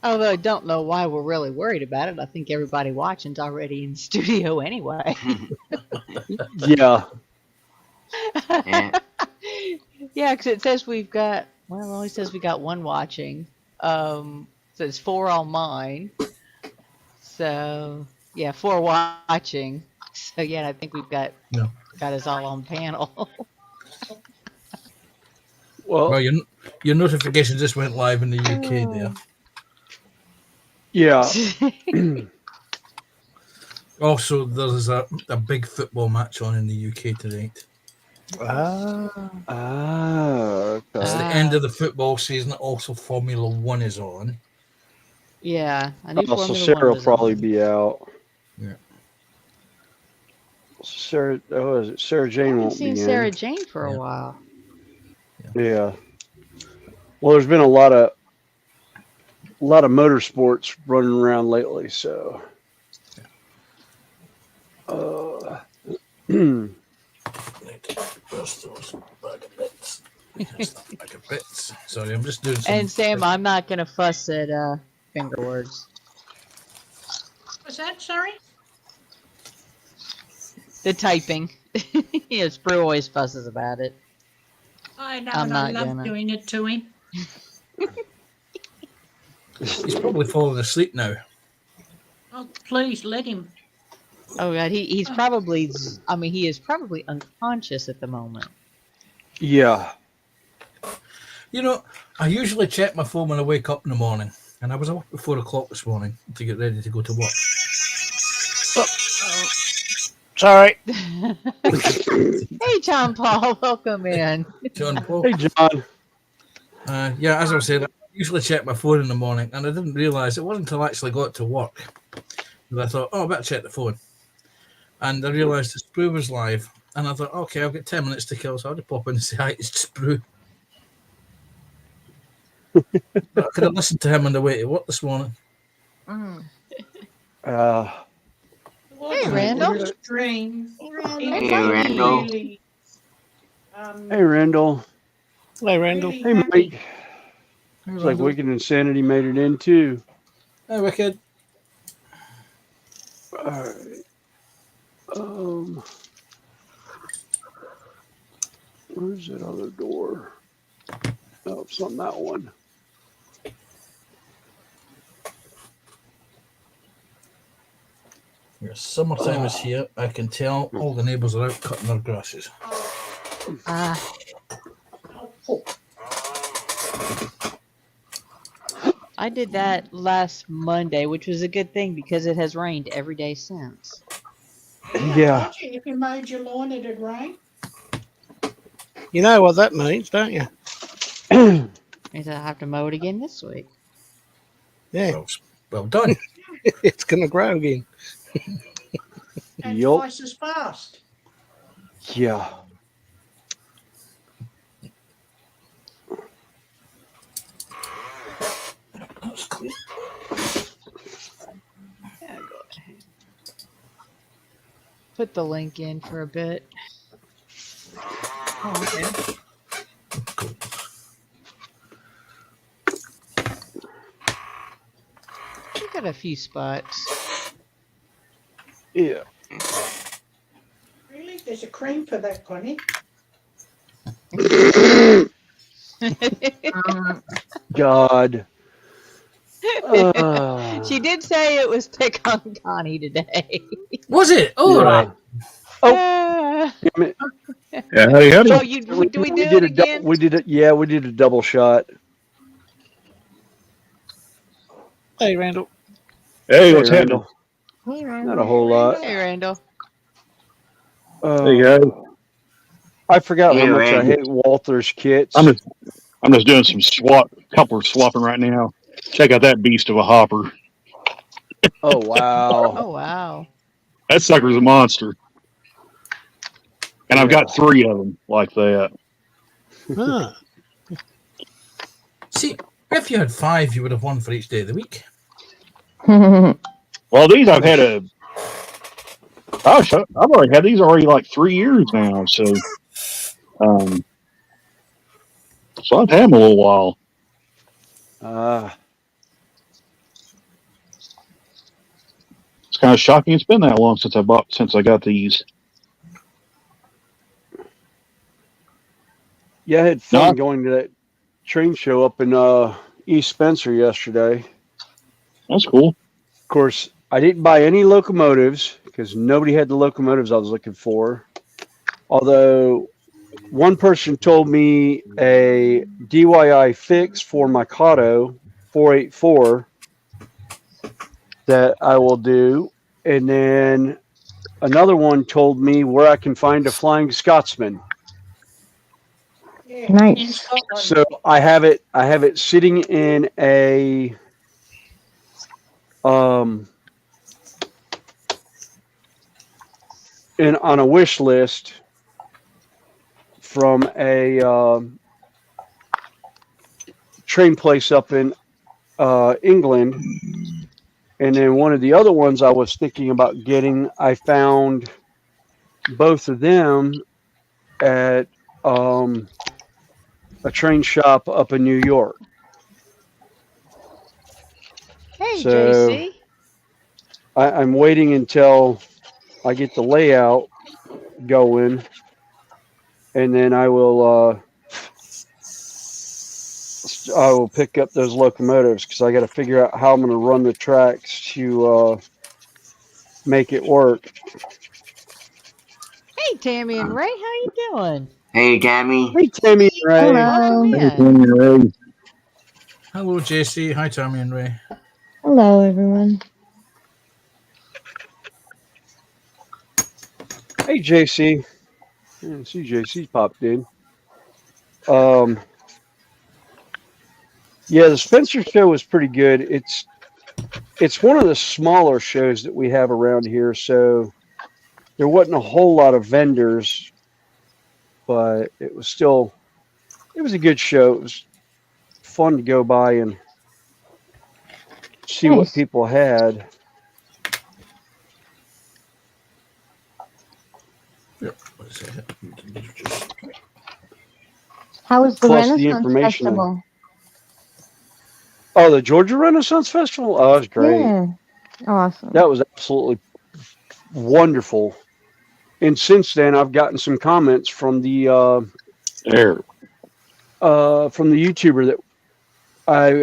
Although I don't know why we're really worried about it. I think everybody watching's already in studio anyway. Yeah. Yeah. Yeah, because it says we've got, well, it only says we got one watching. So it's four on mine. So, yeah, four watching. So, yeah, I think we've No. got us all on panel. Well, Well, your notification just went live in the UK there. yeah. Also, there's a big football match on in the UK tonight. Okay. It's the end of the football season. Also, Formula One is on. Yeah, I knew Oh, so Formula Sarah 1 will was probably on. be out. Yeah. Sarah, is it Sarah I Jane haven't won't seen be Sarah in? Jane for a Yeah. while. Yeah. Well, there's been a lot of motorsports running around lately, so. Where's those bag of bits? Here's the bag of bits. Sorry, I'm just doing some. And Sam, I'm not going to fuss at finger words. What's that? Sorry. The typing. Yeah, Sprue always fusses about it. I know, I'm and I not love gonna. doing it to him. He's probably falling asleep now. Oh, please let him. Oh God, he's probably. I mean, he is probably unconscious at the moment. Yeah. You know, I usually check my phone when I wake up in the morning, and I was up at 4 o'clock this morning to get ready to go to work. Sorry. Hey, John Paul, welcome in. John Paul. Hey, John. Yeah, as I was saying, I usually check my phone in the morning, and I didn't realise it wasn't until I actually got to work that I thought, oh, I better check the phone. And I realised the Sprue was live, and I thought, okay, I've got 10 minutes to kill, so I'll just pop in and say hi, it's Sprue. I could have listened to him on the way to work this morning. Hey, Randall. Strange. Hey, Randall. Really, Hey, Randall. Hey, Randall. really Hey, happy. Mike. It's like Wicked Insanity made it in, too. Hey, Wicked. All right. Where's that other door? Oh, it's on that one. Yeah, summertime is here. I can tell all the neighbours are out cutting their grasses. I did that last Monday, which was a good thing because it has rained every day since. Yeah. I told you, if you mowed your lawn, it'd rain. You know what that means, don't you? Means I have to mow it again this week. Yeah, Well done. it's going to grow again. And Yup. twice as fast. Yeah. That's clear. Yeah, go ahead. Put the link in for a bit. Oh, okay. We got a few spots. Yeah. Really? There's a cream for that, Connie. God. She did say it was pick on Connie today. Was it? Oh, right. Oh, Damn it. Yeah, howdy, howdy. oh, do we do it again? We did it. Yeah, we did a double shot. Hey, Randall. Hey, what's happening? Randall. Not a whole lot. Hey, Randall. There you go. I forgot Hey, how much I Randy. hate Walther's kits. I'm just doing some coupler swapping right now. Check out that beast of a hopper. Oh wow. Oh, wow. That sucker's a monster. And I've got 3 of them like that. Huh. See, if you had 5, you would have one for each day of the week. Well, these I've had I've already had these like 3 years now. So I've had them a little while. kind of shocking. It's been that long since I got these. Yeah, I had fun No. going to that train show up in East Spencer yesterday. That's cool. Of course, I didn't buy any locomotives because nobody had the locomotives I was looking for. Although one person told me a DIY fix for my Kato 484 that I will do. And then another one told me where I can find a Flying Scotsman. Yeah, Nice. in Scotland. So I have it sitting in a on a wish list from a train place up in England. And then one of the other ones I was thinking about getting, I found both of them at a train shop up in New York. Hey, So JC. I'm waiting until I get the layout going, and then I will pick up those locomotives because I got to figure out how I'm going to run the tracks to make it work. Hey, Tammy and Ray, how you doing? Hey, Tammy. Hey, Tammy and Ray. Hello. Welcome in. Hello, JC. Hi, Tommy and Ray. Hello, everyone. Hey, JC. I see JC popped in. Yeah, the Spencer show was pretty good. It's one of the smaller shows that we have around here, so there wasn't a whole lot of vendors, but it was a good show. It was fun to go by and see what Nice. people had. Yep. Let's see. How was the Plus the Renaissance information. Festival? Oh, the Georgia Renaissance Festival? Oh, that was great. Yeah. Awesome. That was absolutely wonderful. And since then, I've gotten some comments from the There. YouTuber that I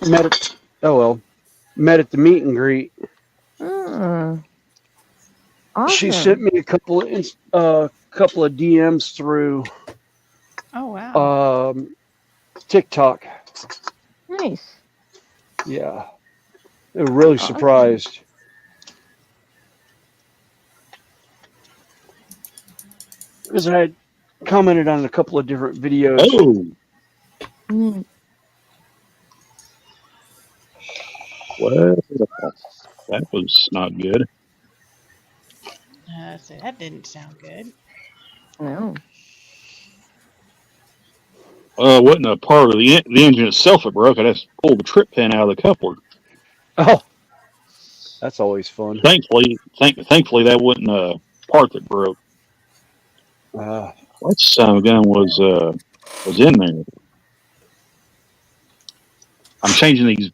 met at the meet and greet. Mm. Awesome. She sent me a couple of DMs through Oh, wow. TikTok. Nice. Yeah, they were really Awesome. surprised. Because I had commented on a couple of different videos. Oh, Mm. well, that was not good. So that didn't sound good. No. Wasn't a part of the engine itself that broke. I just pulled the trip pin out of the coupler. Oh, that's always fun. Thankfully, that wasn't a part that broke. Uh, That son of a gun was in there. I'm changing these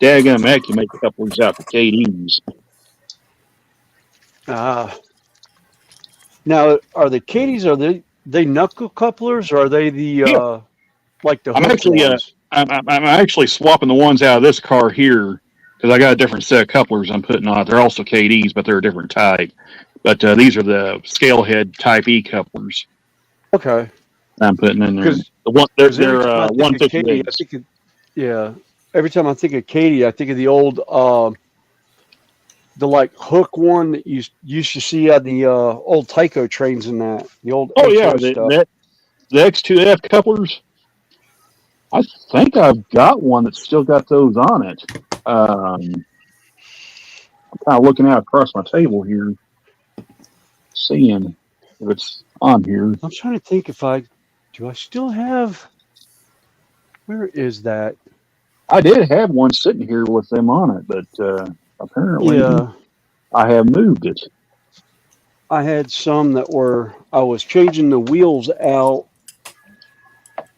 daggum AccuMate couplers out for KDs. now, are the Katie's, are they knuckle couplers, or are they the like the I'm hook actually ones? I'm actually swapping the ones out of this car here because I got a different set of couplers I'm putting on it. They're also KDs, but they're a different type. But these are the scale head type E couplers Okay. I'm putting in there. 'Cause- The one Because they're every time I think of Katie, 158. every time I think of Katie, I think of the old the like hook one that you used to see on the old Tyco trains and that the old Oh yeah, HO stuff. the X2F couplers. I think I've got one that's still got those on it. I'm kind of looking out across my table here, seeing if it's on here. I'm trying to think if I still have. Where is that? I did have one sitting here with them on it, but apparently Yeah, I have moved it. I had some that I was changing the wheels out.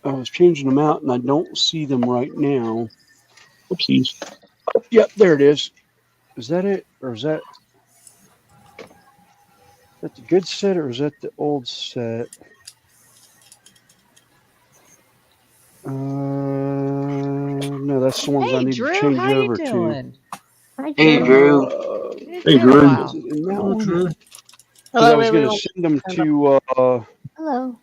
I was changing them out, and I don't see them right now. Oopsies. Yep, there it is. Is that it, or is that the good set, or is that the old set? No, that's the ones I Hey, need to Drew, change how you over to. doing? Hi, Hey, Drew. Drew. It's Hey, been a Drew. Is while. it in that Hello, one? Drew. Because I Hello, was going to everyone. send them to. Hello.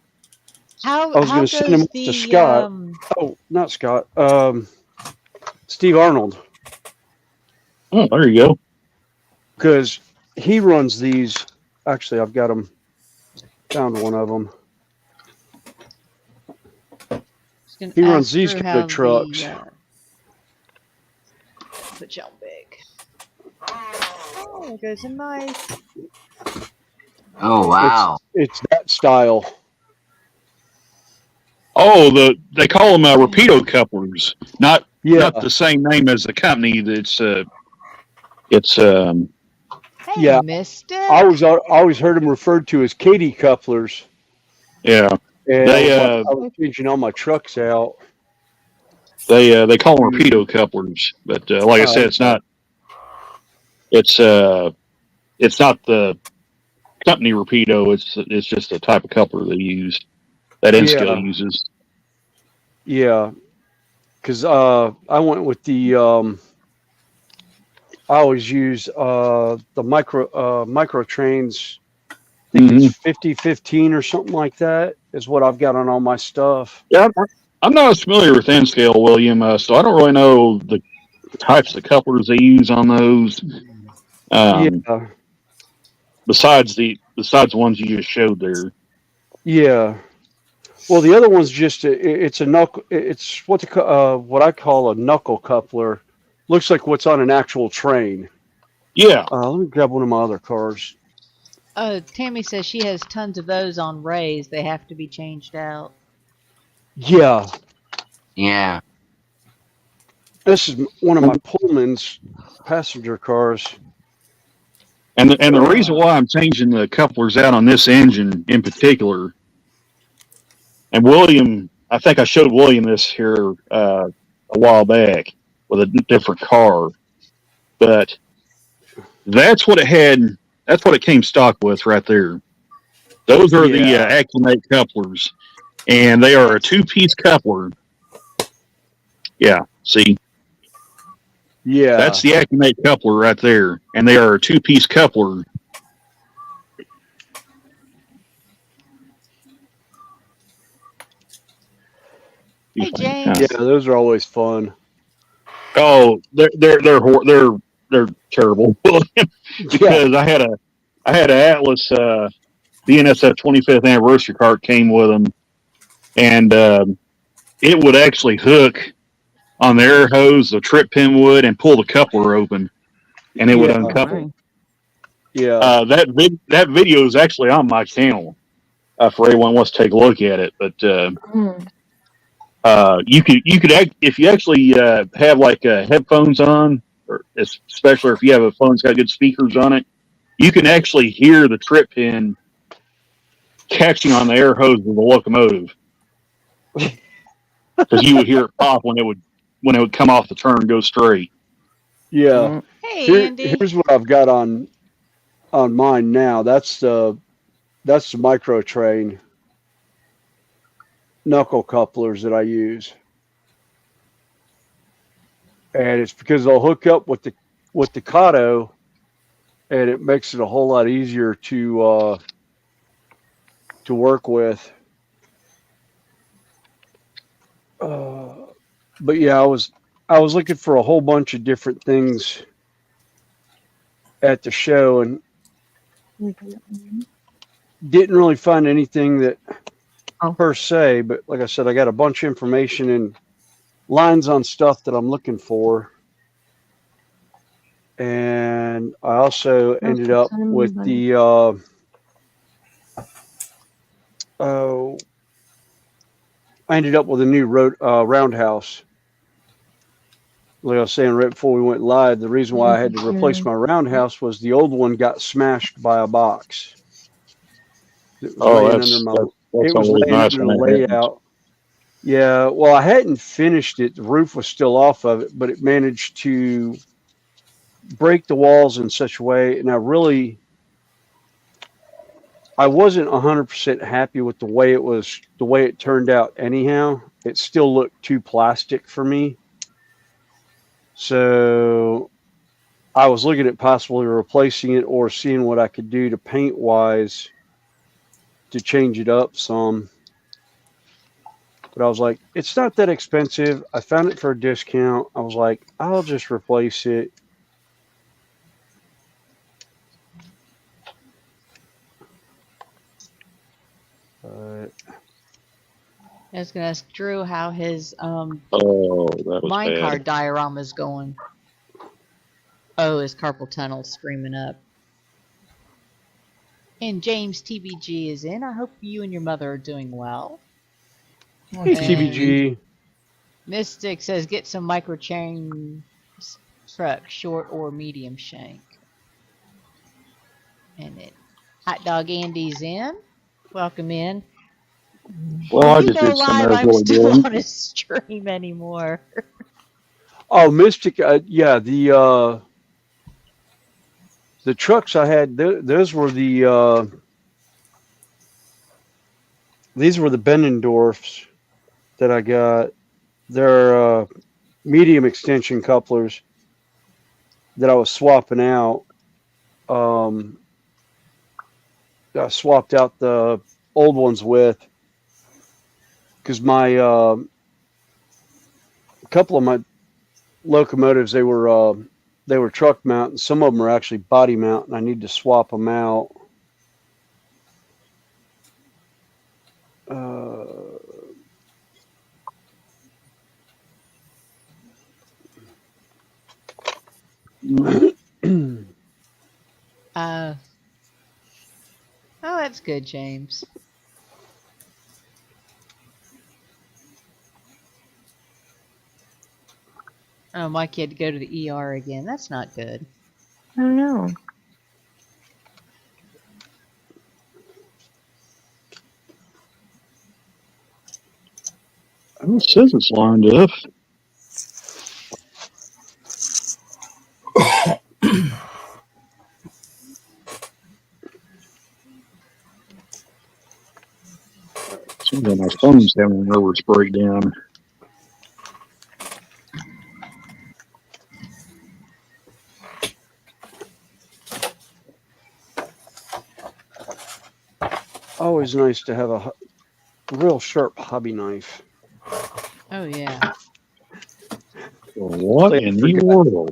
I was How going to send them goes off to the Scott. Oh, not Scott. Steve Arnold, Oh, there you go. because he runs these. Actually, I've got them. Found one of them. was gonna He runs ask these Drew kind how of trucks. the jump big. Oh, there goes a knife. Oh, wow. It's that style. Oh, they call them Rapido couplers. Not Yeah, the same name as the company. It's Hey, yeah. Mystic. I always heard them referred to as Katy couplers, yeah. and They I was changing all my trucks out. they call them Rapido couplers, but like I said, Okay. it's not the company Rapido. It's just a type of coupler they use that N-Scale Yeah, uses. yeah. Because I went with the. I always use the micro trains. I think it's Hmm 5015 or something like that is what I've got on all my stuff. Yeah, I'm not as familiar with N-Scale, William, so I don't really know the types of couplers they use on those. Yeah, Besides the ones you just showed there. yeah. Well, the other one's just it's a knuckle. It's what I call a knuckle coupler. Looks like what's on an actual train. Yeah, Let me grab one of my other cars. Tammy says she has tons of those on Rays. They have to be changed out. Yeah, Yeah. this is one of my Pullman's passenger cars. and the reason why I'm changing the couplers out on this engine in particular, and William, I think I showed William this here a while back with a different car, but that's what it had. That's what it came stock with right there. Those are the Yeah, Accumate couplers, and they are a two-piece coupler. Yeah, see, yeah, that's the Accumate coupler right there, and they are a two-piece coupler. Hey, James. yeah. Those are always fun. Oh, they're terrible Yeah, because I had an Atlas BNSF 25th anniversary cart came with them, and it would actually hook on the air hose, the trip pin would, and pull the coupler open, and it would yeah, Oh, uncouple. my. Uh, that video is actually on my channel for anyone who wants to take a look at it. But Mm. you could if you actually have like headphones on, or especially if you have a phone that's got good speakers on it, you can actually hear the trip pin catching on the air hose of the locomotive because you would hear it pop when it would come off the turn and go straight. yeah. Mm. Hey, Andy. Here's what I've got on mine now. That's the micro train knuckle couplers that I use, and it's because they'll hook up with the Kato, and it makes it a whole lot easier to work with. But yeah, I was looking for a whole bunch of different things at the show and didn't really find anything that Oh. per se. But like I said, I got a bunch of information and lines on stuff that I'm looking for. And I also ended up with the I ended up with a new roundhouse. Like I was saying right before we went live, the reason why I had to replace my roundhouse was the old one got smashed by a box. It was laying under my. It was laying under the layout. Yeah, well, I hadn't finished it. The roof was still off of it, but it managed to break the walls in such a way, and I wasn't 100% happy with the way it turned out anyhow. It still looked too plastic for me. So I was looking at possibly replacing it or seeing what I could do to paint wise to change it up some. But I was like, it's not that expensive. I found it for a discount. I was like, I'll just replace it. I was gonna ask Drew how his Oh, that was minecart bad. diorama is going. Oh, his carpal tunnel screaming up. And James TBG is in. I hope you and your mother are doing well. Hey, TBG. Mystic says get some micro chain truck, short or medium shank. And then Hot Dog Andy's in. Welcome in. Well, I You just go did some live, there I'm really still good. on his stream anymore. Oh, Mystic. Yeah, the trucks I had, those were these were the Bennendorfs that I got. They're medium extension couplers that I was swapping out. I swapped out the old ones with because my a couple of my locomotives they were truck mount and some of them are actually body mount and I need to swap them out. Oh, that's good, James. Oh, Mike had to go to the ER again. That's not good. Oh no. Oh, it says it's lined up. Seems like my phone's having a nervous breakdown. Always nice to have a real sharp hobby knife. Oh, yeah. What in the world?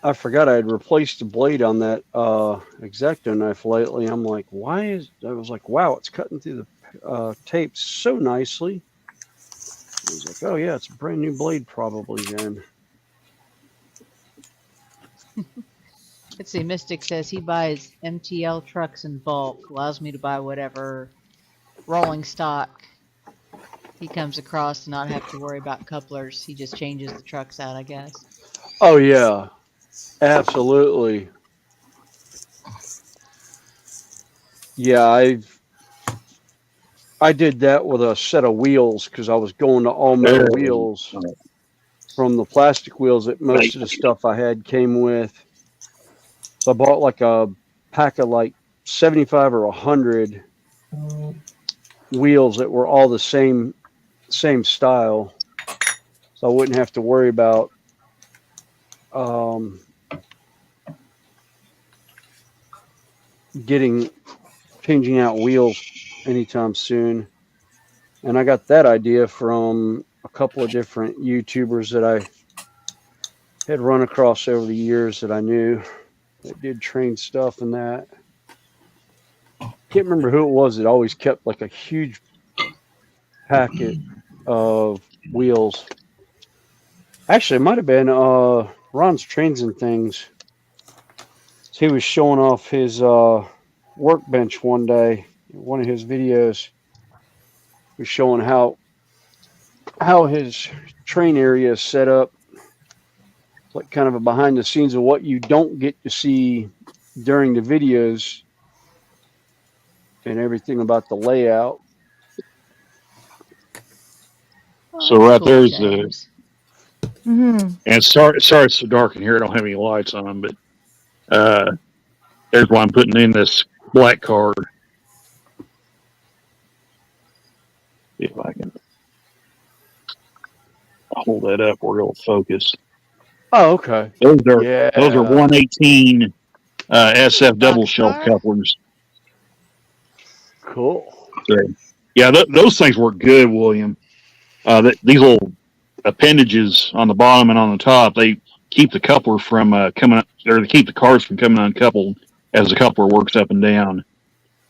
I forgot I had replaced the blade on that X-Acto knife lately. I'm like, I was like, wow, it's cutting through the tape so nicely. I was like, oh yeah, it's a brand new blade probably then. Let's see, Mystic says he buys MTL trucks in bulk, allows me to buy whatever rolling stock he comes across to not have to worry about couplers. He just changes the trucks out, I guess. Oh yeah, absolutely. Yeah, I did that with a set of wheels because I was going to all metal wheels from the plastic wheels that most of the stuff I had came with. So I bought like a pack of like 75 or 100 wheels that were all the same style, so I wouldn't have to worry about changing out wheels anytime soon. And I got that idea from a couple of different YouTubers that I had run across over the years that I knew that did train stuff and that. Can't remember who it was that always kept like a huge packet of wheels. Actually, it might have been Ron's Trains and Things. So he was showing off his workbench one day. One of his videos was showing how his train area is set up. It's like kind of a behind the scenes of what you don't get to see during the videos and everything about the layout. So right there's the Mm-hmm. And sorry it's so dark in here. I don't have any lights on, but there's why I'm putting in this black card. See if I can hold that up where it'll focus. Oh, okay. Those are Yeah. 118 SF double Box shelf car? couplers. Cool. So, yeah, those things work good, William. These little appendages on the bottom and on the top, they keep the coupler from coming up, or they keep the cards from coming uncoupled as the coupler works up and down.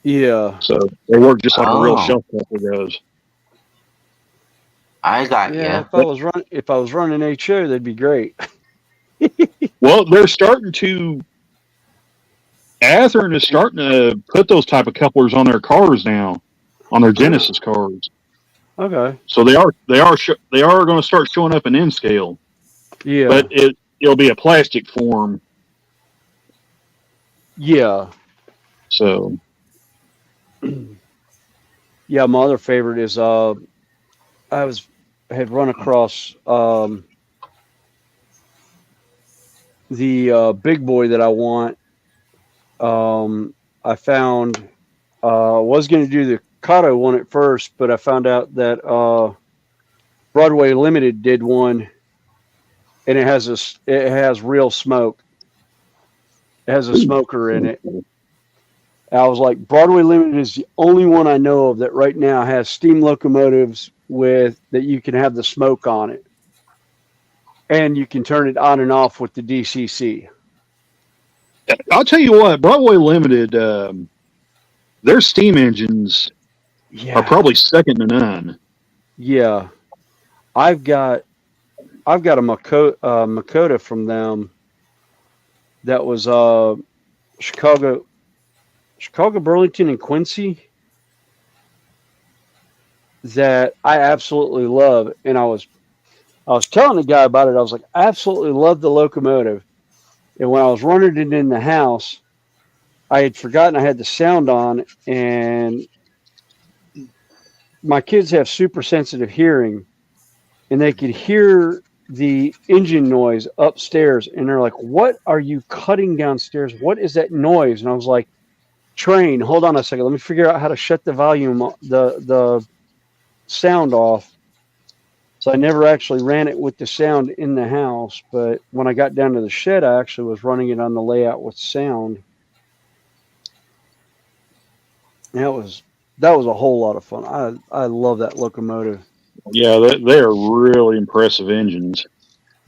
Yeah. So they work just like a real Oh. shelf coupler does. I got Yeah. you. If I was running HO, that'd be great. Well, they're starting to. Athearn is starting to put those type of couplers on their cars now, on their Genesis cars. Okay. So they are going to start showing up in N scale, Yeah. but it'll be a plastic form. Yeah. So Yeah. My other favorite is had run across the big boy that I want. I found was going to do the Kato one at first, but I found out that Broadway Limited did one, and it has real smoke. It has a smoker in it. I was like, Broadway Limited is the only one I know of that right now has steam locomotives with that you can have the smoke on it, and you can turn it on and off with the DCC. I'll tell you what, Broadway Limited, their steam engines are probably second to none. Yeah, I've got a Makota from them that was Chicago, Burlington, and Quincy that I absolutely love. And I was telling the guy about it. I was like, I absolutely love the locomotive. And when I was running it in the house, I had forgotten I had the sound on, and my kids have super sensitive hearing, and they could hear the engine noise upstairs, and they're like, "What are you cutting downstairs? What is that noise?" And I was like, "Train, hold on a second. Let me figure out how to shut the volume, the sound off." So I never actually ran it with the sound in the house, but when I got down to the shed, I actually was running it on the layout with sound. And that was a whole lot of fun. I love that locomotive. Yeah, they are really impressive engines.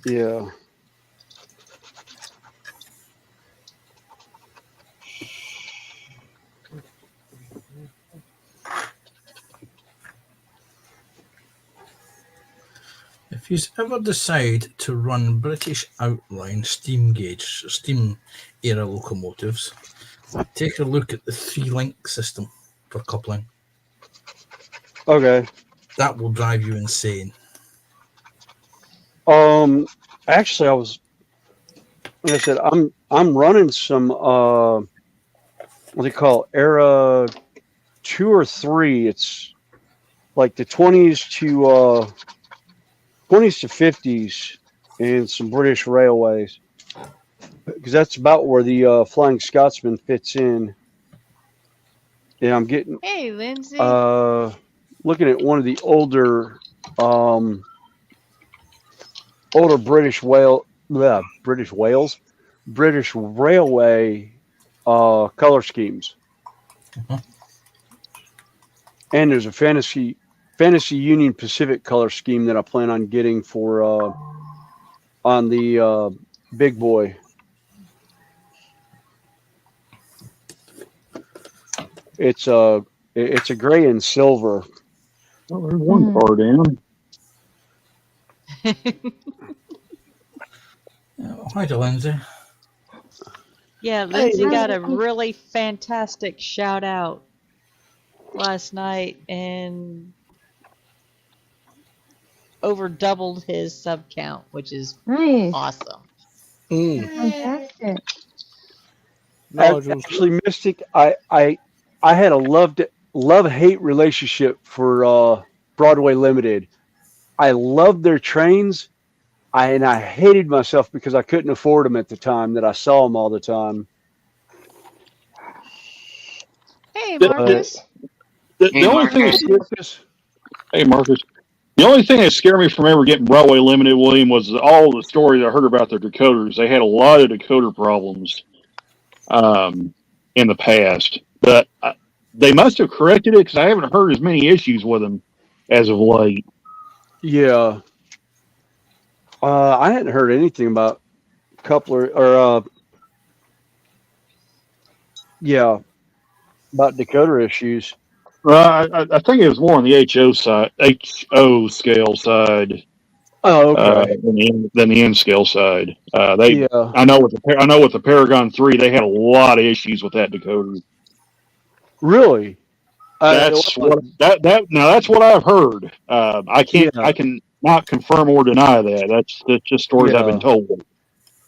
Yeah. If you ever decide to run British outline steam gauge, steam era locomotives, take a look at the 3-link system for coupling. Okay. That will drive you insane. Actually, like I said, I'm running some what they call era 2 or 3. It's like the 20s to 50s and some British railways, because that's about where the Flying Scotsman fits in. Yeah, I'm getting Hey, Lindsay. looking at one of the older British railway color schemes. Uh-huh. And there's a Fantasy Union Pacific color scheme that I plan on getting for on the big boy. It's a gray and silver. Well, there's one car down. Hi to Lindsay. Yeah, Lindsay Hey, got a really fantastic shout out last night and over doubled his sub count, which is Nice. awesome. Fantastic. Actually, Mystic, I had a love-hate relationship for Broadway Limited. I loved their trains, I hated myself because I couldn't afford them at the time that I saw them all the time. Hey, The, Marcus. the, Hey, the only thing Marcus. that hey Marcus, the only thing that scared me from ever getting Broadway Limited, William, was all the stories I heard about their decoders. They had a lot of decoder problems in the past, but they must have corrected it because I haven't heard as many issues with them as of late. Yeah. I hadn't heard anything about coupler yeah, about decoder issues. I think it was more on the HO scale side Oh, okay. than the N scale side. Yeah. I know with the Paragon 3, they had a lot of issues with that decoder. Really? That's Well, that's what I've heard. I yeah. can not confirm or deny that. That's just stories I've been Yeah. told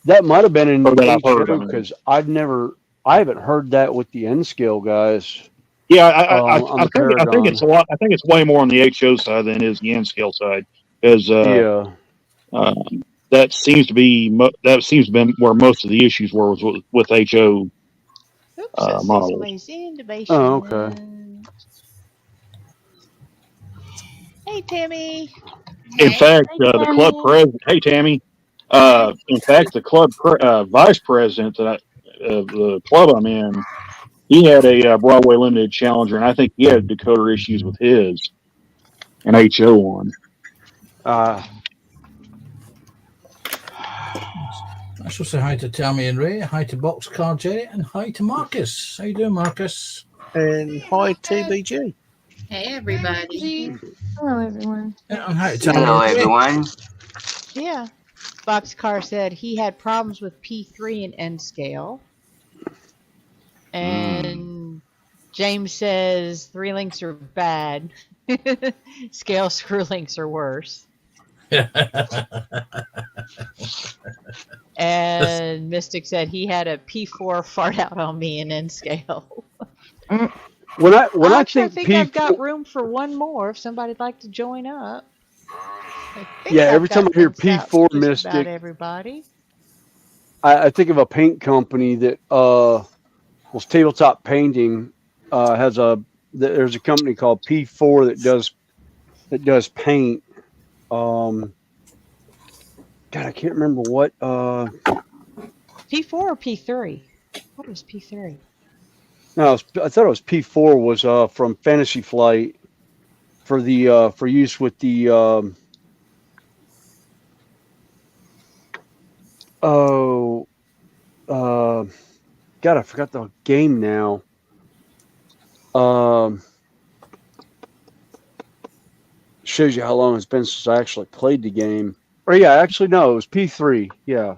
That might have been in or that I've heard. HO because I haven't heard that with the N scale guys Yeah, on the I think it's Paragon. a lot. I think it's way more on the HO side than it is the N scale side, because Yeah. uh, that seems to be where most of the issues were with HO Oops, I see models. somebody's in the Oh, basement. okay. Hey, Timmy. In fact, Hey, the club Tammy. president. Hey, Tammy. In fact, the club vice president of the club I'm in, he had a Broadway Limited Challenger, and I think he had decoder issues with his an HO one. I shall say hi to Tammy and Ray, hi to Boxcar Jerry, and hi to Marcus. How you doing, Marcus? And hi, TBG. Hey, everybody. Hello, everyone. Yeah, and hi to Tammy Hello, and Ray. everyone. Yeah. Boxcar said he had problems with P3 and N scale. And James says 3 links are bad. Scale screw links are worse. And Mystic said he had a P4 fart out on me in N scale. When I Actually, I think think I've got P4, room for one more if somebody'd like to join up. I think yeah, I've every time got I hear links out for P4 just about Mystic, everybody. I think of a paint company that was Tabletop Painting. There's a company called P4 that does paint. God, I can't remember what. P4 or P3? What was P3? No, I thought it was P4 was from Fantasy Flight for the for use with the oh God, I forgot the game now. Shows you how long it's been since I actually played the game. Or yeah, actually no, it was P3. Yeah,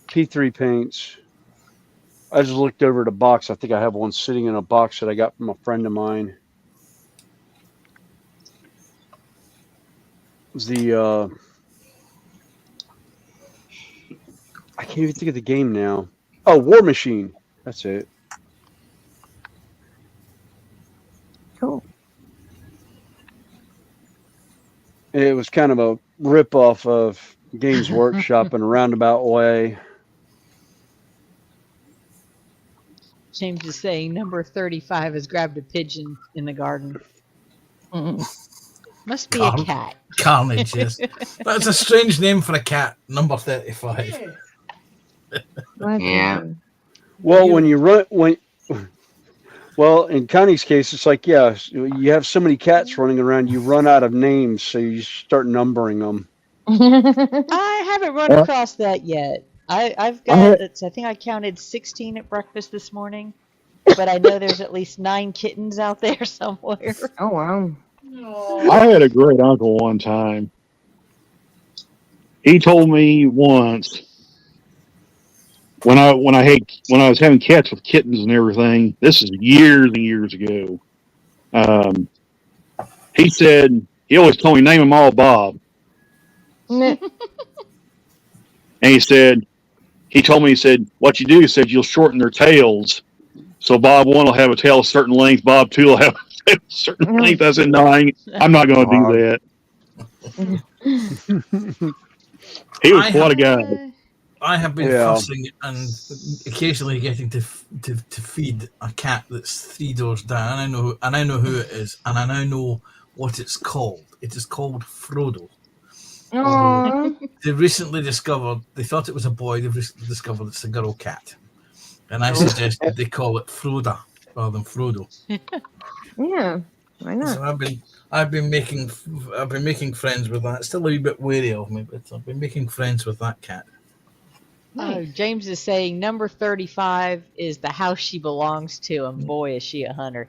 P3 paints. I just looked over at a box. I think I have one sitting in a box that I got from a friend of mine. It was the I can't even think of the game now. Oh, War Machine. That's it. Cool. It was kind of a rip off of Games Workshop in a roundabout way. James is saying number 35 has grabbed a pigeon in the garden. Must be a cat. Carnage, yes. That's a strange name for a cat, number 35. Yeah. Yeah. Well, when you run well, in Connie's case, it's like, yeah, you have so many cats running around, you run out of names, so you start numbering them. I haven't run across that yet. I've got, I think I counted 16 at breakfast this morning, but I know there's at least 9 kittens out there somewhere. Oh, wow. I had a great uncle one time. He told me once when I was having cats with kittens and everything. This is years and years ago. He said he always told me name them all Bob, and he told me what you do. He said you'll shorten their tails. So Bob 1 will have a tail a certain length. Bob 2 will have a tail a certain length. I said, no, I'm not going to do that. He was I quite a guy. I have been Yeah. fussing and occasionally getting to feed a cat that's 3 doors down. And I know who it is, and I now know what it's called. It is called Frodo. Although Aw. they recently discovered, they thought it was a boy. They've recently discovered it's a girl cat, and I Oh. suggested they call it Froda rather than Frodo. Yeah. Why not? So I've been making friends with that. Still a wee bit wary of me, but I've been making friends with that cat. Nice. James is saying number 35 is the house she belongs to, and boy, is she a hunter.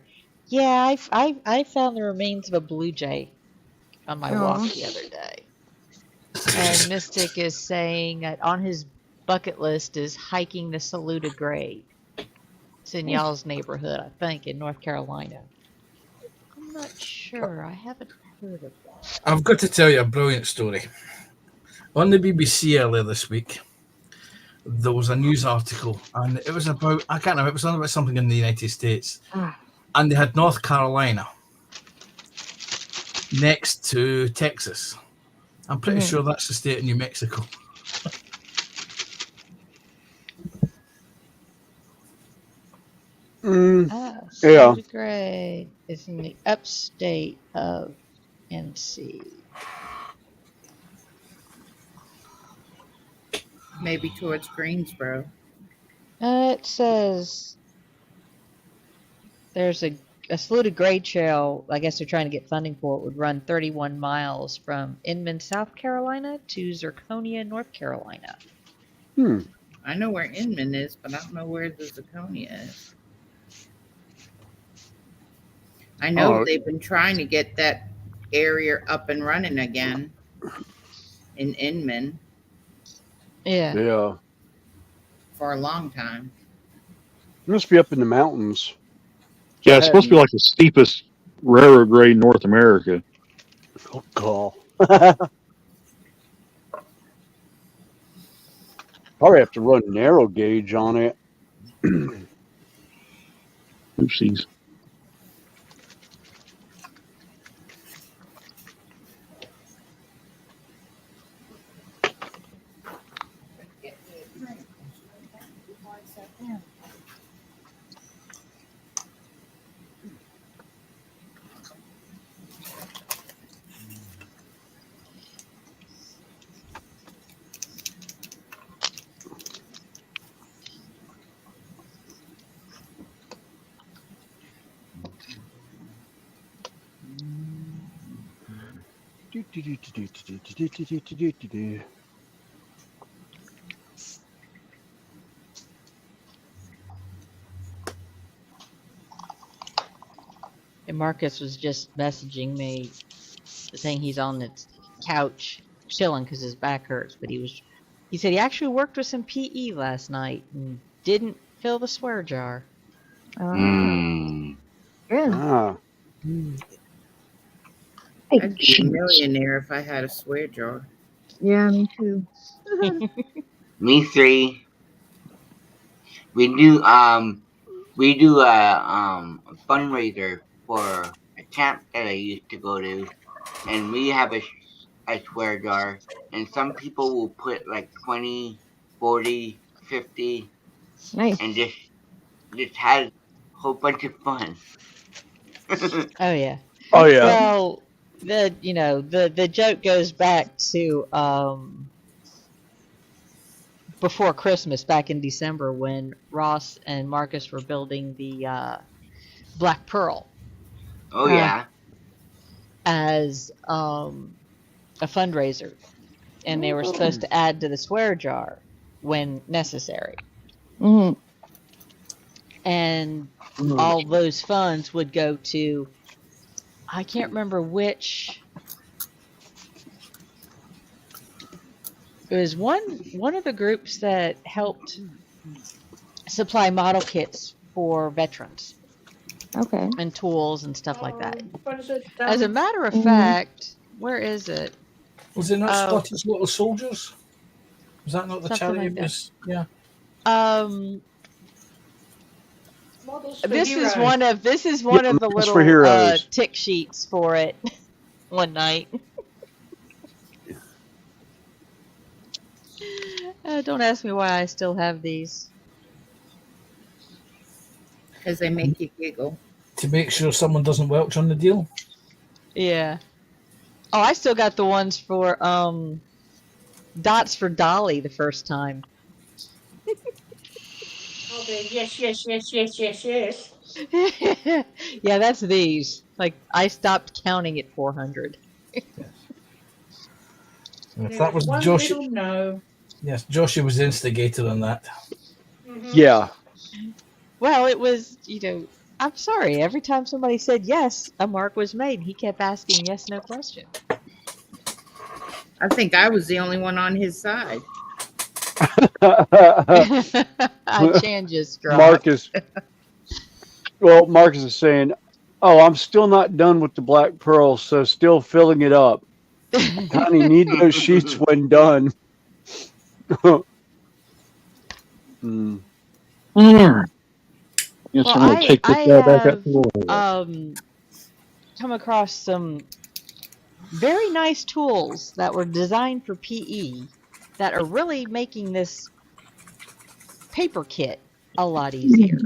Yeah, I found the remains of a blue jay on my walk Aw. the other day. And Mystic is saying that on his bucket list is hiking the saluted grave. It's in y'all's neighborhood, I think, in North Carolina. I'm not sure. I haven't heard of that. I've got to tell you a brilliant story. On the BBC earlier this week, there was a news article, and it was about, I can't remember, it was about something in the United States, Ah. and they had North Carolina next to Texas. I'm pretty sure that's the state of New Mexico. Ah, Yeah. saluted grave is in the upstate of NC. Maybe towards Greensboro. It says there's a saluted grade trail. I guess they're trying to get funding for it. Would run 31 miles from Inman, South Carolina, to Zirconia, North Carolina. I know where Inman is, but I don't know where the Zirconia is. I know they've been trying to get that area up and running again in Inman Yeah. Yeah. for a long time. It must be up in the mountains. Yeah, it's supposed to be like the steepest railroad grade in North America. Oh, God. Probably have to run narrow gauge on it. Oopsies. And Marcus was just messaging me saying he's on the couch chilling because his back hurts. But he said he actually worked with some PE last night and didn't fill the swear jar. Mm. Yeah. Ah. Hey, I'd be a millionaire if I had a swear jar. yeah, me too. Me 3. We do a fundraiser for a camp that I used to go to, and we have a swear jar, and some people will put like 20, 40, 50, Nice. and just had a whole bunch of fun. Oh yeah. Oh, yeah. Well, the joke goes back to before Christmas, back in December, when Ross and Marcus were building the Black Pearl Oh yeah. as a fundraiser, and they were supposed to add to the swear jar when necessary, Mm-hmm. and all those funds would go to, I can't remember which. It was one of the groups that helped supply model kits for veterans Okay. and tools and stuff like that. What is it? As a matter of Mhm. fact, where is it? Was it not Oh. Scottish Little Soldiers? Was that not the Something charity? like It that. was, yeah. Models for This is Heroes. one of the Models for little Heroes. tick sheets for it. One night. Don't ask me why I still have these. Because they make you giggle. To make sure someone doesn't welch on the deal. Yeah. Oh, I still got the ones for dots for Dolly the first time. Okay, yes. Yeah, that's these. Like I stopped counting at 400. If There's that was one Josh, little no. yes, Joshua was the instigator on that. Mhm. Yeah. Well, it was, I'm sorry. Every time somebody said yes, a mark was made. He kept asking yes, no question. I think I was the only one on his side. Chan just dropped. Marcus. Well, Marcus is saying, "Oh, I'm still not done with the black pearl, so still filling it up. Honey, need those sheets when done." Mm. Yes, Well, I'm going to take this I guy back up have to the come across some very nice tools that were designed for PE that are really making this paper kit a lot easier.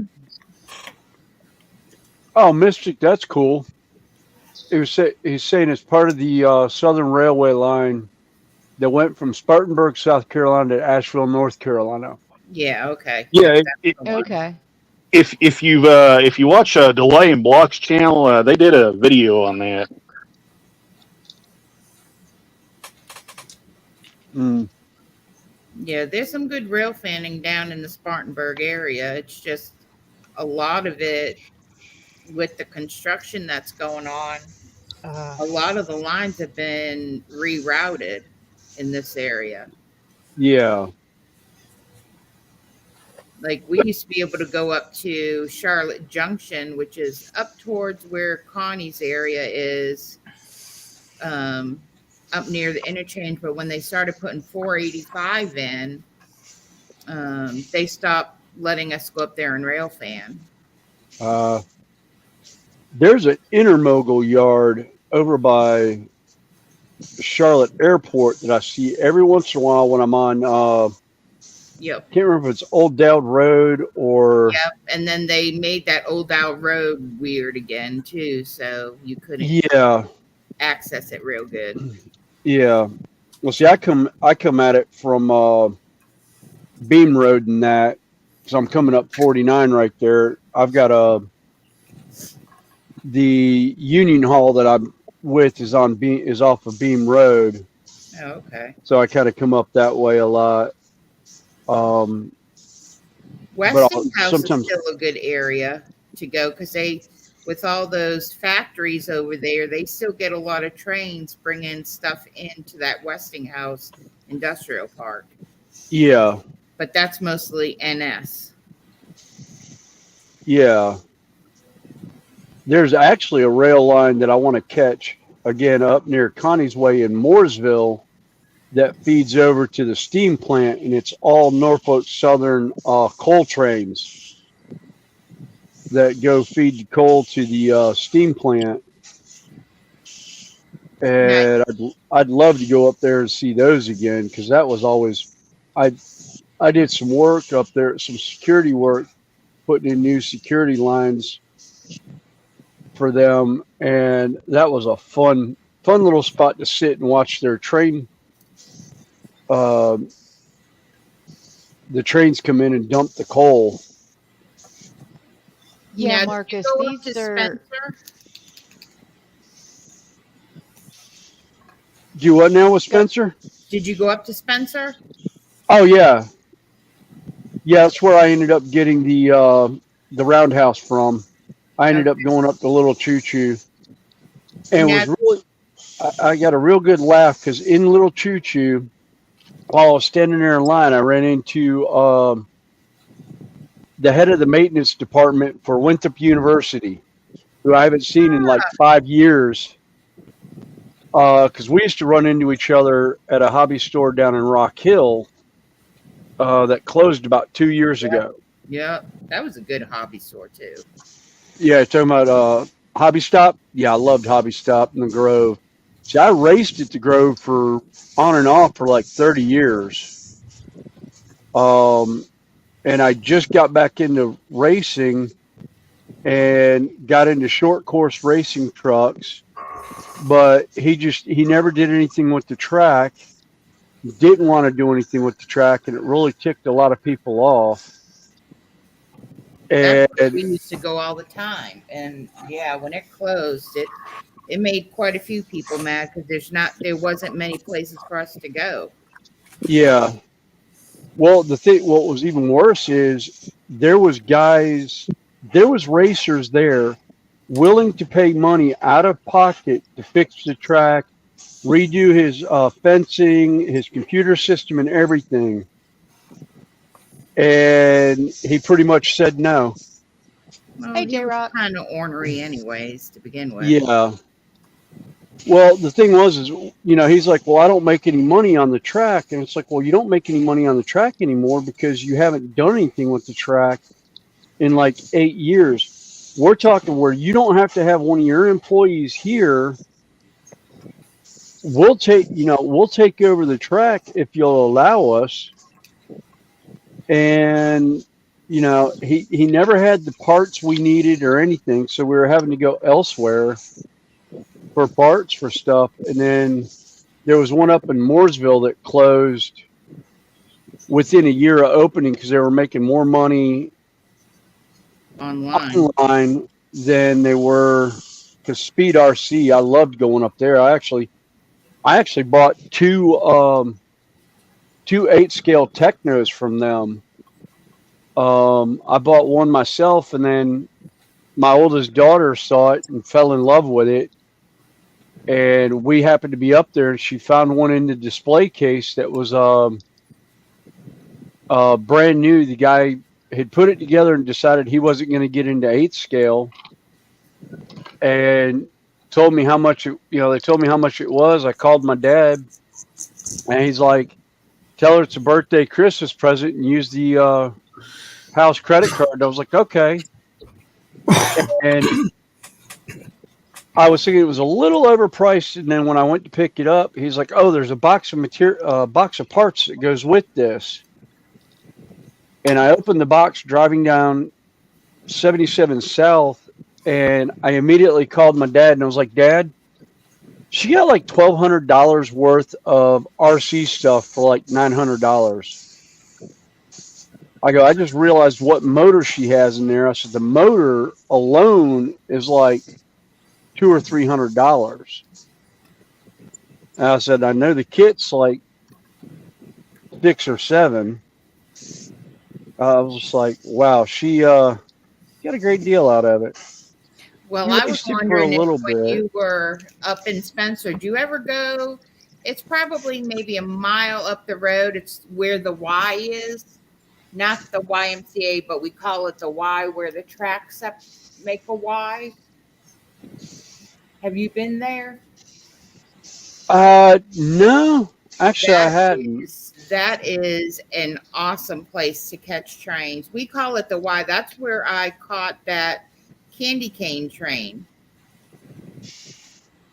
Oh, Mystic, that's cool. He's saying it's part of the Southern Railway line that went from Spartanburg, South Carolina to Asheville, North Carolina. Yeah, okay. Yeah, Okay. if you watch Delay and Blocks channel, they did a video on that. Mm. Yeah, there's some good rail fanning down in the Spartanburg area. It's just a lot of it with the construction that's going on. A lot of the lines have been rerouted in this area. Yeah. Like we used to be able to go up to Charlotte Junction, which is up towards where Connie's area is, up near the interchange. But when they started putting 485 in, they stopped letting us go up there and rail fan. There's an intermodal yard over by Charlotte Airport that I see every once in a while when I'm on. Yep. Can't remember if it's Old Dowd Road or. Yep. And then they made that Old Dowd Road weird again too, so you couldn't access it real good. Yeah. Well, see, I come at it from Beam Road and that, so I'm coming up 49 right there. I've got the Union Hall that I'm with is off of Beam Road. Oh, okay. So I kind of come up that way a lot. Westinghouse is still a good area to go because with all those factories over there, they still get a lot of trains bringing stuff into that Westinghouse industrial park. Yeah. But that's mostly NS. Yeah. There's actually a rail line that I want to catch again up near Connie's Way in Mooresville that feeds over to the steam plant, and it's all Norfolk Southern coal trains that go feed the coal to the steam plant. And nice. I'd love to go up there and see those again because that was always I did some work up there, some security work, putting in new security lines for them, and that was a fun little spot to sit and watch their train. The trains come in and dump the coal. Yeah, now, Marcus, these are. Spencer? Do what now with Spencer? Did you go up to Spencer? Oh yeah, that's where I ended up getting the roundhouse from. I ended up going up the Little Choo Choo, and it was really. I got a real good laugh because in Little Choo Choo, while I was standing there in line, I ran into the head of the maintenance department for Winthrop University, who I haven't seen in like 5 years. Because we used to run into each other at a hobby store down in Rock Hill that closed about 2 years ago. Yeah, that was a good hobby store too. Yeah, talking about Hobby Stop. Yeah, I loved Hobby Stop in the Grove. See, I raced at the Grove for on and off for like 30 years. And I just got back into racing and got into short course racing trucks, but he never did anything with the track, didn't want to do anything with the track, and it really ticked a lot of people off. That's where And we used to go all the time. And yeah, when it closed, it made quite a few people mad because there wasn't many places for us to go. yeah, well, what was even worse is there was racers there willing to pay money out of pocket to fix the track, redo his fencing, his computer system, and everything. And he pretty much said no. Well, Hey, he was J-Rock. kind of ornery anyways to begin with. Yeah. Well, the thing was, is, he's like, well, I don't make any money on the track. And it's like, well, you don't make any money on the track anymore because you haven't done anything with the track in like 8 years. We're talking where you don't have to have one of your employees here. We'll take over the track if you'll allow us. And, he never had the parts we needed or anything. So we were having to go elsewhere for parts for stuff. And then there was one up in Mooresville that closed within a year of opening because they were making more money online than they were. Because Speed RC, I loved going up there. I actually bought two 8-scale Technos from them. I bought one myself, and then my oldest daughter saw it and fell in love with it. And we happened to be up there, and she found one in the display case that was brand new. The guy had put it together and decided he wasn't going to get into 8-scale, and told me how much they told me how much it was. I called my dad, and he's like, "Tell her it's a birthday Christmas present and use the house credit card." I was like, "Okay." And I was thinking it was a little overpriced, and then when I went to pick it up, he's like, "Oh, there's a box of parts that goes with this." And I opened the box driving down 77 South, and I immediately called my dad, and I was like, "Dad, she got like $1,200 worth of RC stuff for like $900." I just realized what motor she has in there. I said, the motor alone is like $200 or $300. And I said, I know the kit's like $6 or $7. I was just like, wow, she got a great deal out of it. Well, You I was raced it for a wondering if little when bit. you were up in Spencer, do you ever go? It's probably maybe a mile up the road. It's where the Y is, not the YMCA, but we call it the Y, where the tracks make a Y. Have you been there? No, actually, I hadn't. That is an awesome place to catch trains. We call it the Y. That's where I caught that candy cane train.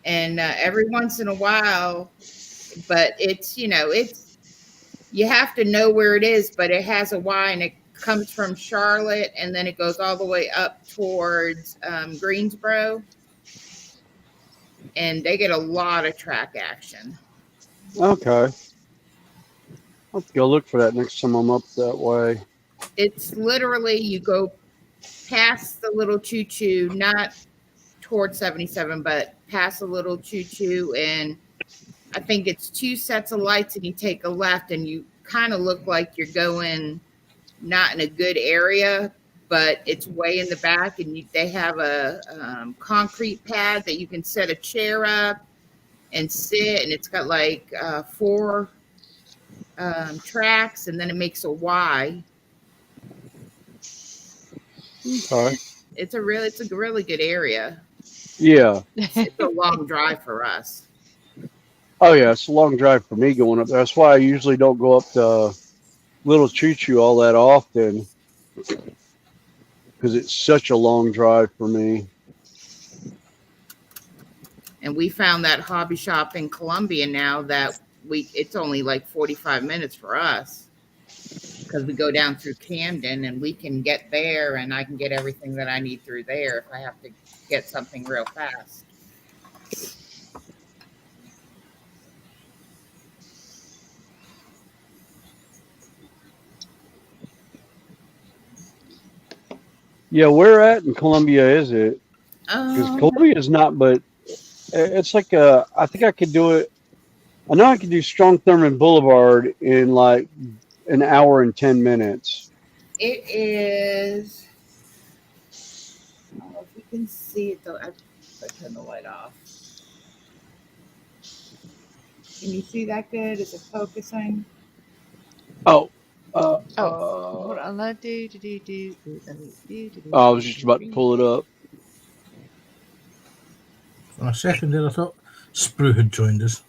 And every once in a while, but it's you have to know where it is, but it has a Y, and it comes from Charlotte, and then it goes all the way up towards Greensboro, and they get a lot of track action. Okay. I'll have to go look for that next time I'm up that way. It's literally, you go past the little choo-choo, not towards 77, but past the little choo-choo, and I think it's 2 sets of lights, and you take a left, and you kind of look like you're going not in a good area, but it's way in the back, and they have a concrete pad that you can set a chair up and sit, and it's got like 4 tracks, and then it makes a Y. Okay. It's a really good area. Yeah. It's a long drive for us. Oh yeah, it's a long drive for me going up there. That's why I usually don't go up to Little Choo Choo all that often, because it's such a long drive for me. And we found that hobby shop in Columbia now that it's only like 45 minutes for us. because we go down through Camden and we can get there and I can get everything that I need through there if I have to get something real fast. Yeah, where at in Columbia is it? Because Um, Columbia is not, but it's like I think I could do it. I know I could do Strong Thurman Boulevard in like an hour and 10 minutes. it is. I don't know if you can see it though. I turn the light off. Can you see that good? Is it focusing? Oh, Oh, hold on. Let do. I was just about to pull it up. For a second there, I thought Sprue had joined us.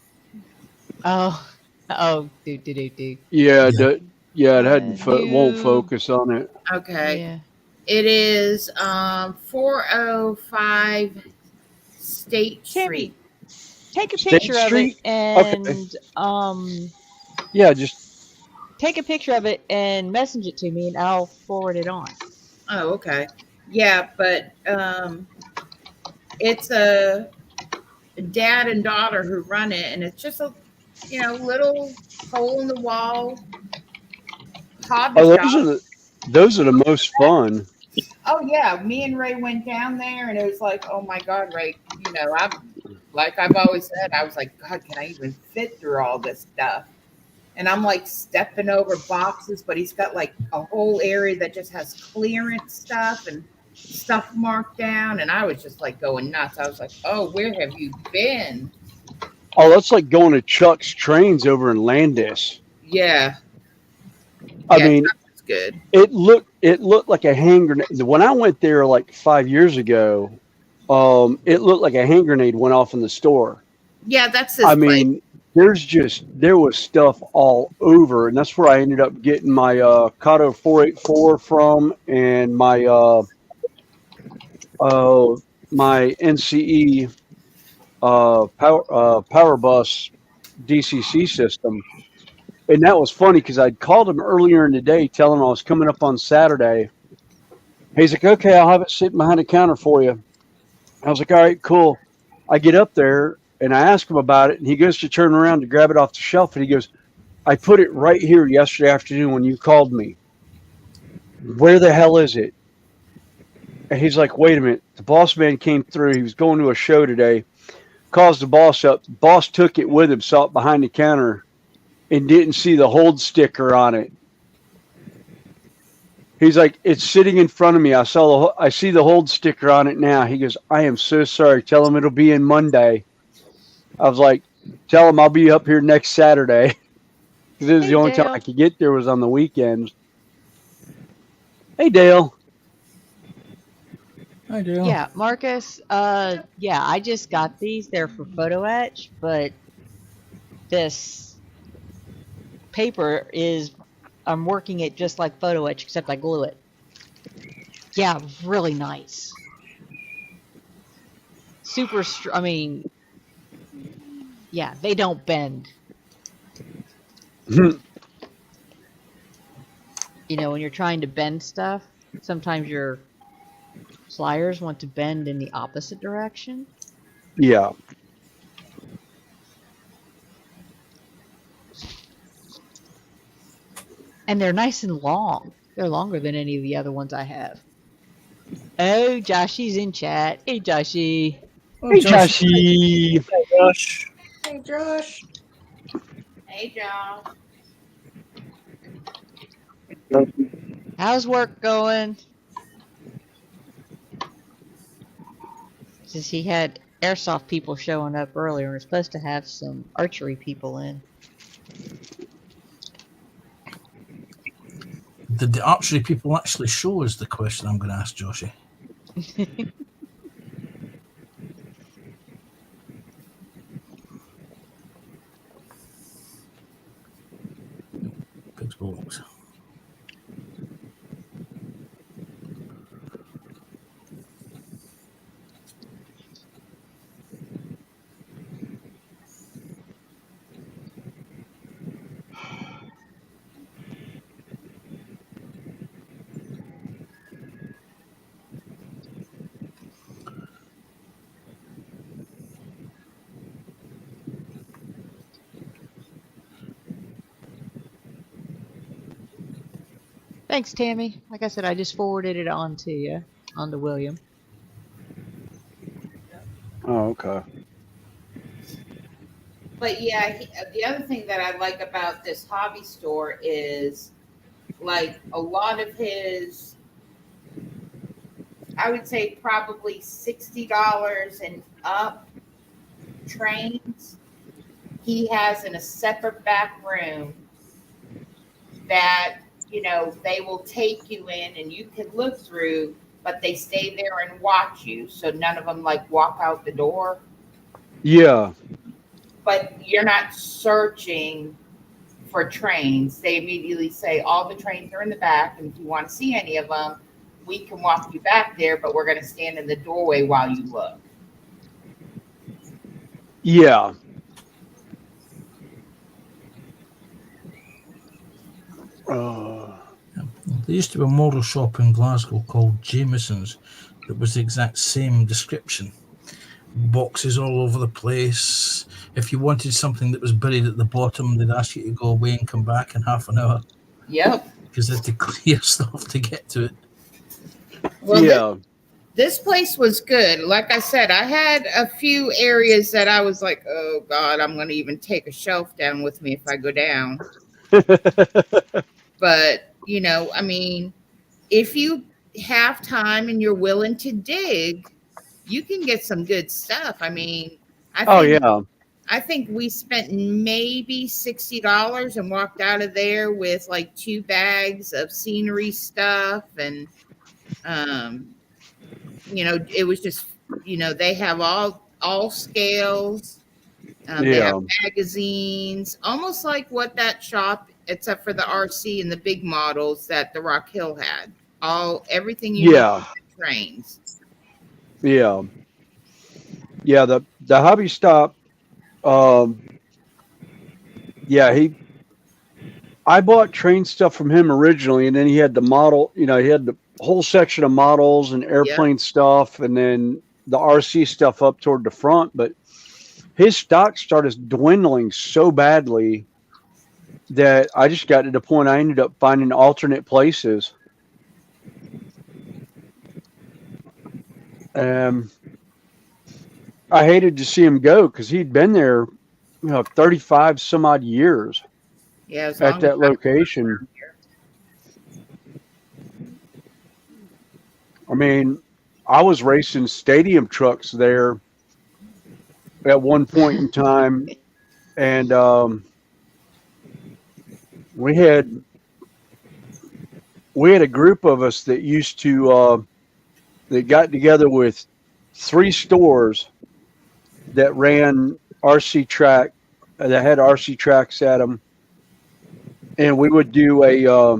Do. Yeah, Yeah. it hadn't won't focus on it. Okay. Yeah. It is 405 State Tammy, Street. take a State picture of it Street. Okay. and Yeah, just take a picture of it and message it to me, and I'll forward it on. Oh, okay. Yeah, but it's a dad and daughter who run it, and it's just a little hole in the wall hobby oh, shop. those are the most fun. Oh yeah, me and Ray went down there, and it was like, oh my God, Ray. I've always said, I was like, God, can I even fit through all this stuff? And I'm like stepping over boxes, but he's got like a whole area that just has clearance stuff and stuff marked down. And I was just like going nuts. I was like, oh, where have you been? Oh, that's like going to Chuck's Trains over in Landis. Yeah. I mean, it's good. it looked like a hand grenade. When I went there like 5 years ago, it looked like a hand grenade went off in the store. Yeah, that's his I place. mean, there was stuff all over, and that's where I ended up getting my Kato 484 from, and my my NCE power bus DCC system. And that was funny because I'd called him earlier in the day, telling him I was coming up on Saturday. He's like, "Okay, I'll have it sitting behind the counter for you." I was like, "All right, cool." I get up there and I ask him about it, and he goes to turn around to grab it off the shelf, and he goes, "I put it right here yesterday afternoon when you called me. Where the hell is it?" And he's like, "Wait a minute. The boss man came through. He was going to a show today. Calls the boss up. Boss took it with him, saw it behind the counter, and didn't see the hold sticker on it." He's like, "It's sitting in front of me. I see the hold sticker on it now." He goes, "I am so sorry. Tell him it'll be in Monday." I was like, "Tell him I'll be up here next Saturday." Because this is the only time I could get there was on the weekends. Hey, Dale. Hi, Dale. Yeah, Marcus. Yeah, I just got these. They're for photo etch, but this paper is. I'm working it just like photo etch, except I glue it. Yeah, really nice. Super. I mean, yeah, they don't bend. You know, when you're trying to bend stuff, sometimes your pliers want to bend in the opposite direction. Yeah. And they're nice and long. They're longer than any of the other ones I have. Oh, Joshy's in chat. Hey, Joshy. Oh, Hey, Josh. Joshy. Gosh. Hey, Josh. Hey, John. How's work going? Since he had airsoft people showing up earlier, and we're supposed to have some archery people in. Did the archery people actually show us the question I'm going to ask Joshy? Big box. Thanks, Tammy. Like I said, I just forwarded it on to you, on to William. Oh, okay. But yeah, the other thing that I like about this hobby store is like a lot of his, I would say probably $60 and up trains, he has in a separate back room that, you know, they will take you in and you can look through, but they stay there and watch you. So none of them like walk out the door. Yeah. But you're not searching for trains. They immediately say all the trains are in the back, and if you want to see any of them, we can walk you back there, but we're going to stand in the doorway while you look. Yeah. There used to be a model shop in Glasgow called Jameson's that was the exact same description. Boxes all over the place. If you wanted something that was buried at the bottom, they'd ask you to go away and come back in half an hour. Yep. Because they had to clear stuff to get to it. Well, yeah. this place was good. Like I said, I had a few areas that I was like, oh God, I'm going to even take a shelf down with me if I go down. But, you know, I mean, if you have time and you're willing to dig, you can get some good stuff. I mean, I think we spent maybe $60 and walked out of there with like 2 bags of scenery stuff. And, you know, it was just, you know, they have all scales. They have magazines, almost like what that shop, except for the RC and the big models that the Rock Hill had. Everything you need for trains. Yeah. Yeah, the hobby stop, I bought train stuff from him originally, and then he had the model, you know, he had the whole section of models and airplane stuff, and then the RC stuff up toward the front, but his stock started dwindling so badly that I just got to the point I ended up finding alternate places. I hated to see him go because he'd been there, you know, 35 some odd years at that location. I mean, I was racing stadium trucks there at one point in time, and we had a group of us that used to that got together with 3 stores that ran RC track, that had RC tracks at them, and we would do a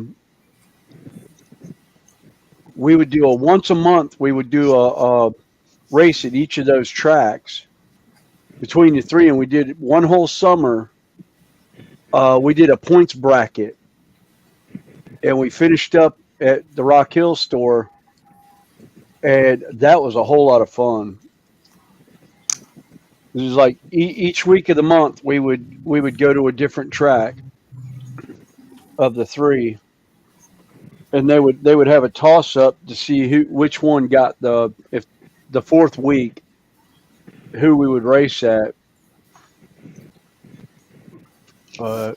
once a month. We would do a race at each of those tracks between the 3, and we did one whole summer. We did a points bracket, and we finished up at the Rock Hill store, and that was a whole lot of fun. It was like each week of the month we would go to a different track of the 3, and they would have a toss up to see which one got the 4th week, who we would race at. Now,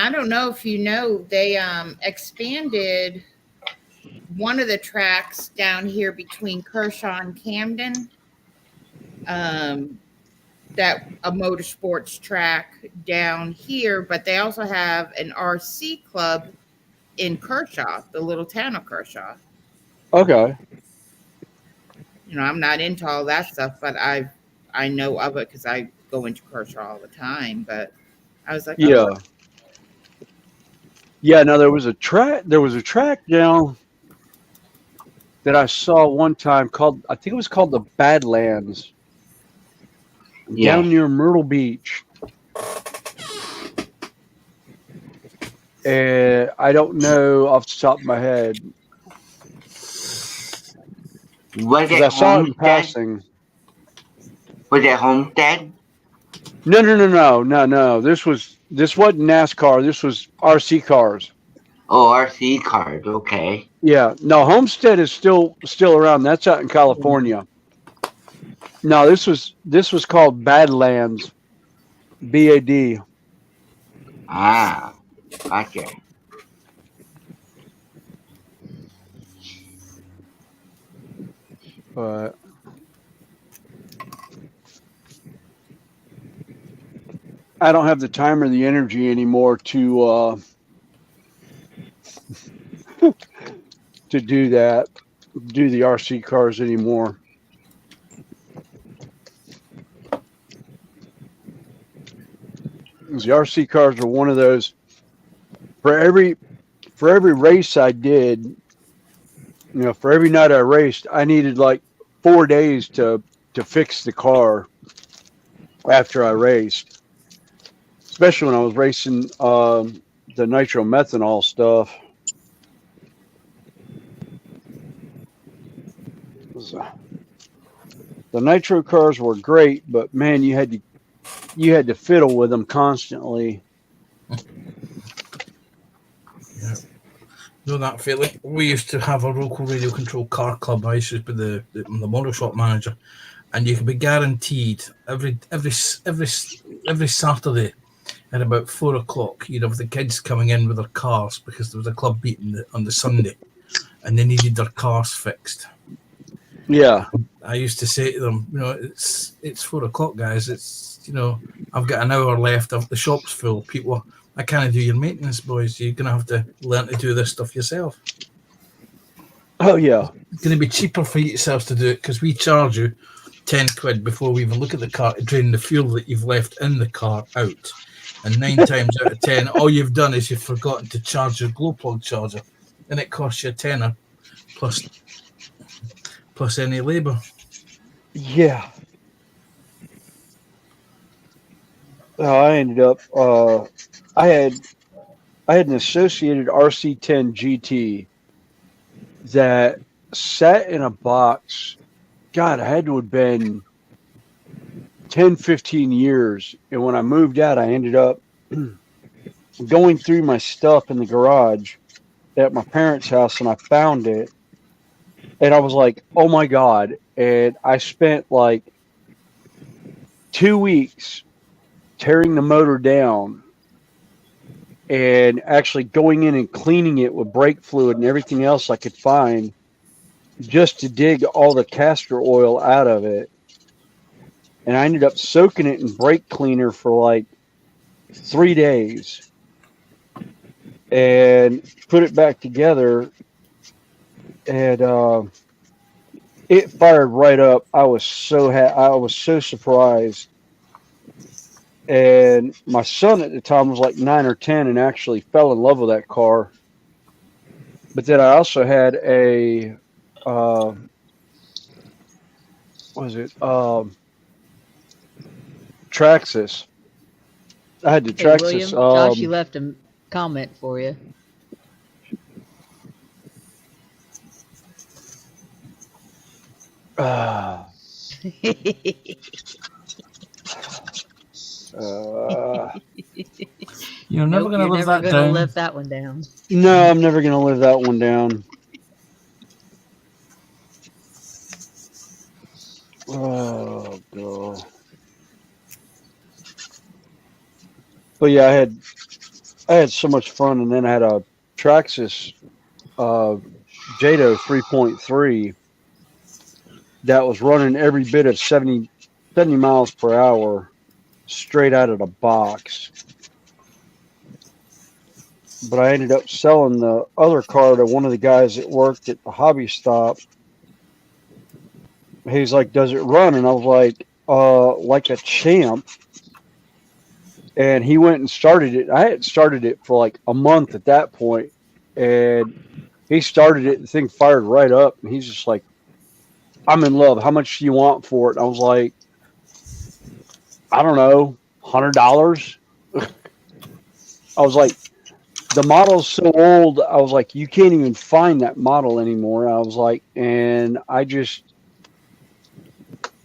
I don't know if you know, they expanded one of the tracks down here between Kershaw and Camden. That a motorsports track down here, but they also have an RC club in Kershaw, the little town of Kershaw. Okay. You know, I'm not into all that stuff, but I know of it because I go into Kershaw all the time. But I was like, no, there was a track down that I saw one time I think it was called the Badlands. Down near Myrtle Beach. And I don't know off the top of my head. Was it I saw it in passing. Was it Homestead? No. This wasn't NASCAR. This was RC cars. Oh, RC cars. Okay. Yeah. No, Homestead is still around. That's out in California. No, this was called Badlands. BAD. Ah, gotcha. But I don't have the time or the energy anymore to do that, do the RC cars anymore. The RC cars are one of those. For every race I did, for every night I raced, I needed like 4 days to fix the car after I raced. Especially when I was racing the nitromethanol stuff. The nitro cars were great, but man, you had to fiddle with them constantly. Yeah. Know that feeling. We used to have a local radio control car club. I used to be the model shop manager, and you could be guaranteed every Saturday at about 4 o'clock, you'd have the kids coming in with their cars because there was a club meeting on the Sunday, and they needed their cars fixed. Yeah. I used to say to them, it's 4 o'clock, guys. It's I've got an hour left. The shop's full. People, I can't do your maintenance, boys. You're gonna have to learn to do this stuff yourself. Oh yeah. It's gonna be cheaper for yourselves to do it because we charge you 10 quid before we even look at the car to drain the fuel that you've left in the car out. And 9 times out of 10, all you've done is you've forgotten to charge your glow plug charger, and it costs you a tenner plus any labour. Yeah. I ended up. I had an associated RC10 GT that sat in a box. God, I had to have been 10, 15 years. And when I moved out, I ended up going through my stuff in the garage at my parents' house, and I found it. And I was like, oh my God. And I spent like 2 weeks tearing the motor down and actually going in and cleaning it with brake fluid and everything else I could find just to dig all the castor oil out of it. And I ended up soaking it in brake cleaner for like 3 days and put it back together. And it fired right up. I was so surprised. And my son at the time was like 9 or 10 and actually fell in love with that car. But then I also had a Traxxas. I had the Hey, Traxxas. William, Joshy left a comment for you. You're never Nope, going to you're live never that gonna down. live that one down. No, I'm never going to live that one down. Oh, God. But yeah, I had so much fun, and then I had a Traxxas Jado 3.3 that was running every bit of 70 miles per hour straight out of the box. But I ended up selling the other car to one of the guys that worked at the hobby stop. He's like, does it run? And I was like a champ. And he went and started it. I had started it for like a month at that point. And he started it. The thing fired right up. And he's just like, I'm in love. How much do you want for it? And I was like, I don't know, $100. I was like, the model's so old. I was like, you can't even find that model anymore. I was like, and I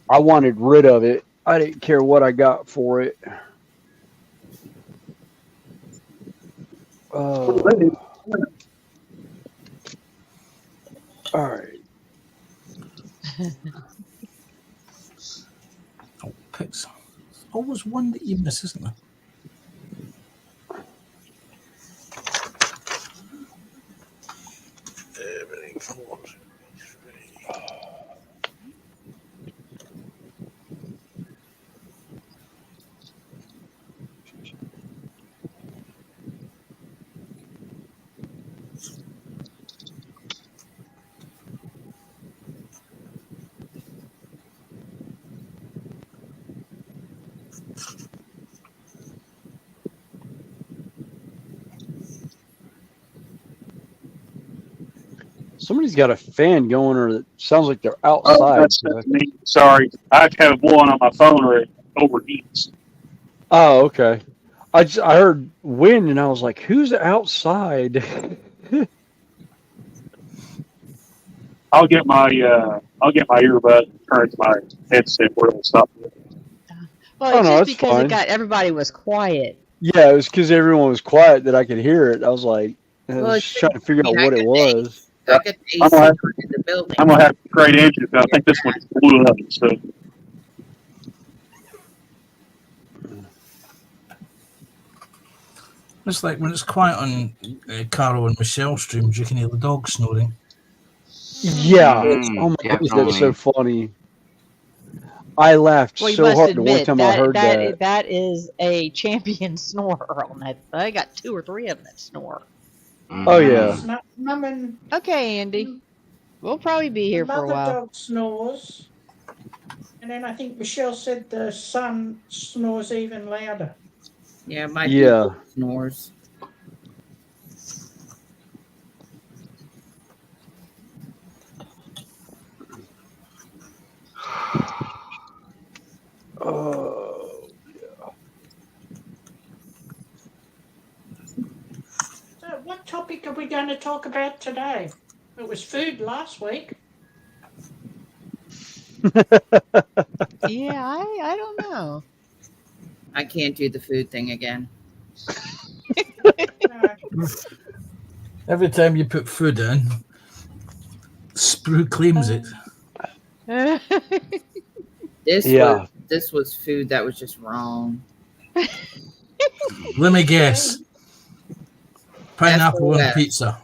wanted rid of it. I didn't care what I got for it. always one that you miss, isn't there? Somebody's got a fan going, or it sounds like they're Oh, outside. that's me. Sorry. I have one on my phone or it overheats. Oh, okay. I heard wind, and I was like, "Who's outside?" I'll get my earbud and turn it to my headset where it'll stop. Well, Oh, it's no, just that's because fine. it got everybody was quiet. Yeah, it was because everyone was quiet that I could hear it. I was like, I Well, was it's just trying to figure out what it was. I got the AC I'm gonna have in the building. I'm gonna have to trade engines. I think this one blew up. So It's like when it's quiet on Caro and Michelle streams, you can hear the dog snoring. Yeah. Oh my goodness, that's so funny. I laughed Well, you so must hard the one admit time I heard that. that is a champion snorer on that. I got 2 or 3 of them that snore. Oh yeah. Mum and Okay, Andy. We'll probably be here for a mother while. dog snores. And then I think Michelle said the son snores even louder. Yeah, my Yeah. people snores. Oh. So what topic are we going to talk about today? It was food last week. Yeah, I don't know. I can't do the food thing again. No. Every time you put food in, Sprue claims it. This was food that was just wrong. Let me guess. Pineapple on SOS. pizza.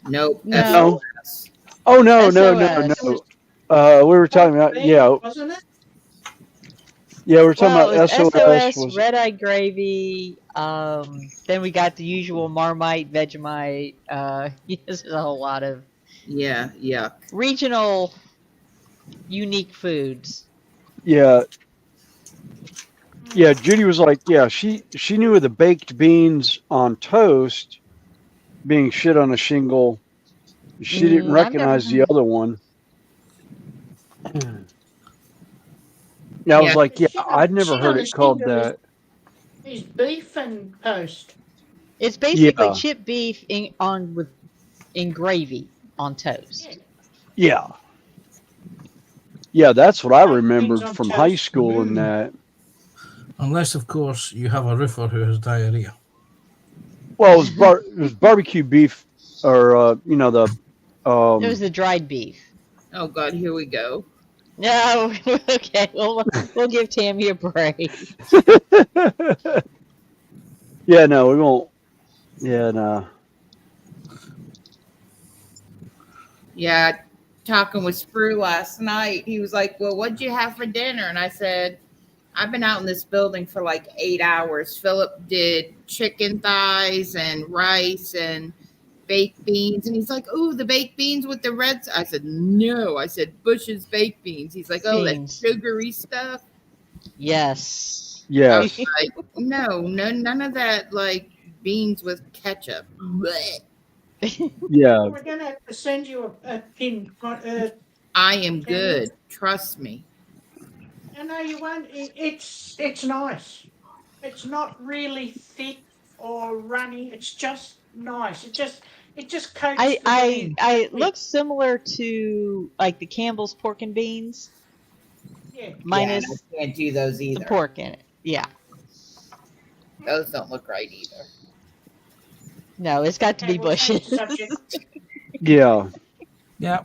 Nope. No. SOS. Oh no. SOS. We were talking about Wasn't it? Yeah, we're talking Well, it about was SOS. SOS, red-eye gravy. Then we got the usual Marmite, Vegemite. Yes, there's a whole lot of Yeah, yuck. regional, unique foods. Yeah. Yeah, Judy was like, yeah, she knew of the baked beans on toast being shit on a shingle. She didn't I've recognize never- the other one. Yeah, I was Yeah. like, yeah, Shit on- I'd never shit heard on it a called shingle that. Is beef and toast. It's basically Yeah. chipped beef in gravy on toast. Yeah. Yeah, that's what I Baked remembered beans on from high toast. school and that. Unless, of course, you have a roofer who has diarrhea. Well, it was barbecue beef, or the It was the dried beef. Oh God, here we go. No, okay, we'll give Tammy a break. Yeah, no, we won't. Yeah, no. Yeah, talking with Sprue last night. He was like, "Well, what'd you have for dinner?" And I said, "I've been out in this building for like 8 hours. Philip did chicken thighs and rice and baked beans." And he's like, "Oh, the baked beans with the reds." I said, "No." I said, "Bush's baked beans." He's like, "Oh, that Beans. sugary stuff." Yes. I Yes. was like, no, none of that like beans with ketchup. Blech. Yeah. We're going to have to send you a pin. I am good. Trust me. No, you won't. It's nice. It's not really thick or runny. It's just nice. It just coats the beans. It looks similar to like the Campbell's pork and beans, Yeah. minus Yeah, I can't do those the either. pork in it. Yeah. Those don't look right either. No, it's got to be Okay, we'll change Bush's. the subject. Yeah. Yeah.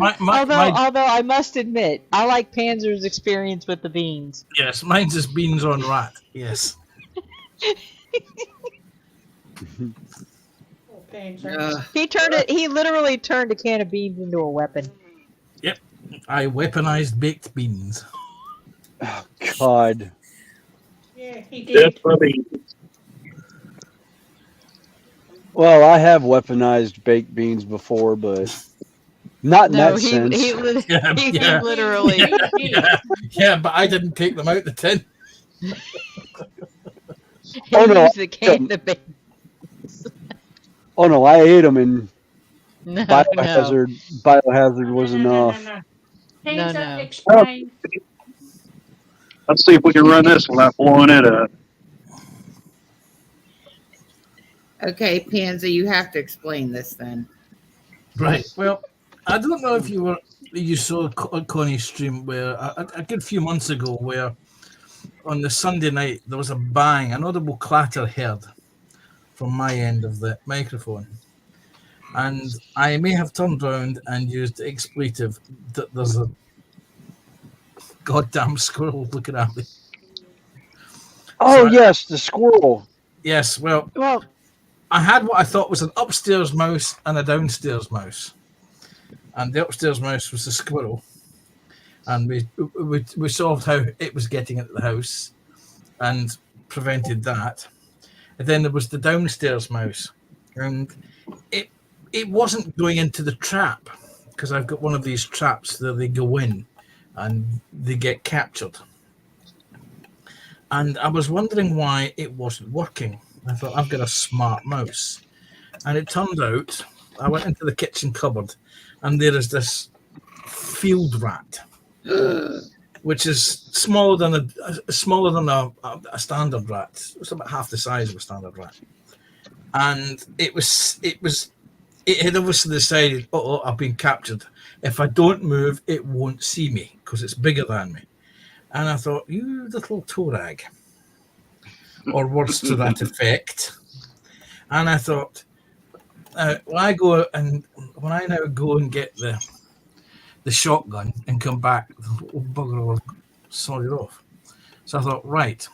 Although I must admit, I like Panzer's experience with the beans. Yes, mine's is beans on rat. Yes. Poor Panzer. He literally turned a can of beans into a weapon. Yep. I weaponized baked beans. Oh, God. Yeah, he Death did. by beans. Well, I have weaponized baked beans before, but not in No, that sense. he Yeah. literally. He did. Yeah, but I didn't take them out the tin. He Oh, no, used the can of beans. Oh no, I ate them, and No, biohazard was enough. No. No, Panzer, no. explain. Let's see if we can run this without blowing it up. Okay, Panzer, you have to explain this then. Right. Well, I don't know if you saw Connie's stream where a good few months ago, where on the Sunday night there was a bang, an audible clatter heard from my end of the microphone, and I may have turned around and used expletive that there's a goddamn squirrel looking at me. Oh yes, the squirrel. Yes. Well, Well, I had what I thought was an upstairs mouse and a downstairs mouse. And the upstairs mouse was a squirrel. And we solved how it was getting into the house and prevented that. And then there was the downstairs mouse. And it wasn't going into the trap, because I've got one of these traps that they go in and they get captured. And I was wondering why it wasn't working. I thought, I've got a smart mouse. And it turned out, I went into the kitchen cupboard, and there is this field rat, which is smaller than a standard rat. It's about half the size of a standard rat. And it had obviously decided, I've been captured. If I don't move, it won't see me because it's bigger than me. And I thought, you little toe rag, or words to that effect. And I thought, when I now go and get the shotgun and come back, the little bugger will sod it off. So I thought, right,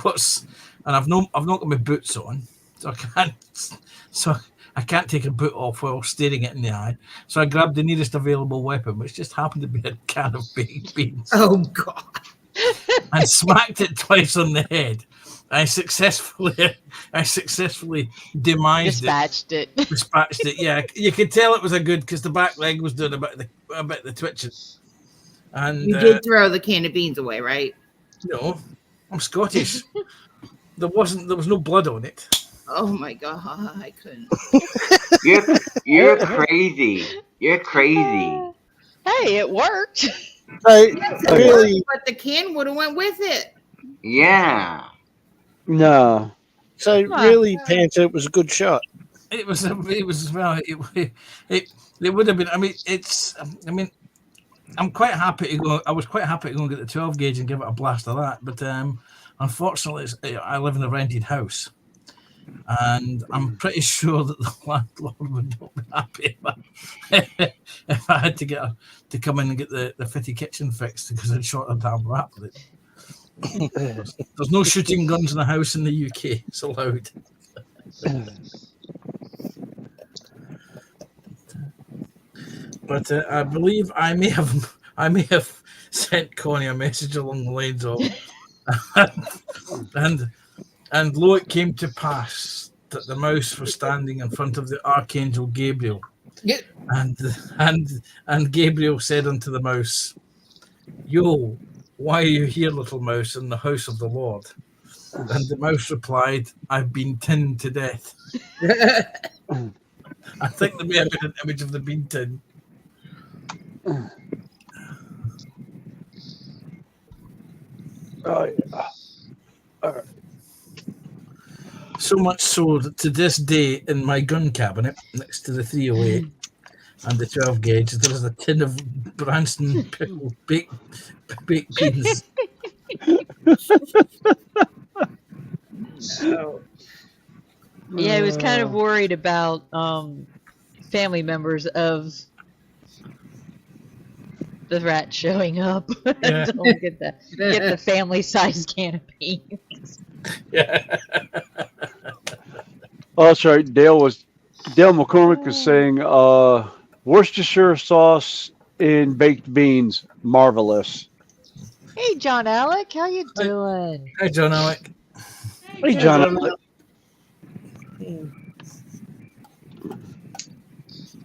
and I've not got my boots on, so I can't take a boot off while staring it in the eye. So I grabbed the nearest available weapon, which just happened to be a can of baked beans. Oh, God. And smacked it twice on the head. I successfully dispatched it. Dispatched it. Yeah, you could tell it was a good, because the back leg was doing a bit of the twitching. And you did throw the can of beans away, right? No, I'm Scottish. There was no blood on it. Oh my God, I couldn't. You're crazy. You're crazy. Hey, it worked. So, Really? But the can would have went with it. Yeah. No. So really, Panther, it was a good shot. It was well. It would have been. I'm quite happy to go. I was quite happy to go and get the 12 gauge and give it a blast of that. But unfortunately, I live in a rented house, and I'm pretty sure that the landlord would not be happy if I had to come in and get the fitty kitchen fixed because I'd shot a damn rat with it. There's no shooting guns in the house in the UK. It's allowed. But I believe I may have sent Connie a message along the lines of, and lo, it came to pass that the mouse was standing in front of the Archangel Gabriel, and Gabriel said unto the mouse, "Yo, why are you here, little mouse, in the house of the Lord?" And the mouse replied, "I've been tinned to death." I think there may have been an image of the bean tin. Oh, yeah. All right. So much so that to this day, in my gun cabinet next to the 308 and the 12 gauge, there is a tin of Branston pickle baked beans. Yeah, I was kind of worried about family members of the rat showing up. Yeah. Don't get the family size can of beans. Yeah. Oh, that's right. Dale McCormick was saying Worcestershire sauce in baked beans, marvelous. Hey, John Alec, how you doing? Hi, John Alec. Hey, John.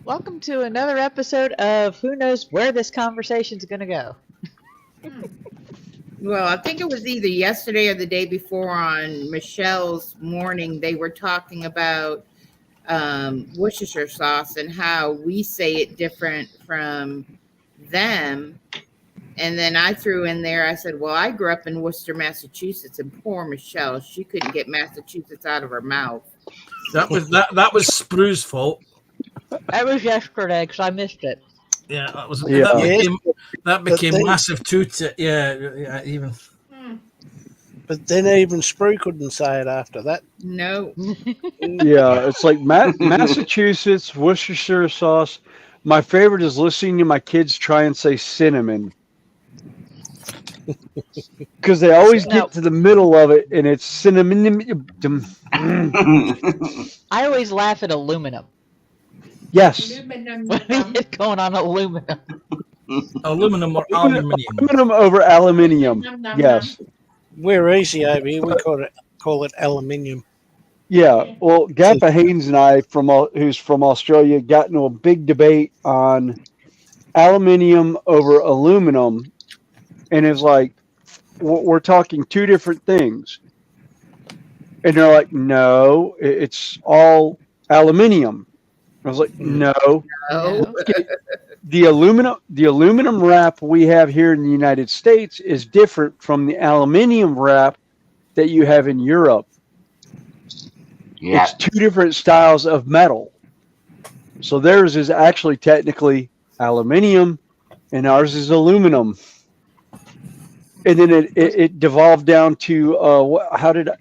Welcome to another episode of Who Knows Where This Conversation's Gonna Go. Well, I think it was either yesterday or the day before on Michelle's morning. They were talking about Worcestershire sauce and how we say it different from them. And then I threw in there, I said, well, I grew up in Worcester, Massachusetts, and poor Michelle, she couldn't get Massachusetts out of her mouth. That was Sprue's fault. That was yesterday because I missed it. Yeah, Yeah. that became they- massive toot. Yeah, even. But then even Sprue couldn't say it after that. No. Yeah, it's like Massachusetts, Worcestershire sauce. My favorite is listening to my kids try and say cinnamon. Because they always get to the middle of it and it's cinnamon. I always laugh at aluminum. Yes. When we get going on aluminum. Aluminum or aluminium. Aluminum over aluminium. Yes. We're easy over here. We call it aluminium. Yeah. Well, Gappa Haynes and I, who's from Australia, got into a big debate on aluminium over aluminum. And it's like, we're talking two different things. And they're like, no, it's all aluminium. I was like, no. No. The aluminum wrap we have here in the United States is different from the aluminium wrap that you have in Europe. Yeah. It's two different styles of metal. So theirs is actually technically aluminium and ours is aluminum. And then it devolved down to how do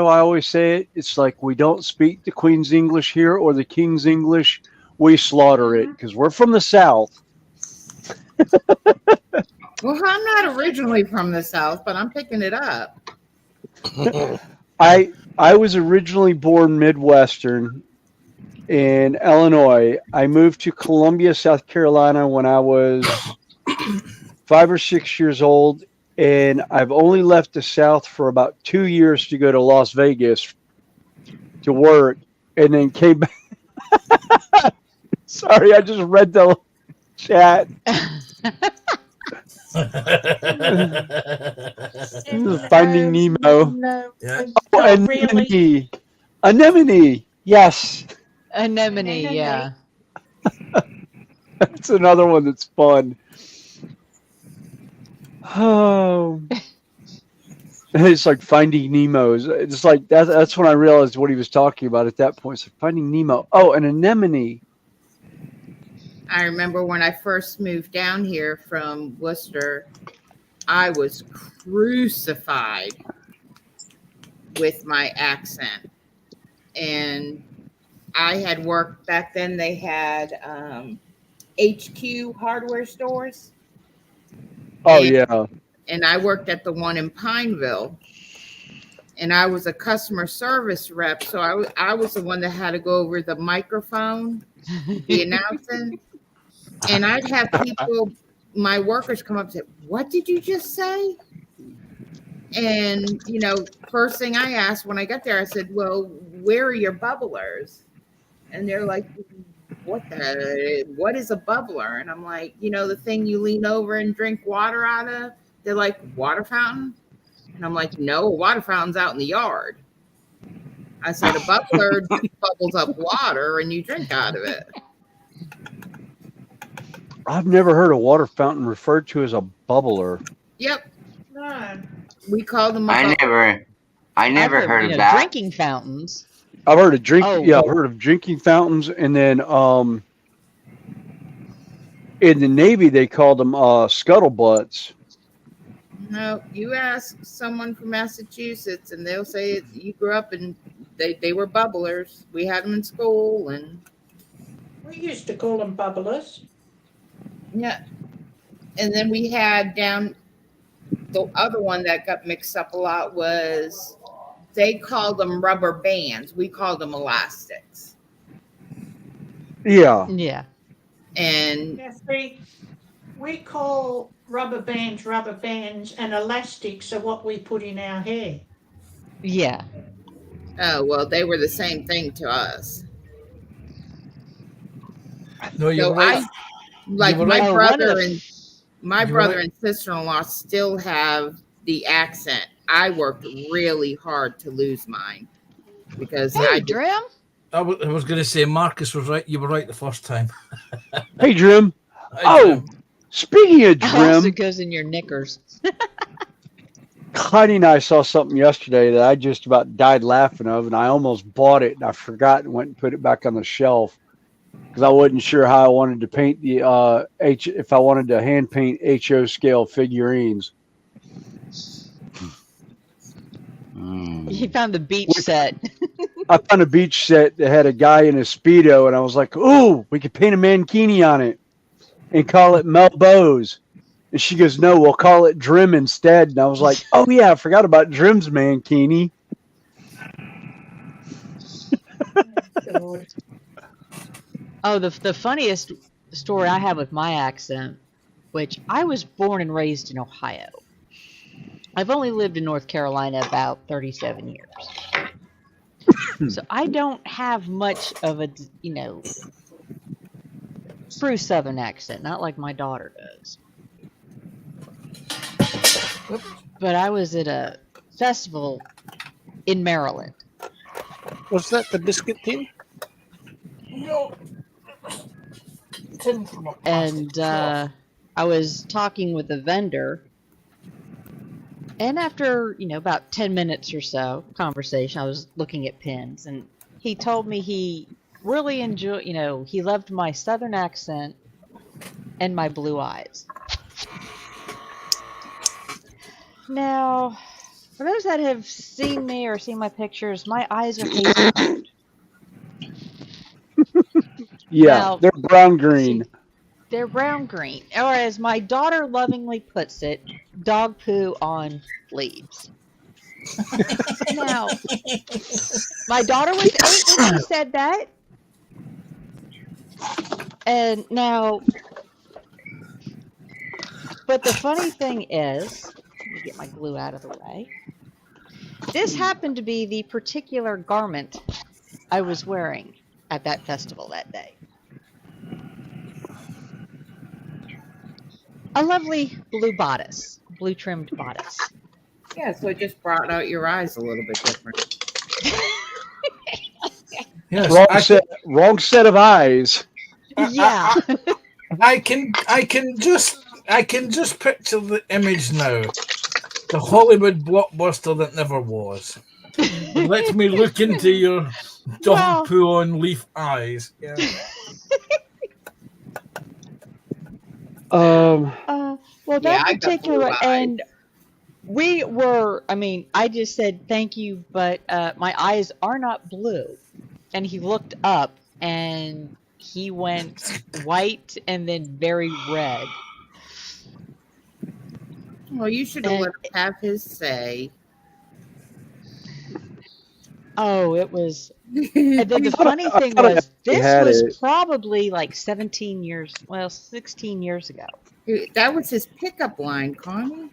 I always say it? It's like we don't speak the Queen's English here or the King's English. We slaughter it because we're from the South. Well, I'm not originally from the South, but I'm picking it up. I was originally born Midwestern in Illinois. I moved to Columbia, South Carolina when I was 5 or 6 years old. And I've only left the South for about 2 years to go to Las Vegas to work and then came back. Sorry, I just read the chat. Finding Nemo. No. Yeah. Oh, anemone. Anemone. Yes. Anemone, yeah. That's another one that's fun. Oh. It's like Finding Nemo. It's like that's when I realized what he was talking about at that point. It's like Finding Nemo. Oh, an anemone. I remember when I first moved down here from Worcester, I was crucified with my accent. And I had worked back then, they had HQ hardware stores. Oh, yeah. And I worked at the one in Pineville. And I was a customer service rep. So I was the one that had to go over the microphone, the announcing. And I'd have people, my workers come up and say, what did you just say? And, first thing I asked when I got there, I said, well, where are your bubblers? And they're like, what is a bubbler? And I'm like, the thing you lean over and drink water out of? They're like, water fountain? And I'm like, no, a water fountain's out in the yard. I said, a bubbler bubbles up water and you drink out of it. I've never heard a water fountain referred to as a bubbler. Yep. No. We call them I never heard of that. Drinking fountains. I've heard of Oh. I've heard of drinking fountains, and then in the Navy they called them scuttlebutts. No, you ask someone from Massachusetts and they'll say you grew up and they were bubblers. We had them in school and We used to call them bubblers. yeah. And then we had down the other one that got mixed up a lot was they called them rubber bands. We called them elastics. Yeah. Yeah. And Yes, we call rubber bands, and elastics are what we put in our hair. Yeah. oh well, they were the same thing to us. No, you So were right. like were my right. Oh, brother and my You were brother right. and sister-in-law still have the accent. I worked really hard to lose mine because Hey, I just, Drim. I was going to say Marcus was right. You were right the first time. Hey, Drim. Hi, Jim. Speaking of Also Drim, goes in your knickers. Connie and I saw something yesterday that I just about died laughing of, and I almost bought it, and I forgot and went and put it back on the shelf because I wasn't sure how I wanted to paint the if I wanted to hand paint HO scale figurines. He found the beach set. I found a beach set that had a guy in a Speedo, and I was like, ooh, we could paint a mankini on it and call it Melbo's. And she goes, no, we'll call it Drim instead. And I was like, oh, yeah, I forgot about Drim's mankini. Oh, the funniest story I have with my accent, which I was born and raised in Ohio. I've only lived in North Carolina about 37 years. So I don't have much of a, true Southern accent, not like my daughter does. But I was at a festival in Maryland. Was that the biscuit tin? No. And I was talking with a vendor. And after, about 10 minutes or so conversation, I was looking at pins. And he told me he really enjoyed, he loved my Southern accent and my blue eyes. Now, for those that have seen me or seen my pictures, my eyes are hazel colored. Yeah, Now, they're brown green. They're brown green, or as my daughter lovingly puts it, dog poo on leaves. Now, my daughter was 8 when she said that. And now, but the funny thing is, let me get my glue out of the way. This happened to be the particular garment I was wearing at that festival that day. A lovely blue bodice, blue trimmed bodice. yeah, so it just brought out your eyes a little bit different. Yes, Wrong set of eyes. Yeah. I can just picture the image now. The Hollywood blockbuster that never was. Let me look into your dog poo on leaf eyes. Yeah. Well, that I got particular, blue-eyed. and we were, I just said thank you, but my eyes are not blue. And he looked up and he went white and then very red. Well, you should have let him have his say. Oh, it was. And then the funny thing was, this was probably like 16 years ago. That was his pickup line, Connie.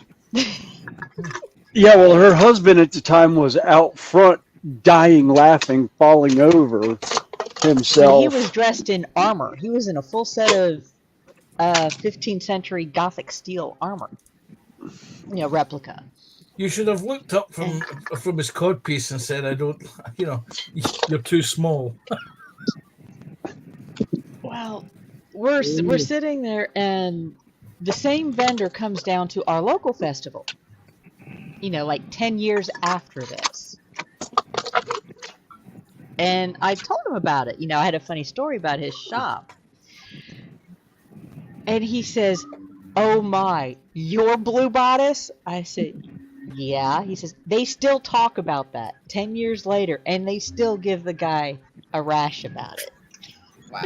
Yeah, well, her husband at the time was out front dying laughing, falling over himself. And he was dressed in armor. He was in a full set of 15th century Gothic steel armor. Replica. You should have looked up from his codpiece and said, I don't, you're too small. Well, we're sitting there and the same vendor comes down to our local festival, like 10 years after this. And I told him about it. I had a funny story about his shop. And he says, oh my, your blue bodice? I said, yeah. He says, they still talk about that 10 years later, and they still give the guy a rash about it. Wow.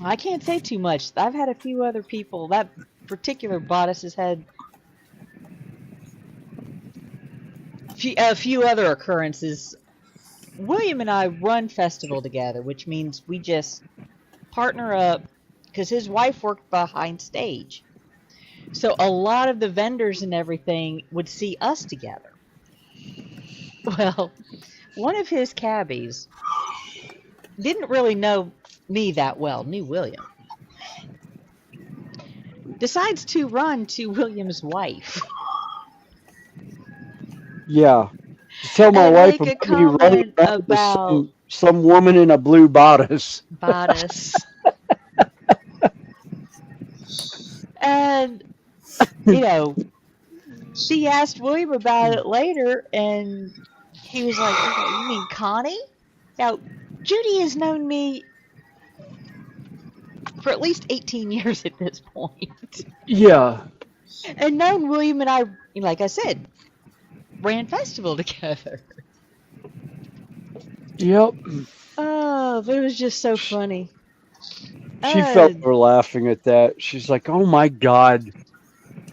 I can't say too much. I've had a few other people. That particular bodice has had a few other occurrences. William and I run festival together, which means we just partner up because his wife worked behind stage. So a lot of the vendors and everything would see us together. Well, one of his cabbies didn't really know me that well, knew William. Decides to run to William's wife. Yeah. Tell my And wife make a about me running comment around with about some woman in a blue bodice. bodice. And, you know, she asked William about it later, and he was like, okay, you mean Connie? Now, Judy has known me for at least 18 years at this point. Yeah. And known William and I, like I said, ran festival together. Yep. Oh, but it was just so funny. She felt her laughing at that. She's like, oh my God.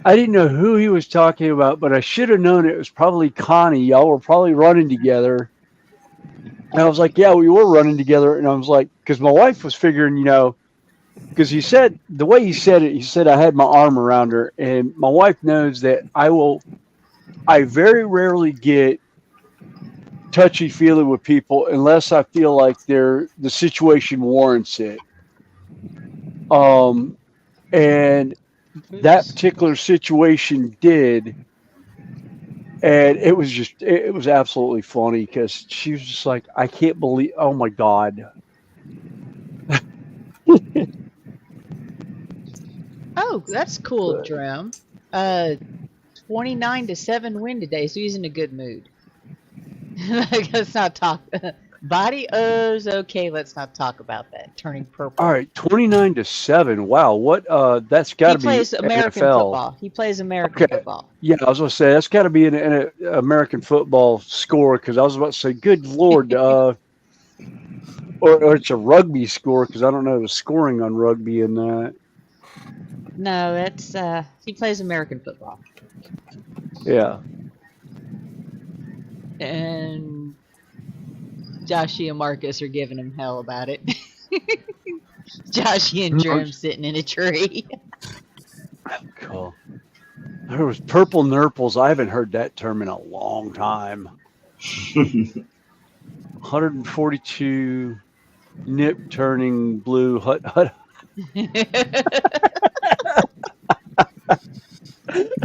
I didn't know who he was talking about, but I should have known it was probably Connie. Y'all were probably running together. And I was like, yeah, we were running together. And I was like, because my wife was figuring, you know, because he said, the way he said it, he said I had my arm around her. And my wife knows that I very rarely get touchy-feely with people unless I feel like the situation warrants it. And that particular situation did, and it was absolutely funny because she was just like, I can't believe, oh my God. Oh, that's cool, Jerome. 29-7 win today, so he's in a good mood. Let's not talk. Body O's okay. Let's not talk about that. Turning purple. All right, 29-7. Wow, what? That's got to be He plays American NFL. football. He plays American football. Yeah, I was gonna say that's got to be an American football score because I was about to say, good Lord, or it's a rugby score because I don't know the scoring on rugby in that. No, it's he plays American football. Yeah. And Joshy and Marcus are giving him hell about it. Joshy and Jerome sitting in a tree. Cool. There was purple nurples. I haven't heard that term in a long time. 142 nip turning blue hut.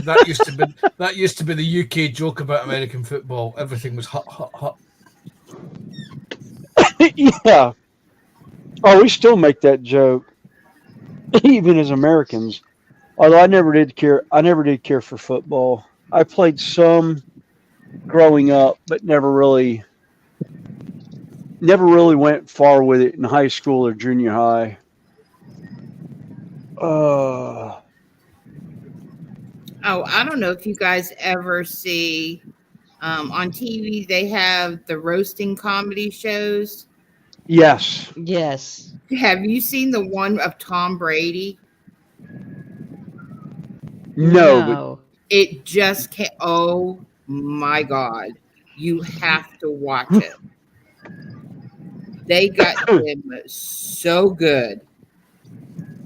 That used to be the UK joke about American football. Everything was hut hut hut. Yeah. Oh, we still make that joke, even as Americans. Although I never did care for football. I played some growing up, but never really went far with it in high school or junior high. Oh, I don't know if you guys ever see on TV, they have the roasting comedy shows. Yes. Yes. Have you seen the one of Tom Brady? No. It just can't. Oh my God. You have to watch it. They got him so good.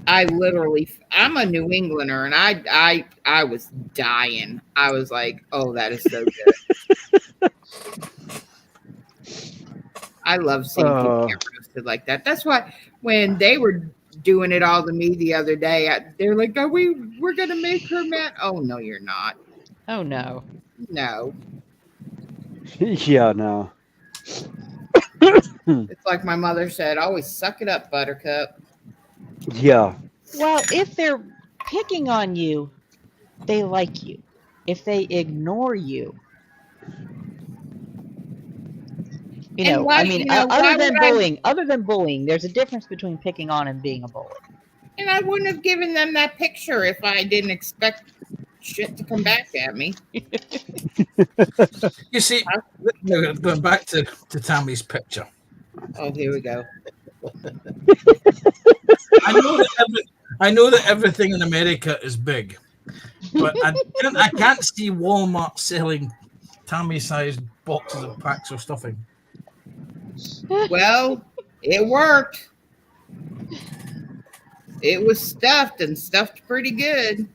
I'm a New Englander, and I was dying. I was like, oh, that is so good. I love seeing people get roasted like that. That's why when they were doing it all to me the other day, they're like, we're going to make her mad. Oh, no, you're not. Oh, no. No. Yeah, no. It's like my mother said, always suck it up, Buttercup. Yeah. Well, if they're picking on you, they like you. If they ignore you, other than bullying, there's a difference between picking on and being a bully. And I wouldn't have given them that picture if I didn't expect shit to come back at me. You see, going back to Tammy's picture. Oh, here we go. I know that everything in America is big, but I can't see Walmart selling Tammy-sized boxes of packs of stuffing. Well, it worked. It was stuffed and stuffed pretty good.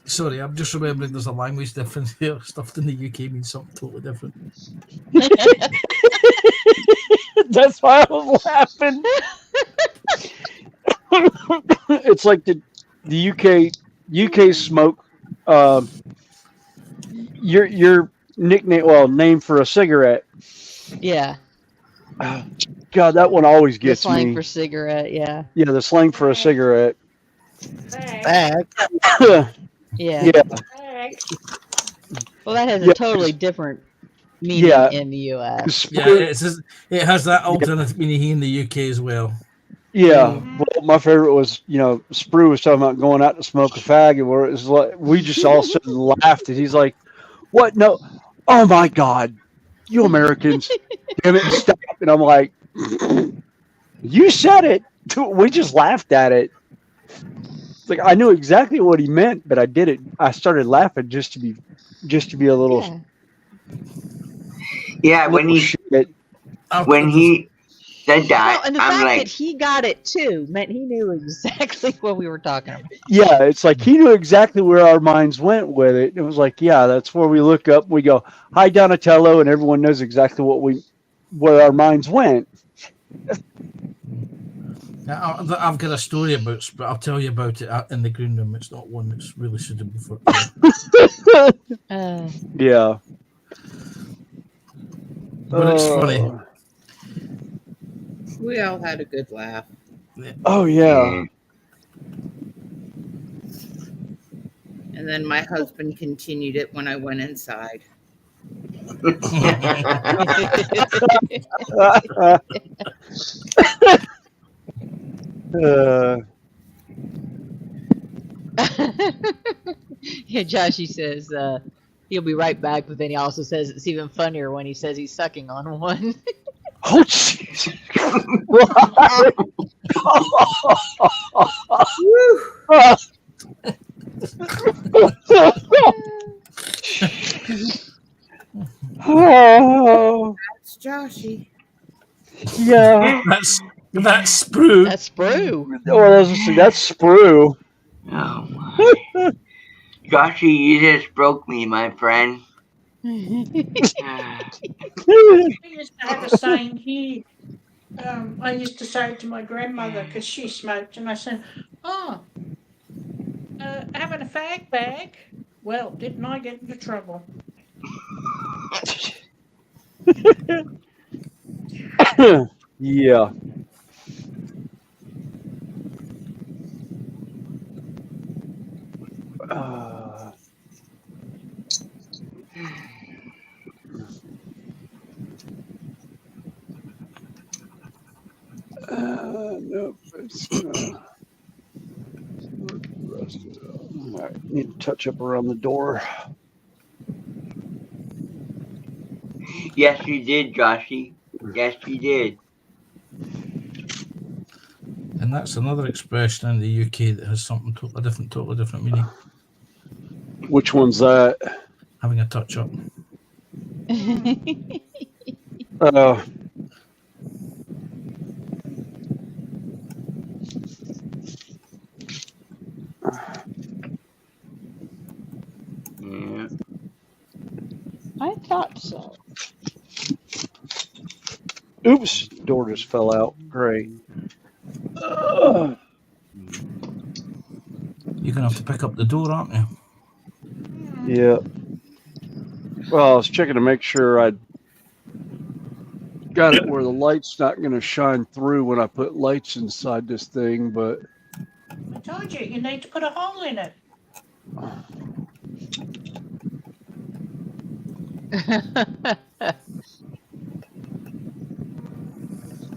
Sorry, I'm just remembering there's a language difference here. Stuffed in the UK means something totally different. That's why I was laughing. It's like the UK smoke. Your nickname, well, name for a cigarette. Yeah. God, that one always The gets slang me. for cigarette. Yeah. Yeah, the slang for a cigarette. Bag. Bag. Yeah. Yeah, Bag. Well, that has Yeah, a totally different meaning yeah. in the U.S. Yeah, it has that alternate meaning here in the UK as well. Yeah. Well, my favorite was, Sprue was talking about going out to smoke a fag, and it was like we just all stood and laughed, and he's like, "What? No! Oh my God! You Americans! Damn it! Stop!" And I'm like, "You said it. We just laughed at it." It's like I knew exactly what he meant, but I did it. I started laughing just to be a little, Yeah. Yeah, when little he shit. said that, Well, and the I'm fact like, that he got it too meant he knew exactly what we were talking about. Yeah, it's like he knew exactly where our minds went with it. It was like, yeah, that's where we look up, we go, "Hi, Donatello," and everyone knows exactly where our minds went. Now, I've got a story about Sprue. I'll tell you about it in the green room. It's not one that's really suitable for. Yeah. But it's funny. We all had a good laugh. Oh yeah. And then my husband continued it when I went inside. Yeah, Josh, he says he'll be right back, but then he also says it's even funnier when he says he's sucking on one. Oh jeez. Oh, That's Joshy. yeah. That's Sprue. That's Sprue. Well, that's Sprue. oh my. Joshy, you just broke me, my friend. We used to have a saying here. I used to say it to my grandmother because she smoked, and I said, "Oh, having a fag bag." Well, didn't I get into trouble? Yeah. Nope. All right, need to touch up around the door. Yes, you did, Joshy. Yes, you did. And that's another expression in the UK that has something totally different meaning. Which one's that? Having a touch up. Yeah. I thought so. Oops, door just fell out. Great. You're gonna have to pick up the door, aren't you? Yeah. Well, I was checking to make sure I got it where the light's not going to shine through when I put lights inside this thing, but I told you, you need to put a hole in it.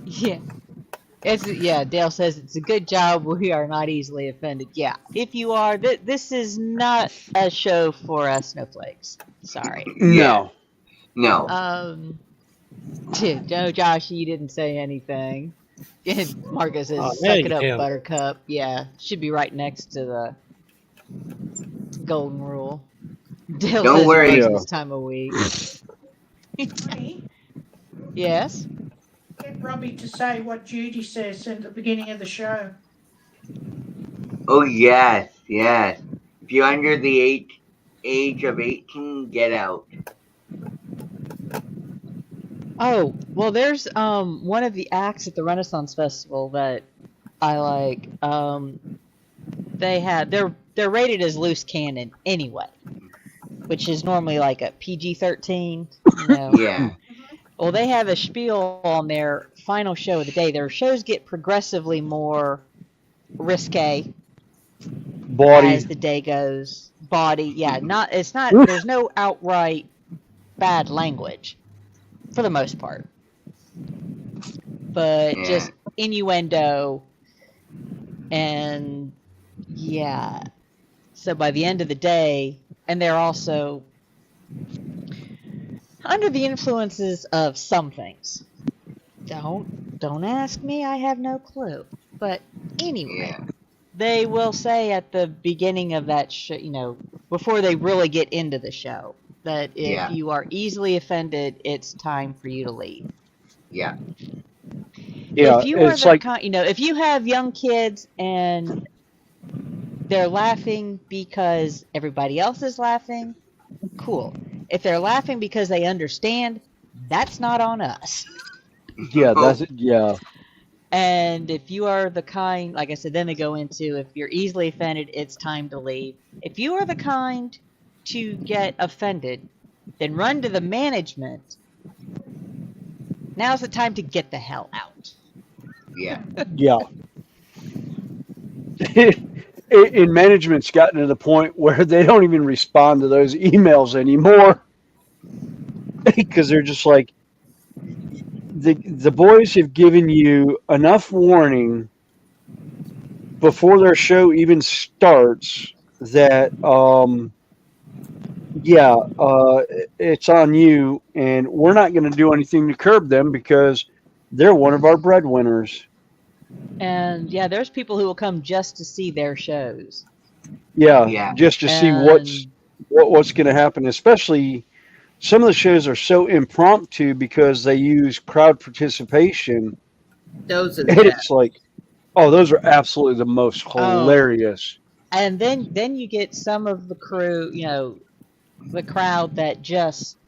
Yeah. Dale says it's a good job we are not easily offended. Yeah, if you are, this is not a show for us snowflakes. Sorry. Yeah. No. No. No, Josh, you didn't say anything. Marcus Oh, says, now "Suck it you up, tell. Buttercup." Yeah, should be right next to the golden rule. Dale Don't says he worry. loves Yeah. this time of week. Honey, Yes. get Robbie to say what Judy says at the beginning of the show. Oh yes, yes. If you're under the age of 18, get out. Oh, well, there's one of the acts at the Renaissance Festival that I like. They're rated as loose cannon anyway, which is normally like a PG-13. Yeah. Well, they have a spiel on their final show of the day. Their shows get progressively more risque Body. as the day goes. Body, yeah, there's no outright bad language for the most part, but Yeah. just innuendo, and yeah. So by the end of the day, and they're also under the influences of some things. Don't ask me, I have no clue. But anyway, Yeah. they will say at the beginning of that show, before they really get into the show, that if Yeah. you are easily offended, it's time for you to leave. Yeah. Yeah, If you are it's the like kind, if you have young kids and they're laughing because everybody else is laughing, cool. If they're laughing because they understand, that's not on us. yeah, that's yeah. And if you are the kind, like I said, then they go into if you're easily offended, it's time to leave. If you are the kind to get offended, then run to the management. Now's the time to get the hell out. Yeah. Yeah. In management's gotten to the point where they don't even respond to those emails anymore because they're just like the boys have given you enough warning before their show even starts that it's on you, and we're not going to do anything to curb them because they're one of our breadwinners. And yeah, there's people who will come just to see their shows. Yeah, Yeah. just to see And what's going to happen. Especially some of the shows are so impromptu because they use crowd participation, Those are the and best. it's like, oh, those are absolutely the most hilarious. and then you get some of the crew, the crowd that just,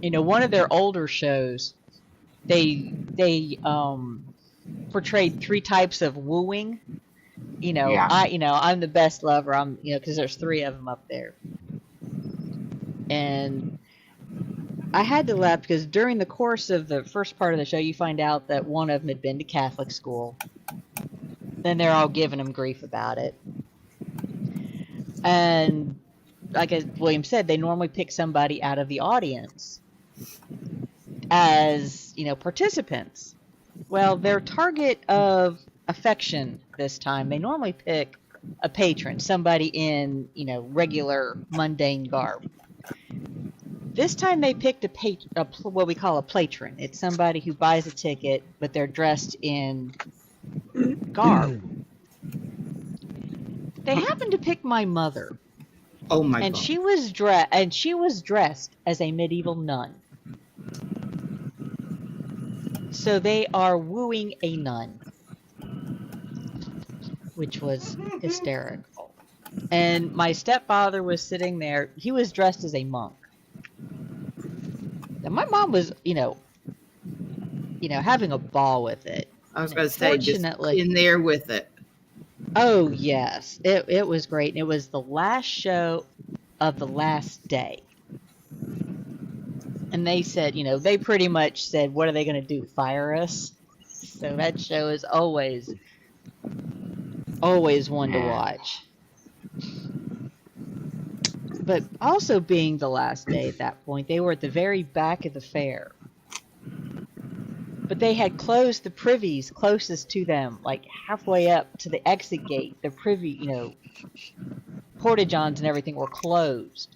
one of their older shows, they portrayed 3 types of wooing. Yeah. I'm the best lover. I'm, because there's 3 of them up there, and I had to laugh because during the course of the first part of the show, you find out that one of them had been to Catholic school. Then they're all giving him grief about it. And like William said, they normally pick somebody out of the audience as, participants. Well, their target of affection this time, they normally pick a patron, somebody in, regular mundane garb. This time they picked what we call a patron. It's somebody who buys a ticket, but they're dressed in garb. They happened to pick my mother, Oh my and god. she was dressed as a medieval nun. So they are wooing a nun, which was hysterical. And my stepfather was sitting there. He was dressed as a monk. Now my mom was, having a ball with it. I was going to say, just Fortunately- in there with it. Oh yes, it was great. And it was the last show of the last day. And they said, they pretty much said, what are they going to do, fire us? So that show is always one to watch. But also being the last day at that point, they were at the very back of the fair. but they had closed the privies closest to them, like halfway up to the exit gate. The privy, porta-johns and everything were closed.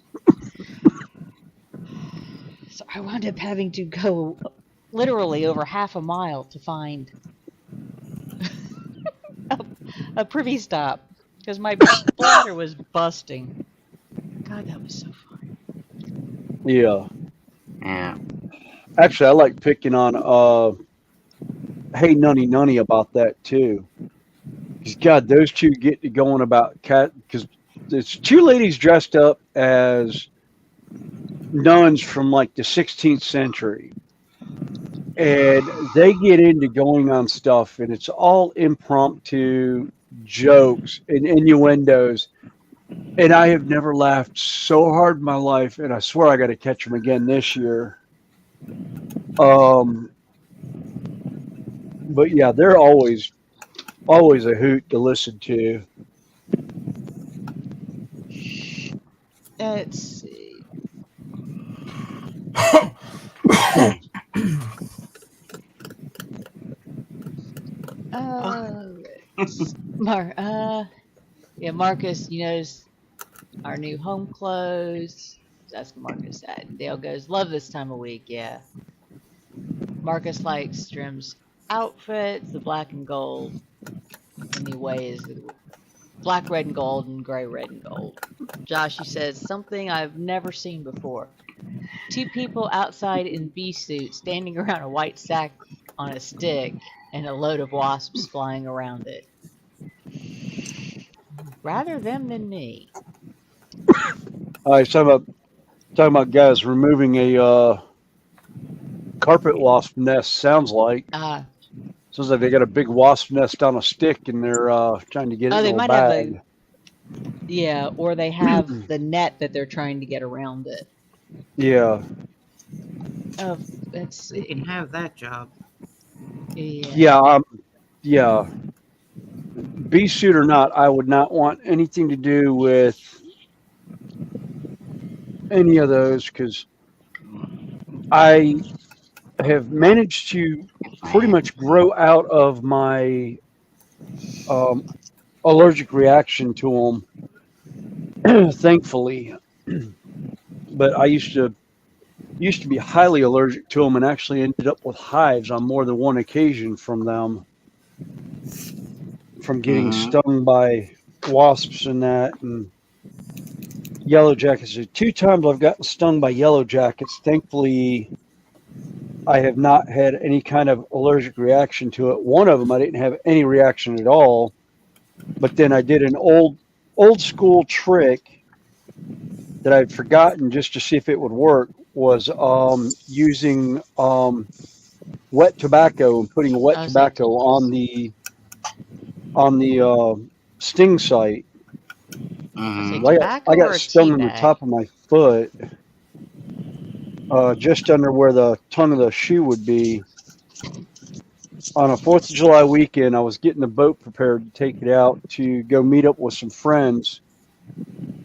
So I wound up having to go literally over half a mile to find a privy stop because my bladder was busting. God, that was so fun. Yeah. Yeah. Actually, I like picking on Hey Nunny Nunny about that too. Because God, those two get to going about cat. Because it's two ladies dressed up as nuns from like the 16th century, and they get into going on stuff, and it's all impromptu jokes and innuendos. And I have never laughed so hard in my life, and I swear I got to catch them again this year. But yeah, they're always a hoot to listen to. Let's see. Marcus, you notice our new home clothes. That's what Marcus said. Dale goes, love this time of week, yeah. Marcus likes Strim's outfits, the black and gold. Anyway, is the black, red, and gold, and gray, red, and gold. Josh, he says, something I've never seen before. Two people outside in bee suits standing around a white sack on a stick and a load of wasps flying around it. Rather them than me. I was talking about guys removing a carpet wasp nest. Sounds like they got a big wasp nest on a stick and they're trying to get it in they a might bag. or they have the net that they're trying to get around it. Yeah. Oh, let's You see. can have that job. Yeah. Yeah. Bee suit or not, I would not want anything to do with any of those because I have managed to pretty much grow out of my allergic reaction to them, thankfully. But I used to be highly allergic to them and actually ended up with hives on more than one occasion from them, from getting stung by wasps and that, and yellow jackets. 2 times I've gotten stung by yellow jackets. Thankfully, I have not had any kind of allergic reaction to it. One of them, I didn't have any reaction at all. But then I did an old school trick that I'd forgotten just to see if it would work. Was using wet tobacco and putting wet tobacco on the sting site. I got stung on the top of my foot, just under where the tongue of the shoe would be. On a 4th of July weekend, I was getting the boat prepared to take it out to go meet up with some friends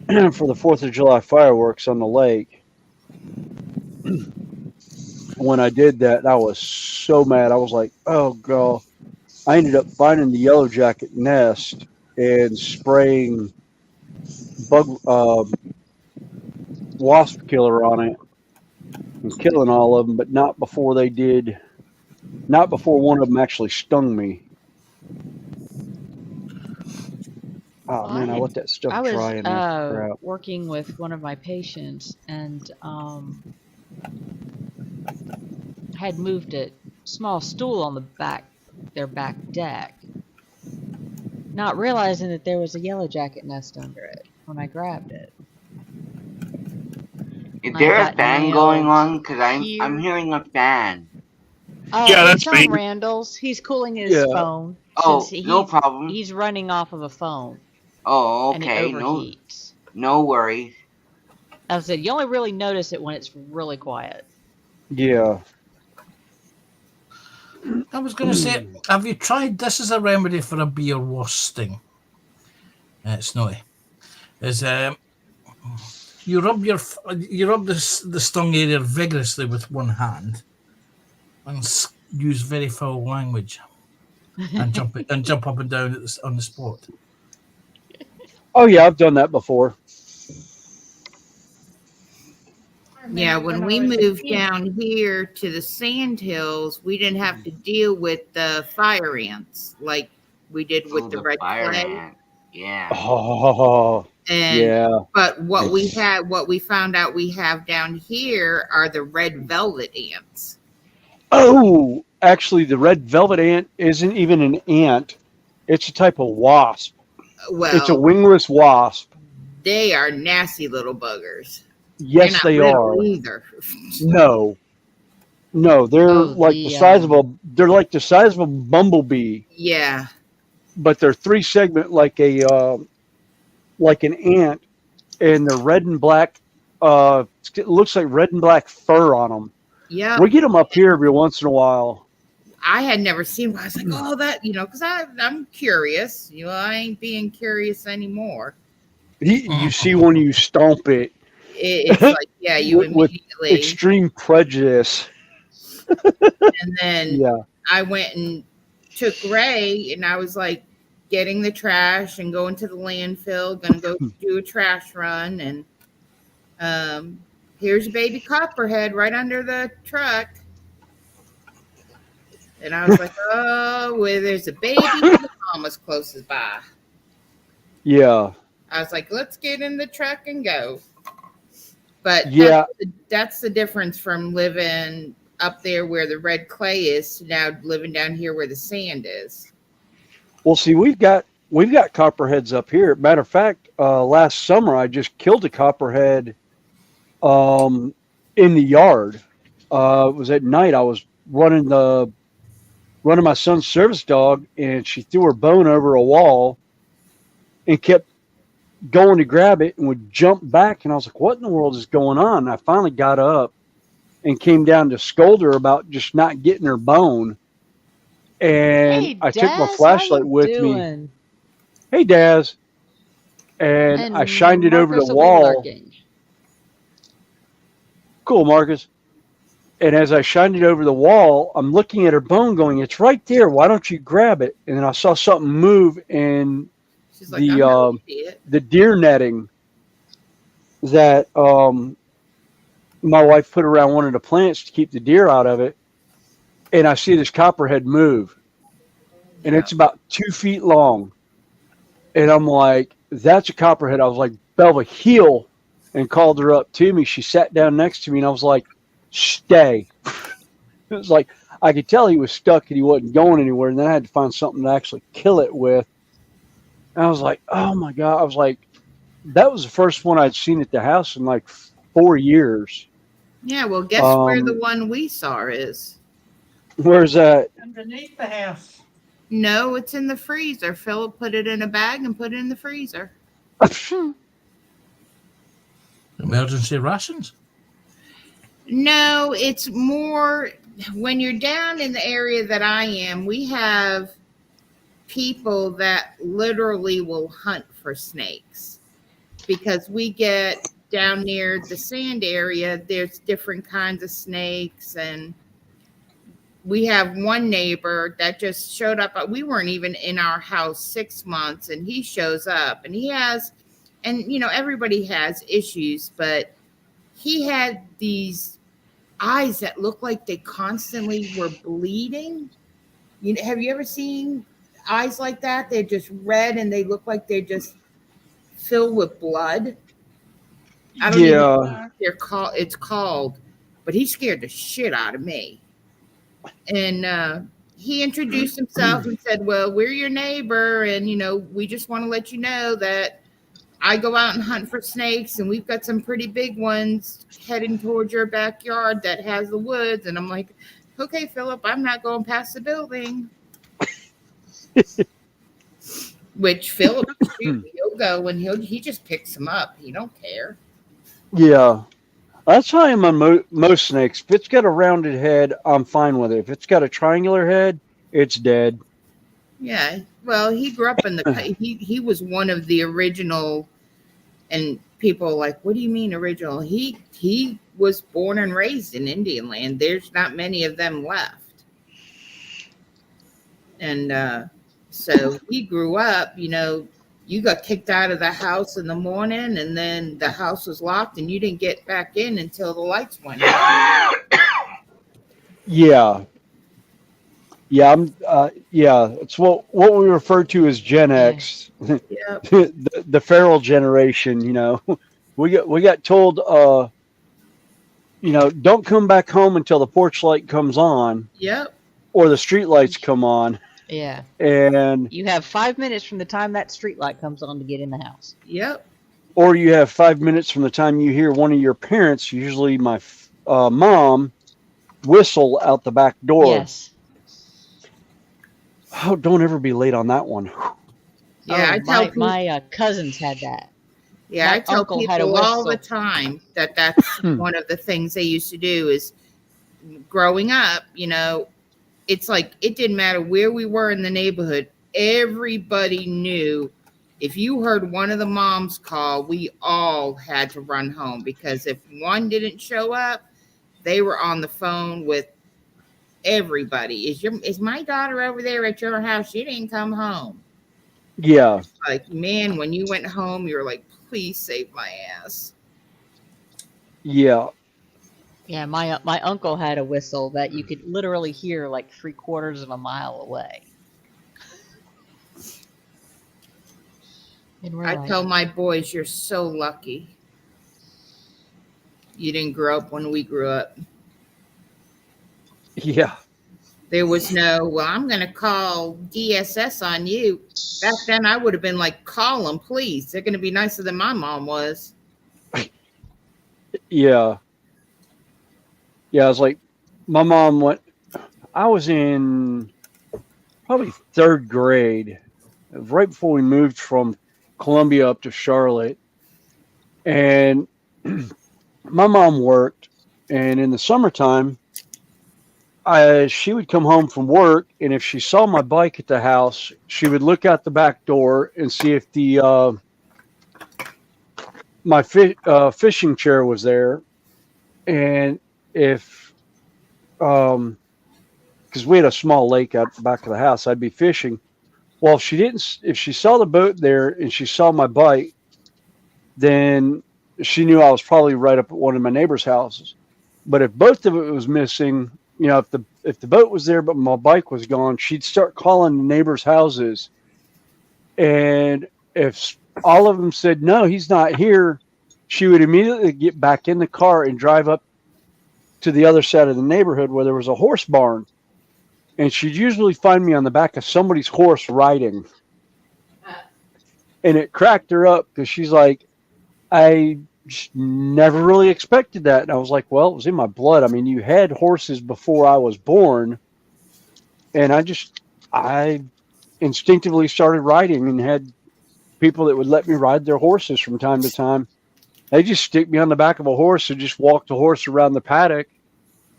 for the 4th of July fireworks on the lake. When I did that, I was so mad. I was like, oh, God. I ended up finding the yellow jacket nest and spraying wasp killer on it and killing all of them, but not before one of them actually stung me. Oh man, I let that stuff dry in there. I was working with one of my patients and had moved a small stool on their back deck, not realizing that there was a yellow jacket nest under it when I grabbed it. Is there a fan going on? Because I'm hearing a fan. Yeah, that's on Randall's. He's cooling his phone. Oh, no problem. He's running off of a phone. Oh, okay. And it overheats. No worries. As I said, you only really notice it when it's really quiet. Yeah. I was going to say, have you tried this as a remedy for a bee or wasp sting? Snowy. You rub the stung area vigorously with one hand and use very foul language and jump up and down on the spot. Oh yeah, I've done that before. I Yeah, remember when I we was a moved kid. down here to the sand hills, we didn't have to deal with the fire ants like we did with Oh, the the red fire clay. ant. Yeah. Oh And yeah. but what we found out we have down here are the red velvet ants. Oh, actually, the red velvet ant isn't even an ant. It's a type of wasp. It's a Well, wingless wasp. they are nasty little buggers. They're Yes, not they little are. either. No, no, they're Oh, like the size of a. They're like the size of a bumblebee, Yeah. but they're three segment like an ant, and they're red and black. It looks like red and black fur on them. Yep. We get them up here every once in a while. I had never seen one. I was like, oh, that, because I'm curious. I ain't being curious anymore. You see when you stomp it It's like, yeah, you with immediately. extreme prejudice. And then Yeah. I went and took Ray, and I was like getting the trash and going to the landfill, gonna go do a trash run, and here's a baby copperhead right under the truck. And I was like, oh, well, there's a baby and the mom was closest by. Yeah. I was like, let's get in the truck and go. But Yeah. that's the difference from living up there where the red clay is to now living down here where the sand is. Well, see, we've got copperheads up here. Matter of fact, last summer I just killed a copperhead in the yard. It was at night. I was running my son's service dog, and she threw her bone over a wall and kept going to grab it and would jump back. And I was like, what in the world is going on? And I finally got up and came down to scold her about just not getting her bone. And Hey, I took my Daz, flashlight how you with me. doing? Hey, Daz. And I shined it over the Marcus will be wall. lurking. Cool, Marcus. And as I shined it over the wall, I'm looking at her bone going, it's right there. Why don't you grab it? And then I saw something move in She's like, I'm no idiot. the deer netting that my wife put around one of the plants to keep the deer out of it. And I see this copperhead move. And it's about 2 feet long. And I'm like, that's a copperhead. I was like, Belva, heel, and called her up to me. She sat down next to me, and I was like, stay. It was like, I could tell he was stuck and he wasn't going anywhere. And then I had to find something to actually kill it with. And I was like, oh my God. I was like, that was the first one I'd seen at the house in like 4 years. Yeah, well, guess where the one we saw is? Where's that? Underneath the house. No, it's in the freezer. Philip put it in a bag and put it in the freezer. Emergency rations? No, it's more when you're down in the area that I am, we have people that literally will hunt for snakes because we get down near the sand area, there's different kinds of snakes. And we have one neighbor that just showed up. We weren't even in our house 6 months, and he shows up, and he has, and everybody has issues, but he had these eyes that looked like they constantly were bleeding. Have you ever seen eyes like that? They're just red and they look like they're just filled with blood. I don't even know what it's called, but he scared the shit out of me. And he introduced himself and said, well, we're your neighbor, and we just want to let you know that I go out and hunt for snakes, and we've got some pretty big ones heading towards your backyard that has the woods. And I'm like, okay, Philip, I'm not going past the building. Which Philip, he'll go and he just picks them up. He don't care. Yeah. That's how I am on most snakes. If it's got a rounded head, I'm fine with it. If it's got a triangular head, it's dead. Yeah. Well, he grew up in he was one of the original, and people are like, what do you mean original? He was born and raised in Indian land. There's not many of them left. And so he grew up, you got kicked out of the house in the morning, and then the house was locked, and you didn't get back in until the lights went out. Yeah. Yeah. It's what we refer to as Gen Yeah. X, Yep. the feral generation. We got told, don't come back home until the porch light comes on Yep. or the street lights come on, Yeah. and You have 5 minutes from the time that street light comes on to get in the house. Yep. or you have 5 minutes from the time you hear one of your parents, usually my mom, whistle out the back door. Yes. Oh, don't ever be late on that one. Yeah, I tell people. my cousins had that. Yeah, my I tell uncle had a people all the whistle. time that's one of the things they used to do is growing up, it's like it didn't matter where we were in the neighborhood. Everybody knew if you heard one of the moms call, we all had to run home, because if one didn't show up, they were on the phone with everybody. Is my daughter over there at your house? She didn't come home. Yeah. Like, man, when you went home, you were like, please save my ass. Yeah. Yeah, my uncle had a whistle that you could literally hear like 3/4 of a mile away. And we're I like, tell my boys, you're so lucky you didn't grow up when we grew up. Yeah. There was no, well, I'm going to call DSS on you. Back then, I would have been like, call them, please. They're going to be nicer than my mom was. Yeah. Yeah. I was like, my mom went, I was in probably 3rd grade, right before we moved from Columbia up to Charlotte. And my mom worked, and in the summertime, she would come home from work, and if she saw my bike at the house, she would look out the back door and see if my fishing chair was there, and if because we had a small lake out the back of the house, I'd be fishing. Well, if she saw the boat there and she saw my bike, then she knew I was probably right up at one of my neighbor's houses. But if both of it was missing, if the boat was there but my bike was gone, she'd start calling the neighbors' houses. And if all of them said, no, he's not here, she would immediately get back in the car and drive up to the other side of the neighborhood where there was a horse barn. And she'd usually find me on the back of somebody's horse riding. And it cracked her up because she's like, I never really expected that. And I was like, well, it was in my blood. I mean, you had horses before I was born. And I instinctively started riding and had people that would let me ride their horses from time to time. They just stick me on the back of a horse and just walk the horse around the paddock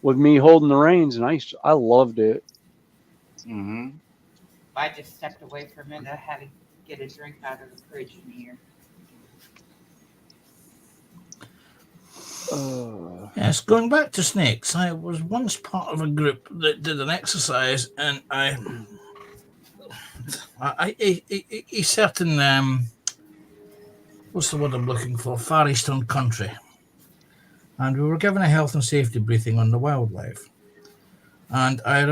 with me holding the reins. And I loved it. Mm-hmm. I just stepped away for a minute. I had to get a drink out of the fridge in here. Yes, going back to snakes, I was once part of a group that did an exercise, and a certain what's the word I'm looking for? Far Eastern country, and we were given a health and safety briefing on the wildlife. And I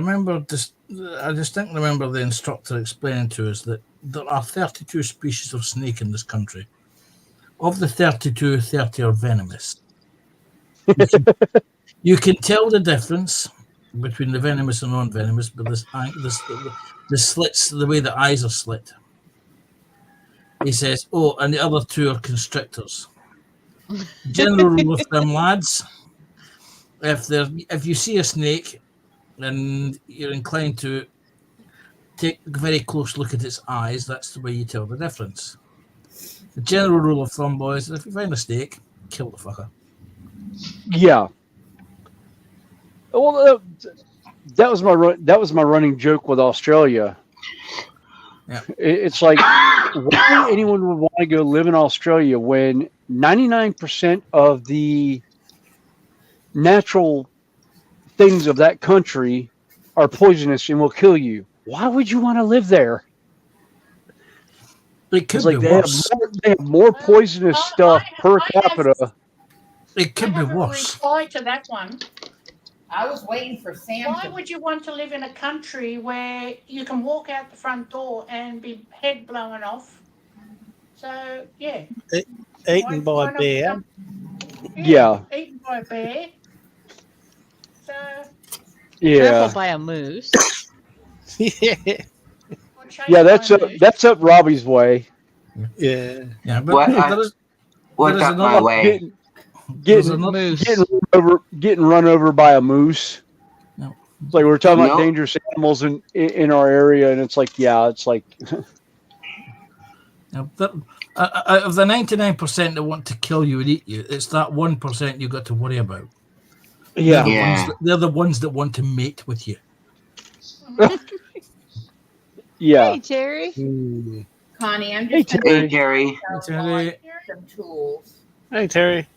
distinctly remember the instructor explaining to us that there are 32 species of snake in this country. Of the 32, 30 are venomous. You can tell the difference between the venomous and non-venomous by the slits, the way the eyes are slit. He says, oh, and the other 2 are constrictors. General rule of thumb, lads, if you see a snake and you're inclined to take a very close look at its eyes, that's the way you tell the difference. The general rule of thumb, boys, if you find a snake, kill the fucker. Yeah. Well, that was my running joke with Australia. Yeah. It's like, why anyone would want to go live in Australia when 99% of the natural things of that country are poisonous and will kill you. why would you want to live there? It could It's be like worse. they have more poisonous stuff per capita. It I could be have a worse. reply to that one. I was waiting for Sam Why to. would you want to live in a country where you can walk out the front door and be head blown off? So yeah, Eaten by why a not bear. become Yeah, eaten by a bear? So Trampled yeah, by a moose. Yeah. or chased yeah. by a moose. That's up Robbie's way. Yeah. Yeah, but What? there is What's is up my another. way? There's Getting another. Moose. getting run over by a moose. No. It's like we're talking about No. dangerous animals in our area, and it's like, yeah, it's like, Now, out of the 99% that want to kill you and eat you, it's that 1% you got to worry about. yeah, Yeah. They're the ones that want to mate with you. yeah. Hey, Terry. Mm. Connie, I'm Hey, just going Hey, to Terry. Terry. some tools. Hey, Terry.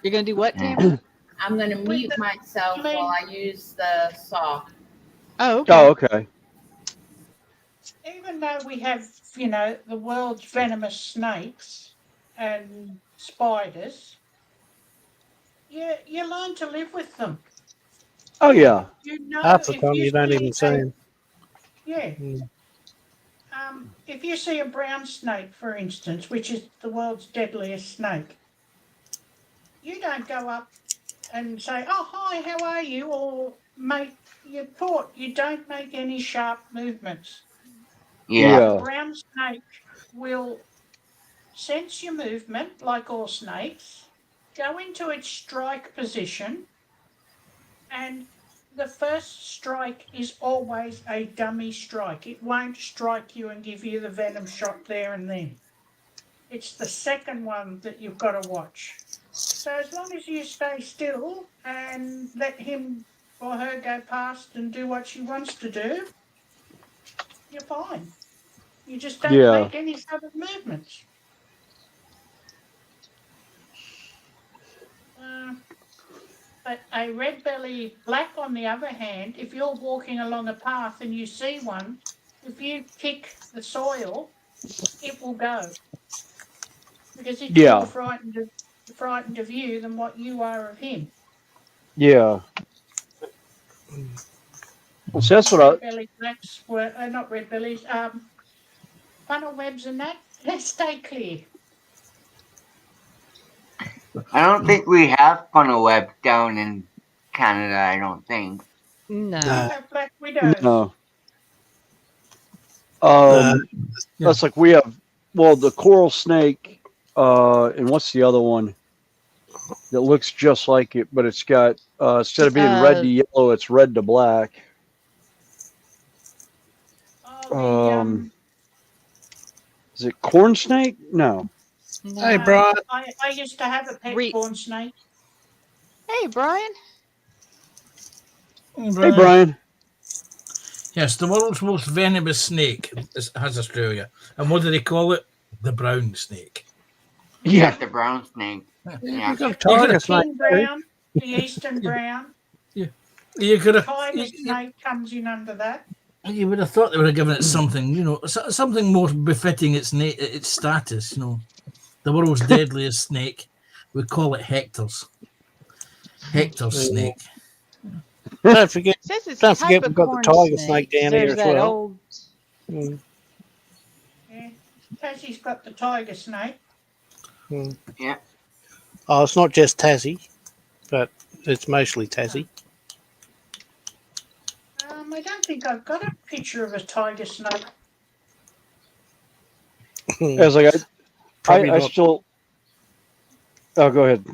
You're gonna do what, Tammy? I'm going to mute myself while I use the saw. Oh, okay. Oh, okay. Even though we have, the world's venomous snakes and spiders, you learn to live with them. Oh, yeah. You know, Half the if time you you don't see even see him. yeah, Mm. if you see a brown snake, for instance, which is the world's deadliest snake, you don't go up and say, "Oh, hi, how are you?" or you're taught you don't make any sharp movements. Yeah. The Yeah. brown snake will sense your movement, like all snakes, go into its strike position, and the first strike is always a dummy strike. It won't strike you and give you the venom shot there and then. It's the second one that you've got to watch. So as long as you stay still and let him or her go past and do what she wants to do, you're fine. You just don't Yeah. make any sudden movements. But a red belly black, on the other hand, if you're walking along a path and you see one, if you kick the soil, it will go because it's Yeah. more frightened of you than what you are of him. Yeah. Well, so that's what I. Red belly blacks were not red bellies. Funnel webs and that, they stay clear. I don't think we have funnel web down in Canada. I don't think. No. We No. have black widows. No. No. That's like we have. Well, the coral snake, and what's the other one that looks just like it, but it's got instead of being red to yellow, it's red to black. Is it corn snake? No. No. Hey, Brian. I used to have a pet corn snake. Hey, Brian. Hey, Brian. Yes, the world's most venomous snake has Australia. And what do they call it? The brown snake. Yeah. The brown snake. Yeah. You've got a tiger snake. King brown, the eastern brown. You could have. Tiger snake comes in under that. You would have thought they would have given it something, something more befitting its status. The world's deadliest snake. We call it Hector's. Hector's snake. Don't forget, Says it's don't type forget of we've got the corn tiger snake down There's here as that well. old. Mm. Yeah. Tassie's got the tiger snake. Mm. Yeah. Oh, it's not just Tassie, but it's mostly Tassie. I don't think I've got a picture of a tiger snake. I was like, I still. Oh, go ahead.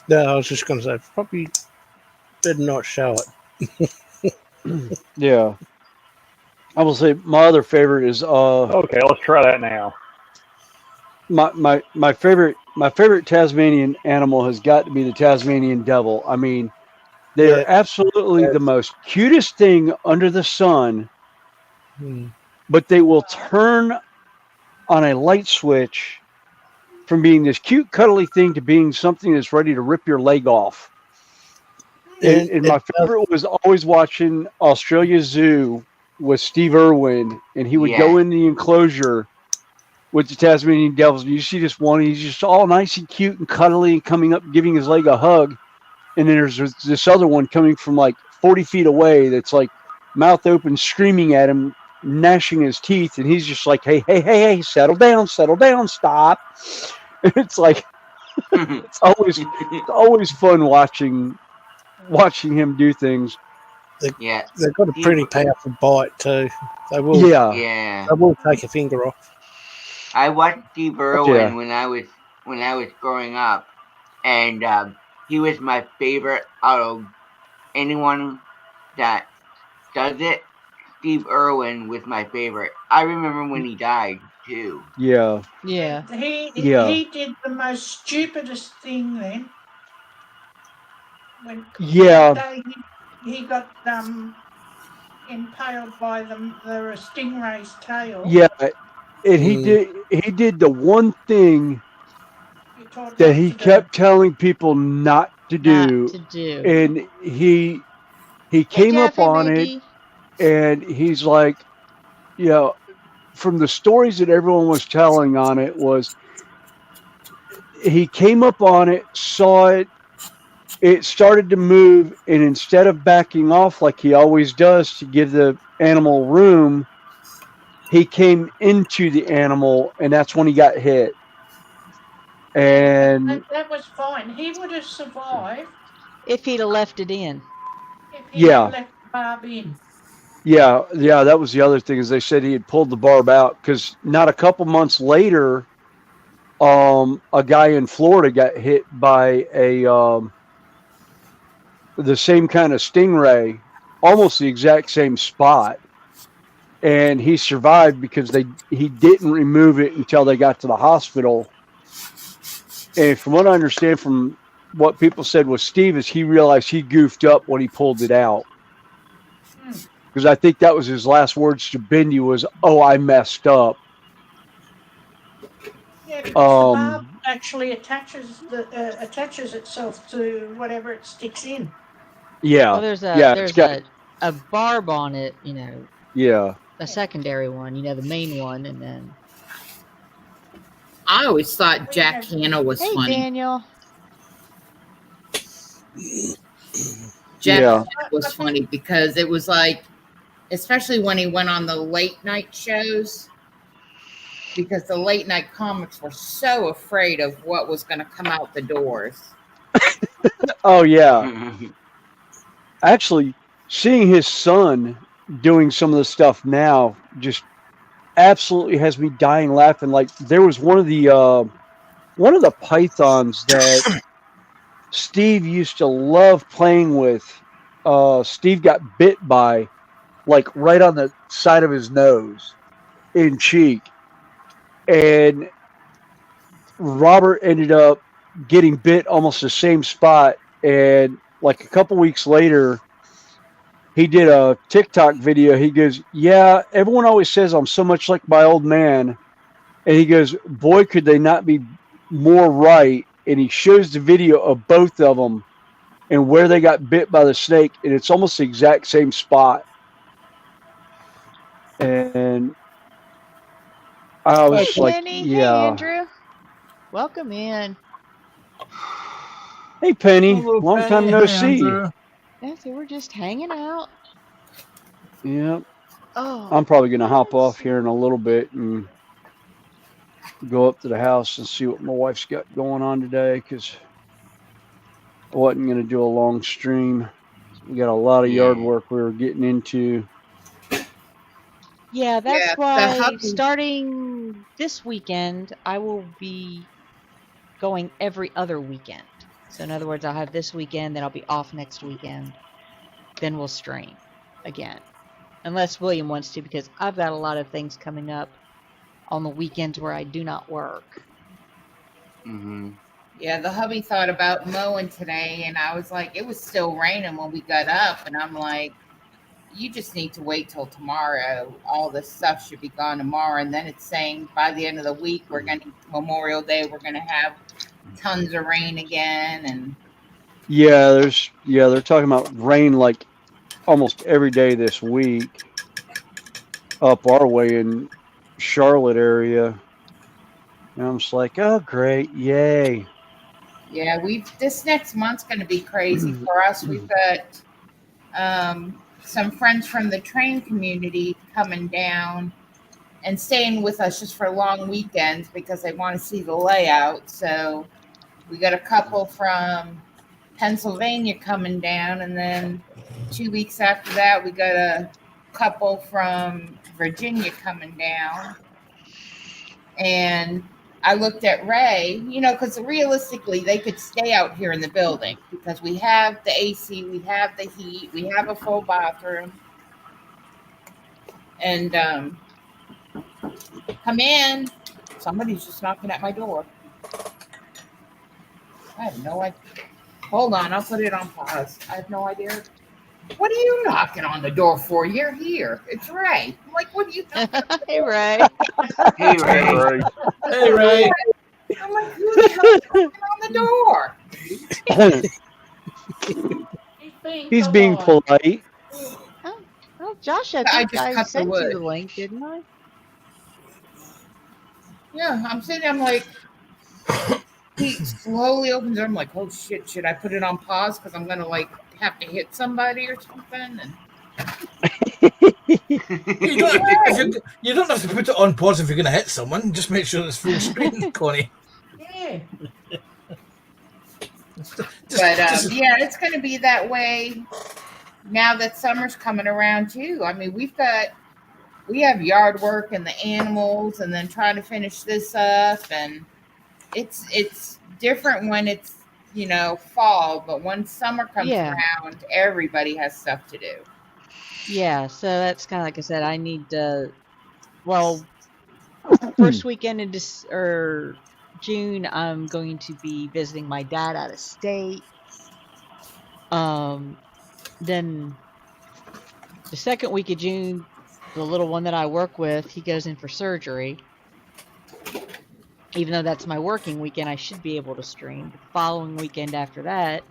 No, I was just going to say, probably did not show it. Yeah. I will say my other favorite is Okay, let's try that now. my favorite Tasmanian animal has got to be the Tasmanian devil. I mean, they are absolutely the most cutest thing under the sun, but they will turn on a light switch from being this cute, cuddly thing to being something that's ready to rip your leg off. And, And and it my does, favorite was always watching Australia Zoo with Steve Irwin, and he would go Yeah. in the enclosure with the Tasmanian devils. And you see this one, he's just all nice and cute and cuddly and coming up, giving his leg a hug. And then there's this other one coming from like 40 feet away that's like mouth open, screaming at him, gnashing his teeth. And he's just like, hey, settle down, stop. And it's like, it's always fun watching him do things. Yeah. they've got a Steve, pretty powerful bite too. Yeah, yeah. They will take a finger off. I watched Steve Irwin yeah, when I was growing up, and he was my favorite out of anyone that does it. Steve Irwin was my favorite. I remember when he died too. yeah, Yeah. yeah, He did the most stupidest thing then. When that yeah, day he got impaled by the stingray's tail. yeah. And he Mm. did the one thing You're taught that not he to do. kept telling people not to Not do, to do. and he Hey, came Jeff. up Hey, on it, Maggie. and he's like, you know, from the stories that everyone was telling on it was he came up on it, saw it, it started to move, and instead of backing off like he always does to give the animal room, he came into the animal, and that's when he got hit. Yeah, And that was fine. He would have survived If he'd have left it in. if he'd have yeah, left the barb in. yeah, that was the other thing is they said he had pulled the barb out because not a couple months later, a guy in Florida got hit by the same kind of stingray, almost the exact same spot, and he survived because he didn't remove it until they got to the hospital. And from what I understand from what people said with Steve is he realized he goofed up when he pulled it out. Hmm. Because I think that was his last words to Bindi was, "Oh, I messed up." Yeah, because the barb Um, actually attaches itself to whatever it sticks in. Well, yeah, there's yeah, it's got, a barb on it. You know, yeah, a secondary one. You know, the main one, and then. I always thought We Jack have Hanna was Hey, funny. Daniel. Jack yeah, Hanna was funny because it was like, especially when he went on the late night shows, because the late night comics were so afraid of what was going to come out the doors. oh yeah. Actually, seeing his son doing some of the stuff now just absolutely has me dying laughing. Like there was one of the pythons that Steve used to love playing with. Steve got bit by like right on the side of his nose in cheek, and Robert ended up getting bit almost the same spot. And like a couple weeks later, he did a TikTok video. He goes, "Yeah, everyone always says I'm so much like my old man." And he goes, "Boy, could they not be more right." And he shows the video of both of them and where they got bit by the snake. And it's almost the exact same spot. And I was Hey, just like, Penny. Hey, yeah. Andrew. Welcome in. Hey, Penny. Hello, Long time Penny. no Hi, see. Andrew. Yeah, so we're just hanging out. Yeah. Oh, I'm probably going to hop let's off see. here in a little bit and go up to the house and see what my wife's got going on today because I wasn't going to do a long stream. We got a lot of yard Yeah. work we were getting into. Yeah, that's Yeah, the why hubby. starting this weekend, I will be going every other weekend. So, in other words, I'll have this weekend, then I'll be off next weekend. Then we'll stream again. Unless William wants to, because I've got a lot of things coming up on the weekends where I do not work. Mm-hmm. Yeah, the hubby thought about mowing today, and I was like, it was still raining when we got up, and I'm like, you just need to wait till tomorrow. All this stuff should be gone tomorrow, and then it's saying by the end of the week we're going to Memorial Day we're going to have tons of rain again, and Yeah, they're talking about rain like almost every day this week up our way in Charlotte area. And I'm just like, oh great, yay. Yeah, this next month's going to be crazy for us. We've got some friends from the train community coming down and staying with us just for long weekends because they want to see the layout. So we got a couple from Pennsylvania coming down, and then 2 weeks after that, we got a couple from Virginia coming down. And I looked at Ray, because realistically, they could stay out here in the building because we have the AC, we have the heat, we have a full bathroom. And come in. Somebody's just knocking at my door. I have no idea. Hold on, I'll put it on pause. I have no idea. What are you knocking on the door for? You're here. It's Ray. I'm like, what are you knocking? Hey, Ray. Hey, Ray. Hey, Ray. I'm like, who the hell is knocking on the door? He's being polite. Oh, Josh, I I think just I cut the sent you wood. the link, didn't I? Yeah, I'm sitting. I'm like, he slowly opens it. I'm like, oh shit, should I put it on pause because I'm gonna have to hit somebody or something? And You don't have to put it on pause if you're going to hit someone. Just make sure it's full screen, Connie. Yeah. Yeah, it's going to be that way now that summer's coming around too. I mean, we have yard work and the animals, and then trying to finish this up, and it's different when it's fall, but when summer comes around, everybody has stuff to do. Yeah, so that's kind of like I said. I need to. Well, first weekend in June, I'm going to be visiting my dad out of state. Then the second week of June, the little one that I work with, he goes in for surgery. Even though that's my working weekend, I should be able to stream. The following weekend after that,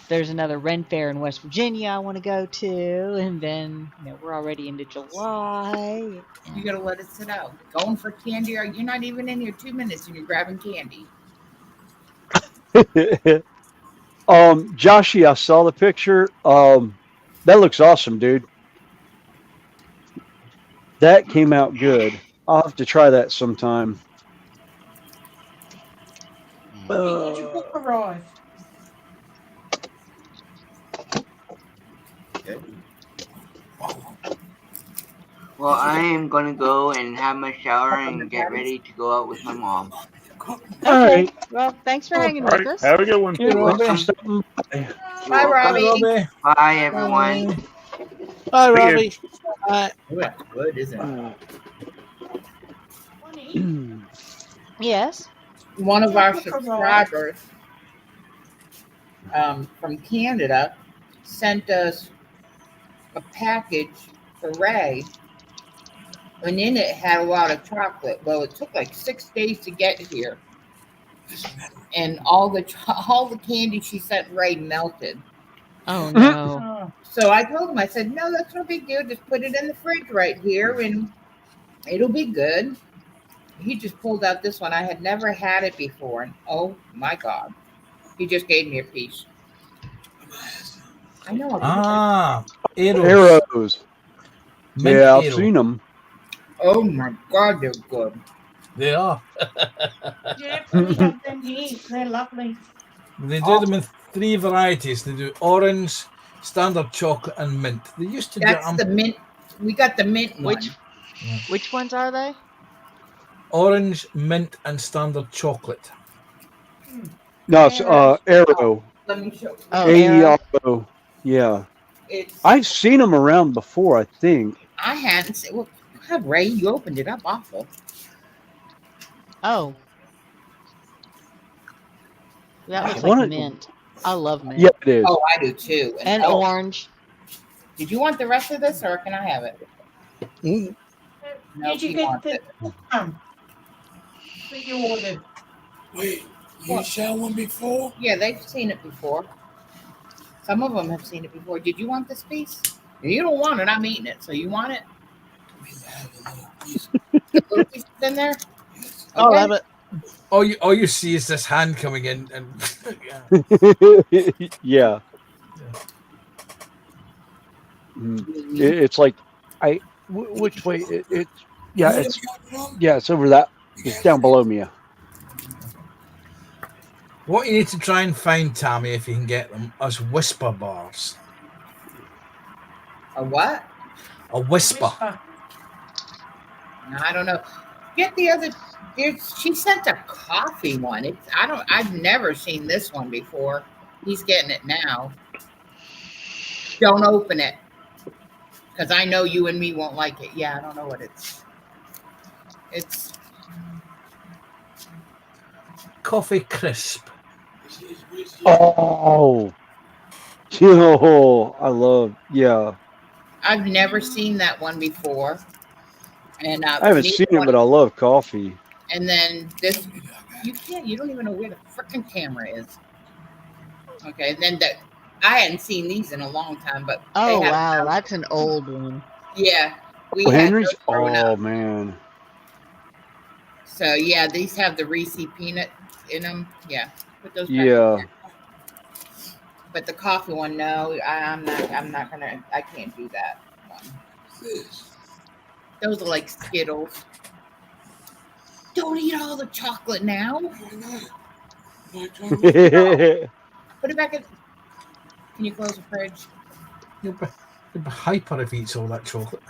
there's another Ren Fair in West Virginia I want to go to, and then we're already into July. You gotta let it sit out. Going for candy, or you're not even in here 2 minutes and you're grabbing candy. Joshy, I saw the picture. That looks awesome, dude. That came out good. I'll have to try that sometime. Did your book arrive? Well, I am going to go and have my shower and get ready to go out with my mom. All right. Well, thanks for hanging with us. Have a good one. You're welcome. Bye, Robbie. Bye, everyone. Bye, Robbie. Bye. That's good, isn't it? Yes. One of our subscribers from Canada sent us a package for Ray, and in it had a lot of chocolate. Well, it took like 6 days to get here, and all the candy she sent Ray melted. Oh no! So I told him, I said, no, that's no big deal. Just put it in the fridge right here, and it'll be good. He just pulled out this one. I had never had it before, and oh my God, he just gave me a piece. I know. Arrows. Yeah, I've seen them. Oh my God, they're good. They are. Yeah, we have them here. They're lovely. They do them in 3 varieties. They do orange, standard chocolate, and mint. They used to That's the mint. We got the mint one. Which ones are they? Orange, mint, and standard chocolate. No, it's Arrow. Let me show you. Oh, Arrow. Yeah. I've seen them around before, I think. I hadn't seen. Well, God, Ray, you opened it up awful. Oh. That looks like mint. I love mint. Yep, it is. Oh, I do too. And orange. Did you want the rest of this, or can I have it? No, Did you get the that you ordered? You saw one before? Yeah, they've seen it before. Some of them have seen it before. Did you want this piece? You don't want it. I'm eating it. So you want it? The little piece in there? I'll Okay. have it. All you see is this hand coming in, and Yeah. It's like which way? It's it's over that. It's down below me. what you need to try and find, Tammy, if you can get them, is whisper bars. A what? A whisper. I don't know. Get the other. She sent a coffee one. I've never seen this one before. He's getting it now. Don't open it, because I know you and me won't like it. Yeah, I don't know what it's. It's Coffee crisp. Oh, I love. Yeah, I've never seen that one before, and I haven't seen it, but I love coffee. And then this, you don't even know where the freaking camera is. Okay, then I hadn't seen these in a long time, but Oh wow, that's an old one. Yeah, we Well, had Henry's. those growing Oh up. man. So yeah, these have the Reese peanut in them. Yeah, put those back in Yeah. there. But the coffee one, no, I'm not gonna. I can't do that one. Those are like Skittles. Don't eat all the chocolate now. Put it back in. Can you close the fridge? You'll be hyper if he eats all that chocolate.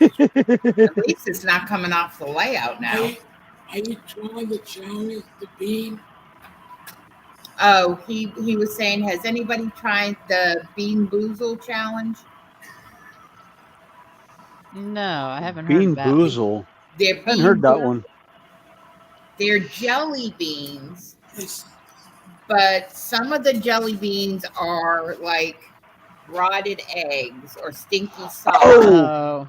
At least it's not coming off the layout now. Are you trying the challenge, the bean? Oh, he was saying, has anybody tried the Bean Boozle challenge? No, I haven't heard Bean of that one. Boozle. They're I hadn't heard that one. They're jelly beans, but some of the jelly beans are like rotted eggs or stinky salt. Oh,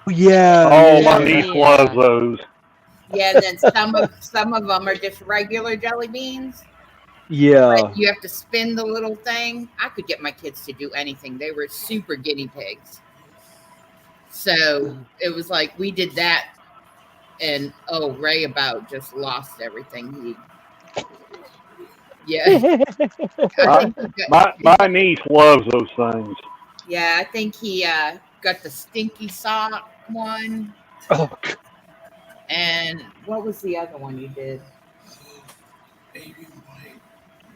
yeah. Oh, yeah. my niece loves those. Yeah, and then some of them are just regular jelly beans. Yeah. But you have to spin the little thing. I could get my kids to do anything. They were super guinea pigs. So it was like we did that, and Ray about just lost everything. My niece loves those things. Yeah, I think he got the stinky sock one. Oh. And what was the other one you did?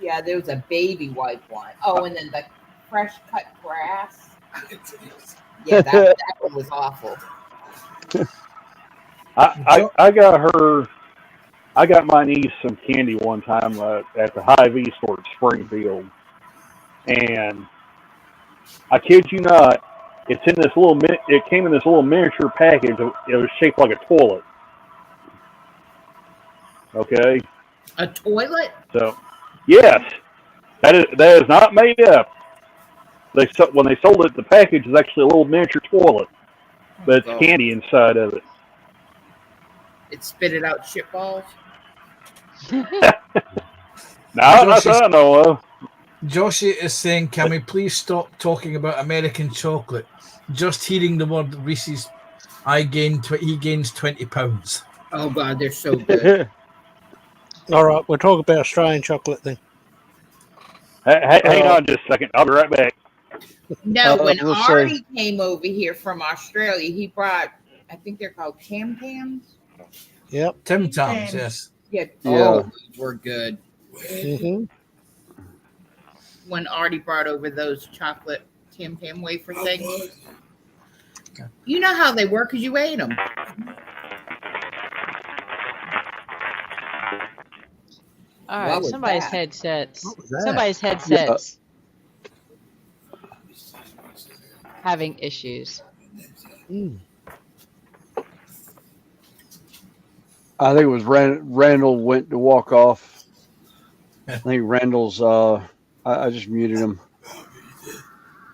Yeah, there was a baby wipe one. Oh, and then the fresh cut grass. Yeah, that one was awful. I got my niece some candy one time at the Hbbyiss store at Springfield, and I kid you not, it came in this little miniature package. It was shaped like a toilet. Okay. A toilet? So, yes, that is not made up. When they sold it, the package is actually a little miniature toilet, but it's candy inside of it. It spitted out shit balls. No, not that I know of. Joshie is saying, can we please stop talking about American chocolate? Just hearing the word Reese's, he gains 20 pounds. Oh God, they're so good. All right, we'll talk about Australian chocolate then. Hang on just a second. I'll be right back. No, when Artie came over here from Australia, he brought, I think they're called Tam Tams. Yep. Tim Tams, yes. Yeah. Yeah. Oh, those were good. Mm-hmm. When Artie brought over those chocolate Tim Tam wafer things. You know how they were because you ate them. All right, somebody's headsets. Somebody's Yeah. headsets having issues. I think it was Randall went to walk off. I think Randall's. I just muted him.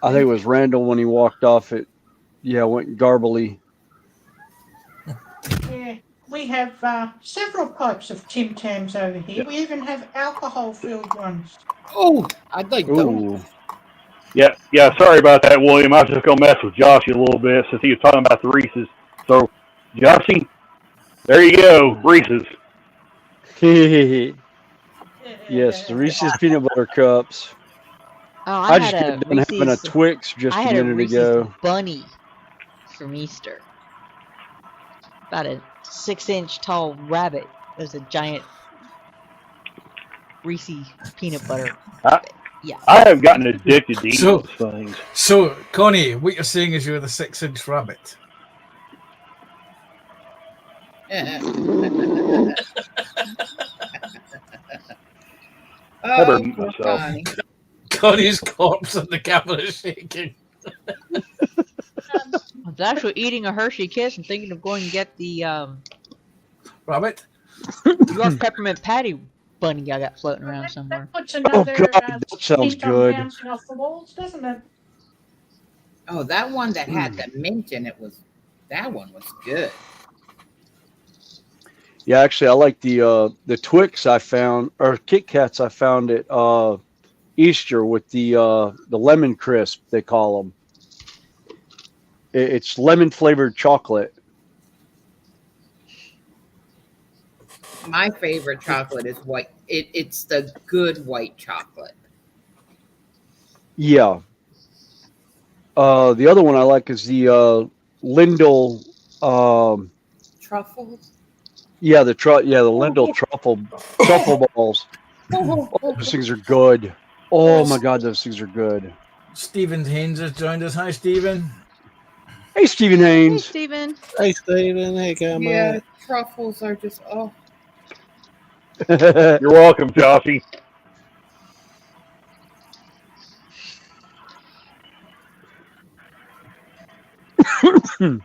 I think it was Randall when he walked off. It went garbly. Yeah, We have several types of Tim Tams over here. We even have alcohol-filled ones. Oh, I'd like those. Ooh. Yeah. Sorry about that, William. I was just gonna mess with Joshy a little bit since he was talking about the Reese's. So, Joshy, there you go, Reese's. Yes, the Reese's peanut butter cups. Oh, I just got done having a Twix just I a had a minute Reese's ago. bunny from Easter. About a 6-inch tall rabbit. It was a giant Reese's peanut butter. Yeah. I have gotten addicted to eating those things. So, Connie, what you're saying is you're the 6-inch rabbit. I better Oh, mute poor myself. Connie. Connie's corpse and the camera is shaking. I was actually eating a Hershey Kiss and thinking of going and get the Rabbit? York peppermint patty bunny I got floating around somewhere. That puts another God, that sounds hint on good. bouncing off the walls, doesn't it? Oh, that one that had the mint in it that one was good. Yeah, actually, I like the Twix I found, or Kit Kats I found at Easter with the lemon crisp, they call them. It's lemon flavored chocolate. My favorite chocolate is white. It's the good white chocolate. Yeah. The other one I like is the Lindell. Truffles. Yeah, the Lindell truffle balls. Oh, those things are good. Oh my God, those things are good. Stephen Haynes has joined us. Hi, Stephen. Hey, Stephen Hey, Haynes. Stephen. Hey, Stephen. Hey, come Yeah, truffles are just You're welcome, Joshy. Yeah,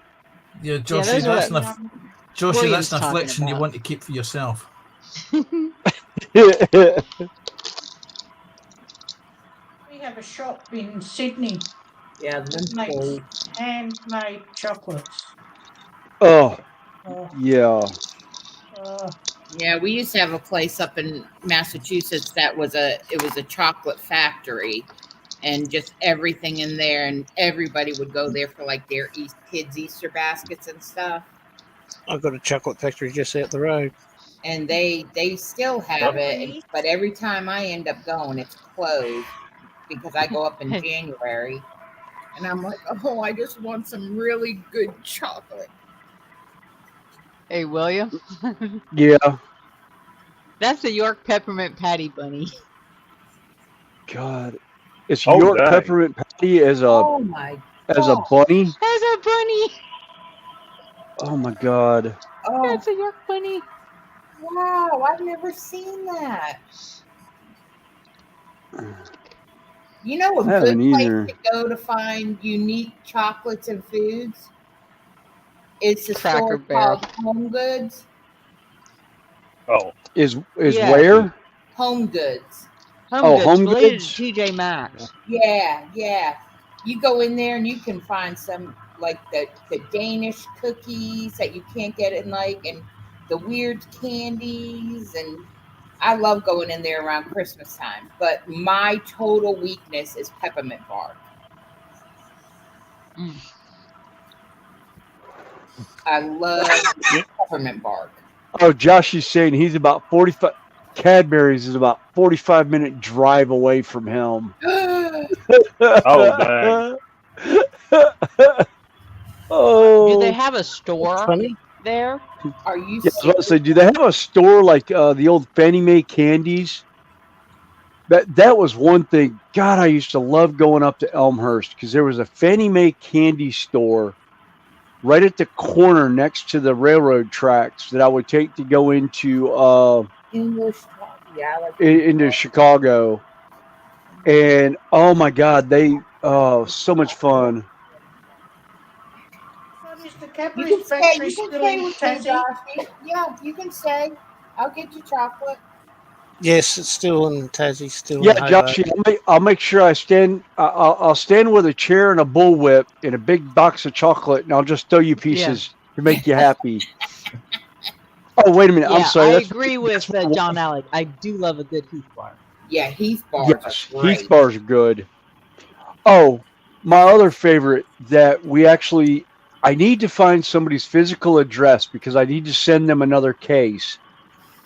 Yeah, Joshie, those are that's what Joshie, William's that's an talking affliction you about. want to keep for yourself. We have a shop in Sydney yeah. that makes handmade chocolates. Oh, Oh, yeah. Yeah, we used to have a place up in Massachusetts that was a chocolate factory, and just everything in there, and everybody would go there for like their kids' Easter baskets and stuff. I've got a chocolate factory just out the road. And they still have it, but every time I end up going, it's closed because I go up in January, and I'm like, oh, I just want some really good chocolate. Hey, William. Yeah. That's the York peppermint patty bunny. God. It's Oh, York dang. peppermint patty as a Oh my as a bunny. That's a bunny. Oh my God. Oh, That's a York bunny. wow, I've never seen that. You know, a I good haven't place either. to go to find unique chocolates and foods. It's a Cracker store Barrel. called Home Goods. Oh, Is Yeah. where? Home Goods. Home Goods, Home related Goods? to TJ Maxx. Yeah. You go in there and you can find some like the Danish cookies that you can't get in and the weird candies, and I love going in there around Christmas time. But my total weakness is peppermint bark. Mm. I love peppermint bark. Oh, Josh is saying he's about 45. Cadbury's is about 45-minute drive away from him. Oh, dang. Oh. Do they have a store Funny. there? Are you Yeah, I was about to say, do they have a store like the old Fannie Mae candies? That was one thing. God, I used to love going up to Elmhurst because there was a Fannie Mae candy store right at the corner next to the railroad tracks that I would take to go into English? Yeah, I like into Chicago. And oh my God, so much fun. What is the You Cadbury's can factory stay still in with me, Tassie? Joshy. Yeah, you can stay. I'll get you chocolate. Yes, it's still in Tassie, still Yeah, in Hobart. Joshy, I'll make sure I stand. I'll stand with a chair and a bullwhip and a big box of chocolate, and I'll just throw you pieces to make you happy. Oh, wait a minute. I'm Yeah, sorry. I That's agree with what I John Alec. I do love a good Heath bar. Yeah, Heath bars Yes, are great. Heath bars are good. Oh, my other favorite that we actually, I need to find somebody's physical address because I need to send them another case,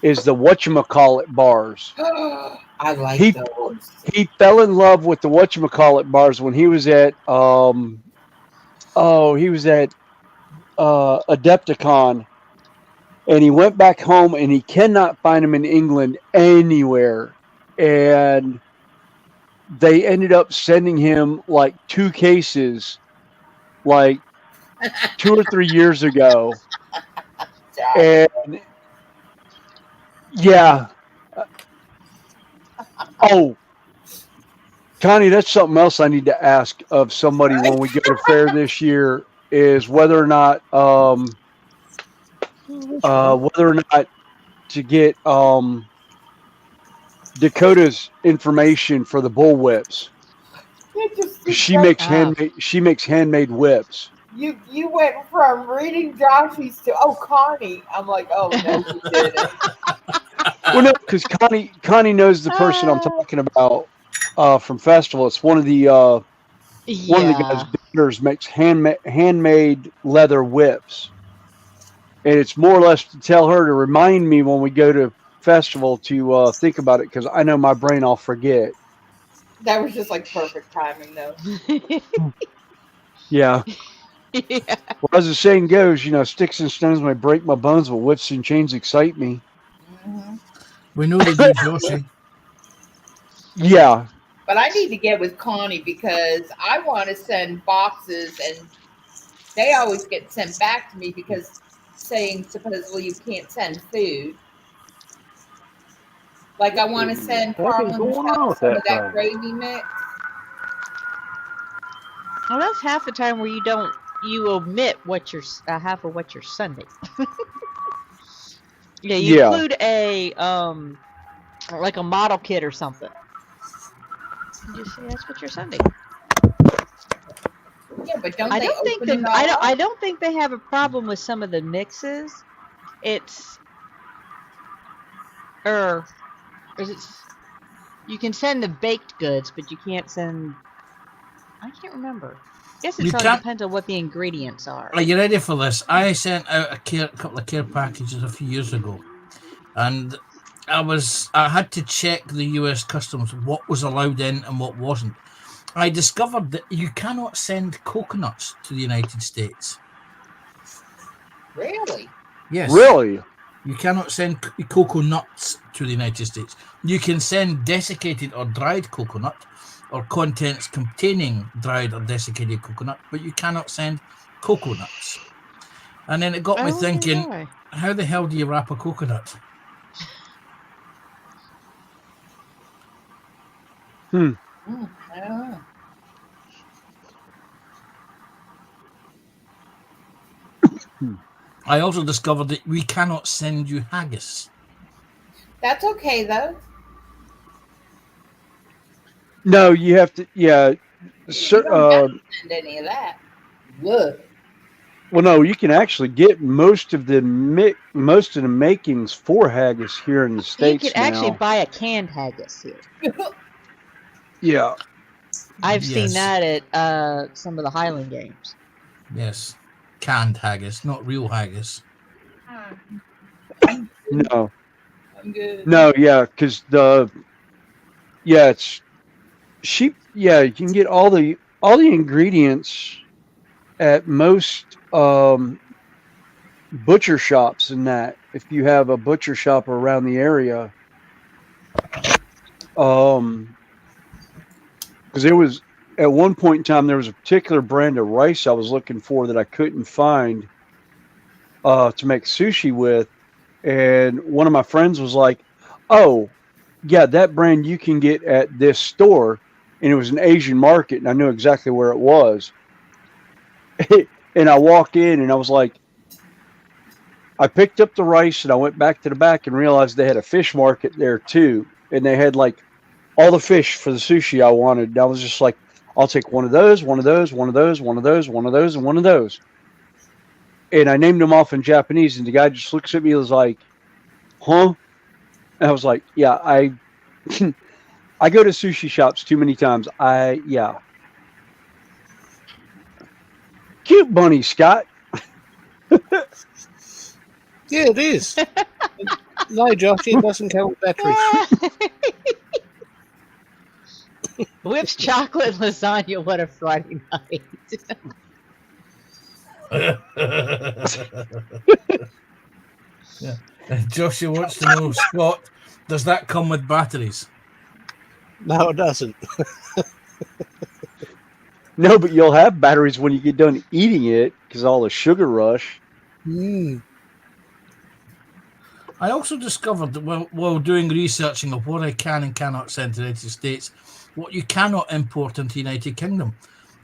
is the whatchamacallit bars. I like He those. he fell in love with the whatchamacallit bars when he was at Adepticon, and he went back home and he cannot find them in England anywhere. And they ended up sending him like 2 cases like 2 or 3 years ago. And yeah. Oh, Connie, that's something else I need to ask of somebody when we go to fair this year is whether or not to get Dakota's information for the bullwhips. It just 'Cause seems like she makes handmade whips. you went from reading Joshy's to Connie. I'm like, oh no, you didn't. Well, no, because Connie knows the person I'm talking about from festival. It's one of the guys' Yeah. daughters makes handmade leather whips, and it's more or less to tell her to remind me when we go to festival to think about it because I know my brain I'll forget. That was just like perfect timing, though. Yeah. Yeah. Well, as the saying goes, sticks and stones may break my bones, but whips and chains excite me. Mm-hmm. We know they do, Josie. Yeah. But I need to get with Connie because I want to send boxes, and they always get sent back to me because saying supposedly you can't send food. Like I want to send What is Carla going on Michelle with some that of that thing? gravy mix. Well, that's half the time where you omit what you're half of what you're sending. Yeah, you Yeah. include a like a model kit or something. You just say that's what you're sending. Yeah, but don't I they don't think open it all I up? don't think they have a problem with some of the mixes. It's is it you can send the baked goods, but you can't send. I can't remember. I guess it You probably can't. depends on what the ingredients are. Are you ready for this? I sent out a couple of care packages a few years ago, and I had to check the US Customs what was allowed in and what wasn't. I discovered that you cannot send coconuts to the United States. Really? Yes. Really? You cannot send coconuts to the United States. You can send desiccated or dried coconut or contents containing dried or desiccated coconut, but you cannot send coconuts. And then it got me thinking, Why? how the hell do you wrap a coconut? I don't know. I also discovered that we cannot send you haggis. That's okay though. No, you have to. Yeah. You don't have to send any of that. Look. Well, no, you can actually get most of the makings for haggis here in the You States can actually now. buy a canned haggis here. Yeah. I've seen Yes. that at some of the Highland games. Yes. Canned haggis, not real haggis. No. I'm good. No, yeah, because it's sheep. Yeah, you can get all the ingredients at most butcher shops and that. If you have a butcher shop around the area, because there was at one point in time there was a particular brand of rice I was looking for that I couldn't find to make sushi with, and one of my friends was like, "Oh, yeah, that brand you can get at this store," and it was an Asian market, and I knew exactly where it was. And I walked in, and I was like, I picked up the rice, and I went back to the back and realized they had a fish market there too, and they had like all the fish for the sushi I wanted. And I was just like, I'll take one of those, one of those, one of those, one of those, one of those, and one of those. and I named them off in Japanese, and the guy just looks at me and was like, "Huh?" And I was like, "Yeah, I I go to sushi shops too many times. Yeah, cute bunny, Scott." Yeah, it is. No, Josh, it doesn't come with batteries. Whipped chocolate lasagna. What a Friday night. Yeah. Joshua wants to know, Scott, does that come with batteries? No, it doesn't. No, but you'll have batteries when you get done eating it because all the sugar rush. Mm. I also discovered that while doing researching of what I can and cannot send to the United States, what you cannot import into the United Kingdom.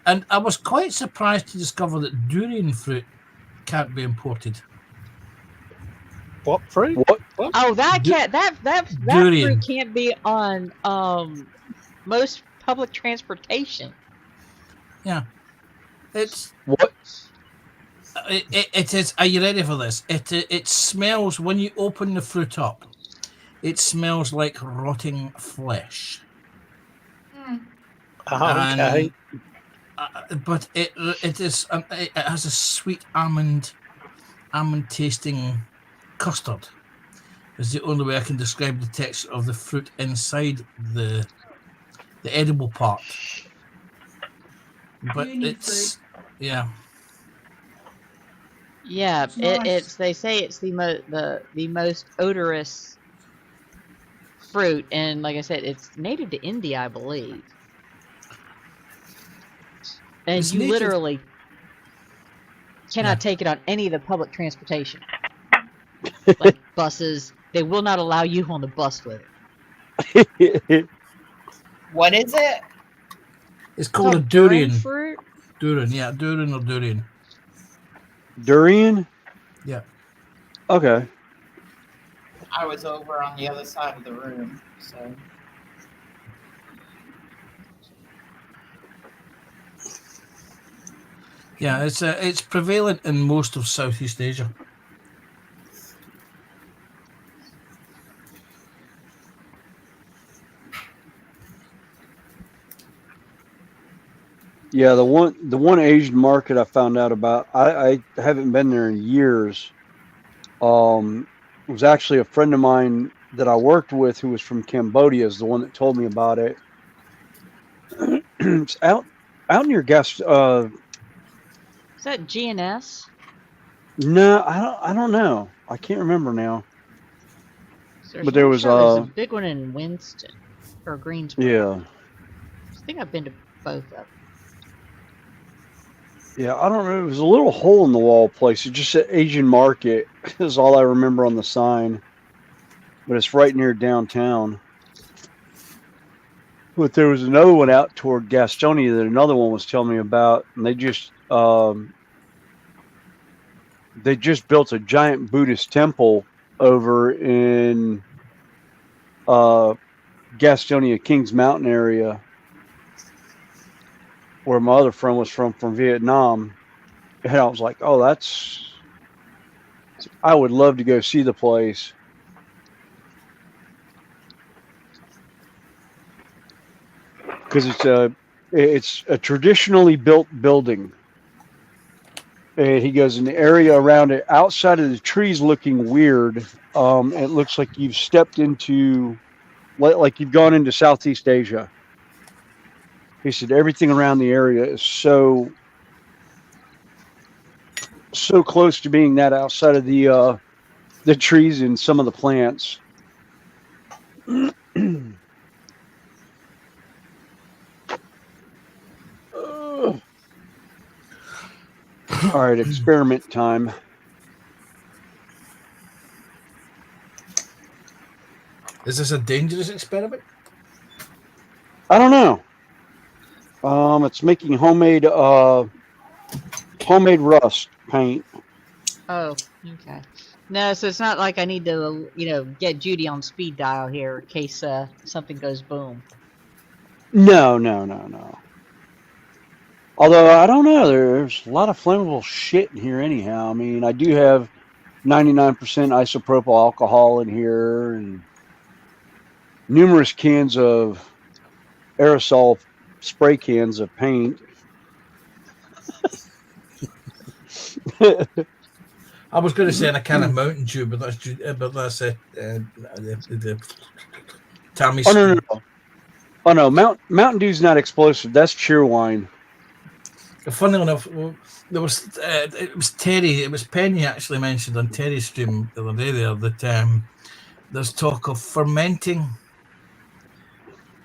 And I was quite surprised to discover that durian fruit can't be imported. What fruit? What? Oh, that can't. That Durian. fruit can't be on most public transportation. Yeah. It's What? it is. Are you ready for this? It smells when you open the fruit up. It smells like rotting flesh. Okay. But it is. It has a sweet almond tasting custard. Is the only way I can describe the texture of the fruit inside the edible part. But it's yeah. Yeah, It's nice. it's. They say it's the most odorous fruit, and like I said, it's native to India, I believe. And It's you native- literally cannot take it on any of the public transportation, like buses. They will not allow you on the bus with it. What is it? It's called a It's durian. fruit. Durian, yeah, durian or durian. Durian? Yeah. Okay. I was over on the other side of the room, so. Yeah, it's prevalent in most of Southeast Asia. Yeah, the one Asian market I found out about, I haven't been there in years. It was actually a friend of mine that I worked with who was from Cambodia is the one that told me about it. It's out near Gas. Is that GNS? No, I don't know. I can't remember now. But there was there's a big one in Winston or Greensboro. Yeah. I think I've been to both of them. Yeah, I don't know. It was a little hole in the wall place. It just said Asian Market is all I remember on the sign. But it's right near downtown. But there was another one out toward Gastonia that another one was telling me about, and they just built a giant Buddhist temple over in Gastonia, Kings Mountain area, where my other friend was from Vietnam. And I was like, oh, I would love to go see the place. Because it's a traditionally built building. And he goes in the area around it, outside of the trees looking weird. It looks like you've stepped into, like you've gone into Southeast Asia. He said everything around the area is so close to being that outside of the trees and some of the plants. All right, experiment time. Is this a dangerous experiment? I don't know. It's making homemade rust paint. Oh, okay. No, so it's not like I need to, get Judy on speed dial here in case something goes boom. No. Although I don't know, there's a lot of flammable shit in here anyhow. I mean, I do have 99% isopropyl alcohol in here and numerous cans of aerosol spray cans of paint. I was going to say in a can of Mountain Dew, but that's it. The Tammy. Oh no. Oh no, Mountain Dew's not explosive. That's cheer wine. Funny enough, there was it was Terry. It was Penny actually mentioned on Terry's stream the other day there that there's talk of fermenting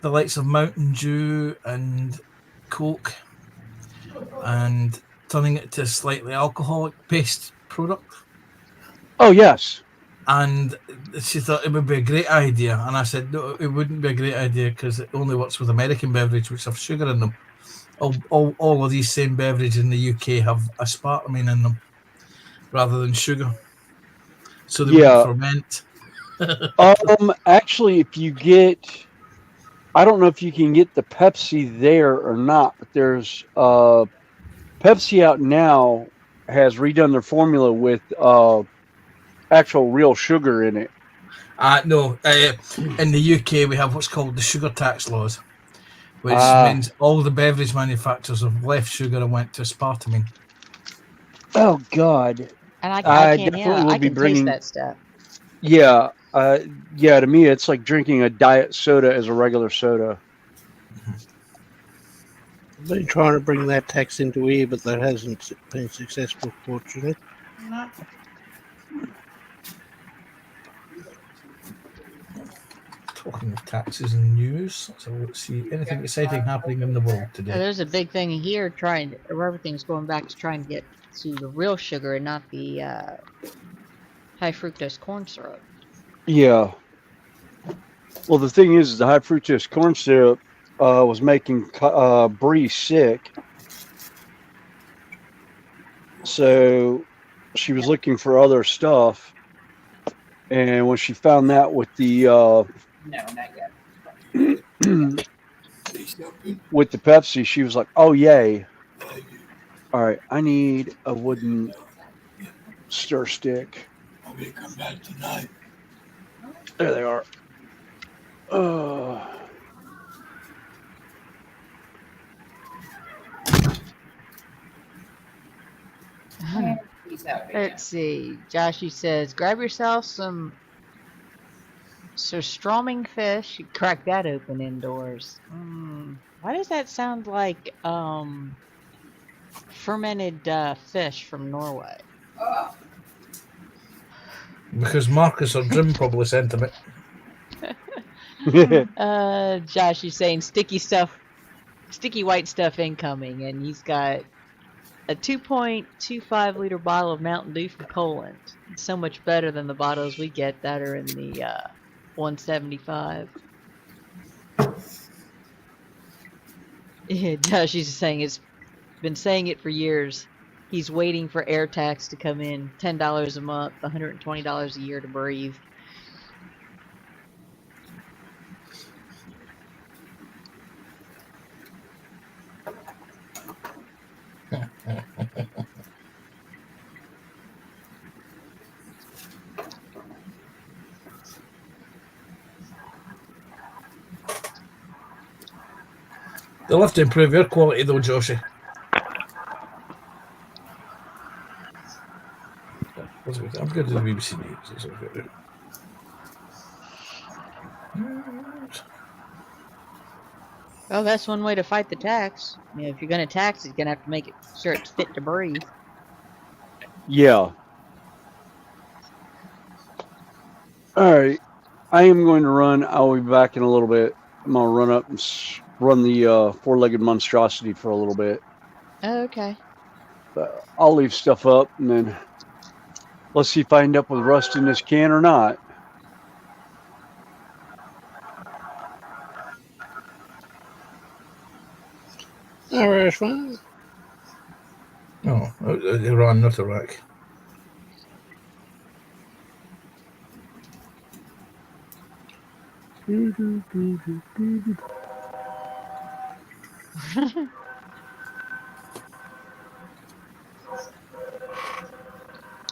the likes of Mountain Dew and Coke and turning it to a slightly alcoholic based product. Oh yes. And she thought it would be a great idea, and I said no, it wouldn't be a great idea because it only works with American beverage, which have sugar in them. All of these same beverages in the UK have aspartame in them rather than sugar, so they wouldn't ferment. Actually, if you get, I don't know if you can get the Pepsi there or not, but there's Pepsi out now has redone their formula with actual real sugar in it. No, in the UK we have what's called the sugar tax laws, which means all the beverage manufacturers have left sugar and went to aspartame. Oh God! And I can't. definitely Yeah, will I be can bringing. taste that stuff. Yeah, yeah. To me, it's like drinking a diet soda as a regular soda. I've been trying to bring that tax into here, but that hasn't been successful, fortunately. No. Talking of taxes and news, so let's see anything exciting happening in the world today. There's a big thing here everything's going back to trying to get to the real sugar and not the high fructose corn syrup. Yeah. Well, the thing is, the high fructose corn syrup was making Bree sick, so she was looking for other stuff. And when she found that with the No, not yet. with the Pepsi, she was like, "Oh yay! All right, I need a wooden stir stick." Come back tonight. There they are. Let's see. Joshy says, grab yourself some surströmming fish. You crack that open indoors. Why does that sound like fermented fish from Norway? Because Marcus or Jim probably sent him it. Josh, he's saying sticky white stuff incoming, and he's got a 2.25 liter bottle of Mountain Dew from Poland. It's so much better than the bottles we get that are in the 175. Yeah, Josh, he's saying it's been saying it for years. He's waiting for air tax to come in, $10 a month, $120 a year to breathe. They'll have to improve your quality though, Joshie. I'm good at the BBC News. Oh, that's one way to fight the tax. If you're going to tax it, you're going to have to make it sure it's fit to breathe. Yeah. All right. I am going to run. I'll be back in a little bit. I'm going to run up and run the four-legged monstrosity for a little bit. Oh, okay. But I'll leave stuff up, and then let's see if I end up with rust in this can or not. Alright, fine. No, Iran, not Iraq.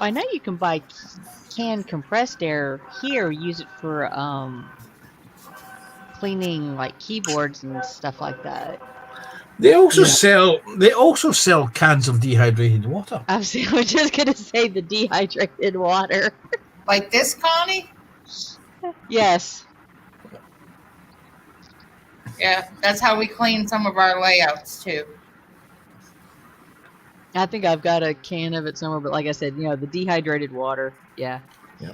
I know you can buy canned compressed air here. Use it for cleaning like keyboards and stuff like that. They also Yeah. sell cans of dehydrated water. I was just gonna say the dehydrated water. Like this, Connie? Yes. Yeah, that's how we clean some of our layouts too. I think I've got a can of it somewhere, but like I said, the dehydrated water. Yeah. Yeah.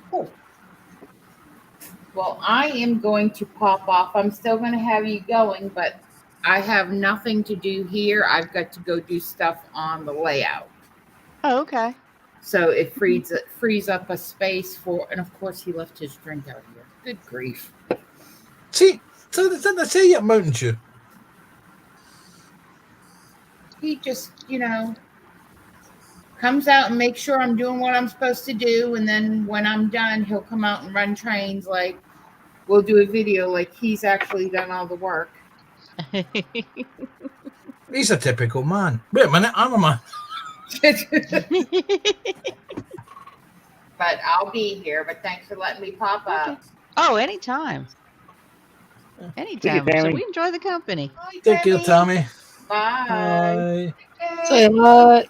Cool. Well, I am going to pop off. I'm still going to have you going, but I have nothing to do here. I've got to go do stuff on the layout. Oh, okay. So it frees up a space for, and of course he left his drink out here. Good grief. See, so didn't I say you Mountain Dew? He just, comes out and makes sure I'm doing what I'm supposed to do. And then when I'm done, he'll come out and run trains. Like, we'll do a video like he's actually done all the work. He's a typical man. Wait a minute, I'm a man. But I'll be here. But thanks for letting me pop up. Okay. Oh, anytime. Anytime. So Tammy. we enjoy the company. Bye, Take care, Tommy. Bye. Bye. Say what?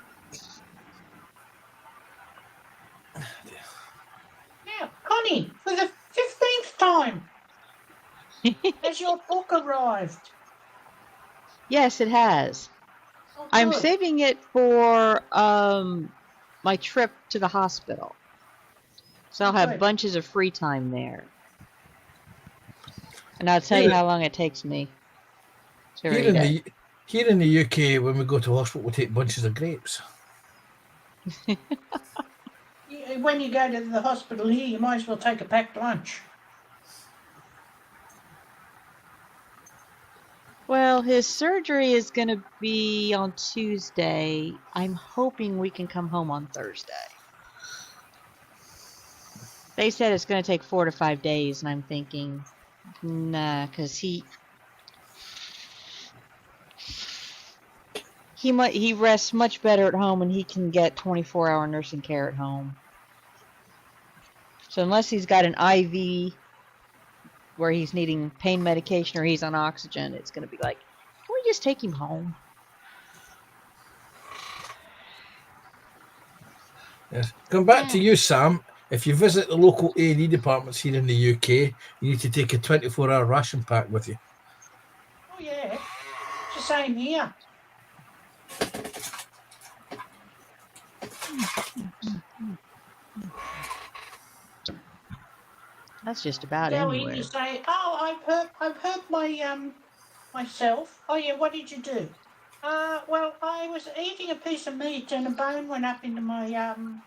Now, Connie, for the 15th time, has your book arrived? Yes, it has. Oh, I'm good. saving it for my trip to the hospital. So I'll have Good. bunches of free time there. And I'll tell you how long it takes me to Here read it. here in the UK, when we go to hospital, we take bunches of grapes. When you go to the hospital here, you might as well take a packed lunch. Well, his surgery is going to be on Tuesday. I'm hoping we can come home on Thursday. They said it's going to take 4 to 5 days, and I'm thinking, nah, because he rests much better at home, and he can get 24-hour nursing care at home. So unless he's got an IV where he's needing pain medication or he's on oxygen, it's going to be like, can we just take him home? Yes. Come back to you, Sam. If you visit the local A&E departments here in the UK, you need to take a 24-hour ration pack with you. Oh, yeah. It's the same here. That's just about Go anywhere. in, you say, oh, I've hurt my myself. Oh yeah, what did you do? Well, I was eating a piece of meat and a bone went up into my gum,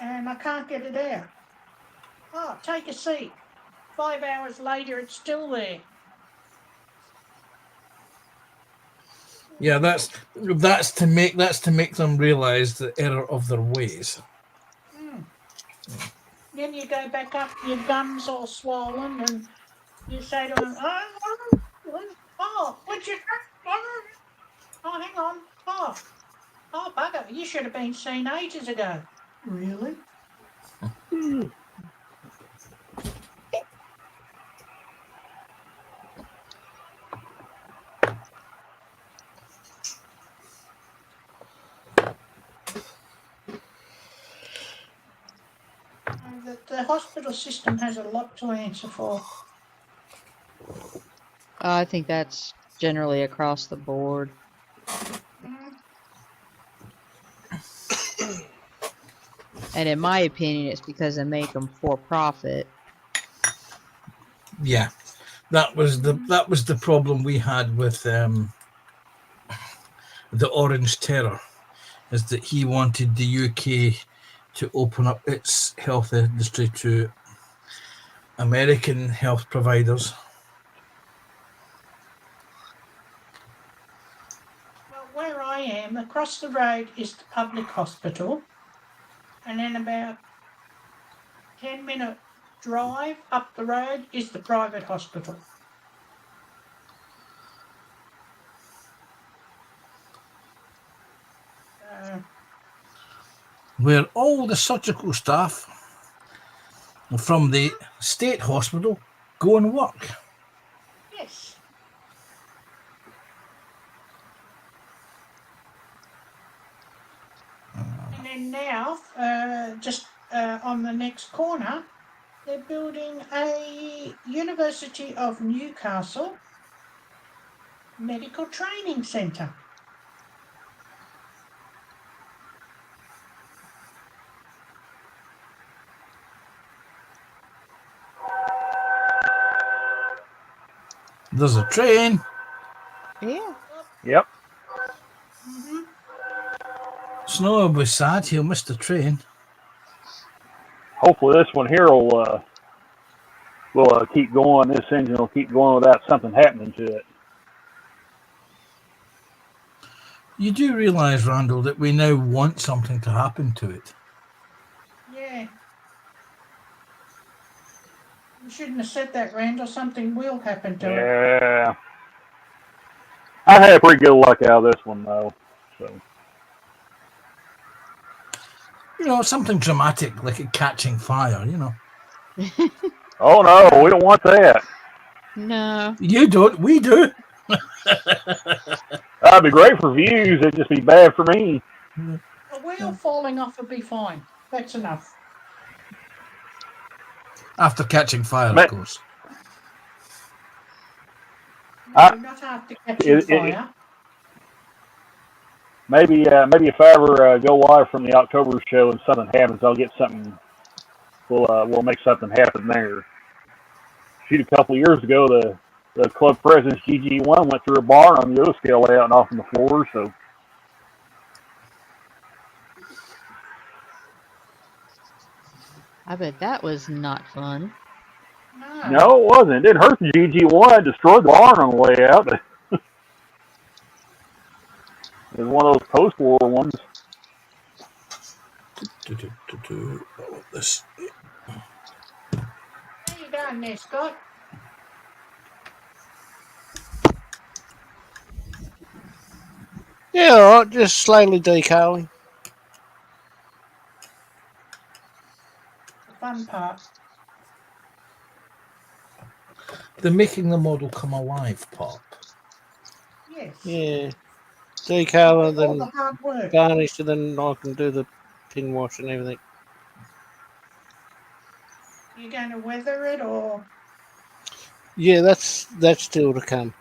and I can't get it out. Oh, take a seat. 5 hours later, it's still there. Yeah, that's to make them realise the error of their ways. Then you go back up, your gum's all swollen, and you say to him, oh, what'd you... Oh, hang on. Oh, bugger, you should have been seen ages ago. Really? The hospital system has a lot to answer for. I think that's generally across the board. And in my opinion, it's because they make them for profit. Yeah, that was the problem we had with the Orange Terror, is that he wanted the UK to open up its health industry to American health providers. Well, where I am, across the road is the public hospital, and then about 10 minutes drive up the road is the private hospital. Where all the surgical staff from the state hospital go and work. Yes. And then now, just on the next corner, they're building a University of Newcastle medical training centre. There's a train. Yeah. Yep. Mm-hmm. Snow will be sad he'll miss the train. Hopefully this one here will keep going. This engine will keep going without something happening to it. You do realise, Randall, that we now want something to happen to it. Yeah. You shouldn't have said that, Randall. Something will happen to it. Yeah. I had pretty good luck out of this one, though. So. You know, something dramatic like it catching fire, you know. Oh, no, we don't want that. No. You don't, we do. That'd be great for views. It'd just be bad for me. A wheel falling off would be fine. That's enough. After catching fire, of course. No, not after catching fire. Maybe if I ever go live from the October show and something happens, I'll get something. We'll make something happen there. Shoot, a couple of years ago, the club president's GG1 went through a bar on the O scale layout and off on the floor. So. I bet that was not fun. No, it wasn't. It didn't hurt the GG1. It destroyed the barn on the way out. But it was one of those post-war ones. This. How you going there, Scott? Yeah, all right, just slowly decaling. The fun part. The making the model come alive part. Yes. Yeah. Decal and All the then hard work. varnish, and then I can do the pin wash and everything. You going to weather it or? Yeah, that's still to come.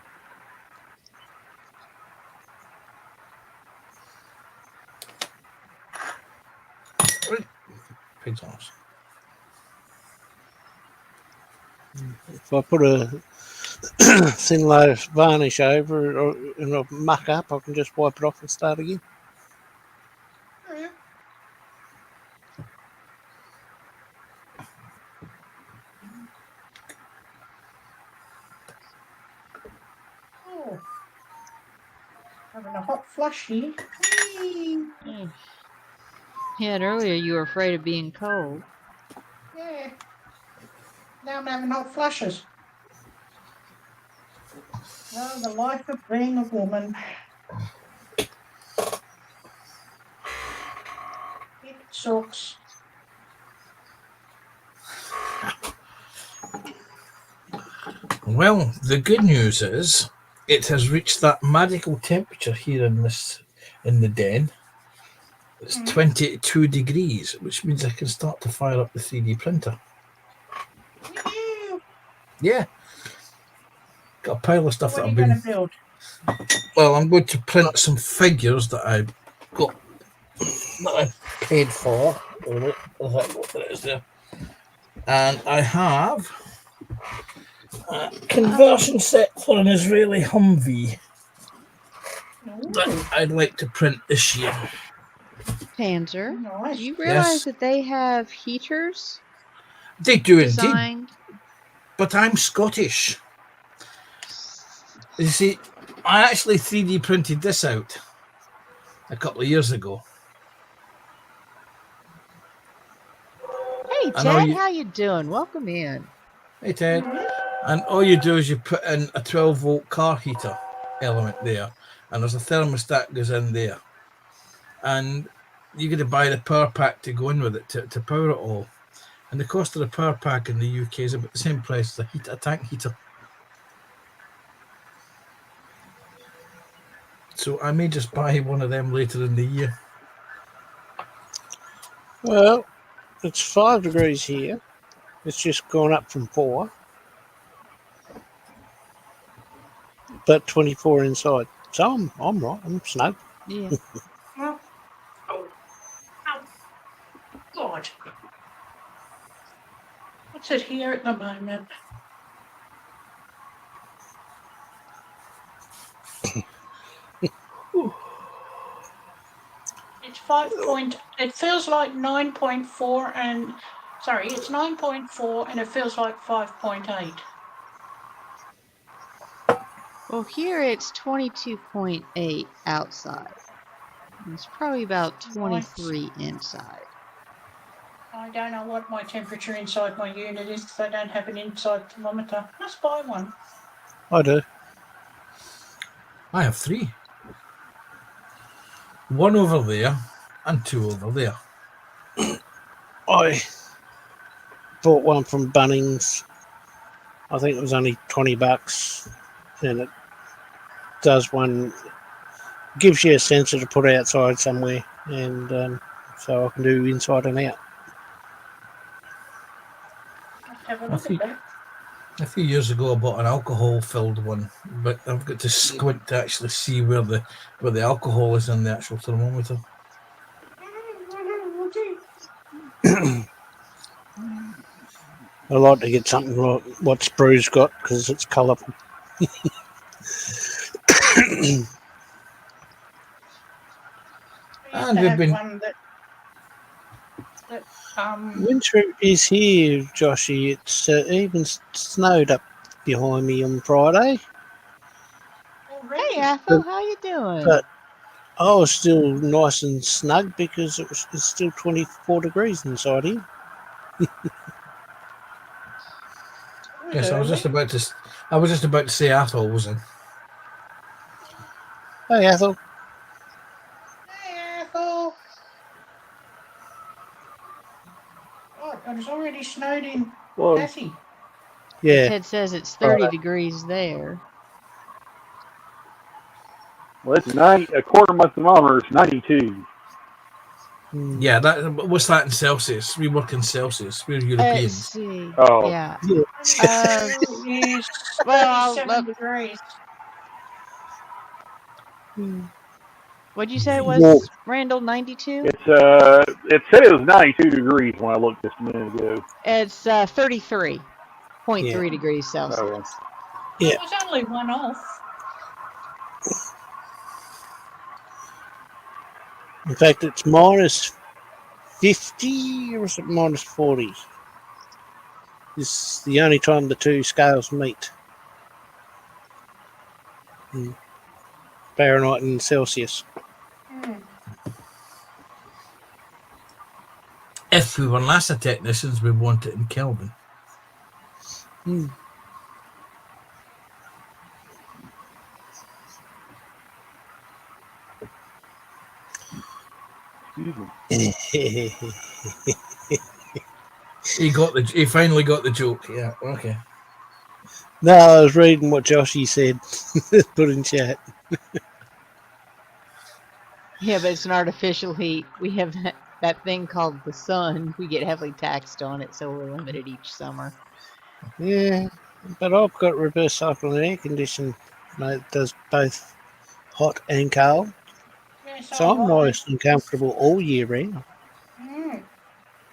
Pig's arse. If I put a thin layer of varnish over it or and a muck up, I can just wipe it off and start again. Yeah. Oh. Having a hot flush here. Whee! Yeah, and earlier you were afraid of being cold. Yeah. Now I'm having hot flushes. Oh, the life of being a woman. It sucks. Well, the good news is it has reached that magical temperature here in the den. It's 22 degrees, which means I can start to fire up the 3D printer. Yeah. Got a pile of stuff What that are I've you going been. to build? Well, I'm going to print some figures that I got that I paid for. What it is there? And I have a conversion set for an Israeli Humvee that I'd like to print this year. Panzer, Nice. do you realize Yes. that they have heaters They do indeed, designed? but I'm Scottish. You see, I actually 3D printed this out a couple of years ago. Hey, I know Ted, you- how you doing? Welcome in. Hey, Ted. And all you do is you put in a 12-volt car heater element there, and there's a thermostat goes in there. And you got to buy the power pack to go in with it to power it all. And the cost of the power pack in the UK is about the same price as a tank heater. So I may just buy one of them later in the year. Well, it's 5 degrees here. It's just gone up from 4. But 24 inside. So I'm right. I'm snug. Yeah. Oh, oh, God. What's it here at the moment? It's 5 point. It feels like 9.4 and. Sorry, it's 9.4 and it feels like 5.8. Well, here it's 22.8 outside. It's probably about 23 inside. I don't know what my temperature inside my unit is because I don't have an inside thermometer. Must buy one. I do. I have 3. 1 over there and 2 over there. I bought one from Bunnings. I think it was only $20, and it does one. Gives you a sensor to put outside somewhere, and so I can do inside and out. Must have a I look think- at that. A few years ago, I bought an alcohol-filled one, but I've got to squint to actually see where the alcohol is in the actual thermometer. I like to get something like what Sprue's got because it's colourful. I used And to we've have been- one that Winter is here, Joshy. It's even snowed up behind me on Friday, already. Hey, Ethel, how you doing? but I was still nice and snug because it's still 24 degrees inside here. Yes, I was just about to say Athol was in. Hey, Ethel. Hey, Ethel. Oh, and it's already snowed in Well, Cassie. Yeah. Ted says it's 30 degrees there. Well, it's 90. According to my thermometer, it's 92. Yeah, what's that in Celsius? We work in Celsius. We're Let's Europeans. see. Oh. Yeah. Is Well, 37 degrees. What'd you say it Well, was, Randall? 92? It said it was 92 degrees when I looked just a minute ago. It's 33.3 Yeah. degrees Celsius. Yeah. It was only one off. In fact, it's minus 50 or is it minus 40? It's the only time the two scales meet. Fahrenheit and Celsius. If we were NASA technicians, we'd want it in Kelvin. He finally got the joke. Yeah, okay. No, I was reading what Joshy said. Put in chat. Yeah, but it's an artificial heat. We have that thing called the sun. We get heavily taxed on it, so we're limited each summer. Yeah, but I've got reverse cycling air conditioning. It does both hot and cold. Yes, So I'm I nice and comfortable all year round.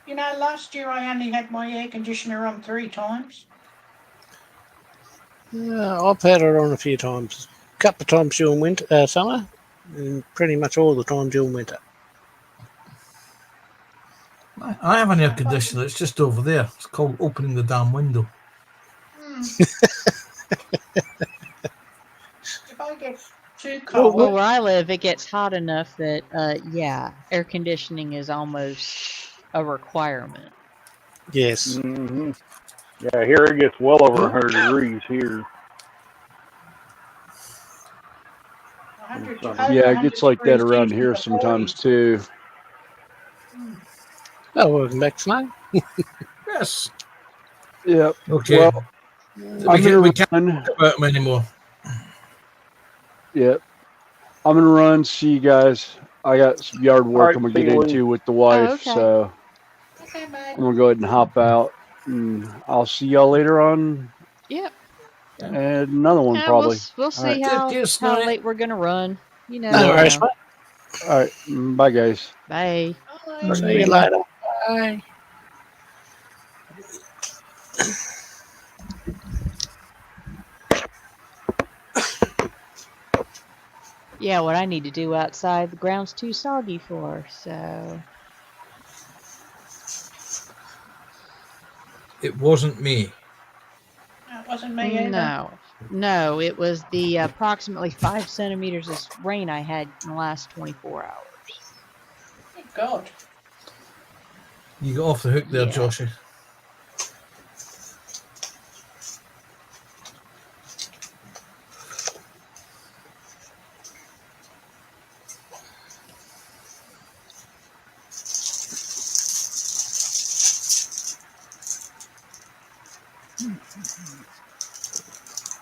You know, last year I only had my air conditioner on 3 times. I've had it on a few times. A couple of times during winter, summer, and pretty much all the time during winter. I have an air conditioner. It's just over there. It's called opening the damn window. If I get too cold, Well, where I live, it gets hot enough that, yeah, air conditioning is almost a requirement. Yes. Hmm. Yeah, here it gets well over 100 degrees here. 100, Summer. over Yeah, it 100 gets like that degrees around seems in here the sometimes 40s. too. Oh, welcome back tonight. Yes. Yep. Okay. Well, I'm We gonna can't run. talk about them anymore. Yep. I'm gonna run. See you guys. I got some yard All work right, I'm gonna see get you, Lee. into with the Oh, wife, okay. so Okay, bye. I'm gonna go ahead and hop out. And I'll see y'all later on Yep. and another one Yeah, we'll probably. we'll All right. see how Cheers, how Snowy. late we're gonna run. You No never Yep. worries, know. mate. All right. Bye, guys. Bye. Bye. See you later. Bye. Yeah, what I need to do outside, the ground's too soggy for, so. It wasn't me. No, it wasn't me either. No, it was the approximately 5 centimeters of rain I had in the last 24 hours. Good God. You got off the hook there, Yeah. Joshy.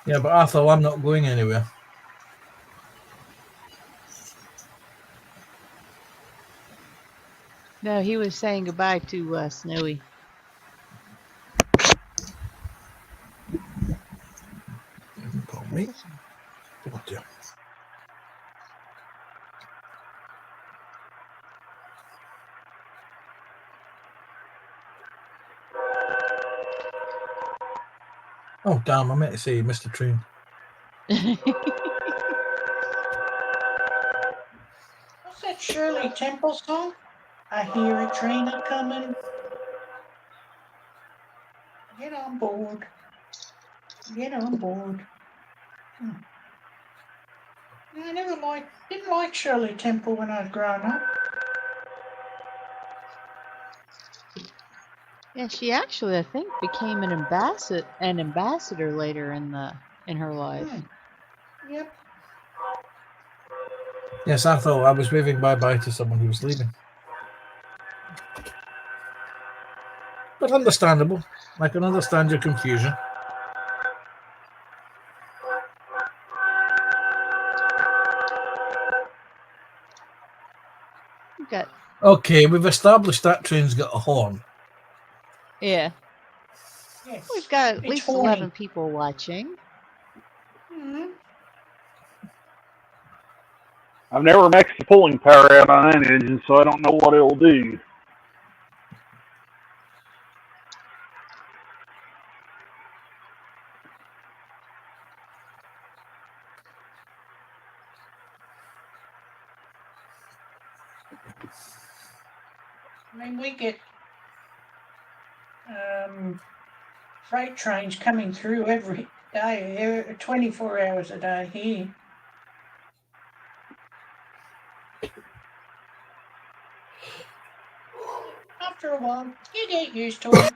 Yeah, but Arthur, I'm not going anywhere. No, he was saying goodbye to Snowy. Pardon me. Oh dear. Oh damn! I meant to say you missed the train. What's that Shirley Temple song? I hear a train a coming. Get on board. Get on board. I didn't like Shirley Temple when I was growing up. Yeah, she actually, I think, became an ambassador later in her life. Yep. Yes, Arthur, I was waving bye-bye to someone who was leaving. But understandable. I can understand your confusion. We've got, Okay, we've established that train's got a horn. yeah, Yes. we've got at It's least horny. 11 people watching. I've never maxed the pulling power out on that engine, so I don't know what it'll do. I mean, we get freight trains coming through every day, 24 hours a day here. After a while, you get used to it.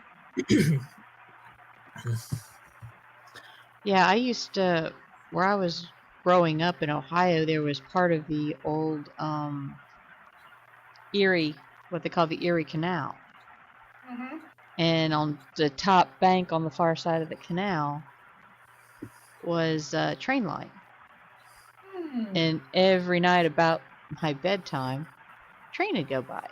Yeah, I used to, where I was growing up in Ohio, there was part of the old Erie, what they call the Erie Canal. And on the top bank on the far side of the canal was a train line. And every night about my bedtime, train would go by.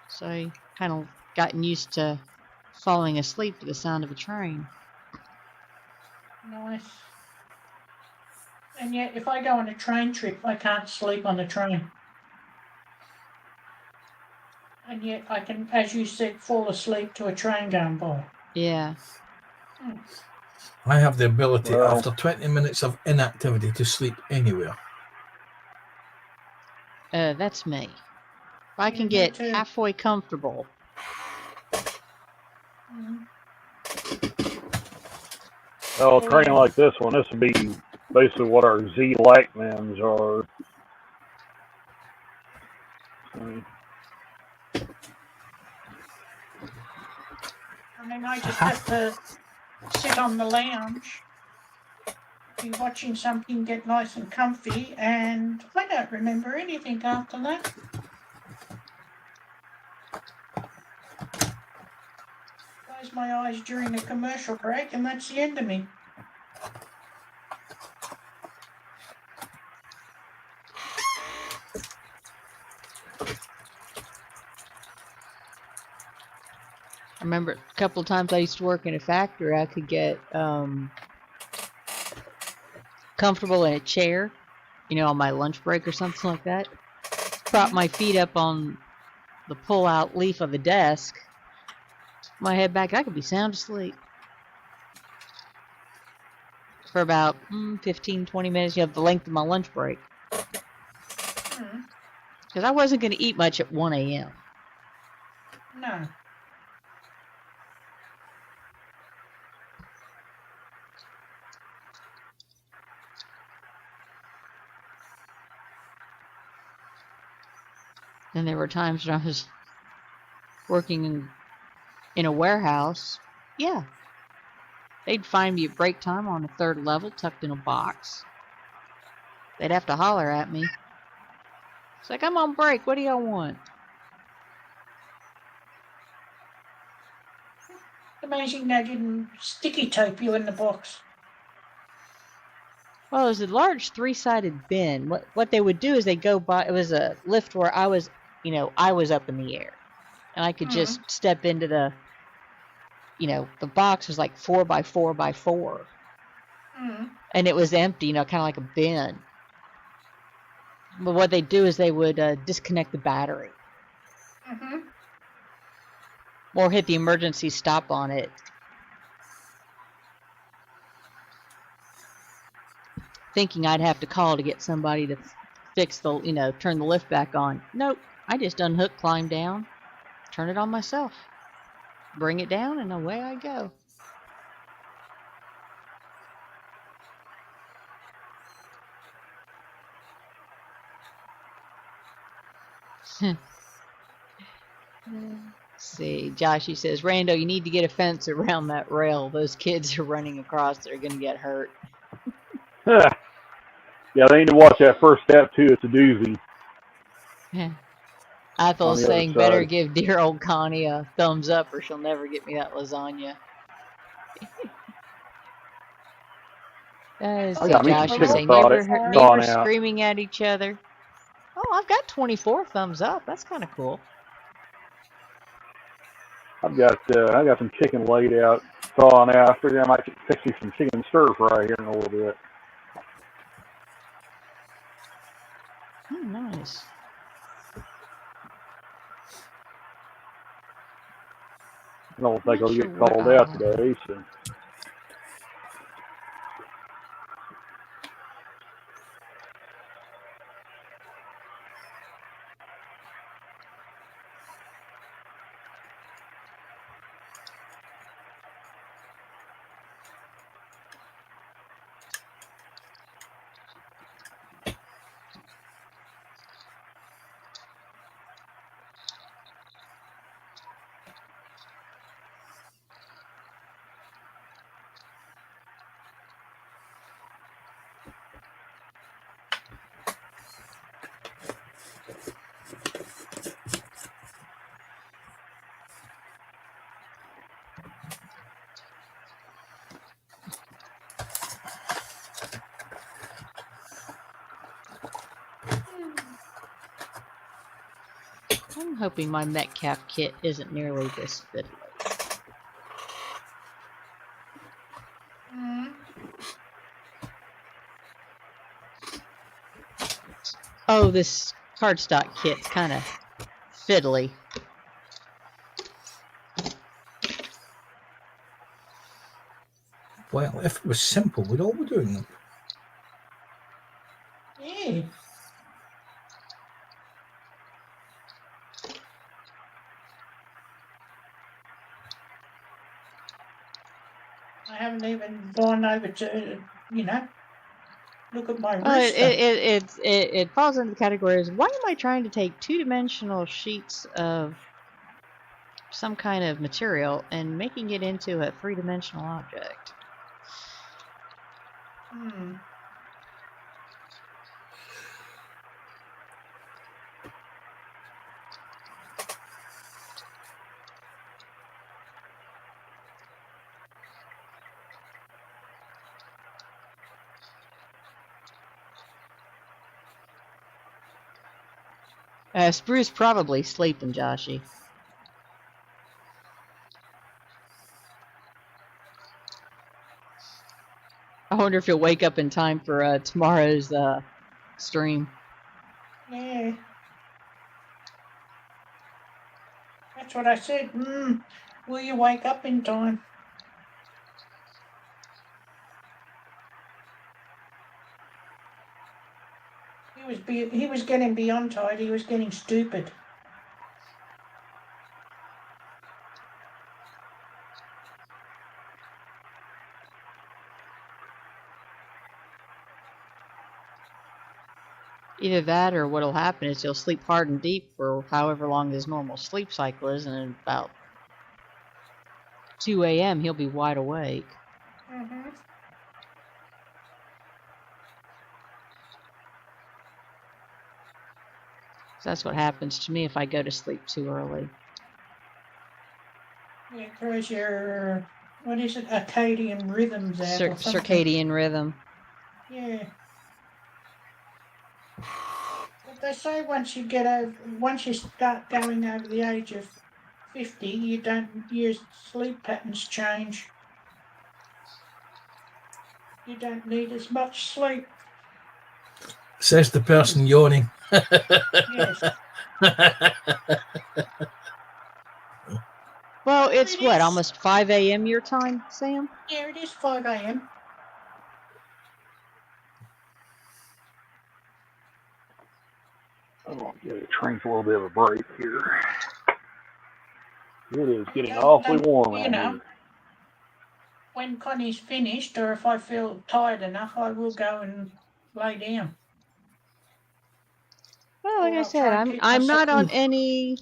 So I kind of gotten used to falling asleep to the sound of a train. Nice. And yet, if I go on a train trip, I can't sleep on the train. And yet, I can, as you said, fall asleep to a train going by. Yeah. I have the ability, Well, after 20 minutes of inactivity, to sleep anywhere. That's me. If I can me get too. halfway comfortable. well, a train like this one, this would be basically what our Z Lightmans are. And then I just have to sit on the lounge, be watching something get nice and comfy, and I don't remember anything after that. Close my eyes during a commercial break, and that's the end of me. I remember a couple of times I used to work in a factory, I could get comfortable in a chair, you know, on my lunch break or something like that. Prop my feet up on the pull-out leaf of the desk, my head back, I could be sound asleep for about 15, 20 minutes, you know, the length of my lunch break. Because I wasn't going to eat much at 1 a.m. No. Then there were times when I was working in a warehouse. Yeah. They'd find me at break time on the 3rd level, tucked in a box. They'd have to holler at me. It's like, I'm on break. What do y'all want? Amazing they didn't sticky tape you in the box. Well, it was a large 3-sided bin. What they would do is they go by. It was a lift where I was, you know, I was up in the air, and I could just step into the, you know, the box was like 4 by 4 by 4, and it was empty, you know, kind of like a bin. But what they do is they would disconnect the battery, or hit the emergency stop on it. Thinking I'd have to call to get somebody to fix the, you know, turn the lift back on. Nope, I just unhook, climb down, turn it on myself, bring it down, and away I go. Let's see, Joshy says, Rando, you need to get a fence around that rail. Those kids are running across, they're going to get hurt. Yeah, they need to watch that first step too. It's a doozy. Ethel's On the saying, other better side. give dear old Connie a thumbs up or she'll never get me that lasagna. I got me some Josh is chicken saying, you ever heard thawing neighbors out. screaming at each other? Oh, I've got 24 thumbs up. That's kind of cool. I got some chicken laid out, thawing out. I figured I might fix you some chicken stir fry here in a little bit. Oh, nice. I don't think Not I'll sure get what called out today, so. I'm hoping my Metcalf kit isn't nearly this fiddly. Oh, this cardstock kit's kind of fiddly. Well, if it was simple, we'd all be doing them. Yeah. I haven't even gone over to, you know, look at my Well, wrist. it falls into the category as, why am I trying to take 2-dimensional sheets of some kind of material and making it into a three-dimensional object. Spruce probably sleeping, Joshy. I wonder if he'll wake up in time for tomorrow's stream. Yeah. That's what I said. Will you wake up in time? He was getting beyond tired. He was getting stupid. Either that or what'll happen is he'll sleep hard and deep for however long his normal sleep cycle is, and at about 2 a.m. he'll be wide awake. So that's what happens to me if I go to sleep too early. Yeah, it throws your, what is it, circadian rhythms out or something. Circadian rhythm. Yeah. But they say once you start going over the age of 50, your sleep patterns change. You don't need as much sleep. Says the person yawning. Yes. Well, it's what, almost 5 a.m. your time, Sam? Yeah, it is 5 a.m. Oh, give the train a little bit of a break here. It is getting awfully warm out here. When Connie's finished, or if I feel tired enough, I will go and lay down. Well, like I said, I'm not on any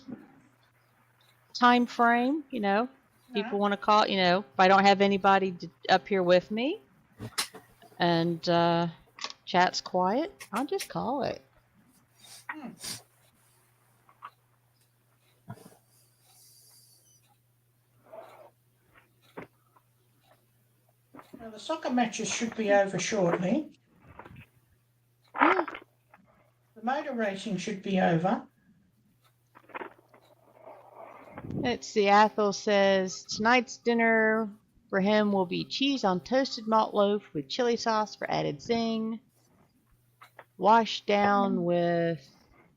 time frame, you know. People want to call, you know, if I don't have anybody up here with me and chat's quiet, I'll just call it. Well, the soccer matches should be over shortly. Yeah. The motor racing should be over. Let's see, Athel says tonight's dinner for him will be cheese on toasted malt loaf with chili sauce for added zing, washed down with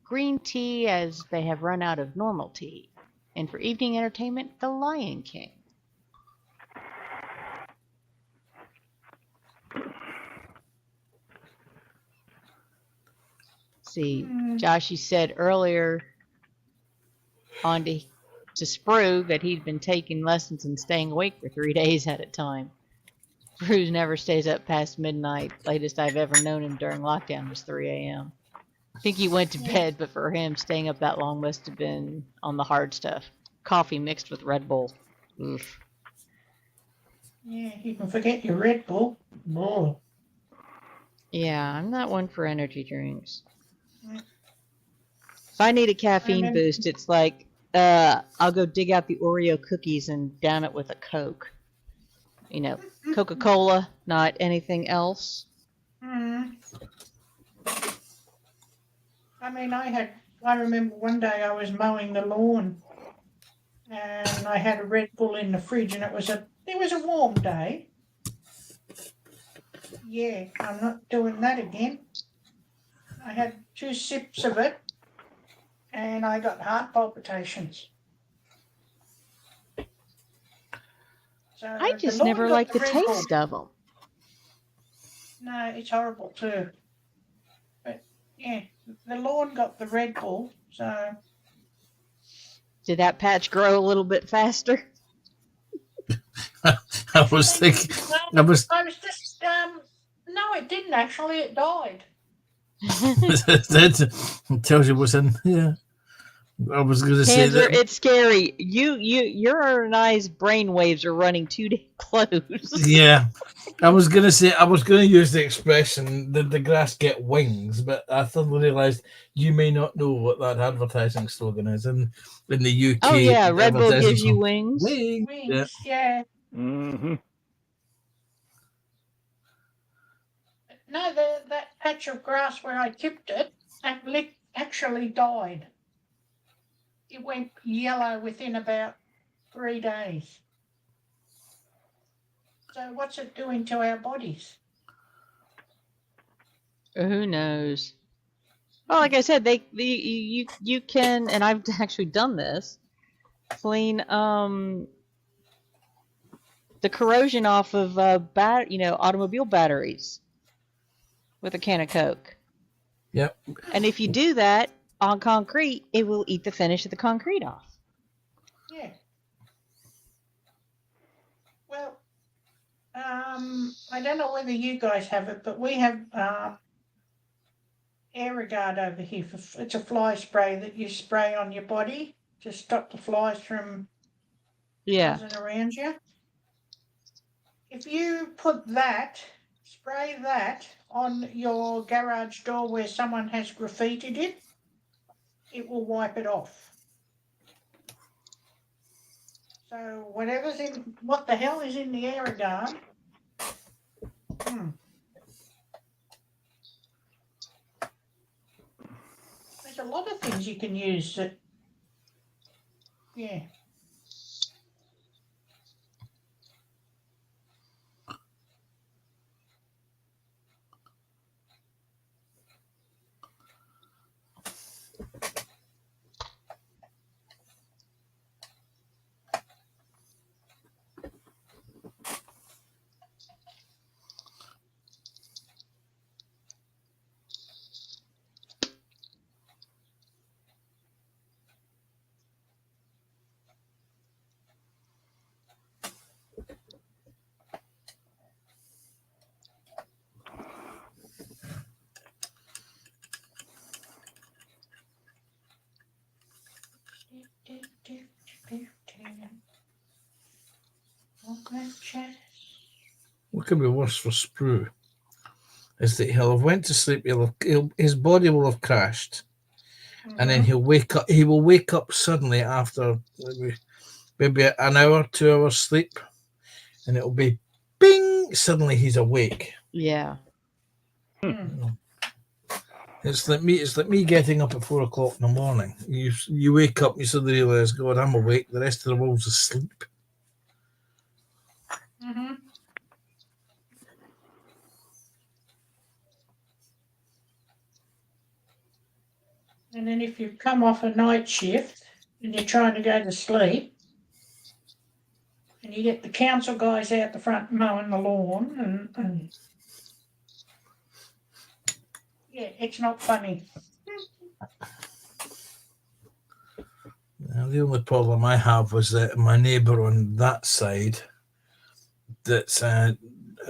green tea as they have run out of normal tea, and for evening entertainment, The Lion King. See, Joshy said earlier on to Sprue that he'd been taking lessons and staying awake for 3 days at a time. Sprue never stays up past midnight. Latest I've ever known him during lockdown was 3 a.m. I think he went to bed, but for him, staying up that long must have been on the hard stuff. Coffee mixed with Red Bull. Oof. Yeah, you can forget your Red Bull. Oh. Yeah, I'm not one for energy drinks. If I need a caffeine boost, it's like, I'll go dig out the Oreo cookies and down it with a Coke. You know, Coca-Cola, not anything else. I mean, I remember one day I was mowing the lawn and I had a Red Bull in the fridge and it was a warm day. Yeah, I'm not doing that again. I had 2 sips of it and I got heart palpitations. So I just never liked the taste of them. No, it's horrible too. But yeah, the lawn got the Red Bull, so. Did that patch grow a little bit faster? I was thinking. I was just. No, it didn't actually. It died. It tells you what's in. Yeah. I was going to say Panzer, that. it's scary. Your and I's brain waves are running too damn close. Yeah, I was going to say, I was going to use the expression, did the grass get wings? But I suddenly realised you may not know what that advertising slogan is. In the UK, Oh yeah, the Red Bull advertising gives you slogan, wings. wings. Yeah. Wings, yeah. Mm-hmm. No, that patch of grass where I tipped it actually died. It went yellow within about 3 days. So what's it doing to our bodies? Who knows? Well, like I said, you can, and I've actually done this. Clean the corrosion off of automobile batteries with a can of Coke. Yep. And if you do that on concrete, it will eat the finish of the concrete off. Yeah. Well, I don't know whether you guys have it, but we have Aerogard over here. It's a fly spray that you spray on your body to stop the flies from buzzing around you. If you spray that on your garage door where someone has graffitied it will wipe it off. So what the hell is in the Aerogard? There's a lot of things you can use that, yeah. What could be worse for Sprue is that he'll have went to sleep. His body will have crashed, and then he'll wake up. He will wake up suddenly after maybe an hour, 2 hours sleep, and it'll be bing. Suddenly he's awake. Yeah. It's like me getting up at 4 o'clock in the morning. You wake up, you suddenly realise, God, I'm awake. The rest of the world's asleep. Mm-hmm. And then if you come off a night shift and you're trying to go to sleep, and you get the council guys out the front mowing the lawn, and yeah, it's not funny. Now, the only problem I have was that my neighbour on that side that's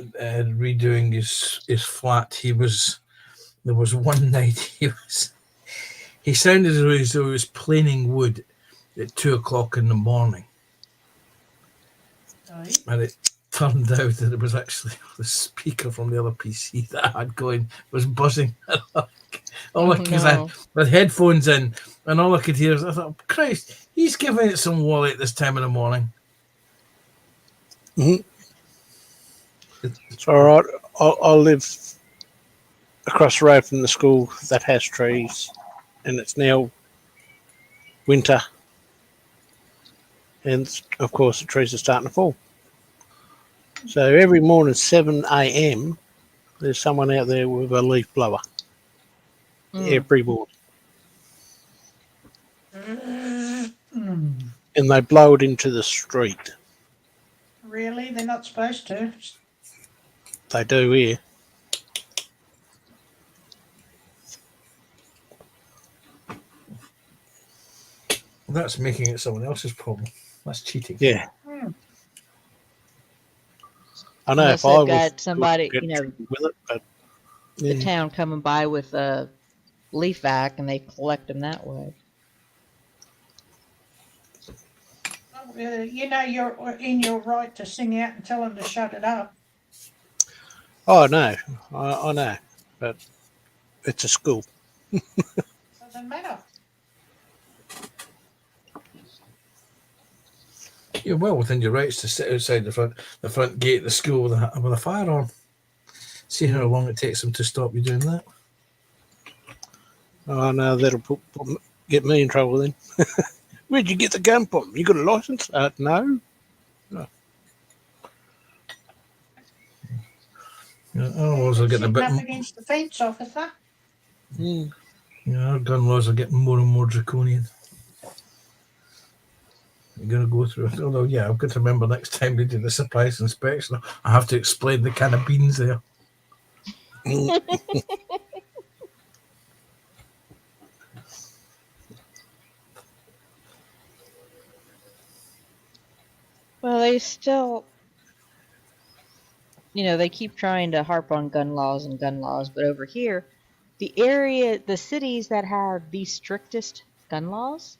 redoing his flat, there was one night he sounded as though he was planing wood at 2 o'clock in the morning. Right. And it turned out that it was actually the speaker from the other PC that I had going was buzzing. Because I had headphones in, and all I could hear was, I thought, Christ, he's giving it some wally at this time in the morning. Mm-hmm. It's all right. I'll live across the road from the school that has trees, and it's now winter. And of course, the trees are starting to fall. So every morning, 7 a.m., there's someone out there with a leaf blower. Every morning. And they blow it into the street. Really? They're not supposed to? They do here. That's making it someone else's problem. That's cheating. Yeah. I know Unless if I they've was got somebody, with it, but the town coming by with a leaf vac and they collect them that way. Well, you're in your right to sing out and tell them to shut it up. Oh no, I know, but it's a school. Doesn't matter. You're well within your rights to sit outside the front gate of the school with a firearm. See how long it takes them to stop you doing that. Oh no, that'll get me in trouble then. Where'd you get the gun from? You got a license? No. Our laws are getting a bit. Up against the fence, officer. Our gun laws are getting more and more draconian. You're going to go through it. Although, yeah, I've got to remember next time they do the surprise inspection, I have to explain the can of beans there. Well, they still, they keep trying to harp on gun laws, but over here, the cities that have the strictest gun laws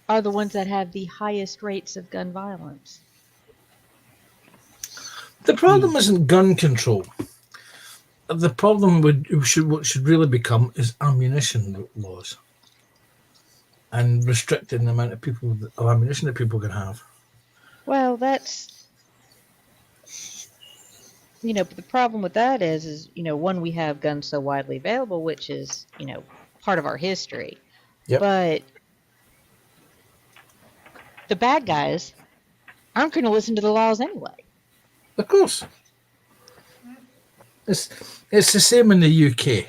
are the ones that have the highest rates of gun violence. The problem isn't gun control. The problem what should really become is ammunition laws and restricting the amount of ammunition that people can have. Well, that's, but the problem with that is, one, we have guns so widely available, which is, part of our history. Yep. But the bad guys aren't going to listen to the laws anyway. Of course. It's the same in the UK.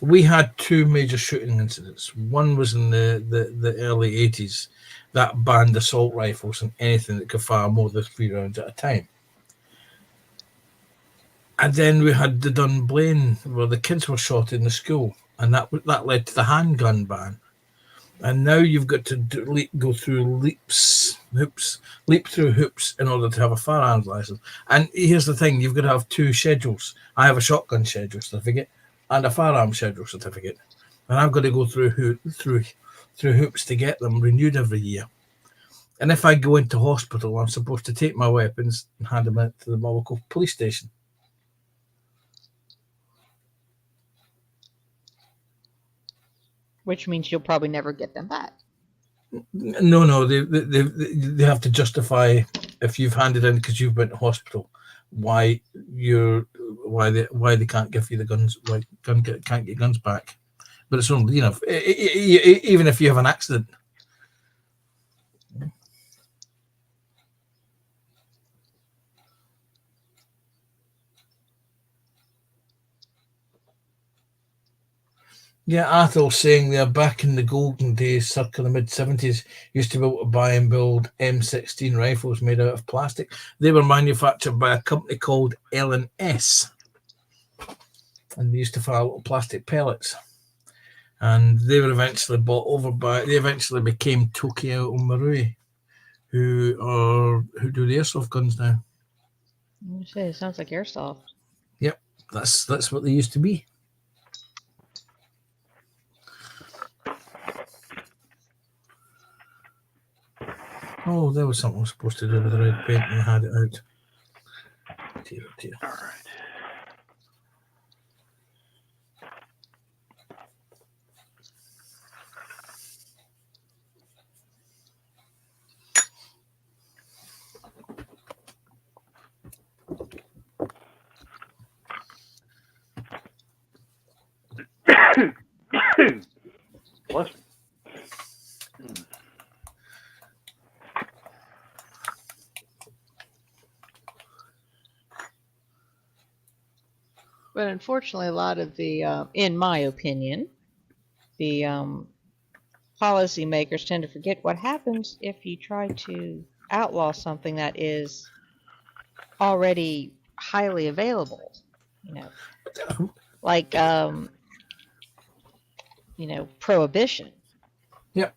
We had two major shooting incidents. One was in the early 80s that banned assault rifles and anything that could fire more than 3 rounds at a time. And then we had the Dunblane where the kids were shot in the school, and that led to the handgun ban. And now you've got to go through leap through hoops in order to have a firearms license. And here's the thing: you've got to have 2 schedules. I have a shotgun schedule certificate and a firearms schedule certificate, and I've got to go through hoops to get them renewed every year. And if I go into hospital, I'm supposed to take my weapons and hand them out to the local police station. Which means you'll probably never get them back. No, they have to justify if you've handed in because you've been to hospital why they can't give you the guns, why can't get guns back. But it's only even if you have an accident. Yeah, Athel's saying they're back in the golden days, circa the mid-70s, used to be able to buy and build M16 rifles made out of plastic. They were manufactured by a company called L&S, and they used to fire little plastic pellets. And they were eventually bought over they eventually became Tokyo Marui, who do the airsoft guns now. It sounds like airsoft. Yep, that's what they used to be. Oh, there was something I was supposed to do with the red paint and I had it out. Dear. All right. Bless me. But unfortunately, a lot of the, in my opinion, the policymakers tend to forget what happens if you try to outlaw something that is already highly available. Like prohibition. Yep.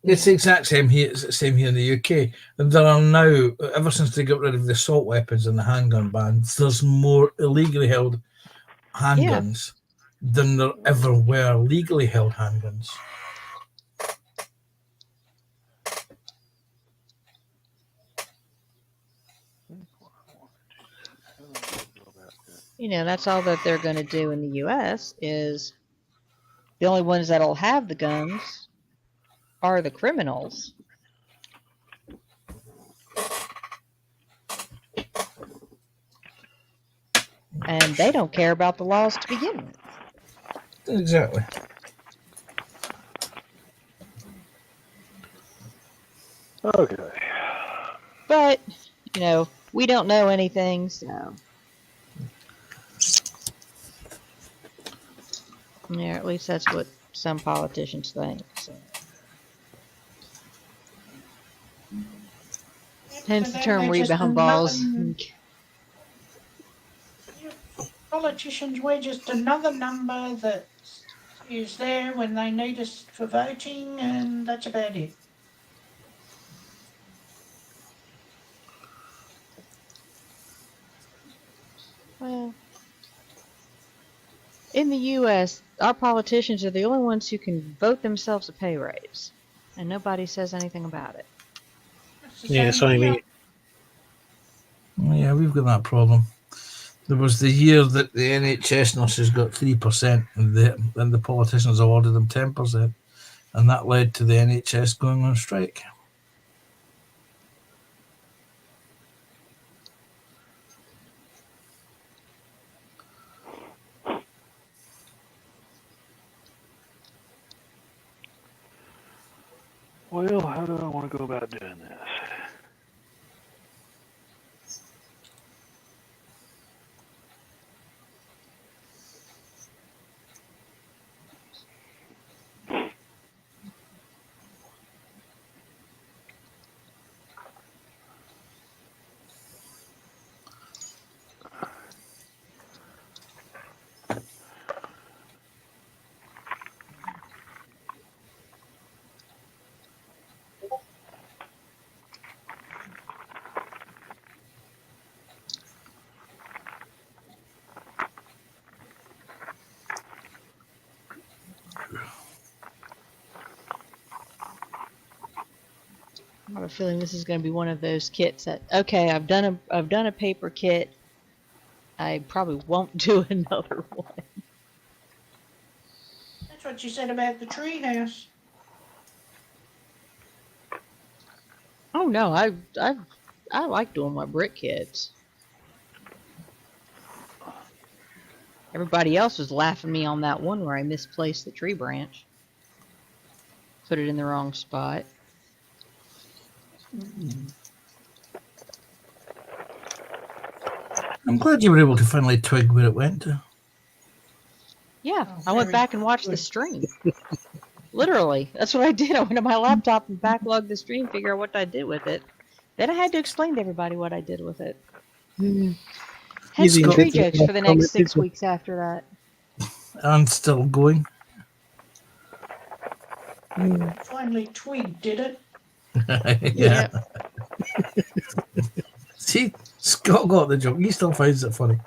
It's the exact same here. It's the same here in the UK. And there are now, ever since they got rid of the assault weapons and the handgun bans, there's more illegally held handguns than there ever were legally held handguns. That's all that they're going to do in the U.S. is the only ones that'll have the guns are the criminals. And they don't care about the laws to begin with. Exactly. Okay. But, we don't know anything, so. Yeah, at least that's what some politicians think. So. Hence the term rebound balls. Politicians, we're just another number that is there when they need us for voting, and that's about it. Well, in the U.S., our politicians are the only ones who can vote themselves a pay raise, and nobody says anything about it. Yeah, same here. Yeah, we've got that problem. There was the year that the NHS nurses got 3%, and the politicians awarded them 10%, and that led to the NHS going on strike. Well, how do I want to go about doing this? I have a feeling this is going to be one of those kits that, okay, I've done a paper kit. I probably won't do another one. That's what you said about the treehouse. Oh no, I like doing my brick kits. Everybody else was laughing me on that one where I misplaced the tree branch. Put it in the wrong spot. I'm glad you were able to finally twig where it went to. Yeah, Oh, I went very back and watched the good. stream. Literally, that's what I did. I went to my laptop and backlogged the stream, figure out what I did with it. Then I had to explain to everybody what I did with it. Hence the Using tree different jokes for the next commented 6 weeks after that. And still going. Finally, Twig did it. Yeah. See, Scott got the joke. He still finds it funny.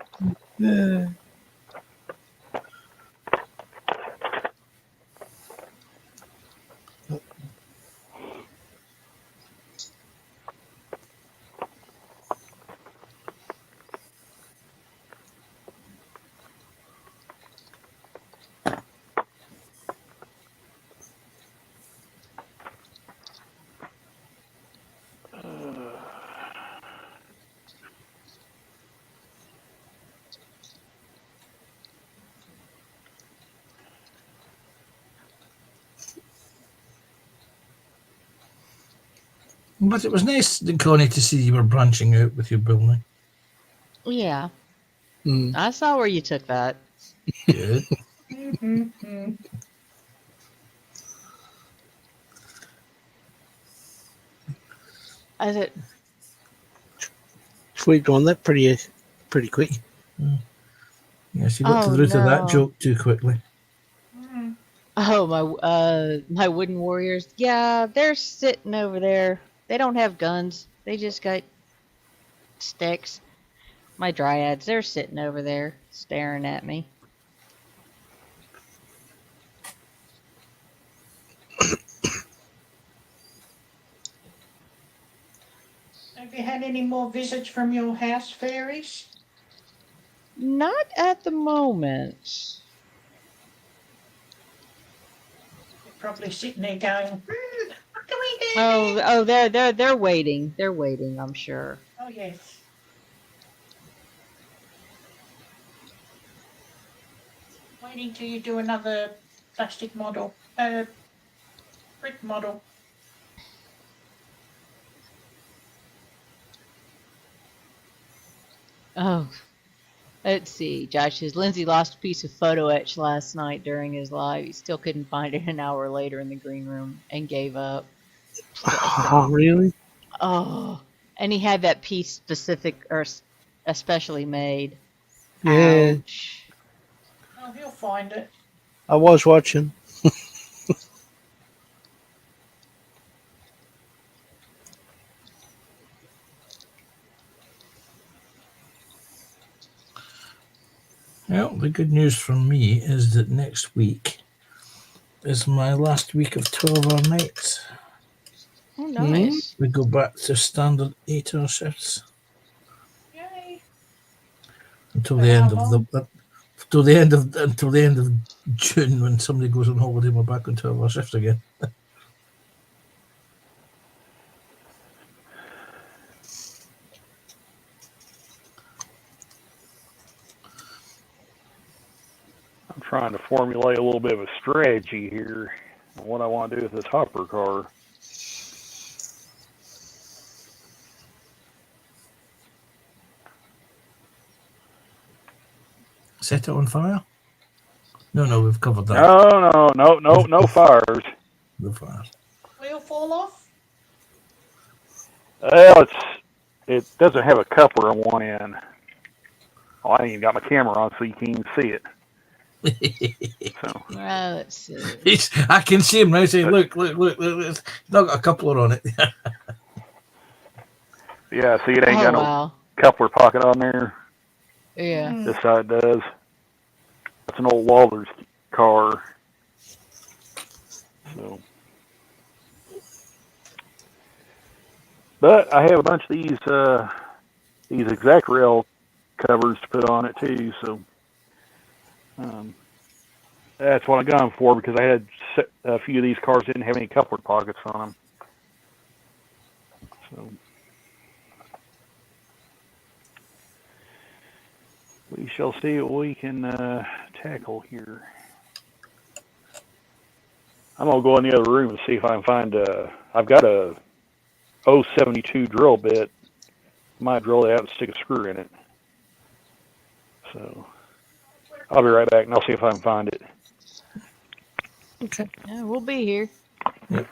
But it was nice, Connie, to see you were branching out with your building. Yeah, Mm. I saw where you took that. Good. I said, Tweaked on that pretty quick. Yes, you got to oh the root of that no. joke too quickly. Oh, my wooden warriors. Yeah, they're sitting over there. They don't have guns. They just got sticks. My dryads, they're sitting over there staring at me. Have you had any more visits from your house fairies? Not at the moment. They're probably sitting there going, what can we do Oh, now? oh, they're waiting. They're waiting, I'm sure. Oh, yes. Waiting till you do another plastic model, brick model. Oh, let's see. Josh says Lindsay lost a piece of photo etch last night during his live. He still couldn't find it an hour later in the green room and gave up. Poor Oh, thing. really? Oh, and he had that piece specific or especially made. Yeah, Ouch. Oh, he'll find it. I was watching. Well, the good news from me is that next week is my last week of 12-hour nights. Oh, nice. We go back to standard 8-hour shifts Yay. until For the how end of long? until the end of June, when somebody goes on holiday. We're back on 12-hour shifts again. I'm trying to formulate a little bit of a strategy here on what I want to do with this hopper car. Set it on fire? No, we've covered that. No fires. No fires. Wheel fall off? Well, it doesn't have a coupler on one end. Oh, I ain't even got my camera on, so you can't even see it. So Let's see. I can see him now saying, look, it's not got a coupler on it. yeah, see, it ain't got no Wow. coupler pocket on there. Yeah. Mm. This side does. That's an old Walters car. So, but I have a bunch of these exact rail covers to put on it too. So that's what I'm going for, because I had a few of these cars didn't have any coupler pockets on them. So we shall see what we can tackle here. I'm gonna go in the other room and see if I can find. I've got a 072 drill bit. Might drill it out and stick a screw in it. So I'll be right back, and I'll see if I can find it. Okay. Yeah, we'll be here. Yep.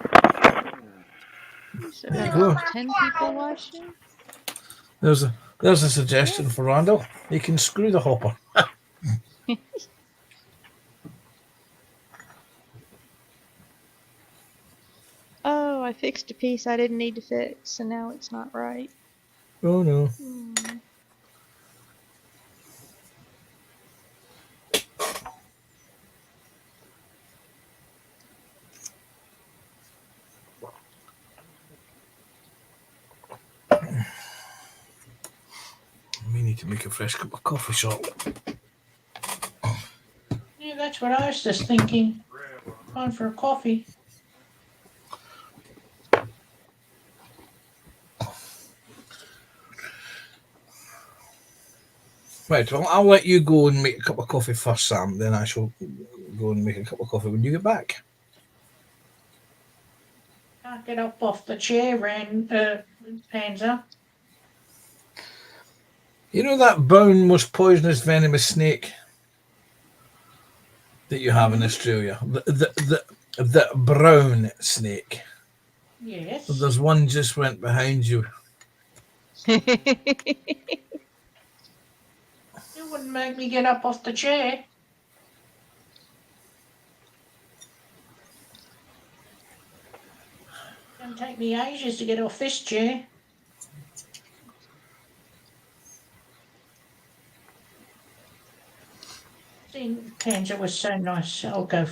So There you about go. 10 people watching. There's a suggestion for Randall. You can screw the hopper. Oh, I fixed a piece I didn't need to fix, and now it's not right. Oh no. We need to make a fresh cup of coffee, shop. Yeah, that's what I was just thinking. Time for a coffee. Right, well, I'll let you go and make a cup of coffee first, Sam. Then I shall go and make a cup of coffee when you get back. Can't get up off the chair, Panzer. You know that bone most poisonous venomous snake that you have in Australia? The brown snake. Yes. There's one just went behind you. It wouldn't make me get up off the chair. It'll take me ages to get off this chair. Seeing Panzer was so nice. I'll go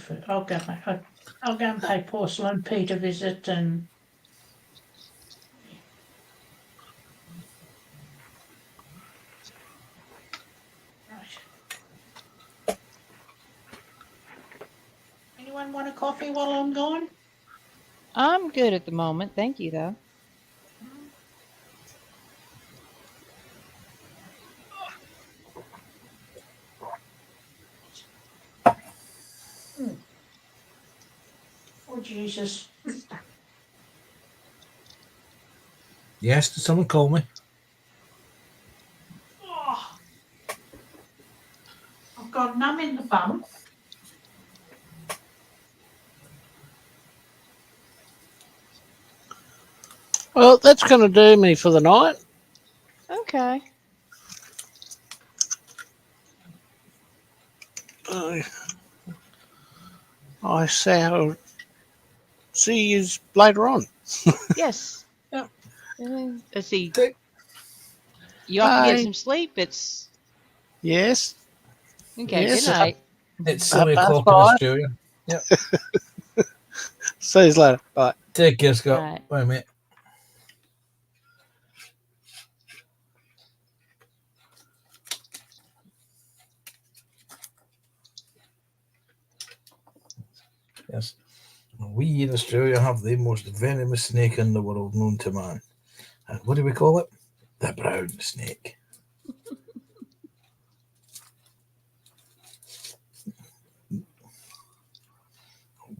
and pay Porcelain Pete a visit and. Right. coffee while I'm gone? I'm good at the moment. Thank you, though. Oh, Jesus. Yes, did someone call me? Oh, I've got numb in the bum. Well, that's going to do me for the night. Okay. I shall see you later on. Yes. Yep. Let's see. Take- You off to get Bye. some sleep? It's Yes. okay. Good Yes. night. It's 7 That's o'clock in fine. Australia. Yep. See you later. Bye. Take care, Scott. Right. Bye, mate. Yes. We in Australia have the most venomous snake in the world known to man. And what do we call it? The brown snake.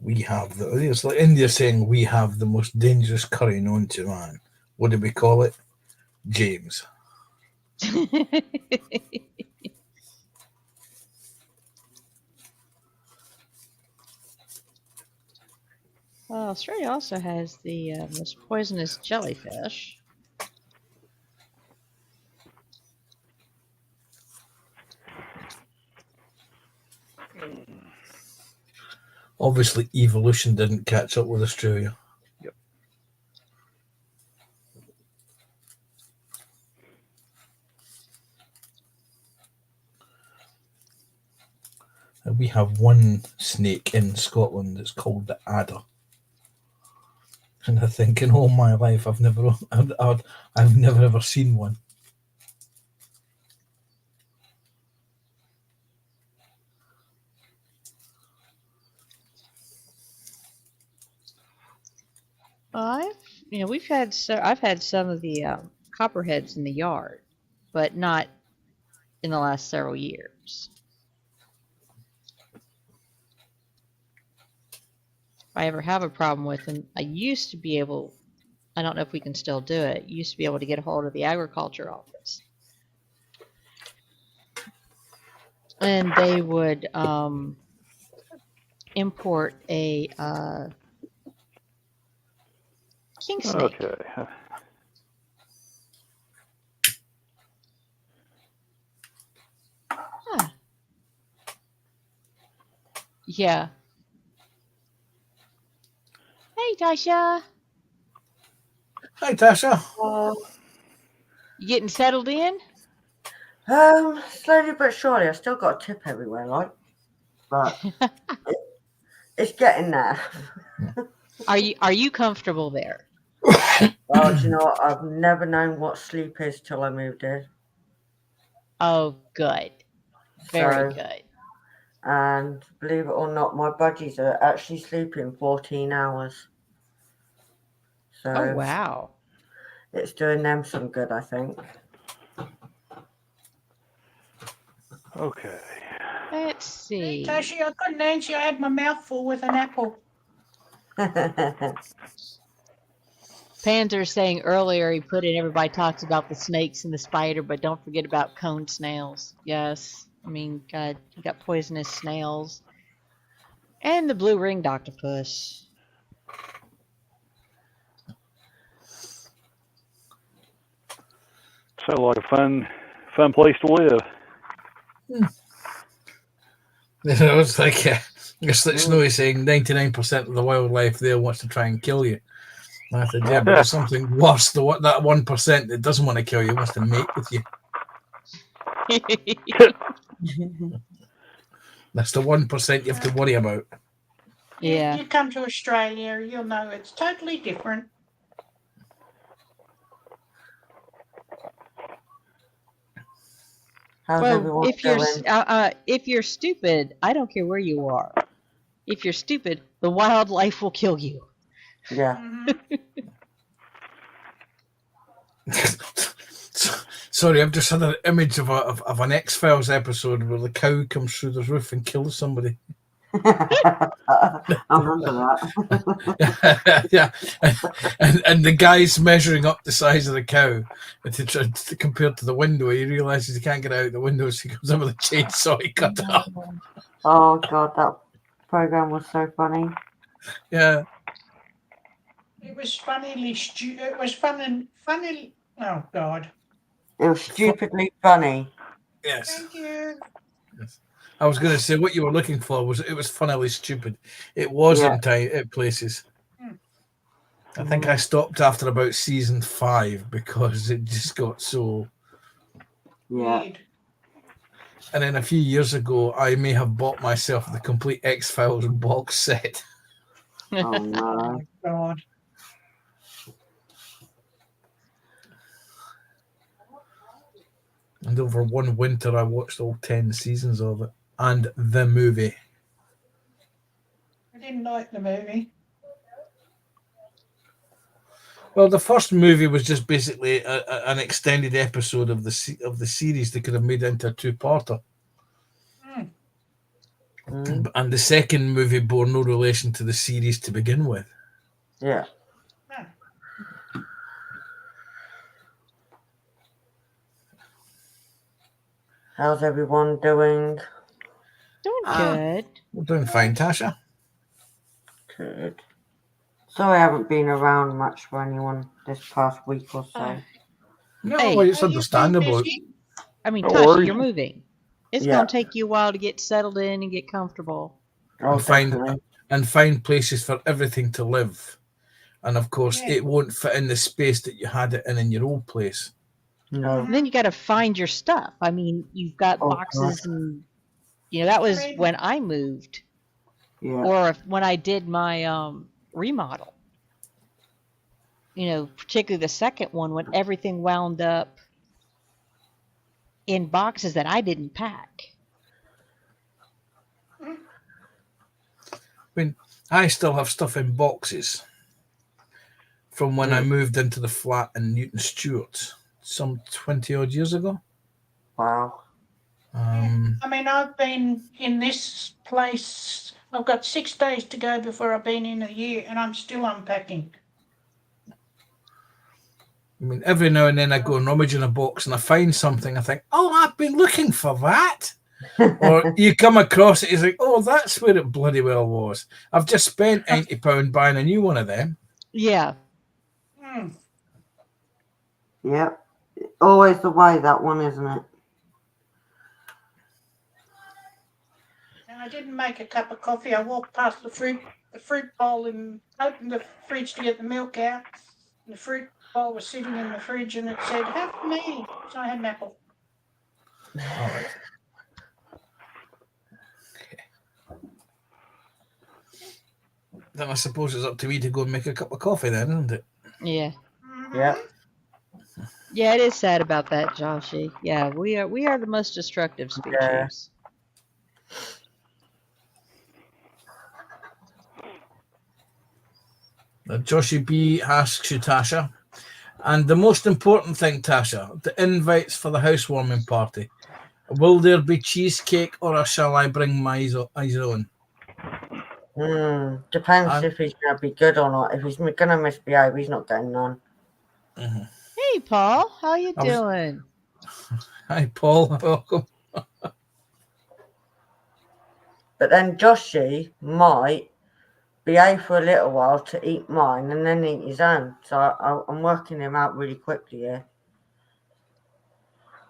We have it's like India saying we have the most dangerous curry known to man. What do we call it? James. Well, Australia also has the most poisonous jellyfish. Obviously, evolution didn't catch up with Australia. Yep. And we have one snake in Scotland that's called the adder. And I think in all my life, I've never ever seen one. I've had some of the copperheads in the yard, but not in the last several years. If I ever have a problem with them, I used to be able. I don't know if we can still do it. Used to be able to get a hold of the agriculture office, and they would import a king snake. Okay. Huh. Yeah. Hey, Tasha. Hi, Tasha. You getting settled in? Slowly but surely. I still got a tip everywhere, like, but it's getting there. Are you comfortable there? Oh, do you know what? I've never known what sleep is till I moved in. Oh, good. Very So, good. and believe it or not, my budgies are actually sleeping 14 hours. So Oh, wow. it's doing them some good, I think. Okay. Let's see. Tashi, I couldn't answer. I had my mouth full with an apple. Panzer saying earlier he put in everybody talks about the snakes and the spider, but don't forget about cone snails. Yes. I mean, God, you got poisonous snails. And the blue ringed octopus. Sounds like a fun place to live. It's like Snowy saying 99% of the wildlife there wants to try and kill you. I said, yeah, but there's something worse. That 1% that doesn't want to kill you wants to mate with you. That's the 1% you have to worry about. Yeah. You come to Australia, you'll know it's totally different. How's Well, everyone doing? if you're stupid, I don't care where you are. If you're stupid, the wildlife will kill you. Yeah. Sorry, I've just had an image of an X-Files episode where the cow comes through the roof and kills somebody. I remember that. Yeah, and the guy's measuring up the size of the cow compared to the window. He realizes he can't get out the window, so he comes up with a chainsaw. He cut it up. Oh god, that program was so funny. Yeah, It was funnily it was funny. Oh God. It was stupidly funny. yes. Thank you. Yes. I was going to say what you were looking for was funnily stupid. It was Yeah. at places. I think I stopped after about season 5 because it just got so. Yeah. Weird. And then a few years ago, I may have bought myself the complete X-Files box set. Oh Oh no. my God. And over one winter, I watched all 10 seasons of it and the movie. I didn't like the movie. Well, the first movie was just basically an extended episode of the series they could have made into a 2-parter. And the second movie bore no relation to the series to begin with. Yeah. How's everyone doing? Doing good. We're doing fine, Tasha. Good. Sorry I haven't been around much for anyone this past week or so. No, Hey. well, it's Have you been understandable. busy? I mean, Don't Tasha, worry. you're moving. It's Yeah. going to take you a while to get settled in and get comfortable. Oh, definitely. And find places for everything to live. And of course, Yeah. it won't fit in the space that you had it in your old place. No. And then you got to find your stuff. I mean, you've got Oh, boxes and, that was mean- when I moved Yeah. or when I did my remodel. Particularly the second one when everything wound up in boxes that I didn't pack. I mean, I still have stuff in boxes from when I moved into the flat in Newton Stewart some 20 odd years ago. Wow. I mean, I've been in this place. I've got 6 days to go before I've been in a year, and I'm still unpacking. I mean, every now and then I go and rummage in a box and I find something. I think, oh, I've been looking for that. Or you come across it, you think, oh, that's where it bloody well was. I've just spent £80 buying a new one of them. Yeah. Yep. Always the way, that one, isn't it? And I didn't make a cup of coffee. I walked past the fruit bowl and opened the fridge to get the milk out. And the fruit bowl was sitting in the fridge, and it said, "Have me." So I had an apple. All right. Then I suppose it's up to me to go and make a cup of coffee then, isn't it? Yeah. Yeah. Yeah, it is sad about that, Joshy. Yeah, we are the most destructive species. Joshy B asks you, Tasha, and the most important thing, Tasha, the invites for the housewarming party. Will there be cheesecake or shall I bring my own? Depends if he's going to be good or not. If he's going to misbehave, he's not getting none. Mm-hmm. Hey, Paul, how you doing? Hi, Paul. Welcome. But then Joshy might behave for a little while to eat mine and then eat his own. So I'm working him out really quickly here.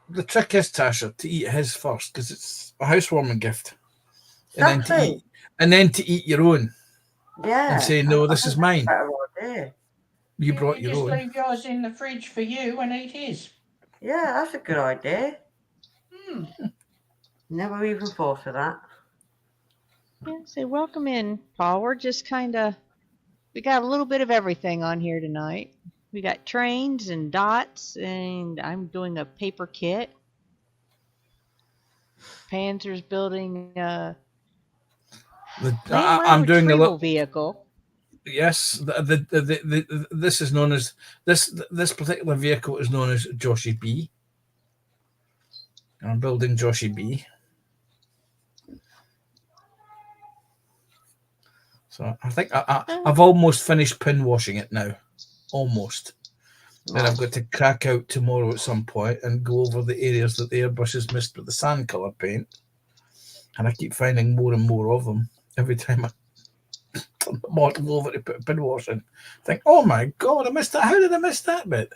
The trick is, Tasha, to eat his first because it's a housewarming gift, and then to eat your own. Yeah. And say, no, this is mine. Better idea. You brought your just own. leave yours in the fridge for you and eat his. Yeah, that's a good idea. Never even thought of that. Yeah, say welcome in, Paul. We're just we got a little bit of everything on here tonight. We got trains and dots, and I'm doing a paper kit. Panzer's building Land I'm Rover doing the retrieval vehicle. yes. This is known as this particular vehicle is known as Joshy B. I'm building Joshy B. So I think I've almost finished pin washing it now. Almost. Then I've got to crack out tomorrow at some point and go over the areas that the airbrush has missed with the sand colour paint. And I keep finding more and more of them every time I turn the model over to put pin wash in. I think, oh my God, I missed that. How did I miss that bit?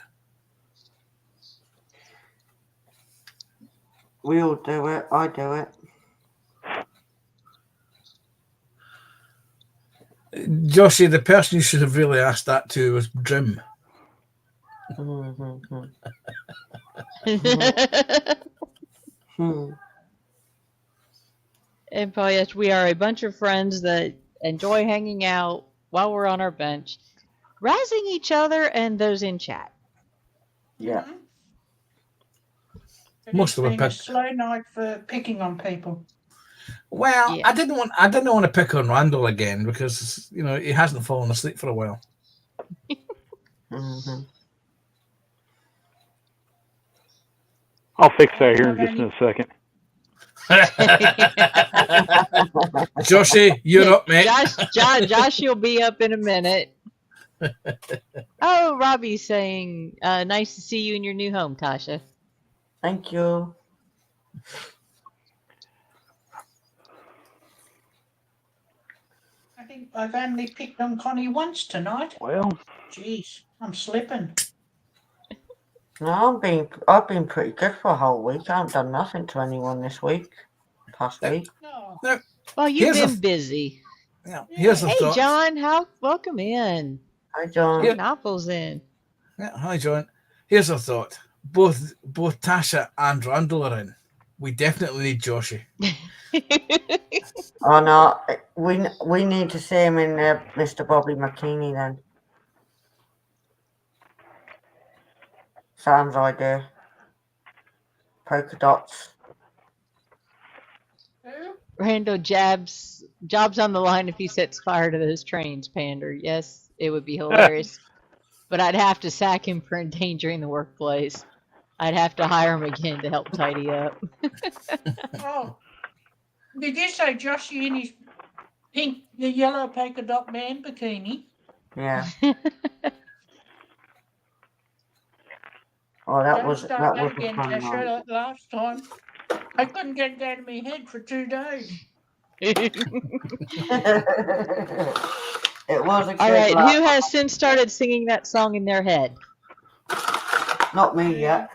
We all do it. I do it. Joshy, the person you should have really asked that to was Jim. And probably yes, we are a bunch of friends that enjoy hanging out while we're on our bench, razzing each other and those in chat. Yeah. Most of It's them been a pick. slow night for picking on people. Well, Yeah. I didn't want to pick on Randall again because he hasn't fallen asleep for a while. I'll fix that here in just in a second. Joshy, you're up, mate. Josh, you'll be up in a minute. Oh, Robbie's saying, nice to see you in your new home, Tasha. Thank you. I think I've only picked on Connie once tonight. Well, Jeez, I'm slipping. No, I've been pretty good for a whole week. I haven't done nothing to anyone this week. Past week. No. Well, you've been busy. Yeah. Here's the Hey, thought. John, welcome in. Hi, John. John Apple's in. Yeah, hi, John. Here's a thought. Both Tasha and Randall are in. We definitely need Joshy. Oh no, we need to see him in Mr. Bobby McKinney then. Sam's idea. Polka dots. Randall jobs on the line if he sets fire to those trains, Pander. Yes, it would be hilarious. But I'd have to sack him for endangering the workplace. I'd have to hire him again to help tidy up. Oh, did you say Joshy in his the yellow polka dot man bikini? Yeah. Oh, that Don't was start that a again, fun Tasha. night. Like last time, I couldn't get it out of my head for 2 days. It was a good All right, laugh. who has since started singing that song in their head? Not me yet.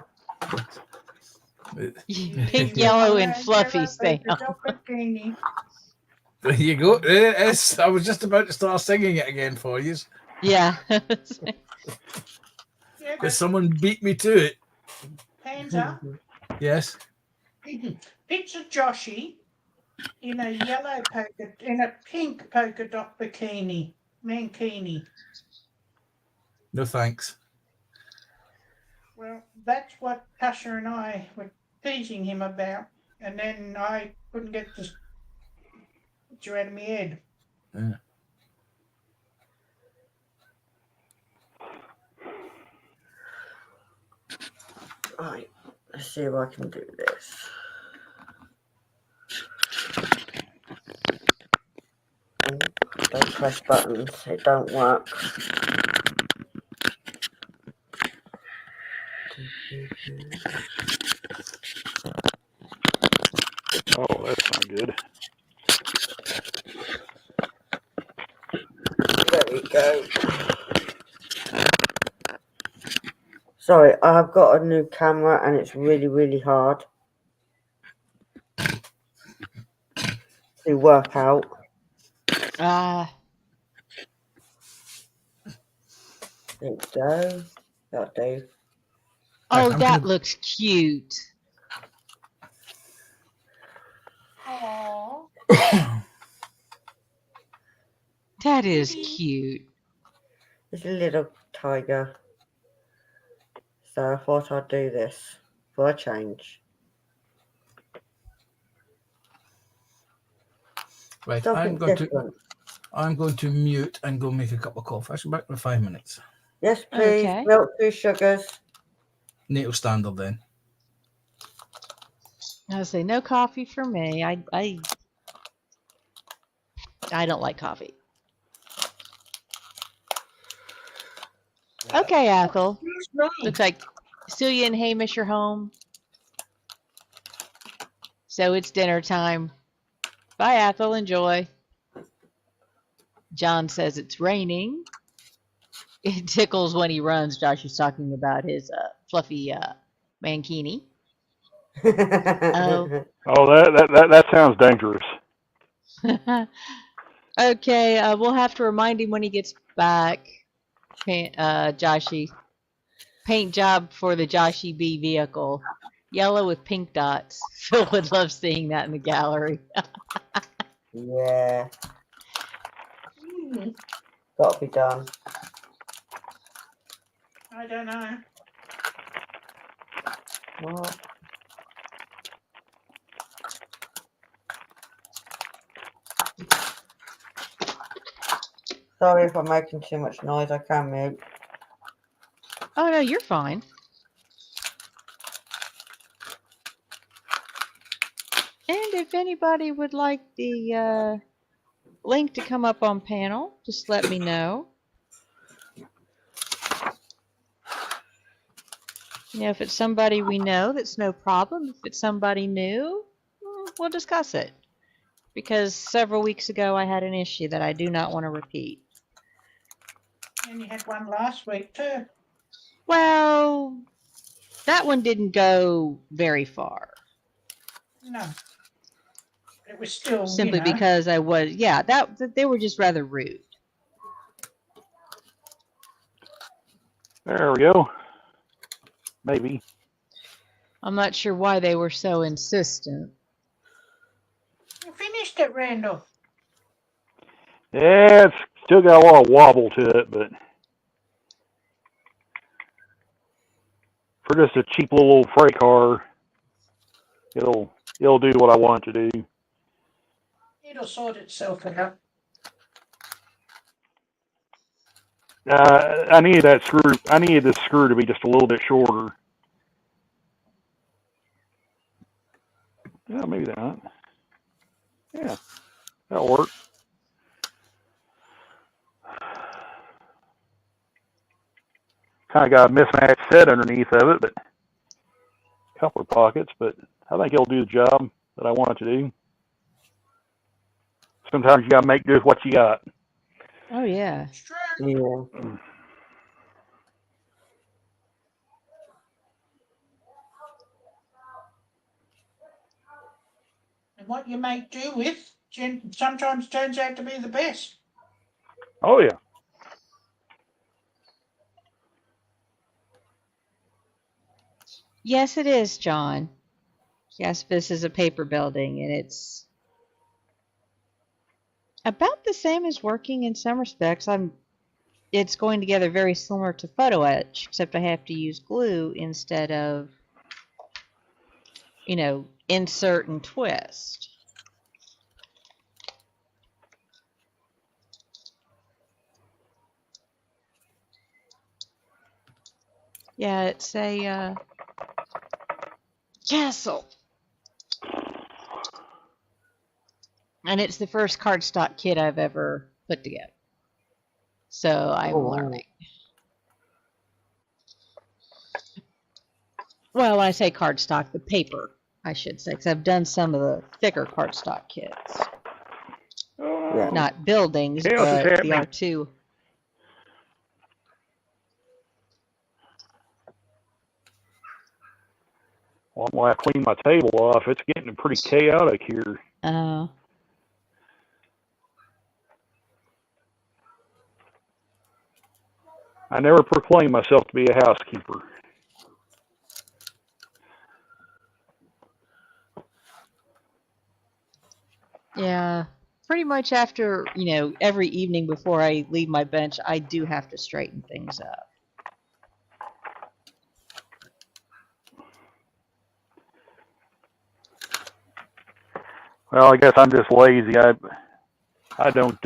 Pink, yellow, and fluffy stay on. There you go. Yes, I was just about to start singing it again for you. Yeah. Because someone beat me to it. Hands up. Yes. Picture Joshy in a pink polka dot bikini, mankini. No thanks. Well, that's what Tasha and I were teasing him about, and then I couldn't get the picture out of my head. Yeah. Right, let's see if I can do this. Don't press buttons, it don't work. oh, that's not good. There we go. Sorry, I've got a new camera and it's really, really hard to work out. There we go. That'll do. Oh, that looks cute. Aww. That is cute. It's a little tiger. So I thought I'd do this for a change. Right, Something different. I'm going to mute and go make a cup of coffee. I'll be back in 5 minutes. Yes, please. Okay. Milk, 2 sugars. NATO standard then. I say no coffee for me. I don't like coffee. Okay, Ethel. Looks like Celia and Hamish are home. So it's dinner time. Bye, Ethel. Enjoy. John says it's raining. It tickles when he runs. Josh is talking about his fluffy mankini. Oh. Oh, that sounds dangerous. Okay, we'll have to remind him when he gets back. Joshy. Paint job for the Joshy B vehicle. Yellow with pink dots. Phil would love seeing that in the gallery. Yeah. Gotta be done. I don't know. What? Sorry if I'm making too much noise. I can mute. Oh, no, you're fine. And if anybody would like the link to come up on panel, just let me know. You know, if it's somebody we know, that's no problem. If it's somebody new, we'll discuss it. Because several weeks ago I had an issue that I do not want to repeat. And you had one last week too. Well, that one didn't go very far. No. It was still, Simply you know. because I was, yeah, that they were just rather rude. There we go. Maybe. I'm not sure why they were so insistent. You finished it, Randall. Yeah, it's still got a lot of wobble to it, but for just a cheap little old freight car, it'll do what I want it to do. It'll sort itself out. I needed that screw. I needed this screw to be just a little bit shorter. Yeah, maybe that. Yeah, that'll work. Kind of got a mismatched set underneath of it, but a couple of pockets. But I think it'll do the job that I want it to do. Sometimes you got to make do with what you got. Oh, yeah. It's true. Yeah. And what you make do with sometimes turns out to be the best. Oh yeah. Yes, it is, John. Yes, this is a paper building, and it's about the same as working in some respects. It's going together very similar to photo etch, except I have to use glue instead of, insert and twist. Yeah, it's a castle. And it's the first cardstock kit I've ever put together. So I'm learning. Well, when I say cardstock, the paper, I should say, because I've done some of the thicker cardstock kits. Yeah. Not buildings, Chaos is but the happening. R2. Well, while I clean my table off, it's getting pretty chaotic here. Oh. I never proclaimed myself to be a housekeeper. Yeah. Pretty much after, every evening before I leave my bench, I do have to straighten things up. Well, I guess I'm just lazy. I don't.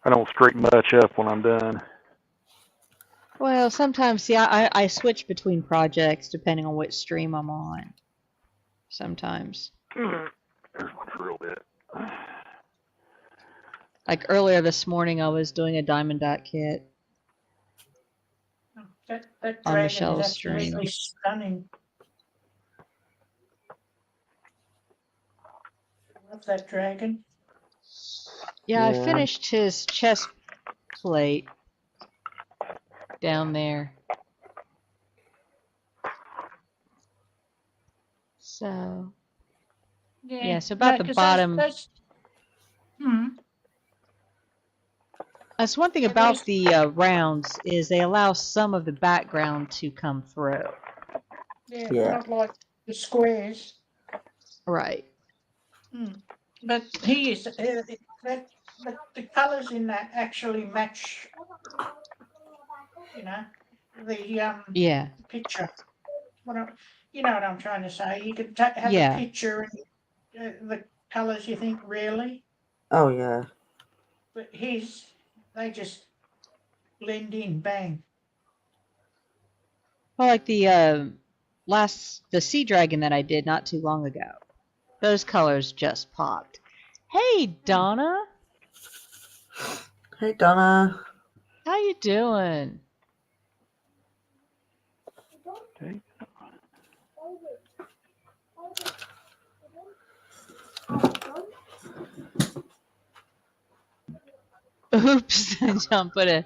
I don't straighten much up when I'm done. Well, sometimes, see, I switch between projects depending on which stream I'm on. Sometimes. There's my drill bit. Like earlier this morning, I was doing a diamond dot kit That on dragon is Michelle's stream. absolutely stunning. Love that dragon. Yeah, I Yeah. finished his chest plate down there. So, yeah, so about the 'cause bottom. That's one thing about the rounds is they allow some of the background to come through. Yeah. Not like the squares. Right. But he is that. But the colours in that actually match. You know, the Yeah. picture. You know what I'm trying to say. You could have Yeah. a picture and the colours you think really, Oh yeah. but they just blend in, bang. Well, like the the sea dragon that I did not too long ago. Those colors just popped. Hey, Donna. Hey Donna. How you doing? Okay. Oops, John put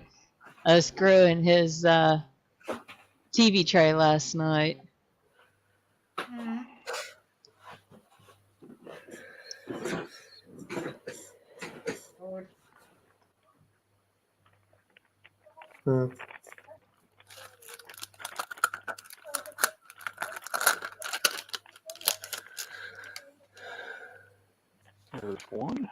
a screw in his TV tray last night. There's one.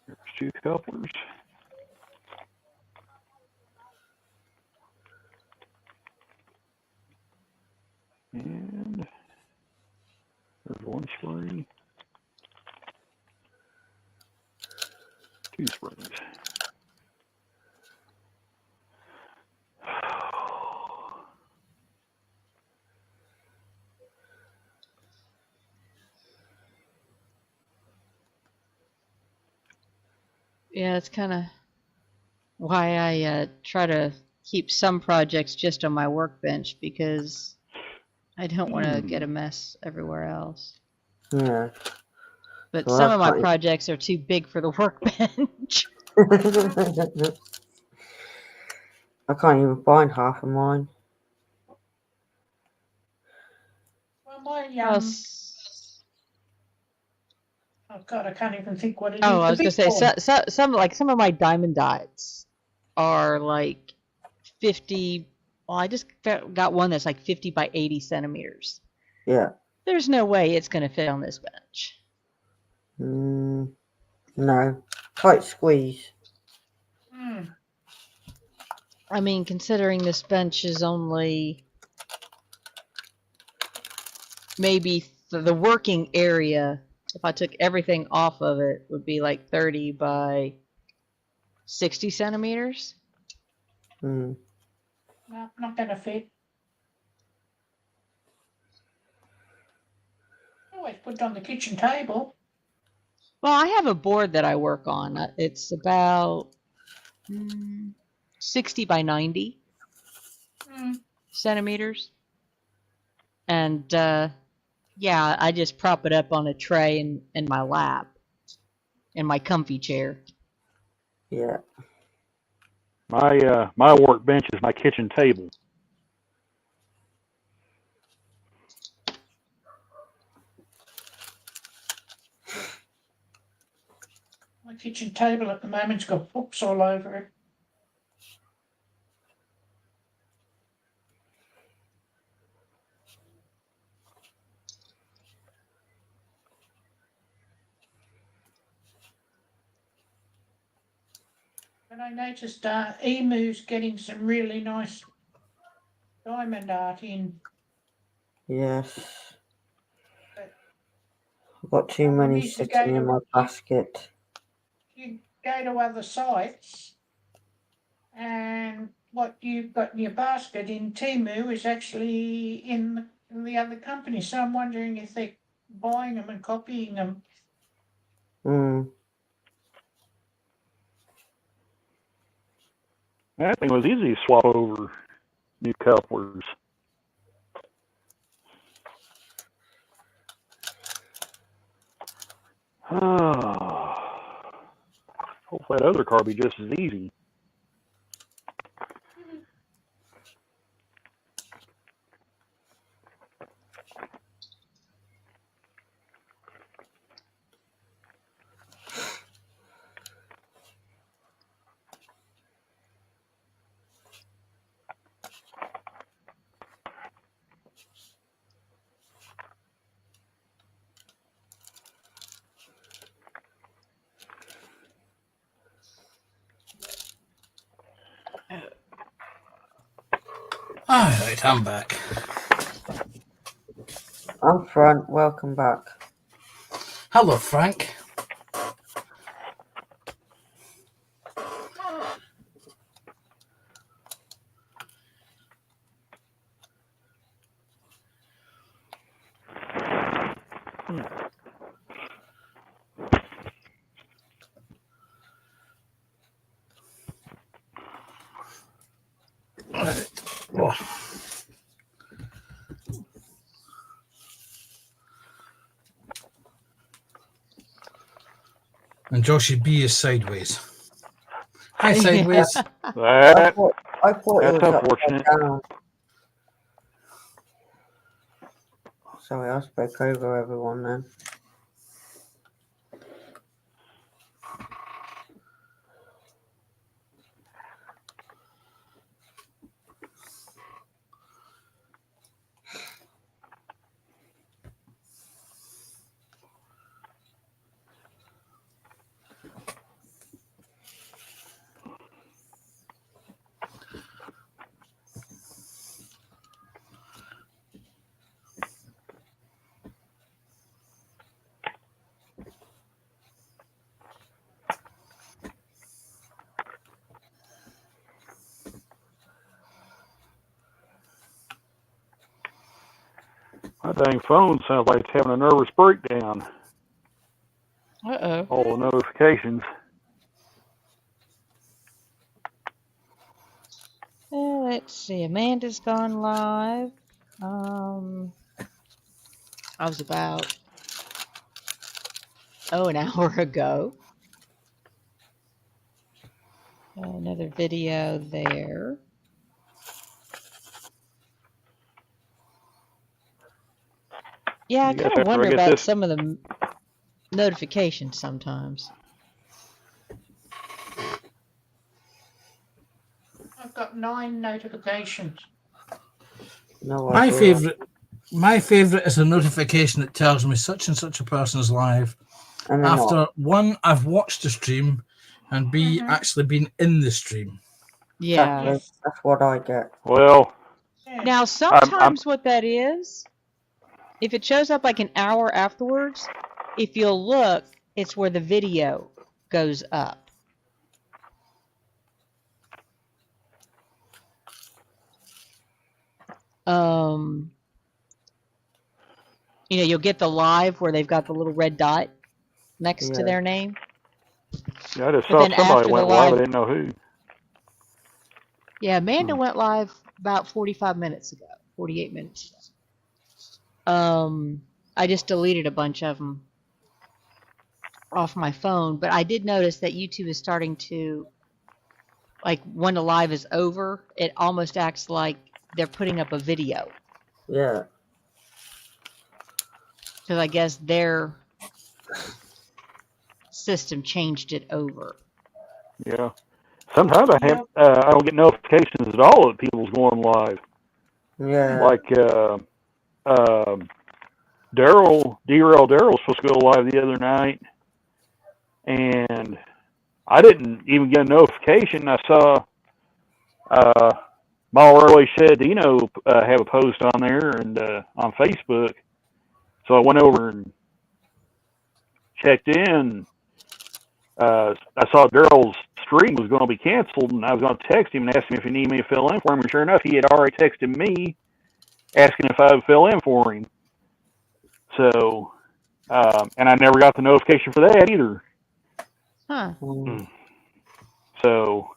There's two couplers. And there's one spring. Two springs. Yeah, it's kind of why I try to keep some projects just on my workbench because I don't want to get a mess everywhere else. Yeah. But Well, some of my that's projects are too big for the workbench. I can't even find half of mine. Well, my oh God, I can't even think what it is. Oh, I The was gonna big say one. some of my diamond dots are like 50. Well, I just got one that's like 50 by 80 centimeters. Yeah. There's no way it's gonna fit on this bench. No. Tight squeeze. I mean, considering this bench is only maybe the working area, if I took everything off of it, would be like 30 by 60 centimeters. No, not gonna fit. Always put it on the kitchen table. Well, I have a board that I work on. It's about 60 by 90 centimeters. And yeah, I just prop it up on a tray in my lap, in my comfy chair. Yeah. My workbench is my kitchen table. My kitchen table at the moment's got books all over it. But I noticed Emu's getting some really nice diamond art in. Yes. But I've got too problem many is you sitting in my basket. you go to other sites, and what you've got in your basket in Temu is actually in the other company. So I'm wondering if they're buying them and copying them. Mm. That thing was easy to swap over new couplers. Hopefully that other car will be just as easy. Alright, I'm back. I'm Front. Welcome back. Hello, Frank. Right. Oh. And Joshy B is sideways. Hi, sideways. I thought it was That's upside unfortunate. down. Sorry, I spoke over everyone then. My dang phone sounds like it's having a nervous breakdown. Uh-oh. All the notifications. Let's see. Amanda's gone live. I was about an hour ago. Another video there. Yeah, I I guess kind of after I wonder get about this, some of the notifications sometimes. I've got 9 notifications. No My idea. favorite is a notification that tells me such and such a person's live. And they're not. After one, I've watched the stream, and B, actually been in the stream. Yeah. Exactly. That's what I get. well, Now, sometimes what that is, if it shows up like an hour afterwards, if you'll look, it's where the video goes up. You'll get the live where they've got the little red dot next to their name. yeah, I just But saw then somebody after the went live. I live, didn't know who. yeah, Amanda went live about 45 minutes ago, 48 minutes ago. I just deleted a bunch of them off my phone, but I did notice that YouTube is starting to, like, when the live is over, it almost acts like they're putting up a video. Yeah. Because I guess their system changed it over. Yeah. Sometimes I don't get notifications at all that people's going live. Yeah. Like Daryl was supposed to go live the other night, and I didn't even get a notification. I saw my always said Dino have a post on there and on Facebook. So I went over and checked in. I saw Daryl's stream was going to be canceled, and I was going to text him and ask him if he needed me to fill in for him. And sure enough, he had already texted me asking if I would fill in for him. So, and I never got the notification for that either. Huh. So,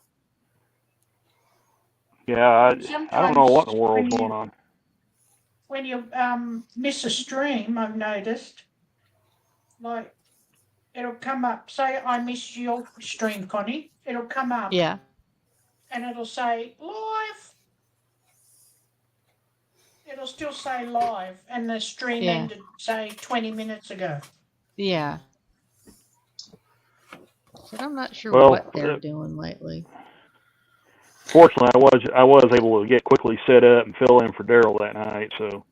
yeah, I don't know what in the world's going on. When you miss a stream, I've noticed, like, it'll come up. Say I missed your stream, Connie. It'll come up. Yeah. And it'll say live. It'll still say live, and the stream ended, say, 20 minutes ago. Yeah. But I'm not sure Well, what they're doing lately. Fortunately, I was able to get quickly set up and fill in for Daryl that night, so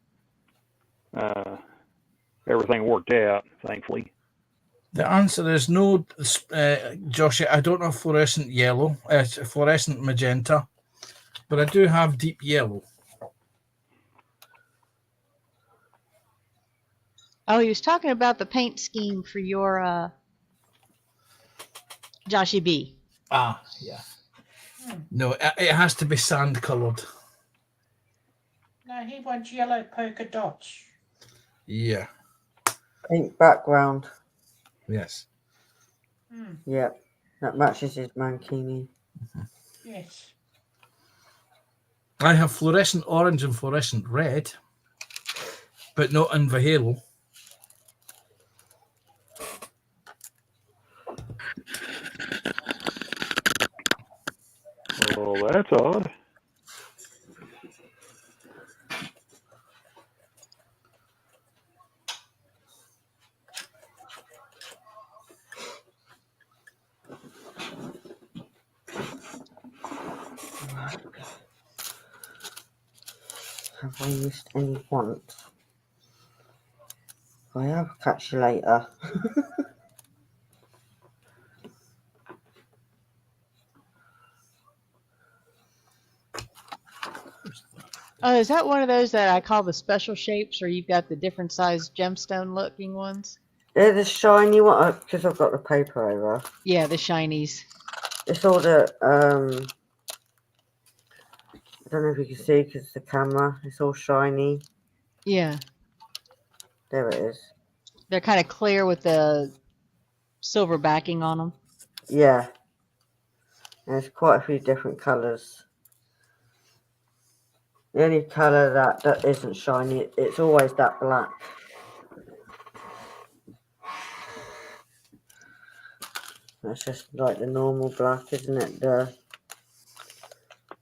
everything worked out, thankfully. The answer is no, Josh. I don't have fluorescent yellow, fluorescent magenta, but I do have deep yellow. Oh, he was talking about the paint scheme for your Joshy B. Ah, yeah. No, it has to be sand coloured. No, he wants yellow polka dots. Yeah. Pink background. Yes. Yep. That matches his mankini. Yes. I have fluorescent orange and fluorescent red, but not in the halo. Oh, that's odd. Have I missed any once? I have. Catch you later. Oh, is that one of those that I call the special shapes, or you've got the different size gemstone looking ones? They're the shiny one, because I've got the paper over. Yeah, the shinies. It's all the, I don't know if you can see because the camera, it's all shiny. Yeah. There it is. They're kind of clear with the silver backing on them. Yeah. There's quite a few different colours. The only colour that isn't shiny, it's always that black. That's just like the normal black, isn't it? The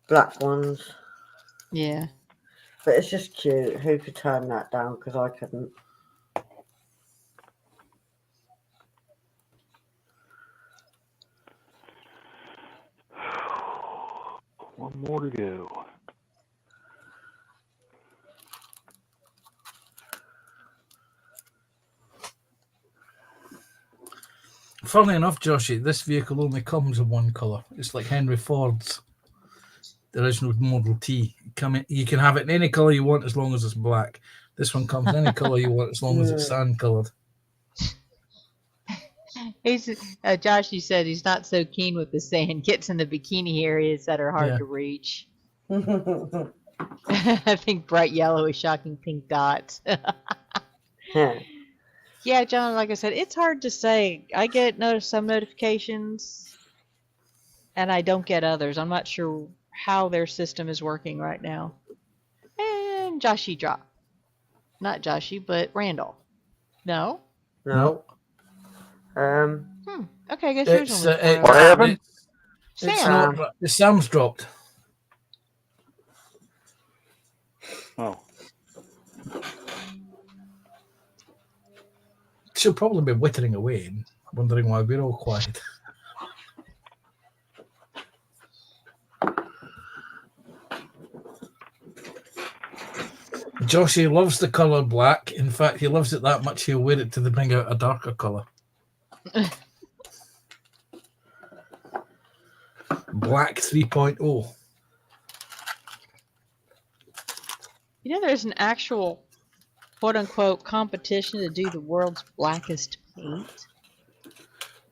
black ones. Yeah. But it's just cute. Who could turn that down? Because I couldn't. One more to go. Funnily enough, Joshy, this vehicle only comes in one colour. It's like Henry Ford's, the original Model T. You can have it in any colour you want as long as it's black. This one comes in any colour you want as long as it's sand coloured. Josh, you said he's not so keen with the sand. Gets in the bikini areas that are hard to reach. I think bright yellow is shocking pink dots. Yeah, John, like I said, it's hard to say. I get some notifications, and I don't get others. I'm not sure how their system is working right now. And Joshy dropped. Not Joshy, but Randall. No? No. Okay, I guess yours only What happened? Sam. Sam's dropped. Oh. She'll probably be wittering away and wondering why we're all quiet. Joshy loves the colour black. In fact, he loves it that much he'll wear it to bring out a darker colour. Black 3.0. You know, there's an actual quote unquote competition to do the world's blackest paint.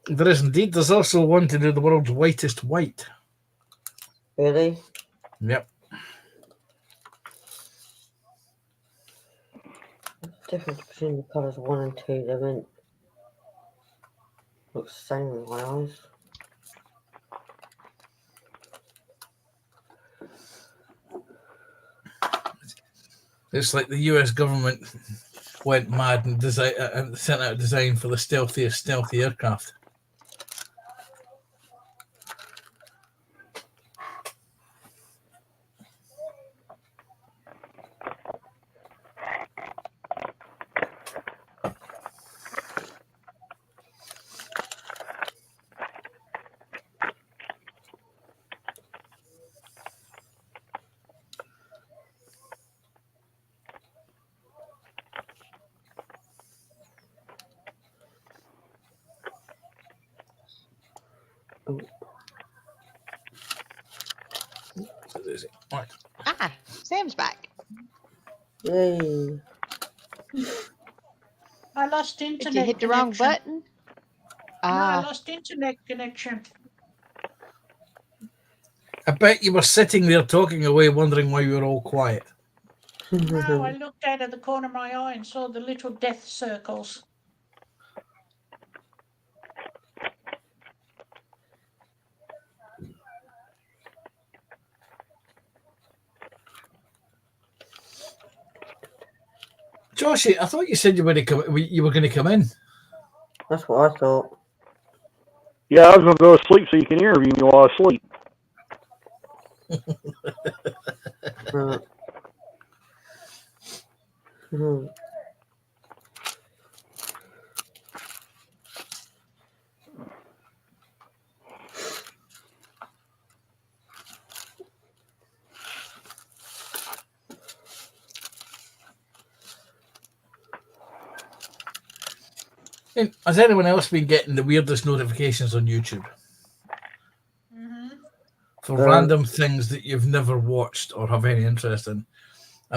There is indeed. There's also one to do the world's whitest white. Really? Yep. Difference between the colours 1 and 2, they meant looks the same in my eyes. It's like the US government went mad and sent out a design for the stealthiest stealthy aircraft. Right. Ah, Sam's back. Yay. I lost Did internet you hit the connection. wrong button? No, I Ah, lost internet connection. I bet you were sitting there talking away, wondering why you were all quiet. No, I looked out of the corner of my eye and saw the little death circles. Joshy, I thought you said you were going to come in. That's what I thought. Yeah, I was going to go to sleep so you can interview me while I sleep. Right. Hmm. And has anyone else been getting the weirdest notifications on YouTube for random things that you've never watched or have any interest in?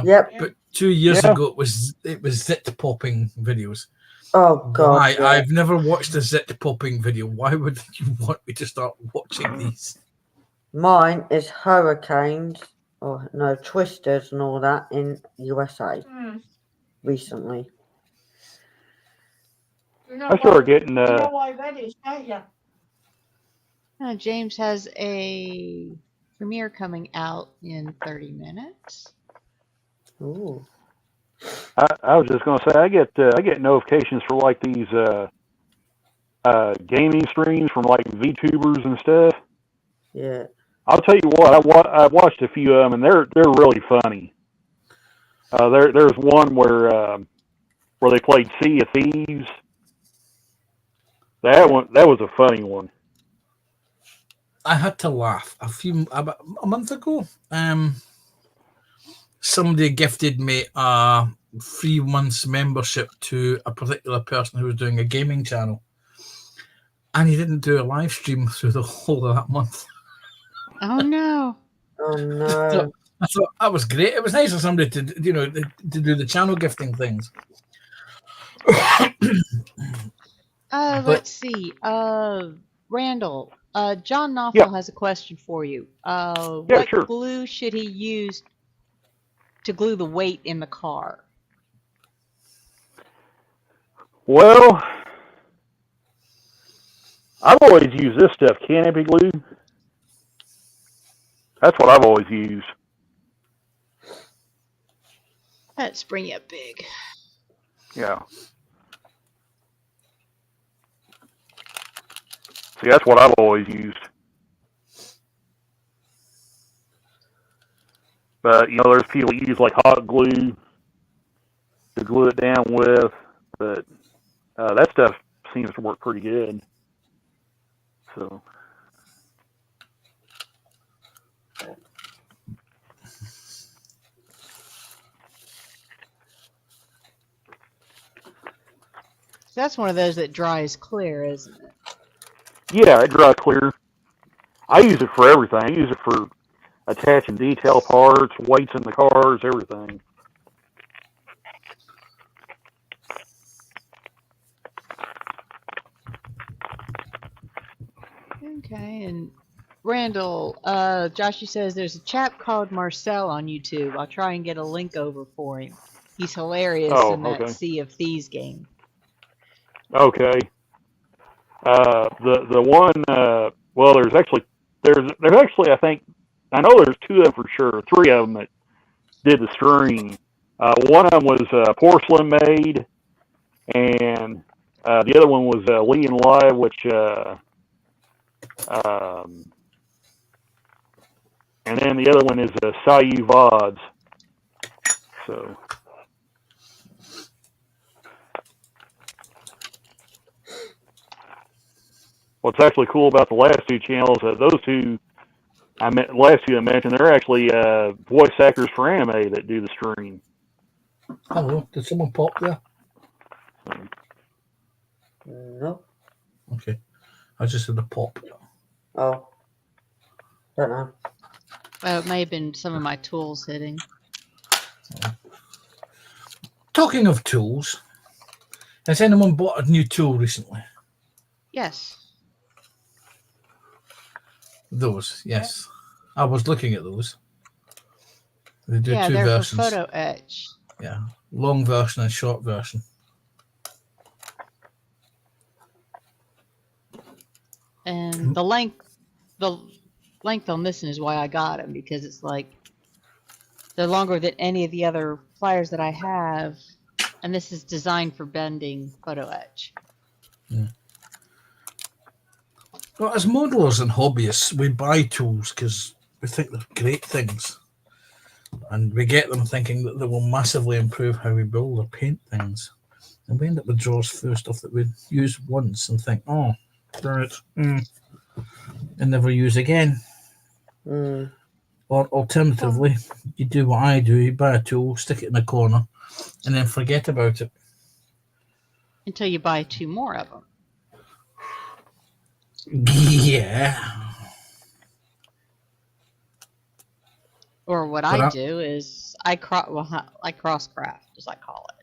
Yep. But 2 years ago, it was zit popping videos. Oh God. Why? Yeah. I've never watched a zit popping video. Why would you want me to start watching these? Mine is hurricanes, or no, twisters and all that in USA recently. You know I started getting. you know why that is, don't you? James has a premiere coming out in 30 minutes. Ooh. I was just going to say I get notifications for like these gaming streams from like VTubers and stuff. Yeah. I'll tell you what, I watched a few of them and they're really funny. There's one where they played Sea of Thieves. That was a funny one. I had to laugh about a month ago. Somebody gifted me a 3 months membership to a particular person who was doing a gaming channel, and he didn't do a live stream through the whole of that month. Oh no! Oh no! I thought that was great. It was nice of somebody to do the channel gifting things. Let's see. Randall, John Knopfel Yeah. has a question for you. Yeah, What sure. glue should he use to glue the weight in the car? Well, I've always used this stuff, canopy glue. That's what I've always used. Let's bring you up big. Yeah. See, that's what I've always used. But, there's people that use, like, hot glue to glue it down with. But that stuff seems to work pretty good. So. That's one of those that dries clear, isn't it? Yeah, it dries clear. I use it for everything. I use it for attaching detail parts, weights in the cars, everything. Okay, and Randall, Joshy says there's a chap called Marcel on YouTube. I'll try and get a link over for him. He's hilarious Oh, in that okay. Sea of Thieves game. Okay. The one well, there's actually, I know there's two of them for sure, three of them that did the stream. One of them was porcelain made, and the other one was Lee and Live, which um, and then the other one is Sayu Vods. So what's actually cool about the last two channels, those two last two I mentioned, they're actually voice actors for anime that do the stream. Hello, did someone pop there? No. Okay, I just said a pop. Oh. Don't know. Well, it may have been some of my tools hitting. Talking of tools, has anyone bought a new tool recently? Yes. Those, yes. I was looking at those. They do Yeah, two they're versions. for photo etch. Yeah, long version and short version. And the length on this one is why I got them, because it's like they're longer than any of the other pliers that I have, and this is designed for bending photo etch. Yeah. Well, as modelers and hobbyists, we buy tools because we think they're great things. And we get them thinking that they will massively improve how we build or paint things. And we end up with drawers full of stuff that we use once and think, oh, darn it, and never use again. Mm. Or alternatively, you do what I do, you buy a tool, stick it in a corner, and then forget about it. Until you buy 2 more of them. Yeah. Or what I do is I cross craft, as I call it.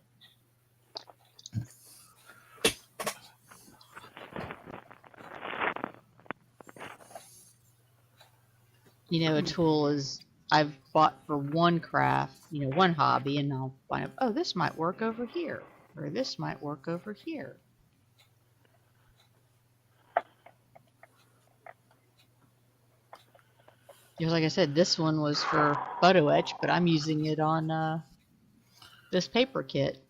You know, a tool is I've bought for one craft, you know, one hobby, and I'll find out, oh, this might work over here, or this might work over here. Just like I said, this one was for photo etch, but I'm using it on this paper kit.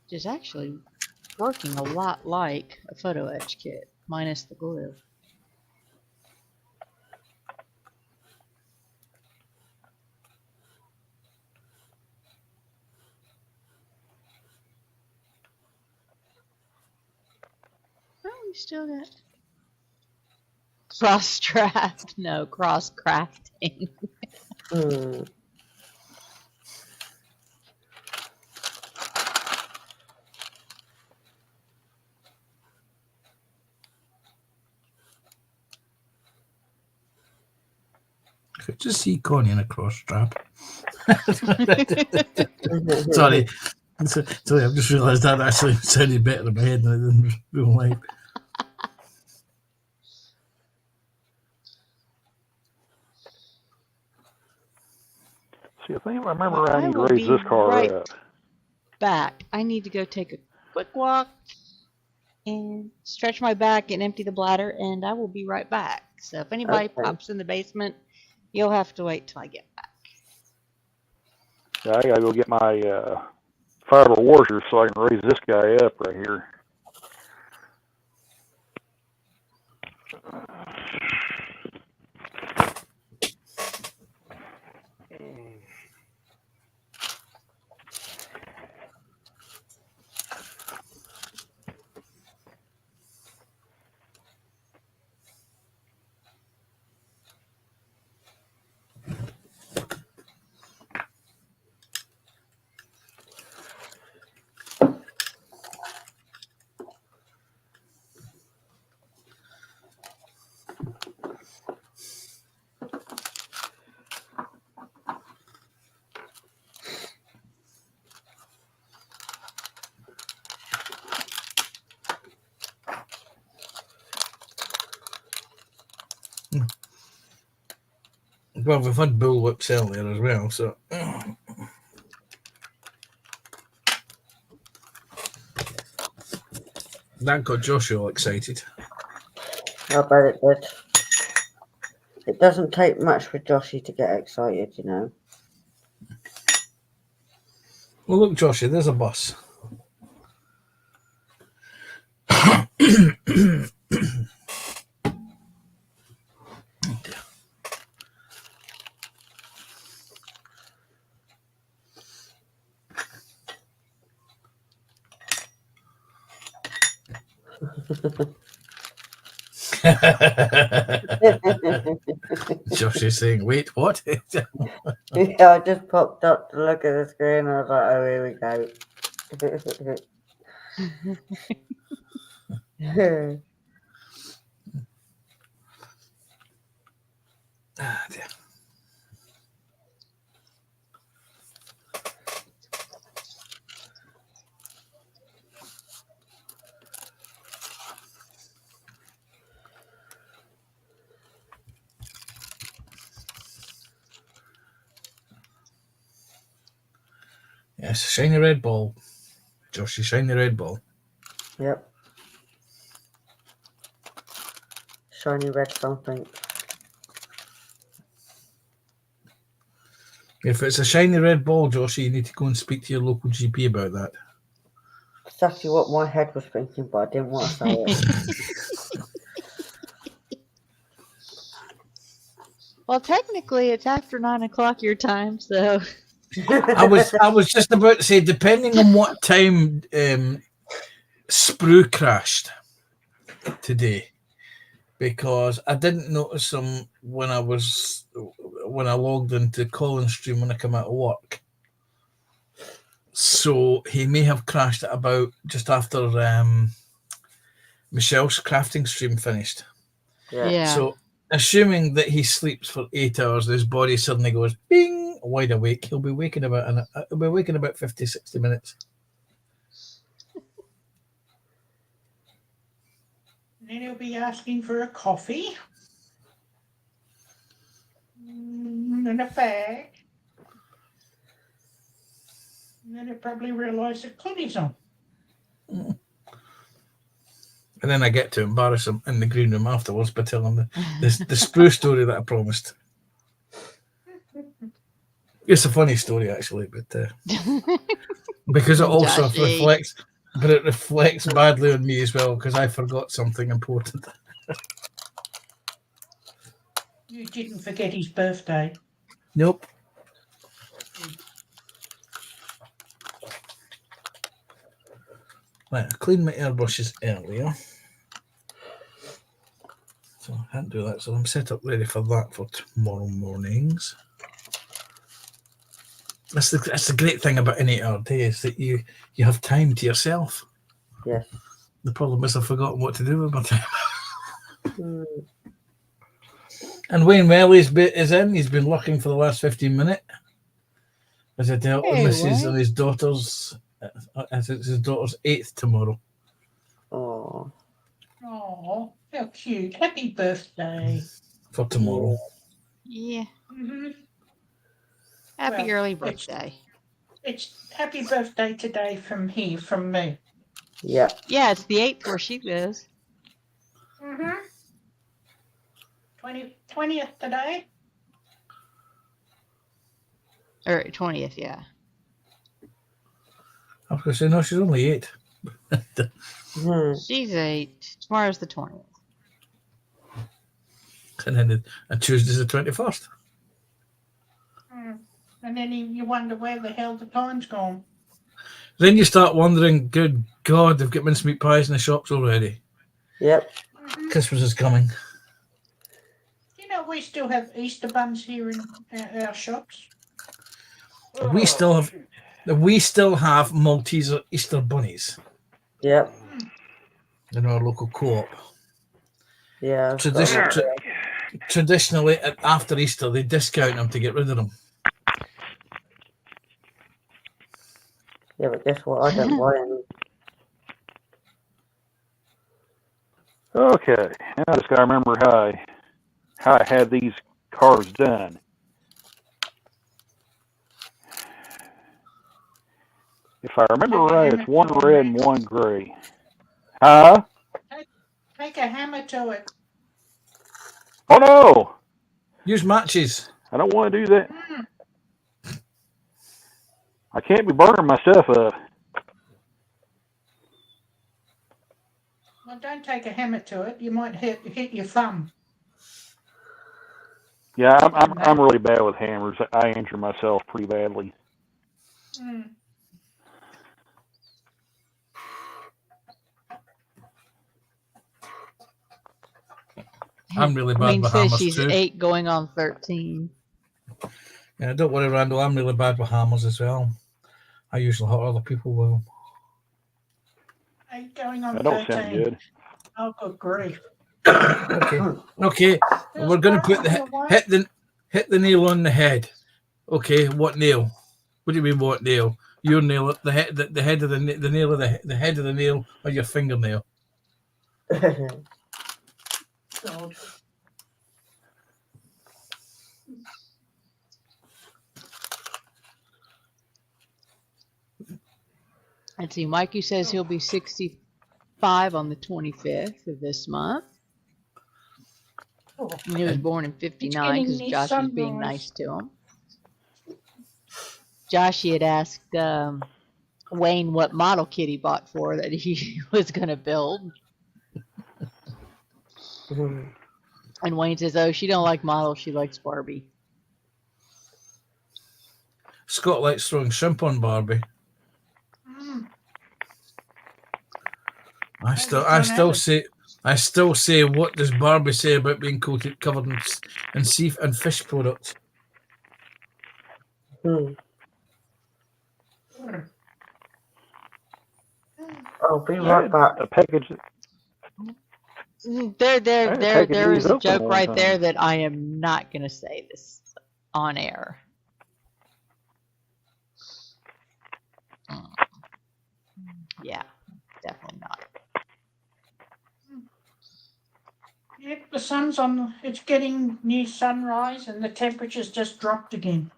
Which is actually working a lot like a photo etch kit, minus the glue. Oh, we still got cross draft. No, cross crafting. Mm. I could just see Connie in a cross strap. Sorry. Sorry, I've just realised that actually sounded better in my head than it did in real life. See, I think I remember I I need to will raise be this car right up. back. I need to go take a quick walk and stretch my back and empty the bladder, and I will be right back. So if anybody Okay. pops in the basement, you'll have to wait till I get back. Yeah, I gotta go get my fiber washer so I can raise this guy up right here. Well, we've had bullwhips earlier as well, so. That got Joshua all excited. I bet it did. It doesn't take much for Joshy to get excited, you know. Well, look, Joshua, there's a bus. Josh is saying, wait, what? Yeah, I just popped up to look at the screen and I was like, oh, here we go. Ah, dear. Yes, shiny red ball. Joshy, shiny red ball. Yep. Shiny red something. If it's a shiny red ball, Joshy, you need to go and speak to your local GP about that. Exactly what my head was thinking, but I didn't want to say it. Well, technically, it's after 9 o'clock your time, so. I was just about to say, depending on what time Sprue crashed today, because I didn't notice him when I logged into Colin's stream when I come out of work. So he may have crashed at about just after Michelle's crafting stream finished. Yeah. So assuming that he sleeps for 8 hours, his body suddenly goes bing, wide awake. He'll be waking about 50, 60 minutes. And then he'll be asking for a coffee. And a fag. And then he'll probably realise that Connie's on. And then I get to embarrass him in the green room afterwards by telling him the Sprue story that I promised. It's a funny story, actually, but because it also reflects badly on me as well, because I forgot something important. You didn't forget his birthday. Nope. Right, I cleaned my airbrushes earlier. So I can't do that, so I'm set up ready for that for tomorrow mornings. That's the great thing about an 8 hour day, is that you have time to yourself. Yes. The problem is I've forgotten what to do with my time. And Wayne Welly's bit is in. He's been looking for the last 15 minutes. As I dealt with Mrs. and his daughter's, as it's his daughter's 8th tomorrow. Oh. Oh, how cute. Happy birthday. For tomorrow. Yeah. Mm-hmm. Happy early birthday. It's happy birthday today from me. Yeah. Yeah, it's the 8th where she lives. Mm-hmm. 20th today. Or 20th, yeah. I was going to say, no, she's only 8. She's 8. Tomorrow's the 20th. And then Tuesday's the 21st. And then you wonder where the hell the time's gone. Then you start wondering, good God, they've got mincemeat pies in the shops already. Yep. Christmas is coming. You know, we still have Easter buns here in our shops. We still have Maltese Easter bunnies. Yep. In our local co-op. Yeah. Traditionally, after Easter, they discount them to get rid of them. Yeah, but guess what? I don't buy any. Okay, now I just gotta remember how I had these cards done. If I remember Take a right, hammer it's one to it, red and Max. one gray. Huh? Take a hammer to it. Oh no! Use matches. I don't want to do that. Mm. I can't be burning myself up. Well, don't take a hammer to it. You might hit your thumb. Yeah, On I'm that. really bad with hammers. I injure myself pretty badly. Mm. I'm really bad Wayne with says hammers she's too. 8 going on 13. Yeah, don't worry, Randall. I'm really bad with hammers as well. I usually hurt other people with them. 8 going on That don't sound 13. good. Oh, good grief. Okay. Okay. Feels We're going to great put to be awake. hit the nail on the head. Okay. What nail? What do you mean what nail? Your nail, the head of the nail of the head of the nail, or your fingernail? God. Let's see. Mikey says he'll be 65 on the 25th of this month. Oh, And he was born in 59 getting because near Josh was being sunrise. nice to him. Josh had asked Wayne what model kit he bought for that he was going to build. And Wayne says, oh, she don't like models. She likes Barbie. Scott likes throwing shrimp on Barbie. Mm. I still say, what does Barbie say about being covered in sea and fish products? I'll be right back. A package. There is a open joke one right time. there that I am not going to say this on air. Yeah, definitely not. Yep, the sun's on. It's getting near sunrise, and the temperature's just dropped again.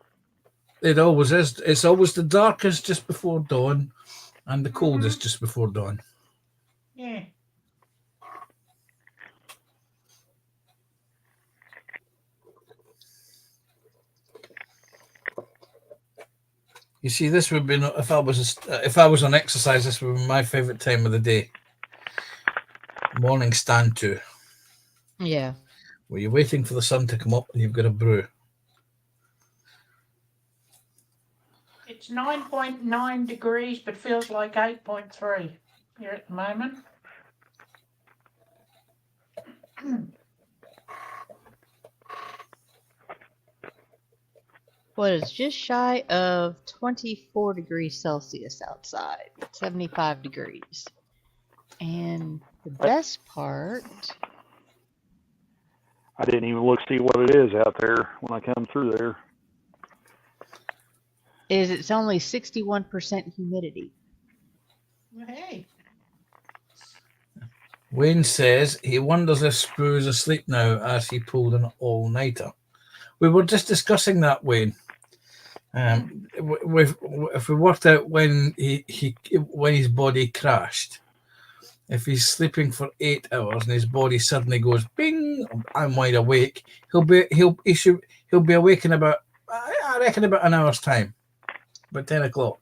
It always is. It's always the darkest just before dawn, and the coldest just before dawn. Yeah. You see, this would be if I was on exercise. This would be my favorite time of the day. Morning stand to, Yeah. where you're waiting for the sun to come up and you've got a brew. It's 9.9 degrees, but feels like 8.3 here at the moment. Well, it's just shy of 24 degrees Celsius outside, 75 degrees. And the best part I didn't even look to see what it is out there when I come through there. is it's only 61% humidity. Hey. Wayne says he wonders if Spoo is asleep now as he pulled an all-nighter. We were just discussing that, Wayne. If we worked out when when his body crashed, if he's sleeping for 8 hours and his body suddenly goes bing, I'm wide awake, he'll be awake in about, I reckon, about an hour's time, about 10 o'clock.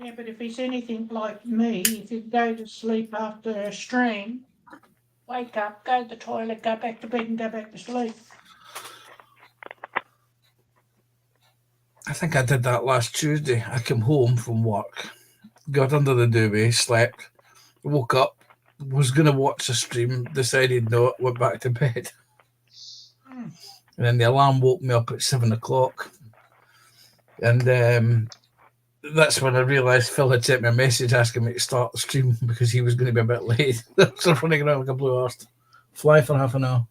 Yeah, but if he's anything like me, if you go to sleep after a stream, wake up, go to the toilet, go back to bed and go back to sleep. I think I did that last Tuesday. I came home from work, got under the duvet, slept, woke up, was going to watch a stream, decided no, went back to bed. And then the alarm woke me up at 7 o'clock. And that's when I realised Phil had sent me a message asking me to start the stream because he was going to be a bit late. So I'm running around like a blue-arsed fly for half an hour.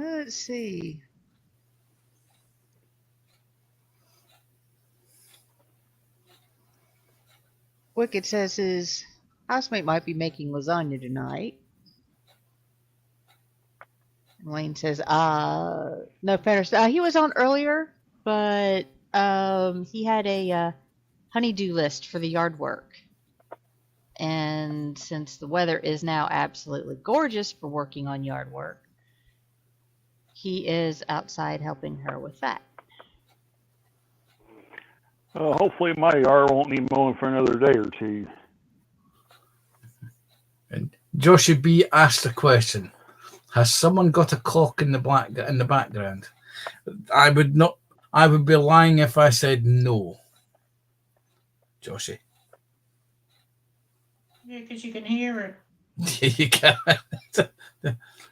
Let's see. Wicked says his housemate might be making lasagna tonight. And Wayne says, no, fairness. He was on earlier, but he had a honeydew list for the yard work. And since the weather is now absolutely gorgeous for working on yard work, he is outside helping her with that. Hopefully my yard won't need mowing for another day or two. And Joshua B asked a question: has someone got a clock in the background? I would be lying if I said no. Joshie. Yeah, because you can hear it. You can.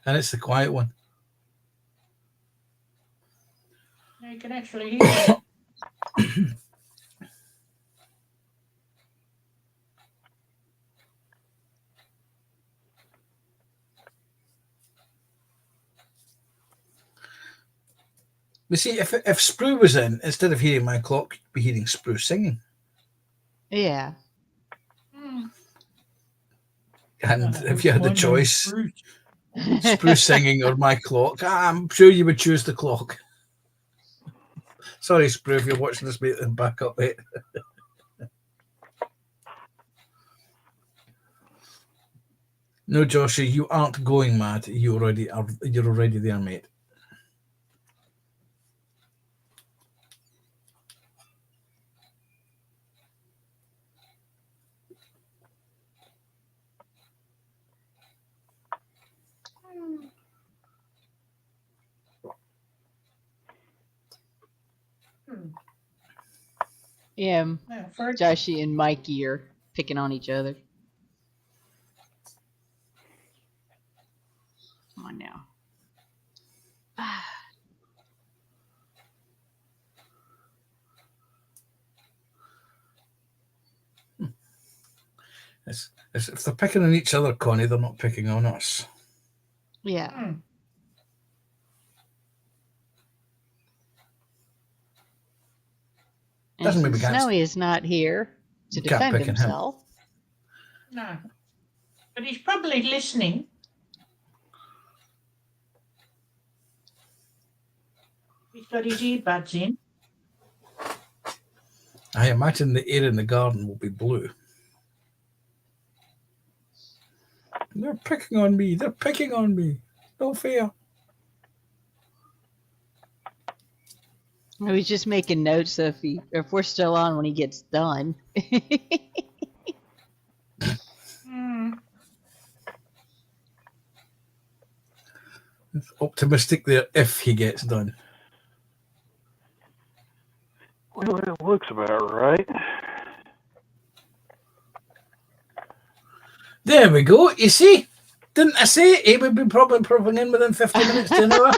And it's the quiet one. Yeah, you can actually hear it. You see, if Sprue was in, instead of hearing my clock, you'd be hearing Sprue singing. Yeah. And if you had the choice, Sprue singing or my clock, I'm sure you would choose the clock. Sorry, Sprue, if you're watching this back up, mate. No, Joshie, you aren't going mad. You're already there, mate. Yeah, Fred. Joshy and Mikey are picking on each other. Come on now. If they're picking on each other, Connie, they're not picking on us. Yeah. And Doesn't mean we since can't. Snowy is not here to You can't defend pick on him. himself. No. But he's probably listening. He's got his earbuds in. I imagine the air in the garden will be blue. They're picking on me. They're picking on me. No fair. I was just making notes so if we're still on when he gets done. It's optimistic there if he gets done. Well, it looks about right. There we go. You see? Didn't I say he would be probably proving in within 50 minutes to an hour?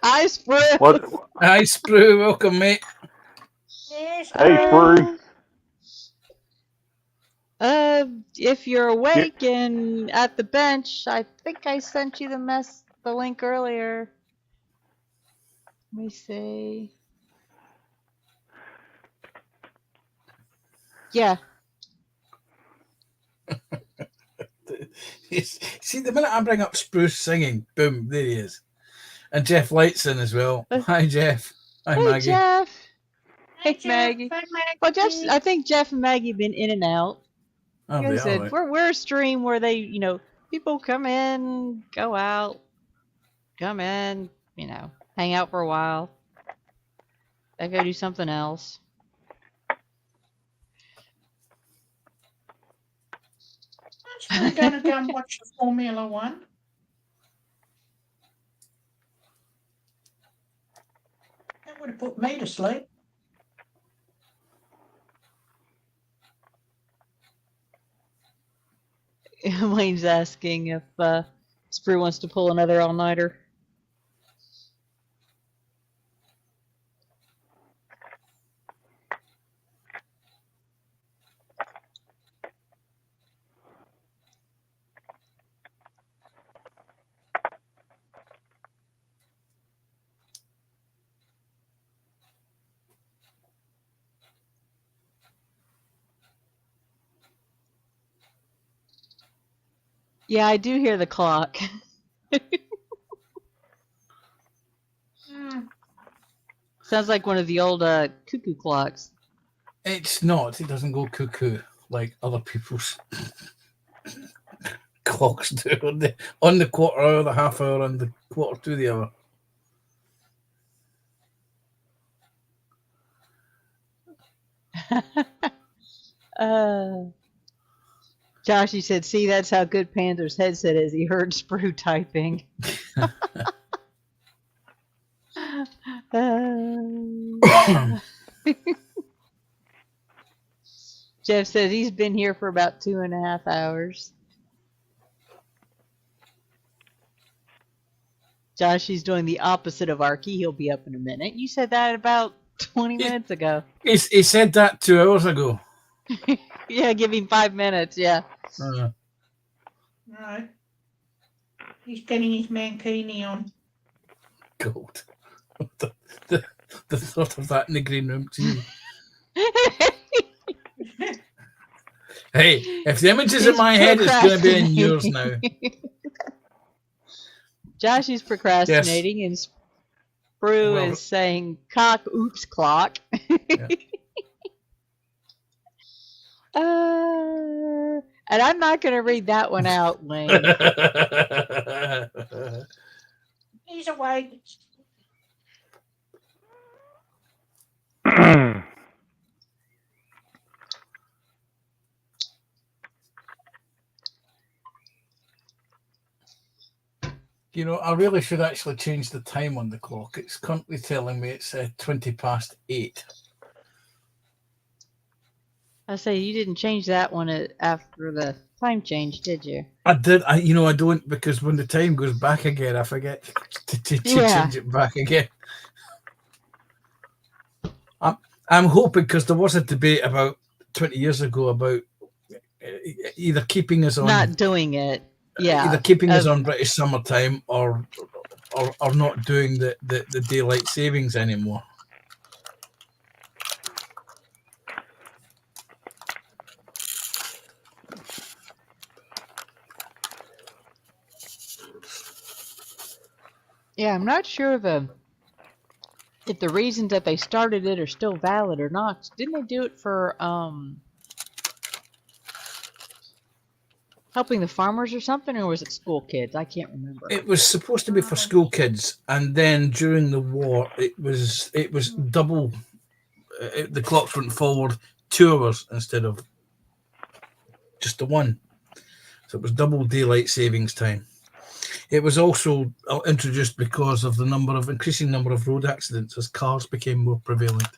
Hi, Sprue. What? Hi, Sprue. Welcome, mate. Yes, Hey, Sprue. If you're awake and at the bench, I think I sent you the link earlier. Let me see. Yeah. See, the minute I bring up Spruce singing, boom, there he is. And Jeff Light's in as well. Hi, Jeff. Hi, Hey, Maggie. Jeff. Hey, Hey, Maggie. Jeff. Hey, Maggie. Well, I think Jeff and Maggie have been in and out. Oh, Like I they said, are, right. we're a stream where they, people come in, go out, come in, hang out for a while. They go do something else. We're going to go and watch the Formula One. That would have put me to sleep. Wayne's asking if Sprue wants to pull another all-nighter. Yeah, I do hear the clock. Sounds like one of the old cuckoo clocks. It's not. It doesn't go cuckoo like other people's clocks do on the quarter hour, the half hour, and the quarter to the hour. Josh, he said, see, that's how good Panther's headset is. He heard Sprue typing. Jeff says he's been here for about 2.5 hours. Josh, he's doing the opposite of Arky. He'll be up in a minute. You said that about 20 minutes ago. He said that 2 hours ago. Yeah, give him 5 minutes. Yeah. Right. He's getting his mankini on. God. The thought of that in the green room too. Hey, if the image is in my head, it's going to be in yours now. Josh is procrastinating, and Sprue is saying cock, oops, clock. Yeah. And I'm not going to read that one out, Wayne. He's awake. You know, I really should actually change the time on the clock. It's currently telling me it's 8:20. I say you didn't change that one after the time change, did you? I did. I don't, because when the time goes back again, I forget to change it back again. I'm hoping, because there was a debate about 20 years ago about either keeping us on, not doing it. Yeah, either keeping us on British summertime or not doing the daylight savings anymore. Yeah, I'm not sure if the reasons that they started it are still valid or not. Didn't they do it for helping the farmers or something, or was it school kids? I can't remember. It was supposed to be for school kids, and then during the war, it was double. The clocks went forward 2 hours instead of just the one, so it was double daylight savings time. It was also introduced because of the increasing number of road accidents as cars became more prevalent.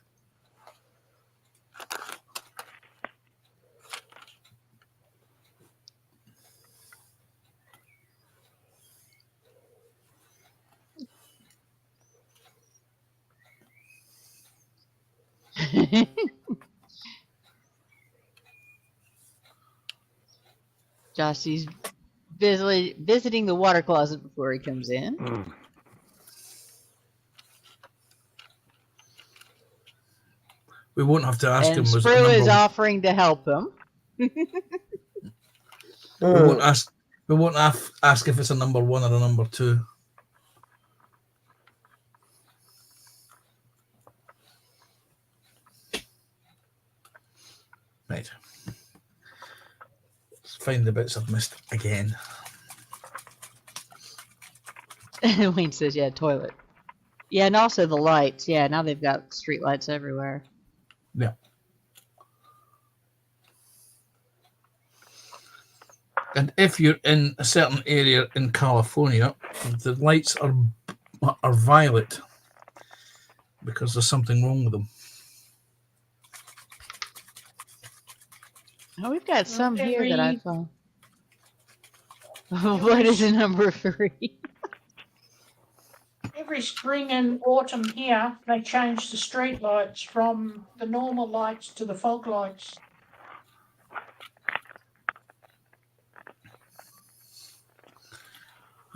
Josh, he's visiting the water closet before he comes in. We won't have to ask and him. Sprue is offering to help him. We won't ask. We won't ask if it's a number 1 or a number 2. Right. Let's find the bits I've missed again. Wayne says, yeah, toilet. Yeah, and also the lights. Yeah, now they've got street lights everywhere. Yeah. And if you're in a certain area in California, the lights are violet because there's something wrong with them. Oh, we've got some here that I found. What is the number 3? Every spring and autumn here, they change the street lights from the normal lights to the fog lights.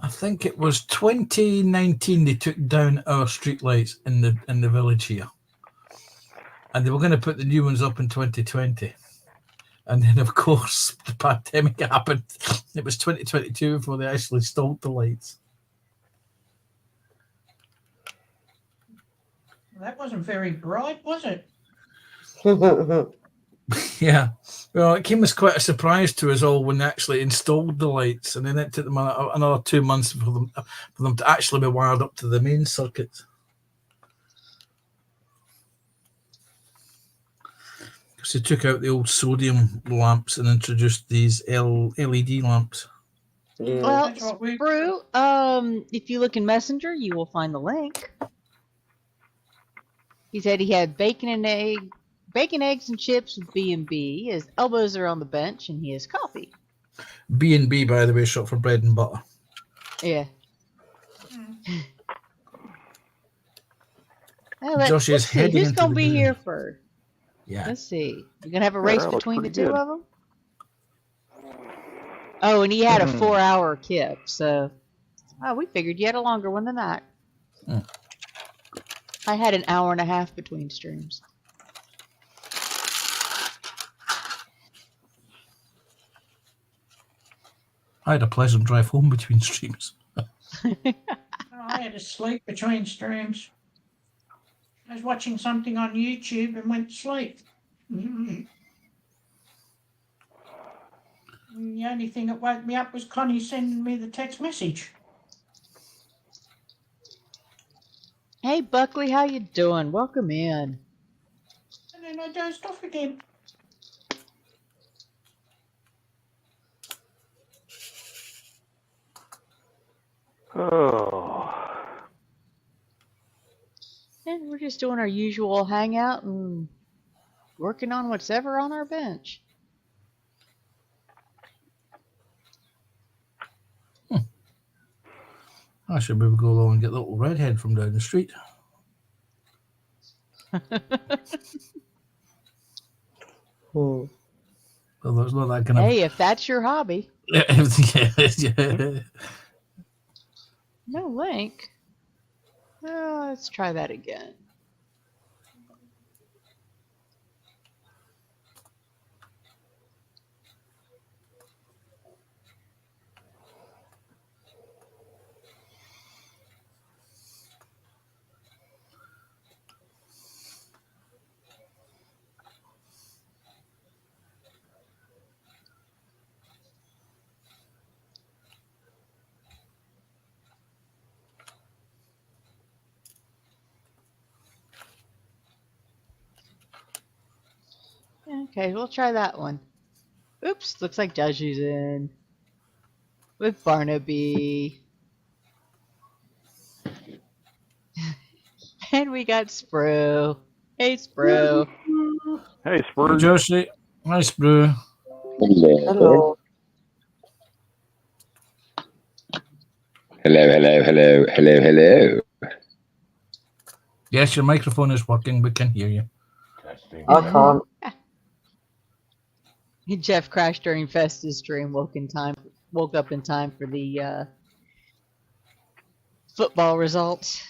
I think it was 2019 they took down our street lights in the village here, and they were going to put the new ones up in 2020. And then, of course, the pandemic happened. It was 2022 before they actually installed the lights. That wasn't very bright, was it? Yeah. Well, it came as quite a surprise to us all when they actually installed the lights, and then it took them another 2 months for them to actually be wired up to the main circuit. Because they took out the old sodium lamps and introduced these LED lamps. Yeah. Well, That's what we- Sprue, if you look in Messenger, you will find the link. He said he had bacon, eggs, and chips with B&B. His elbows are on the bench, and he has coffee. B&B, by the way, is short for bread and butter. Yeah. Mm. Well, Josh let's is see. heading Who's into going the to be moon. here first? Yeah. Let's see. We're going to have a race that looks between the pretty two good. of them? Oh, and he had a 4-hour kip, so... Oh, we figured you had a longer one than that. Hmm. I had an hour and a half between streams. I had a pleasant drive home between streams. I had to sleep between streams. I was watching something on YouTube and went to sleep. The only thing that woke me up was Connie sending me the text message. Hey, Buckley, how you doing? Welcome in. And then I dozed off again. Oh. And we're just doing our usual hangout and working on what's ever on our bench. I should maybe go along and get the little redhead from down the street. Hmm. Well, there's not that kind Hey, if that's your hobby. of. No link. Let's try that again. Okay, we'll try that one. Oops, looks like Daju's in. With Barnaby. And we got Sprue. Hey, Sprue. Hey, Hey, Spurs. Josie. Nice brew. Hello. Hello. Yes, your microphone is working. We can hear you. Testing. I can't. Jeff crashed during Festa's stream. Woke up in time for the football results.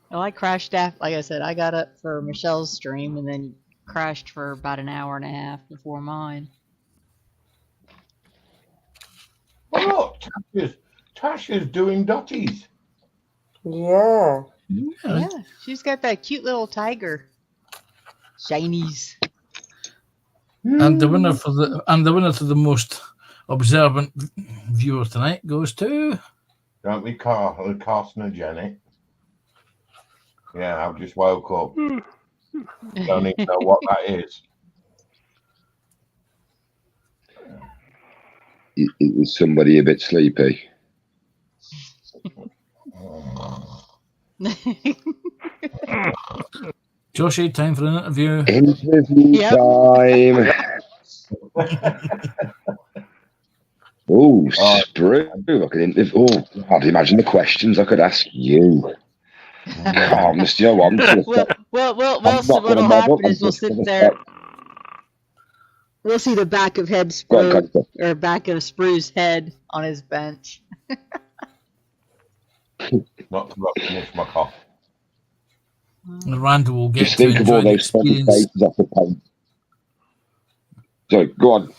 Well, I crashed after, like I said, I got up for Michelle's stream and then crashed for about an hour and a half before mine. Oh, look, Tasha's doing dotties. Yeah. Yeah, she's got that cute little tiger. Shinies. And the winner for the most observant viewer tonight goes to. Don't be carcinogenic. Yeah, I've just woke up. Don't even know what that is. Is somebody a bit sleepy? Josie, time for an interview. Interview Yep. time. Oh, Sprue. I could imagine the questions I could ask you. God, Mr. Joe, I'm just Well, so not gonna what'll mob up, happen I'm is we'll just sit gonna there. stop. We'll see the back of head Go on, Sprue, go on. or back of Sprue's head on his bench. Not to finish my cough. And Randall will get Just to think of all enjoy the those funny experience. faces off the paint. Sorry, go on.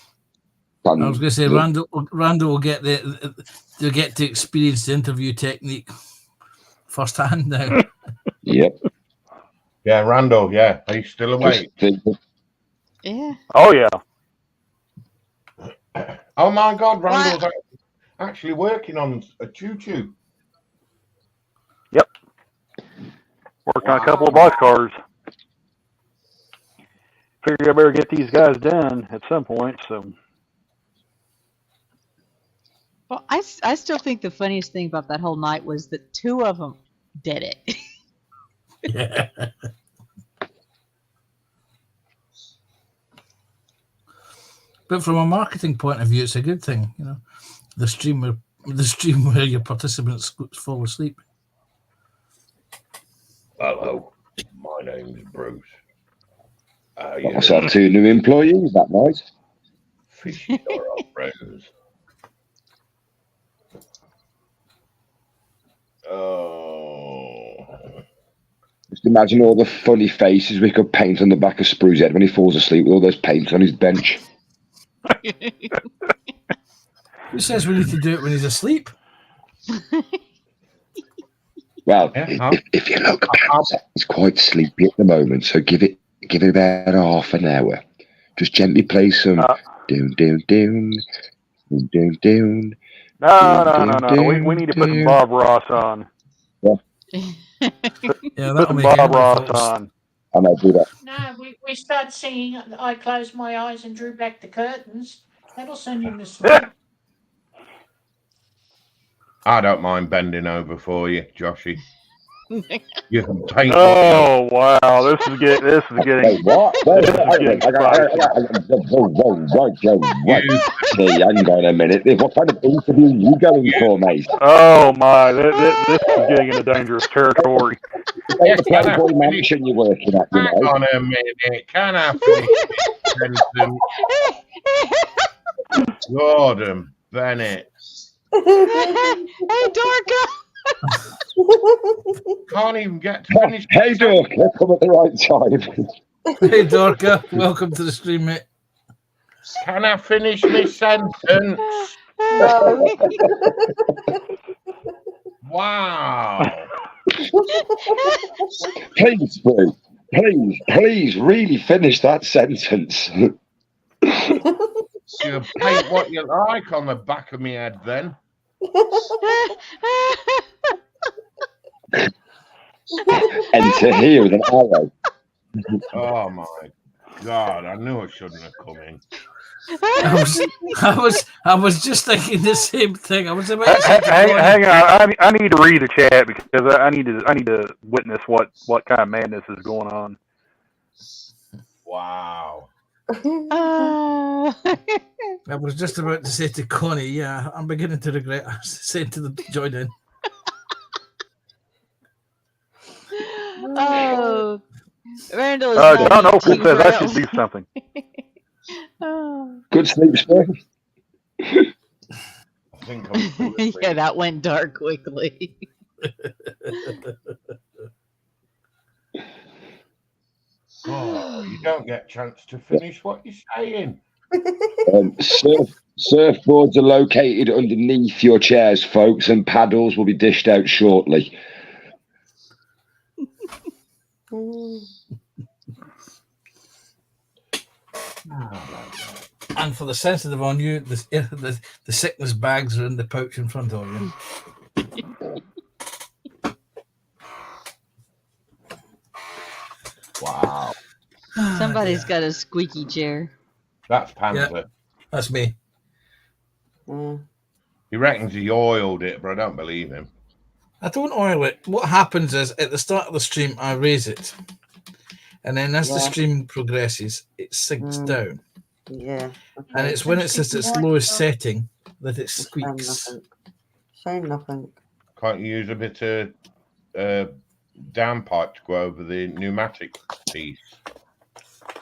I was going to say Randall will get to experience the interview technique firsthand now. Yep. Yeah, Randall. Yeah, are you still awake? Yeah. Oh yeah. Oh my God, Randall's actually working on a choo-choo. Yep. Working on a couple of boxcars. Figure I better get these guys done at some point. So. Well, I still think the funniest thing about that whole night was that 2 of them did it. Yeah. But from a marketing point of view, it's a good thing, you know. The stream where your participants fall asleep. Hello, my name's Bruce. I saw 2 new employees that night. Fishy or Rose. Oh. Just imagine all the funny faces we could paint on the back of Sprue's head when he falls asleep with all those paints on his bench. Who says we need to do it when he's asleep? Well, if you look back, he's quite sleepy at the moment, so give it about half an hour. Just gently play some down, down, down, down, down, down. No. We need to put some Bob Ross on. Yeah. Yeah, put some Bob Ross on. I might do that. No, we start singing. I closed my eyes and drew back the curtains. That'll send you to sleep. I don't mind bending over for you, Joshy. You can paint. Oh wow, this is getting. Wait, what? Wait, hang on a minute. What kind of interview are you going for, mate? Oh my, this is getting into dangerous territory. It's the Playboy mansion you're working at, you know. Hang on a minute. Can I finish this sentence? Gordon Bennett. Hey, Dorka! Can't even get to finish. Hey, Dorka, come at the right time. Hey, Dorka, welcome to the stream, mate. Can I finish my sentence? Wow. Please, Boo. Please, really finish that sentence. You paint what you like on the back of my head, then. Enter here with an arrow. Oh my God! I knew I shouldn't have come in. I was just thinking the same thing. I was about to say hang on. I need to read the chat because I need to witness what kind of madness is going on. Wow. I was just about to say to Connie, yeah, I'm beginning to regret saying to them to join in. Oh, Randall is John Oakley says I should do something. Good sleep, sir. I think I'm yeah, that went dark quickly. Oh, you don't get a chance to finish what you're saying. Surfboards are located underneath your chairs, folks, and paddles will be dished out shortly. And for the sensitive on you, the sickness bags are in the pouch in front of you. Wow. Somebody's got a squeaky chair. That's Panther. Yeah, that's me. He reckons he oiled it, but I don't believe him. I don't oil it. What happens is at the start of the stream, I raise it. And then as the stream progresses, it sinks down. Yeah. Okay. And it's when it's at its lowest setting that it squeaks. Say nothing. Can't you use a bit of downpipe to go over the pneumatic piece?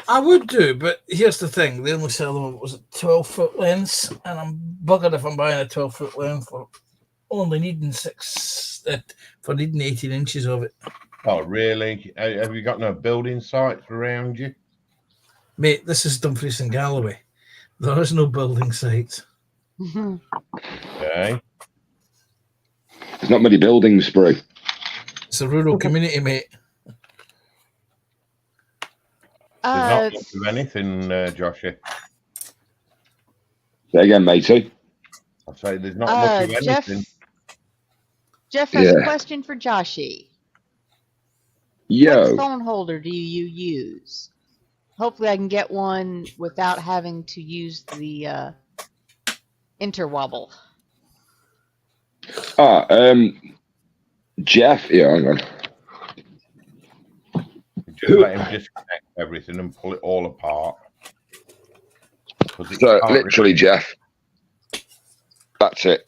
I would do, but here's the thing. They only sell them, was it 12-foot lengths? And I'm buggered if I'm buying a 12-foot length for only needing 18 inches of it. Oh, really? Have you got no building sites around you? Mate, this is Dumfries and Galloway. There is no building site. Okay. There's not many buildings, Bro. It's a rural community, mate. There's not much of anything, Joshy. Say again, matey. I say there's not much of anything. Jeff has a question for Joshy. Yo. What phone holder do you use? Hopefully I can get one without having to use the interwobble. Jeff, yeah, hang on. Just let him disconnect everything and pull it all apart. So literally, Jeff, that's it.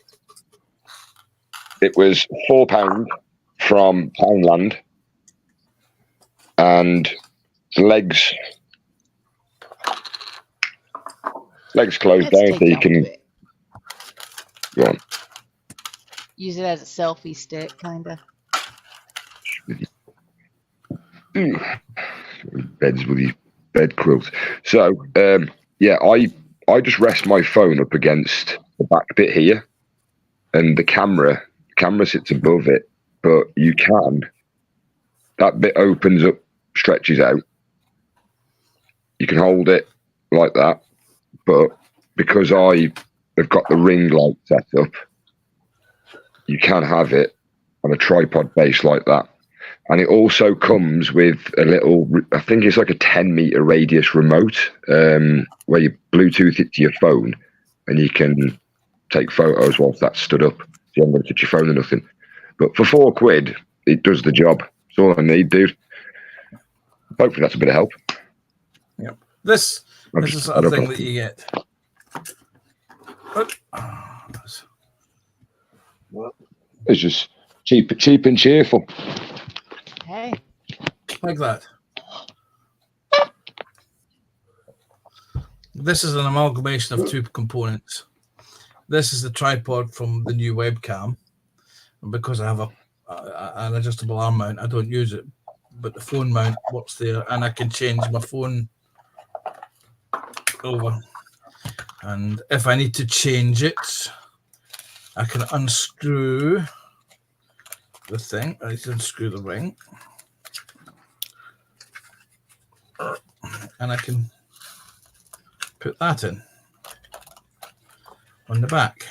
It was £4 from Poundland, and legs closed down, so you can go on. Use it as a selfie stick, kind of. Beds with these bed quilts. So yeah, I just rest my phone up against the back bit here, and the camera sits above it, but that bit opens up, stretches out. You can hold it like that, but because I have got the ring light set up, you can have it on a tripod base like that. And it also comes with a little, I think it's like a 10-meter radius remote, where you Bluetooth it to your phone, and you can take photos whilst that's stood up. You haven't got to touch your phone or nothing. But for £4, it does the job. That's all I need, dude. Hopefully that's a bit of help. Yep. This is the sort of thing that you get. It's just cheap and cheerful. Hey. Like that. This is an amalgamation of two components. This is the tripod from the new webcam. And because I have an adjustable arm mount, I don't use it. But the phone mount works there, and I can change my phone over. And if I need to change it, I can unscrew the thing. I need to unscrew the ring. And I can put that in on the back.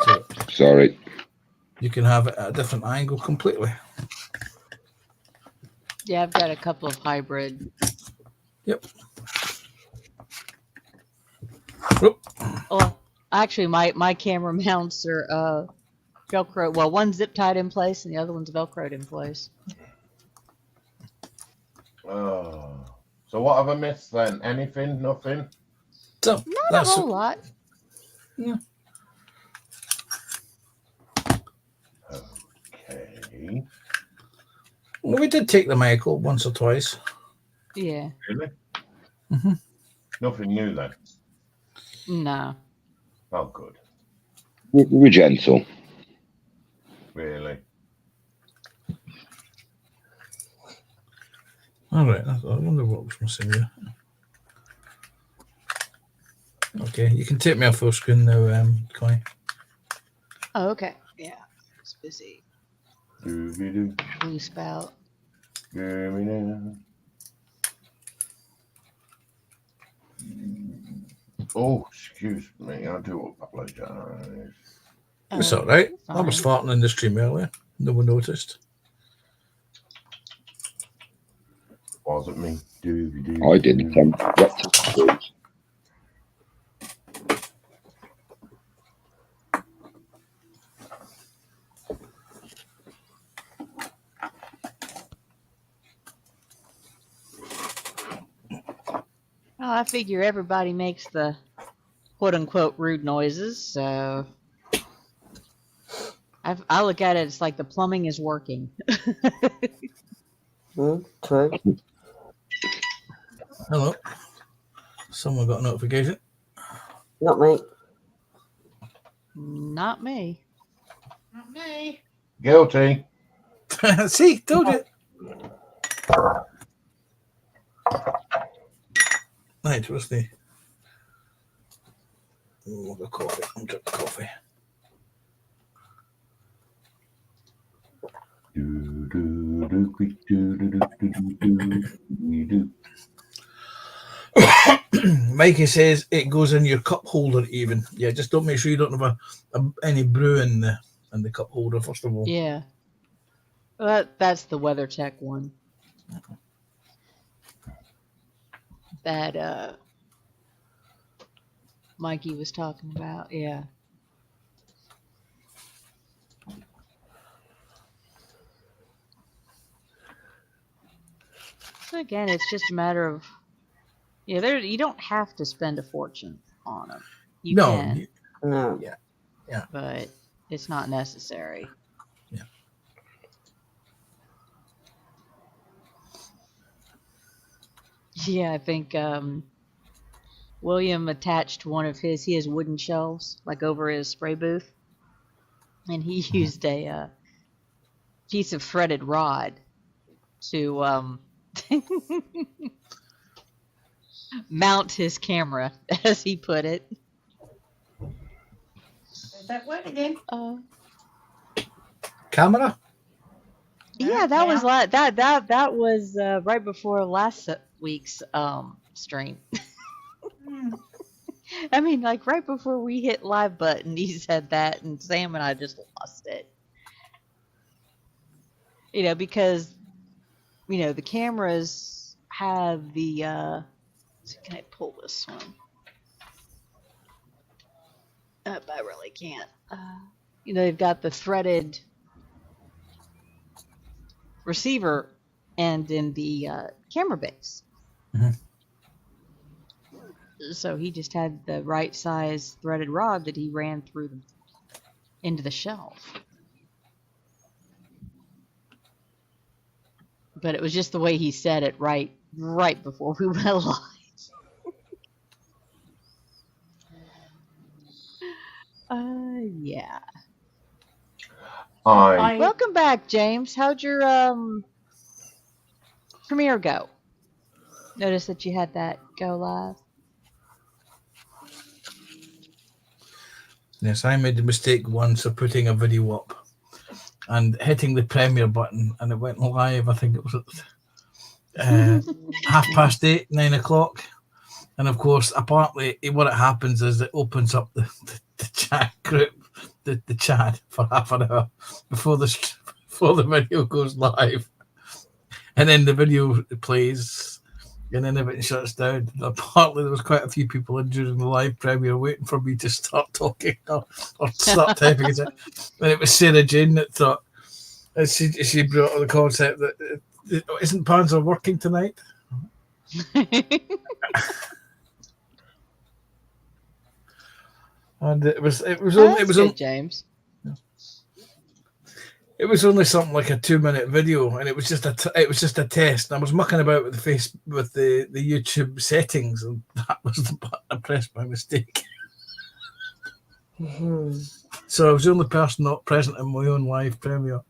So sorry. You can have it at a different angle completely. Yeah, I've got a couple of hybrid. Yep. Well, actually, my camera mounts are Velcro. Well, one's zip tied in place, and the other one's Velcroed in place. Oh, so what have I missed then? Anything? Nothing? So not a whole lot. Yeah. Okay. Well, we did take the Michael once or twice. Yeah. Really? Mm-hmm. Nothing new then? No. Oh, good. We're gentle. Really? All right. I wonder what was missing here. Okay, you can take me off full screen now, Connie. Oh, okay. Yeah. It's busy. Blue spout. Oh, excuse me. I do apologize. It's all right. Fine. I was farting in the stream earlier. No one noticed. Wasn't me. I didn't. Well, I figure everybody makes the quote-unquote rude noises, so I look at it as like the plumbing is working. Okay. Hello. Someone got a notification. Not me. Not me. Not me. Guilty. See, told you. Right, what's the... Oh, the coffee. I'm drinking coffee. Mikey says it goes in your cup holder even. Yeah, just don't make sure you don't have any brew in the cup holder, first of all. Yeah. Well, that's the WeatherTech one. That Mikey was talking about. Yeah. So again, it's just a matter of you don't have to spend a fortune on them. You No, can, No. yeah. but it's not necessary. Yeah. Yeah, I think William attached one of his. He has wooden shelves like over his spray booth, and he used a piece of threaded rod to mount his camera, as he put it. Is that what again? Camera? Yeah, that was that was right before last week's stream. I mean, like right before we hit live button, he said that, and Sam and I just lost it. Because the cameras have the. So can I pull this one? I really can't. They've got the threaded receiver and in the camera base. Mm-hmm. So he just had the right size threaded rod that he ran through into the shelf. But it was just the way he said it right before we went live. Yeah. Welcome back, James. How'd your premiere go? Notice that you had that go live. Yes, I made the mistake once of putting a video up and hitting the premiere button, and it went live. I think it was at 8:30, 9 o'clock. And of course, apparently, what it happens is it opens up the chat group, the chat for half an hour before the video goes live, and then the video plays, and then everything shuts down. Apparently, there was quite a few people in during the live premiere waiting for me to start talking or start typing it. And it was Sarah Jane that thought, she brought up the concept that isn't Panzer working tonight? And it was only James. It was only something like a 2-minute video, and it was just a test. I was mucking about with the YouTube settings, and that was the button I pressed by mistake. Mm-hmm. So I was the only person not present in my own live premiere.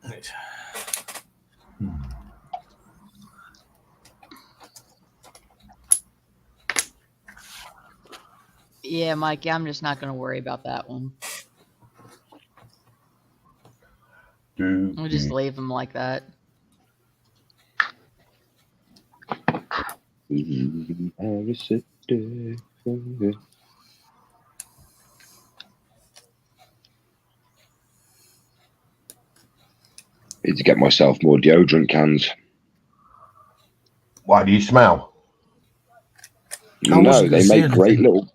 Right. Yeah, Mikey, I'm just not going to worry about that one. We'll just leave them like that. Need to get myself more deodorant cans. Why do you smell? No, they make great little.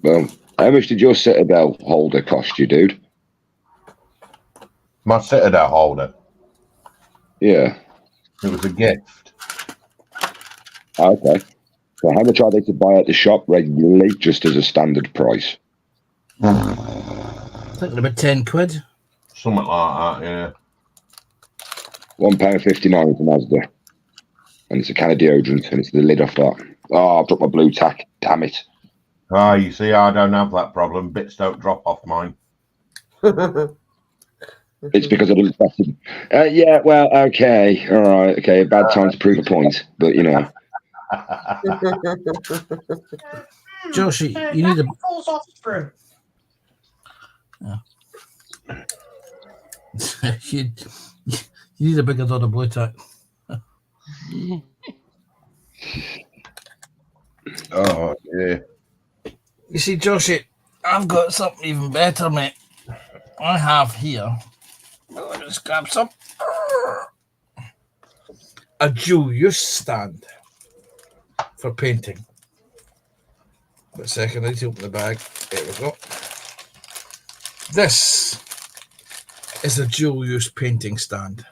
Well, how much did your Citadel holder cost you, dude? My Citadel holder? Yeah. It was a gift. Okay. So how much are they to buy at the shop regularly, just as a standard price? I think they're about 10 quid. Something like that, yeah. £1.59 for Mazda. And it's a can of deodorant, and it's the lid off that. Oh, I've dropped my blue tack. Damn it. Ah, you see, I don't have that problem. Bits don't drop off mine. It's because I didn't press it. Yeah, well, okay. All right, okay. A bad time to prove a point, but you know. Joshi, you need a... falls off through. Yeah. you need a bigger dot of blue tack. Oh, yeah. You see, Joshi, I've got something even better, mate. I have here. Let me just grab some. A dual use stand for painting. Wait a second, I need to open the bag. There we go. This is a dual use painting stand.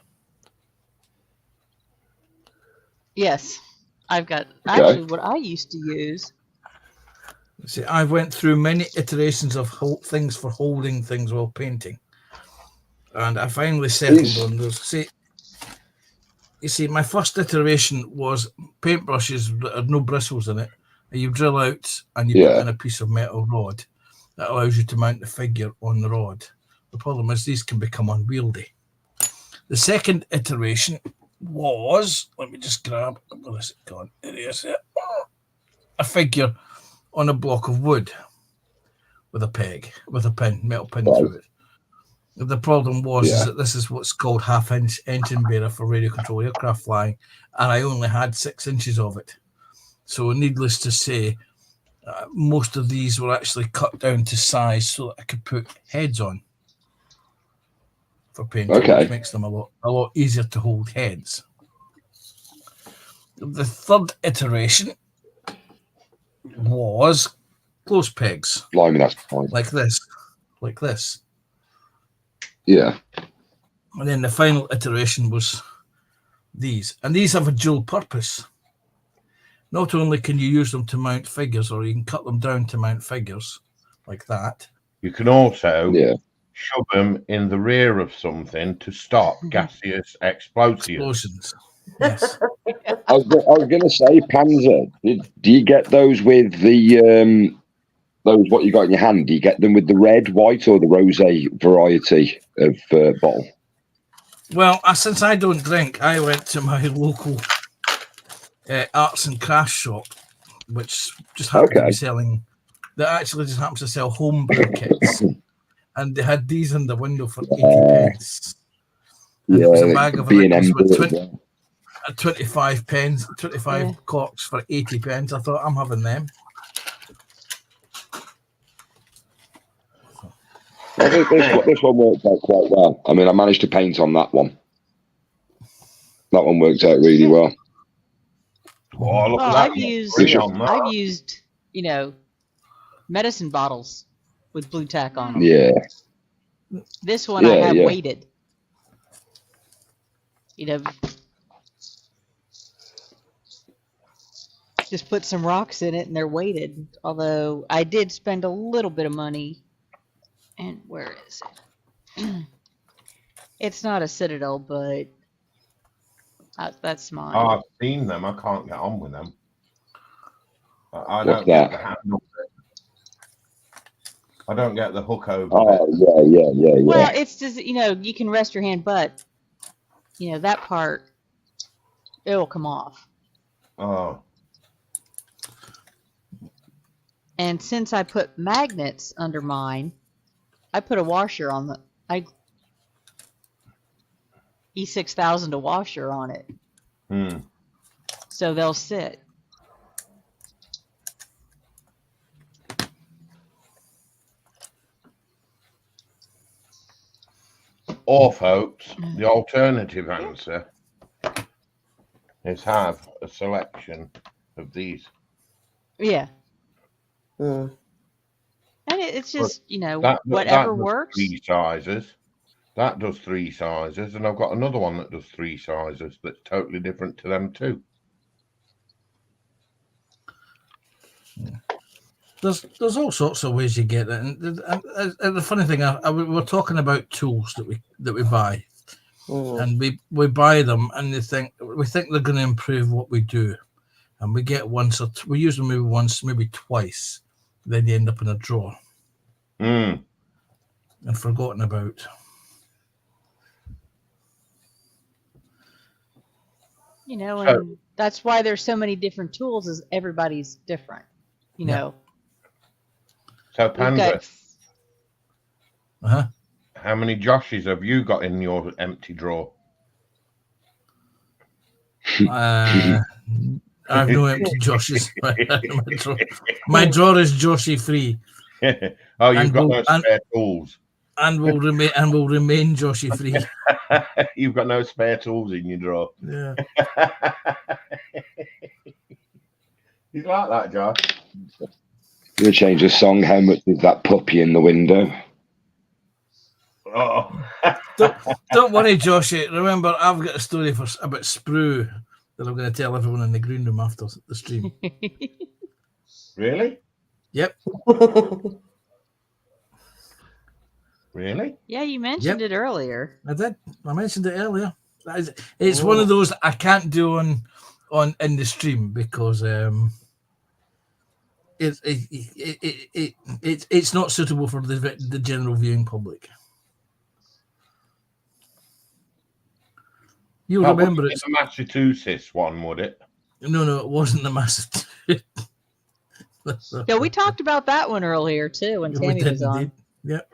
Yes, I've got Okay. actually what I used to use. See, I went through many iterations of things for holding things while painting, and I finally settled on those. See, you see, my first iteration was paintbrushes that had no bristles in it, and you drill out and you put in a piece of metal rod that allows you to mount the figure on the rod. The problem is these can become unwieldy. The second iteration was, let me just grab, where is it gone? It is a figure on a block of wood with a peg, with a pin, metal pin through it. The problem was is that this is what's called half-inch engine bearer for radio control aircraft flying, and I only had 6 inches of it. So needless to say, most of these were actually cut down to size so that I could put heads on for painting, which makes them a lot easier to hold heads. The third iteration was close pegs. Blimey, that's fine. Like this. Yeah. And then the final iteration was these. And these have a dual purpose. Not only can you use them to mount figures, or you can cut them down to mount figures like that. You can also shove them in the rear of something to stop gaseous explosions. Yes. I was going to say, Panzer, do you get those with the those what you got in your hand? Do you get them with the red, white, or the rosé variety of bottle? Well, since I don't drink, I went to my local arts and crafts shop, which just happened to be selling. That actually just happens to sell homebrew kits, and they had these in the window for 80 pence. And it was a bag of with 25 pence, 25 corks for 80 pence. I thought, I'm having them. I think this one worked out quite well. I mean, I managed to paint on that one. That one worked out really well. Oh, look at I've that. used, medicine bottles with blue tack on them. Yeah. This one I have weighted. Just put some rocks in it and they're weighted. Although I did spend a little bit of money. And where is it? It's not a Citadel, but that's mine. I've seen them. I can't get on with them. I What's don't get that? the handle. I don't get the hook over. Oh, yeah. Well, it's just, you can rest your hand, but, that part, it will come off. Oh. And since I put magnets under mine, I put a washer on E6000 a washer on it. So they'll sit. Or, folks, the alternative answer is have a selection of these. Yeah. And it's just, whatever works. 3 sizes. That does 3 sizes, and I've got another one that does 3 sizes that's totally different to them too. There's all sorts of ways you get it, and the funny thing, we're talking about tools that we buy, and we buy them, and we think they're going to improve what we do, and we get once or we use them maybe once, maybe twice, then you end up in a drawer and forgotten about. You know, and that's why there's so many different tools. Is everybody's different, you know. So Panda, Uh-huh. how many Joshes have you got in your empty drawer? I have no empty Joshes. My drawer is Joshy free. Oh, you've got no spare tools. And will remain Joshy free. You've got no spare tools in your drawer. Yeah. You like that, Josh? Gonna change the song. How much is that puppy in the window? Oh. Don't worry, Joshy. Remember, I've got a story about Sprue that I'm going to tell everyone in the green room after the stream. Really? Yep. Really? Yeah, you mentioned it earlier. I did. I mentioned it earlier. It's one of those I can't do in the stream because it's not suitable for the general viewing public. You'll remember it's the Massachusetts one, would it? No, it wasn't the Massachusetts. Yeah, we talked about that one earlier too when Tammy was on. Indeed. Yep.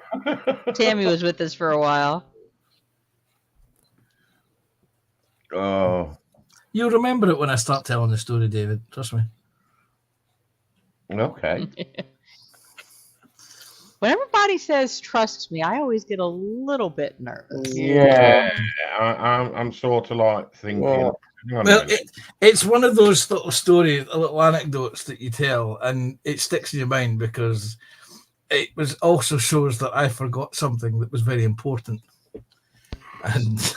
Tammy was with us for a while. Oh. You'll remember it when I start telling the story, David. Trust me. Okay. When everybody says "trust me," I always get a little bit nervous. Yeah, I'm sort of like thinking. Well, it's one of those little stories, little anecdotes that you tell, and it sticks in your mind because it also shows that I forgot something that was very important. And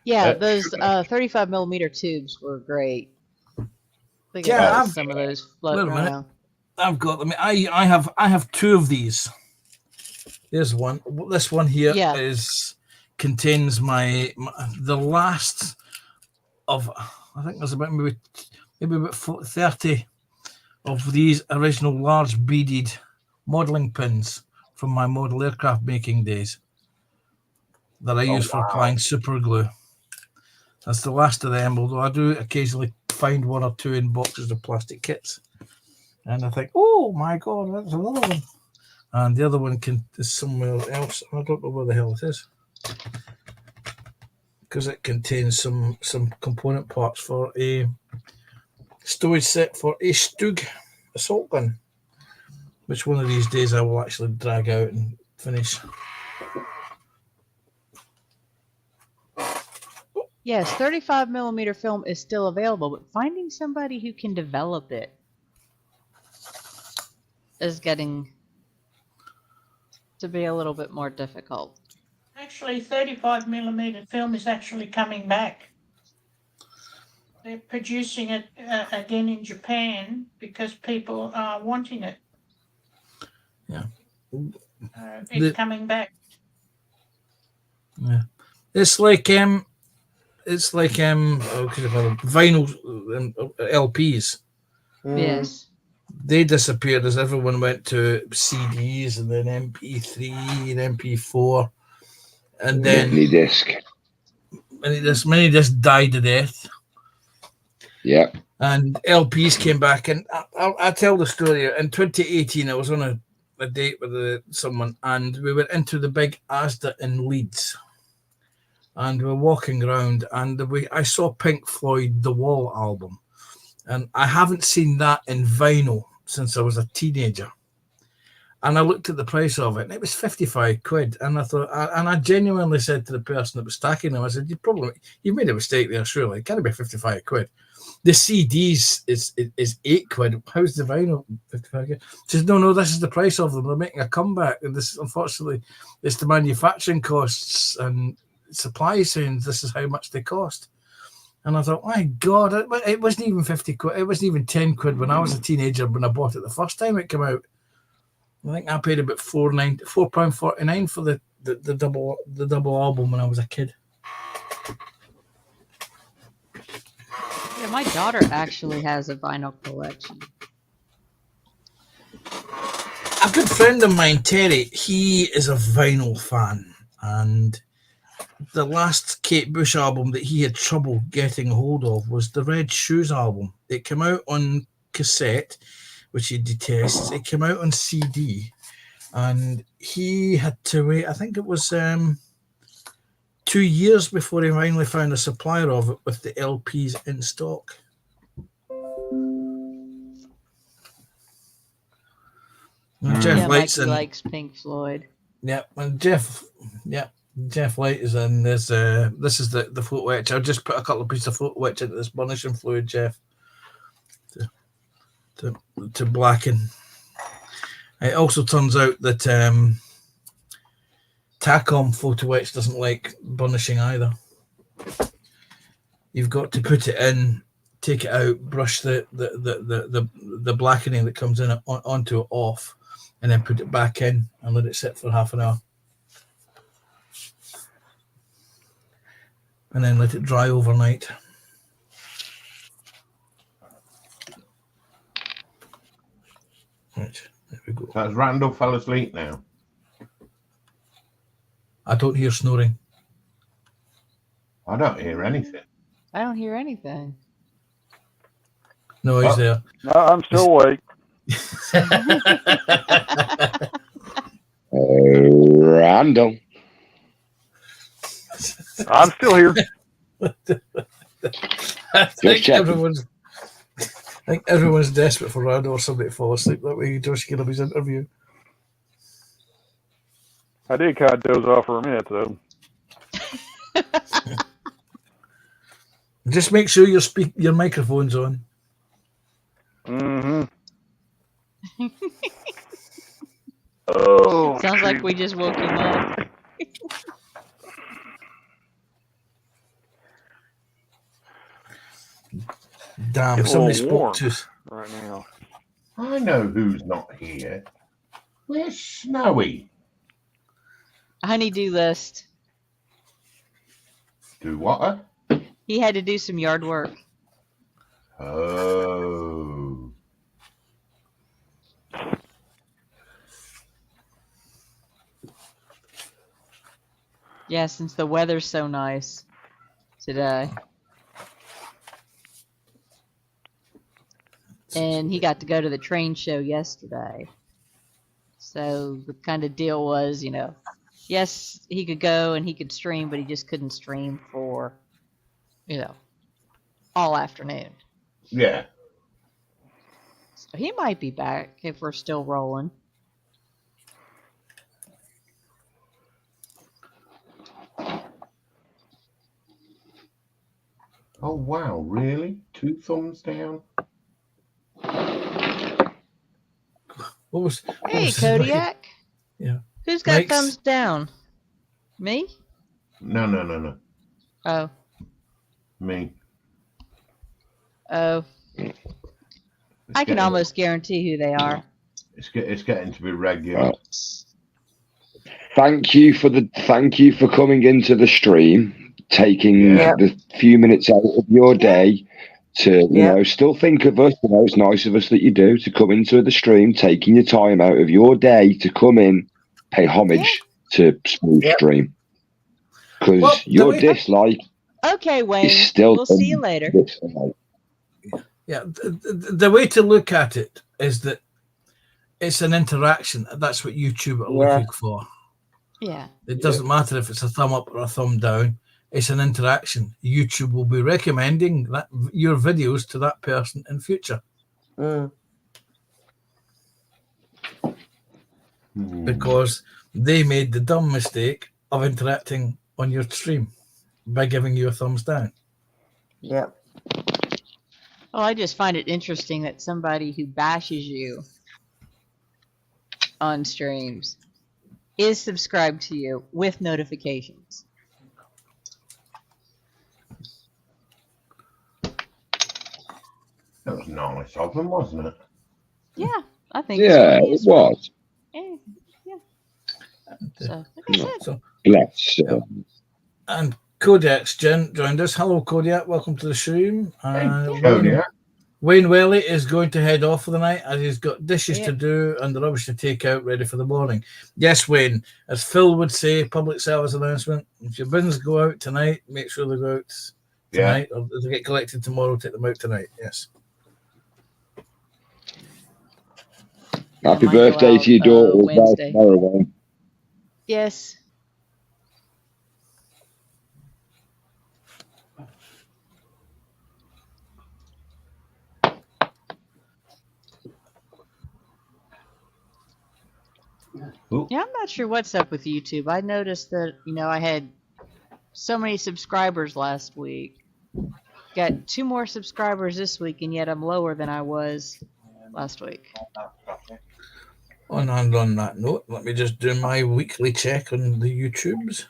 yeah, those 35 millimeter tubes were great. Yeah, some of those floating around. I've got them. I have two of these. There's one. This one here contains the last of, I think there's about maybe about 30 of these original large beaded modelling pins from my model aircraft making days that I use for applying super glue. That's the last of them, although I do occasionally find one or two in boxes of plastic kits. And I think, oh my God, that's another one. And the other one is somewhere else. I don't know where the hell it is. Because it contains some component parts for a storage set for a Stug assault gun, which one of these days I will actually drag out and finish. Yes, 35 millimeter film is still available, but finding somebody who can develop it is getting to be a little bit more difficult. Actually, 35 millimeter film is actually coming back. They're producing it again in Japan because people are wanting it. Yeah. It's coming back. Yeah. It's like vinyl LPs. Yes. They disappeared as everyone went to CDs and then MP3 and MP4, and then mini disc. Mini disc died to death. Yeah. And LPs came back, and I'll tell the story. In 2018, I was on a date with someone, and we went into the big Asda in Leeds, and we were walking around, and I saw Pink Floyd The Wall album, and I haven't seen that in vinyl since I was a teenager. And I looked at the price of it, and it was 55 quid. And I thought, and I genuinely said to the person that was stacking them, I said, "You've made a mistake there, surely. It can't be 55 quid. The CDs is 8 quid. How's the vinyl 55 quid?" She says, no, this is the price of them. They're making a comeback. And this, unfortunately, it's the manufacturing costs and supply chains. This is how much they cost. And I thought, my God, it wasn't even 50 quid. It wasn't even 10 quid when I was a teenager when I bought it the first time it came out. I think I paid about £4.49 for the double album when I was a kid. Yeah, my daughter actually has a vinyl collection. A good friend of mine, Terry, he is a vinyl fan, and the last Kate Bush album that he had trouble getting a hold of was the Red Shoes album. It came out on cassette, which he detests. It came out on CD, and he had to wait, I think it was 2 years before he finally found a supplier of it with the LPs in stock. Jeff Mikey likes Pink Floyd. Yeah, and Jeff Light is in this. This is the foot wetch. I'll just put a couple of pieces of foot wetch into this burnishing fluid, Jeff, to blacken. It also turns out that Tacom photo wetch doesn't like burnishing either. You've got to put it in, take it out, brush the blackening that comes in onto it off, and then put it back in and let it sit for half an hour. And then let it dry overnight. Right, there we go. Has Randall fell asleep now? I don't hear snoring. I don't hear anything. I don't hear anything. No, he's there. No, I'm still awake. Randall. I'm still here. I think everyone's desperate for Randall or somebody to fall asleep. That way Josh can have his interview. I did kind of doze off for a minute, though. Just make sure your microphone's on. Mm-hmm. Oh, sounds like we just woke him up. Damn, somebody spoke to us right now. I know who's not here. Where's Snowy? Honey-do list. Do what? He had to do some yard work. Oh. Yeah, since the weather's so nice today. And he got to go to the train show yesterday. So the kind of deal was, yes, he could go and he could stream, but he just couldn't stream for, all afternoon. Yeah. So he might be back if we're still rolling. Oh, wow, really? 2 thumbs down? Hey, Kodiak. Yeah. Who's got thumbs down? Me? No. Oh. Me. Oh. I can almost guarantee who they are. It's getting to be regular. Thank you for coming into the stream, taking the few minutes out of your day to still think of us. It's nice of us that you do to come into the stream, taking your time out of your day to come in, pay homage to Smooth Stream, because your dislike. Okay, Wayne. Is still we'll see you later. Yeah, the way to look at it is that it's an interaction. That's what YouTube are looking for. Yeah. It doesn't matter if it's a thumb up or a thumb down. It's an interaction. YouTube will be recommending your videos to that person in future. Because they made the dumb mistake of interacting on your stream by giving you a thumbs down. Yep. Well, I just find it interesting that somebody who bashes you on streams is subscribed to you with notifications. That was nice of them, wasn't it? Yeah, I think Yeah, so. it was. Yeah. So, like I said, So, Bless. and Kodiak's joined us. Hello, Kodiak. Welcome to the stream. Kodiak. Wayne Welly is going to head off for the night as he's got dishes Yeah. to do and the rubbish to take out ready for the morning. Yes, Wayne, as Phil would say, public service announcement. If your bins go out tonight, make sure they go out tonight, or if they get collected tomorrow, take them out tonight. Yes. Happy mine go birthday out, to your daughter as well Wednesday. tomorrow, Wayne. Yes. Yeah, I'm not sure what's up with YouTube. I noticed that, I had so many subscribers last week. Got 2 more subscribers this week, and yet I'm lower than I was last week. And on that note, let me just do my weekly check on the YouTubes.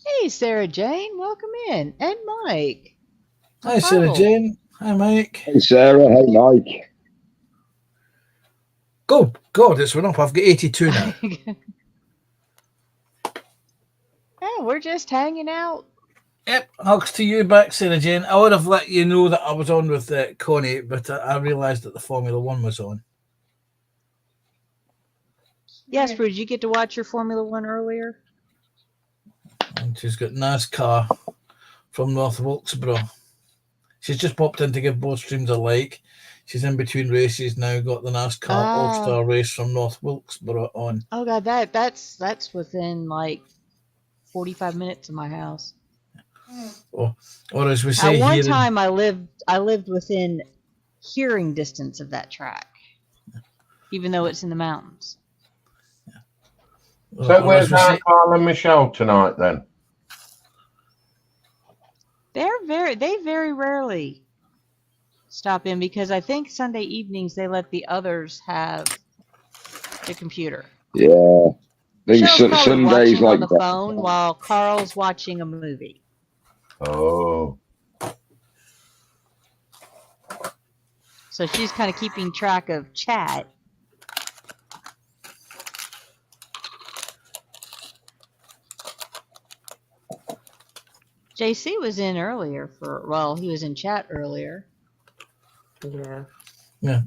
Hey, Sarah Jane, welcome in. And Mike. Hi, Sarah Hello. Jane. Hi, Mike. Hey, Sarah. Hey, Mike. Go. God, it's went up. I've got 82 now. Oh, we're just hanging out. Yep, hugs to you back, Sarah Jane. I would have let you know that I was on with Connie, but I realised that the Formula One was on. Yes, did you get to watch your Formula One earlier? And she's got NASCAR from North Wilkesboro. She's just popped in to give both streams a like. She's in between races now, got the NASCAR All-Star race from North Wilkesboro on. Oh god, that's within like 45 minutes of my house. Or as we say At one here, time I lived within hearing distance of that track, even though it's in the mountains. So where's our Carl and Michelle tonight then? They very rarely stop in because I think Sunday evenings they let the others have the computer. Yeah. I think Michelle's probably Sunday's watching like on the that. phone while Carl's watching a movie. Oh. So she's kind of keeping track of chat. JC was in earlier he was in chat earlier. Yeah.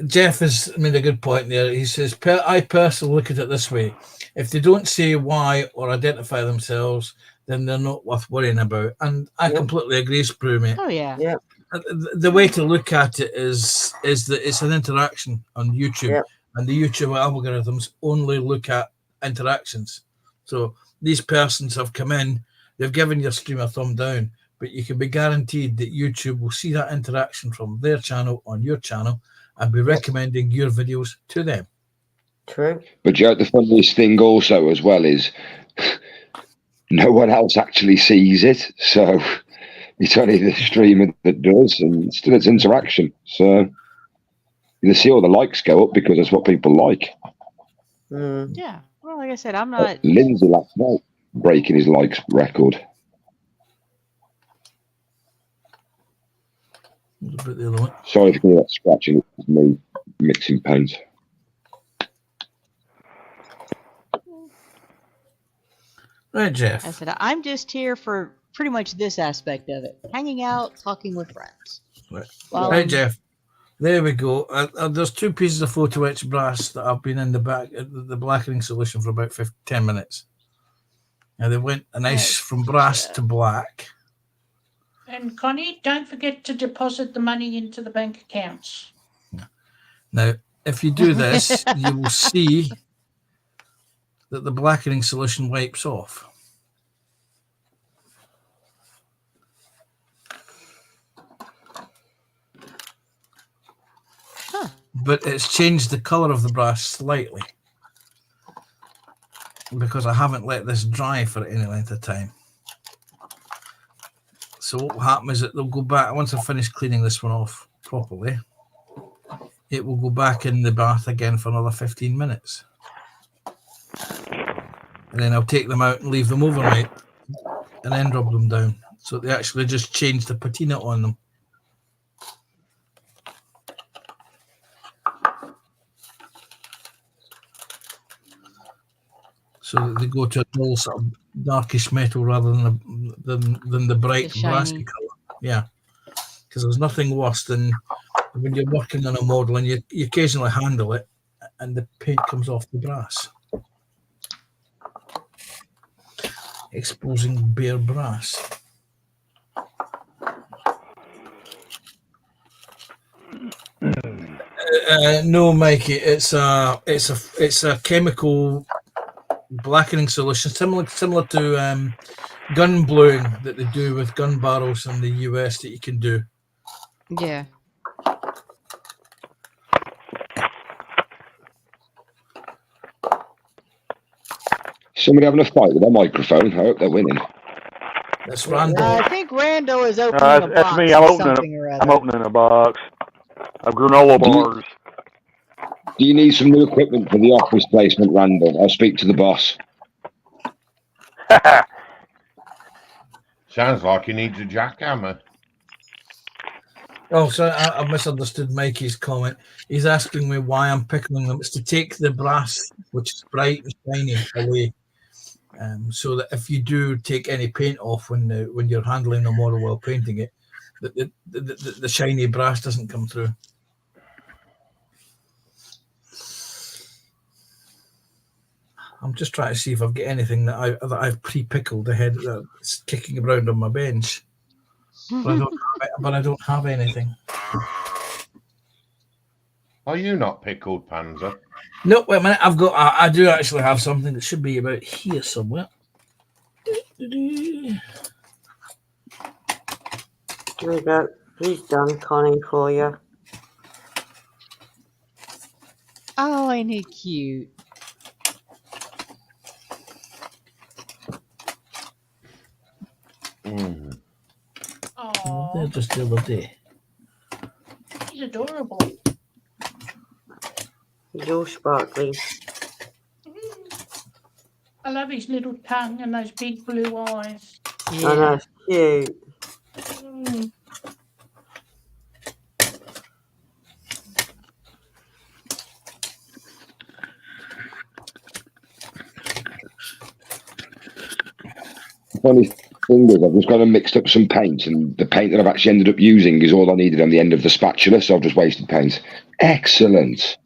Jeff has made a good point there. He says, I personally look at it this way. If they don't say why or identify themselves, then they're not worth worrying about. And I completely agree, Sprue, mate. Oh, yeah. Yeah. The way to look at it is that it's an interaction on YouTube, and the YouTube algorithms only look at interactions. So these persons have come in, they've given your stream a thumb down, but you can be guaranteed that YouTube will see that interaction from their channel on your channel and be recommending your videos to them. True. But you know, the funniest thing also as well is no one else actually sees it. So it's only the streamer that does, and still it's interaction. So you see all the likes go up because that's what people like. Yeah. Well, like I said, I'm not. Lindsay last night breaking his likes record. Sorry if you can hear that scratching. It's me mixing paint. Right, Jeff. I said, I'm just here for pretty much this aspect of it. Hanging out, talking with friends. Right, Well, Jeff. There we go. There's 2 pieces of photo etch brass that have been in the blackening solution for about 10 minutes. And they went a nice from brass to black. And Connie, don't forget to deposit the money into the bank accounts. Now, if you do this, you will see that the blackening solution wipes off. But it's changed the color of the brass slightly because I haven't let this dry for any length of time. So what will happen is that they'll go back, once I've finished cleaning this one off properly, it will go back in the bath again for another 15 minutes. And then I'll take them out and leave them overnight and then rub them down. So they actually just changed the patina on them. So that they go to a dull sort of darkish metal rather than the bright The brassy shiny. colour. Yeah, because there's nothing worse than when you're working on a model and you occasionally handle it and the paint comes off the brass, exposing bare brass. No, Mikey, it's a chemical blackening solution similar to gun bluing that they do with gun barrels in the US that you can do. Yeah. Somebody having a fight with their microphone. I hope they're winning. That's Randall. I think Randall is opening a That's box me. of I'm something or other. opening a box of granola bars. Do you need some new equipment for the office placement, Randall? I'll speak to the boss. Sounds like he needs a jackhammer. Oh, sorry, I misunderstood Mikey's comment. He's asking me why I'm pickling them. It's to take the brass, which is bright and shiny, away. So that if you do take any paint off when you're handling the model while painting it, the shiny brass doesn't come through. I'm just trying to see if I've got anything that I've pre-pickled ahead that's kicking around on my bench, but I don't have anything. Are you not pickled, Panzer? No, wait a minute. I do actually have something that should be about here somewhere. There we go. He's done, Connie, for you. Oh, ain't he cute? Oh, They're just the other day. he's adorable. He's all sparkly. I love his little tongue and those big blue eyes. Yeah. I know, cute. Funny thing is, I've just got to mix up some paint, and the paint that I've actually ended up using is all I needed on the end of the spatula, so I've just wasted paint. Excellent.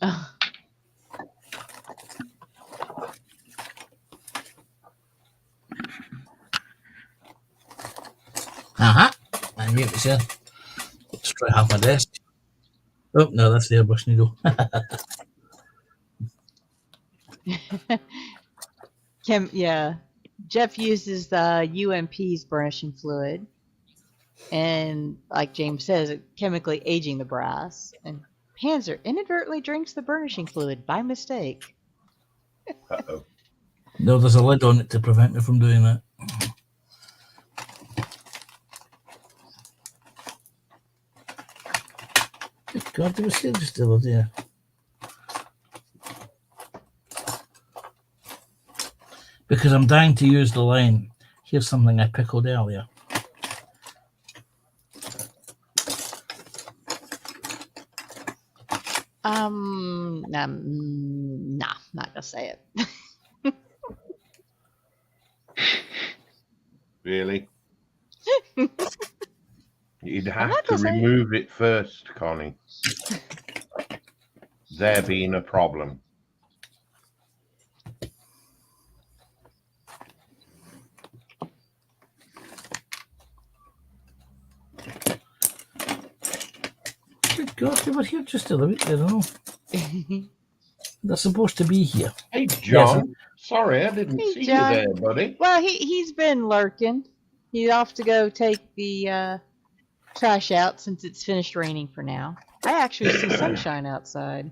I mute myself. Straight off my desk. Oh no, that's the airbrush needle. Yeah. Jeff uses the UMP's burnishing fluid, and like James says, it chemically aging the brass. And Panzer inadvertently drinks the burnishing fluid by mistake. Uh-oh. No, there's a lid on it to prevent me from doing that. Good God, there was just still there. Because I'm dying to use the line. Here's something I pickled earlier. Nah, not gonna say it. Really? You'd have to remove it first, Connie. There being a problem. Good God, they were here just a little bit, you know. They're supposed to be here. Hey, John. Yes. Sorry, I didn't see John. you there, buddy. Well, he's been lurking. He's off to go take the trash out since it's finished raining for now. I actually see sunshine outside.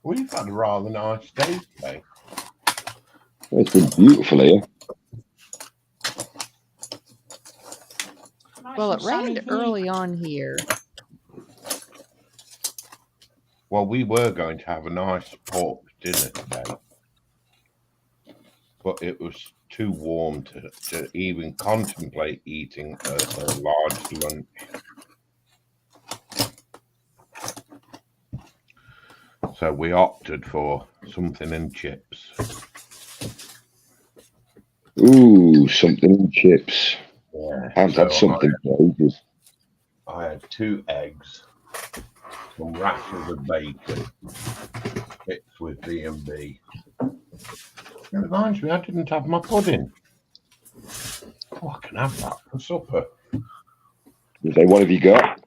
We've had a rather nice day today. It's been beautiful here. Well, it rained early on here. Well, we were going to have a nice pork dinner today, but it was too warm to even contemplate eating a large lunch. So we opted for something in chips. Ooh, something in chips. Yeah. I haven't had something for ages. I had 2 eggs, some rashers of bacon, bits with B&B. It reminds me, I didn't have my pudding. Oh, I can have that for supper. Say, what have you got?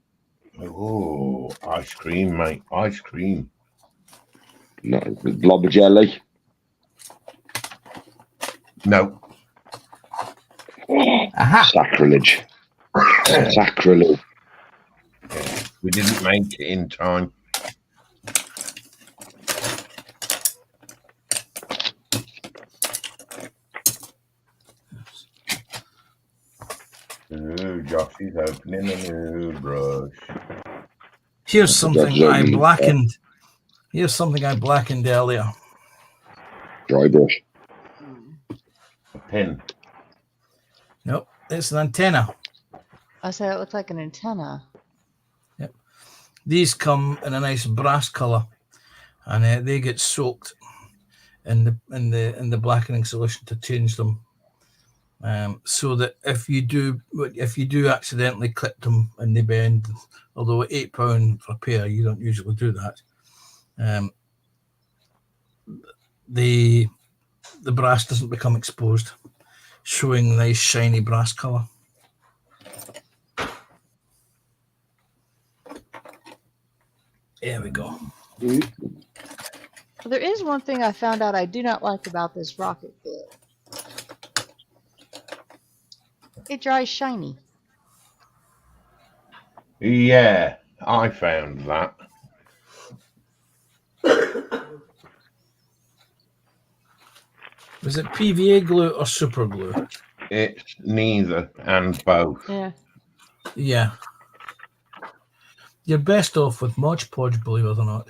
Oh, ice cream, mate. Ice cream. No, blob of jelly. No. Aha! Sacrilege. Sacrilege. Yeah, we didn't make it in time. Ooh, Josh is opening a new brush. Here's something I blackened. Here's something I blackened earlier. Dry brush. A pin. Nope, it's an antenna. I said it looked like an antenna. Yep. These come in a nice brass color, and they get soaked in the blackening solution to change them. So that if you do accidentally clip them and they bend, although at £8 for a pair, you don't usually do that. The brass doesn't become exposed, showing nice shiny brass color. There we go. Well, there is one thing I found out I do not like about this rocket glue. It dries shiny. Yeah, I found that. Was it PVA glue or super glue? It's neither and both. Yeah. Yeah. You're best off with Mod Podge, believe it or not.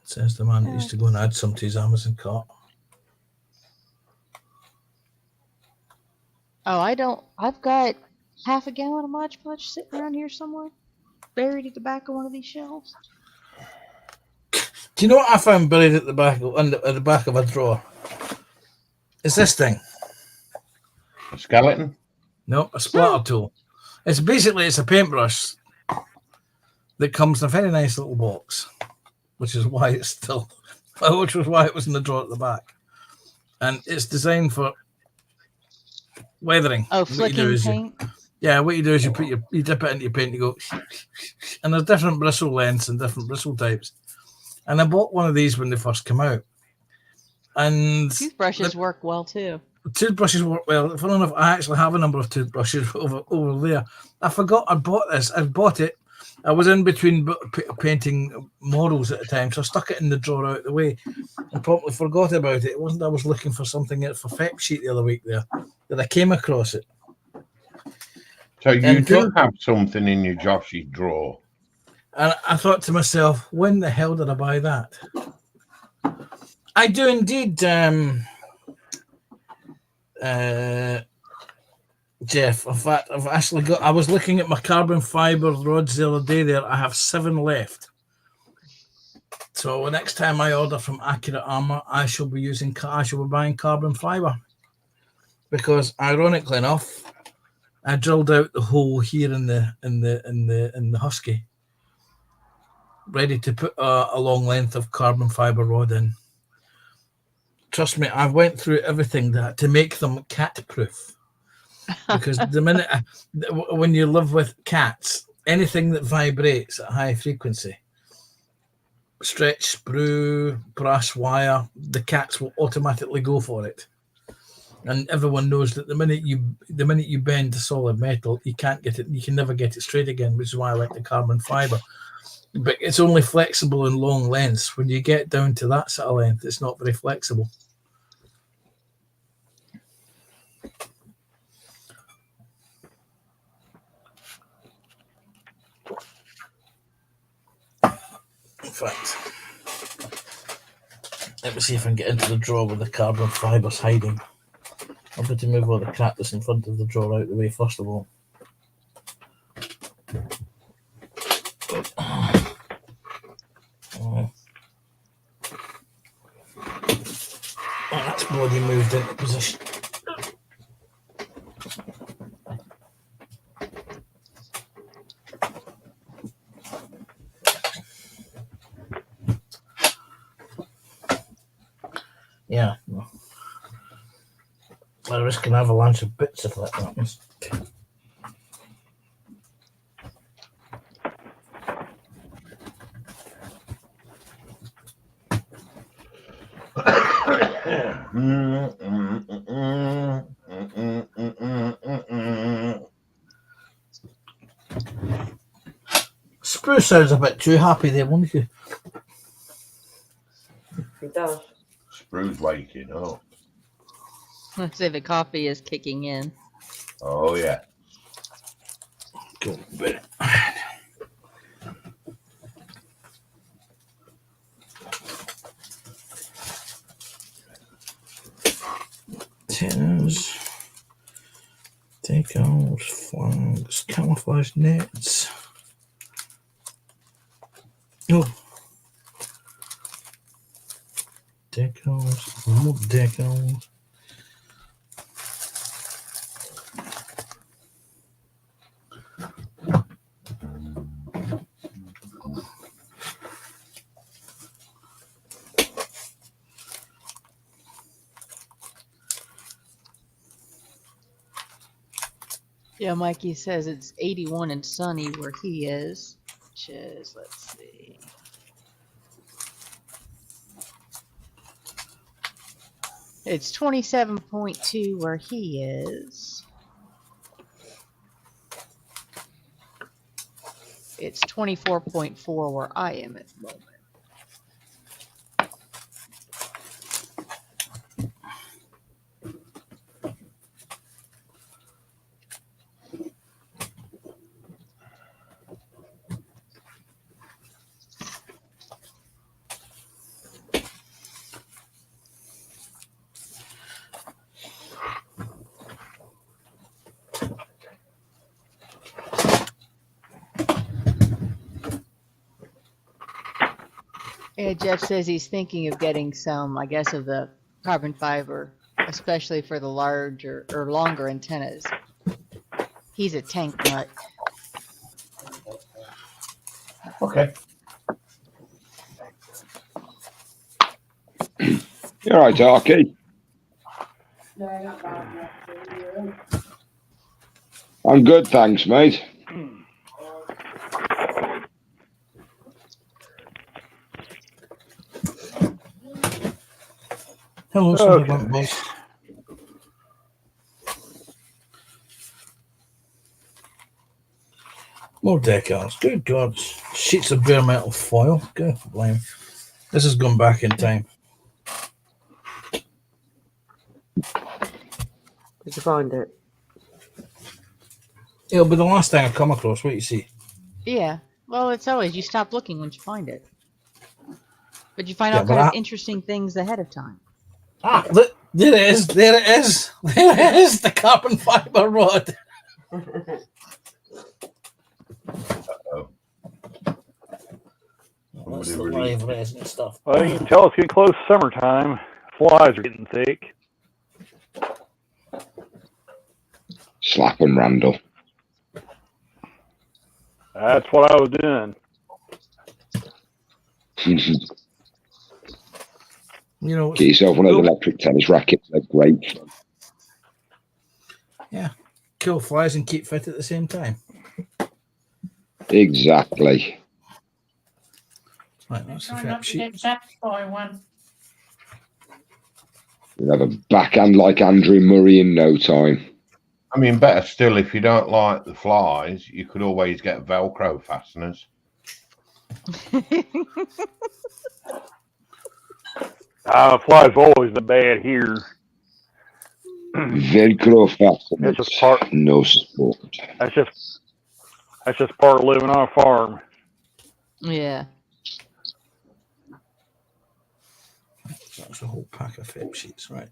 Says the man that used to go and add some to his Amazon cart. Oh, I don't. I've got half a gallon of Mod Podge sitting around here somewhere, buried at the back of one of these shelves. Do you know what I found buried at the back of a drawer? It's this thing. A skeleton? No, a splatter tool. It's a paintbrush that comes in a very nice little box, which was why it was in the drawer at the back, and it's designed for weathering. Oh, flicking paint. What you do is you dip it into your paint, you go, and there's different bristle lengths and different bristle types. And I bought one of these when they first came out. And toothbrushes work well too. Toothbrushes work well. Funny enough, I actually have a number of toothbrushes over there. I forgot I bought this. I bought it. I was in between painting models at the time, so I stuck it in the drawer out of the way and promptly forgot about it. It wasn't I was looking for something for FEP sheet the other week there that I came across it. So you do have something in your Josh's drawer. And I thought to myself, when the hell did I buy that? I do indeed, Jeff. In fact, I've actually got. I was looking at my carbon fiber rods the other day. There, I have 7 left. So next time I order from Accurate Armor, I shall be buying carbon fiber, because ironically enough, I drilled out the hole here in the Husky, ready to put a long length of carbon fiber rod in. Trust me, I went through everything to make them cat proof. Because the minute when you live with cats, anything that vibrates at high frequency, stretch, sprue, brass wire, the cats will automatically go for it. And everyone knows that the minute you bend the solid metal, you can't get it. You can never get it straight again, which is why I like the carbon fiber. But it's only flexible in long lengths. When you get down to that sort of length, it's not very flexible. fact, let me see if I can get into the drawer with the carbon fibres hiding. I'm going to move all the crap that's in front of the drawer out of the way first of all. Oh, that's bloody moved into position. Yeah. I risk an avalanche of bits if that happens. Spruce sounds a bit too happy there, won't you? He does. Sprue's waking up. Let's say the coffee is kicking in. Oh, yeah. Go to bed. Tins, decals, flags, camouflage nets. Oh, decals, more decals. Yeah, Mikey says it's 81 and sunny where he is, which is, let's see. It's 27.2 where he is. It's 24.4 where I am at the moment. Yeah, Jeff says he's thinking of getting some, I guess, of the carbon fiber, especially for the larger or longer antennas. He's a tank nut. Okay. You all right, Darky? I'm good, thanks, mate. Hello, Okay. boss. More decals. Good God. Sheets of bare metal foil. Good blame. This has gone back in time. Did you find it? It'll be the last thing I come across. What you see? Yeah. Well, it's always, you stop looking once you find it. But you find Yeah, all but kind of interesting things ahead of time. Ah, look, there it is. There it is. There it is. The carbon fiber rod. Uh-oh. That's the live resin stuff. Well, you can tell it's getting close to summertime. Flies are getting thick. Slap 'em, Randall. That's what I was doing. You know, Get yourself one of those electric tennis rackets. They're great. yeah, kill flies and keep fit at the same time. Exactly. Right, that's the Try fact not to sheet. get zapped by one. You'll have a backhand like Andrew Murray in no time. I mean, better still, if you don't like the flies, you could always get Velcro fasteners. Flies have always been bad here. Velcro fasteners. It's just part. No sport. That's just part of living on a farm. Yeah. That's a whole pack of FIP sheets, right?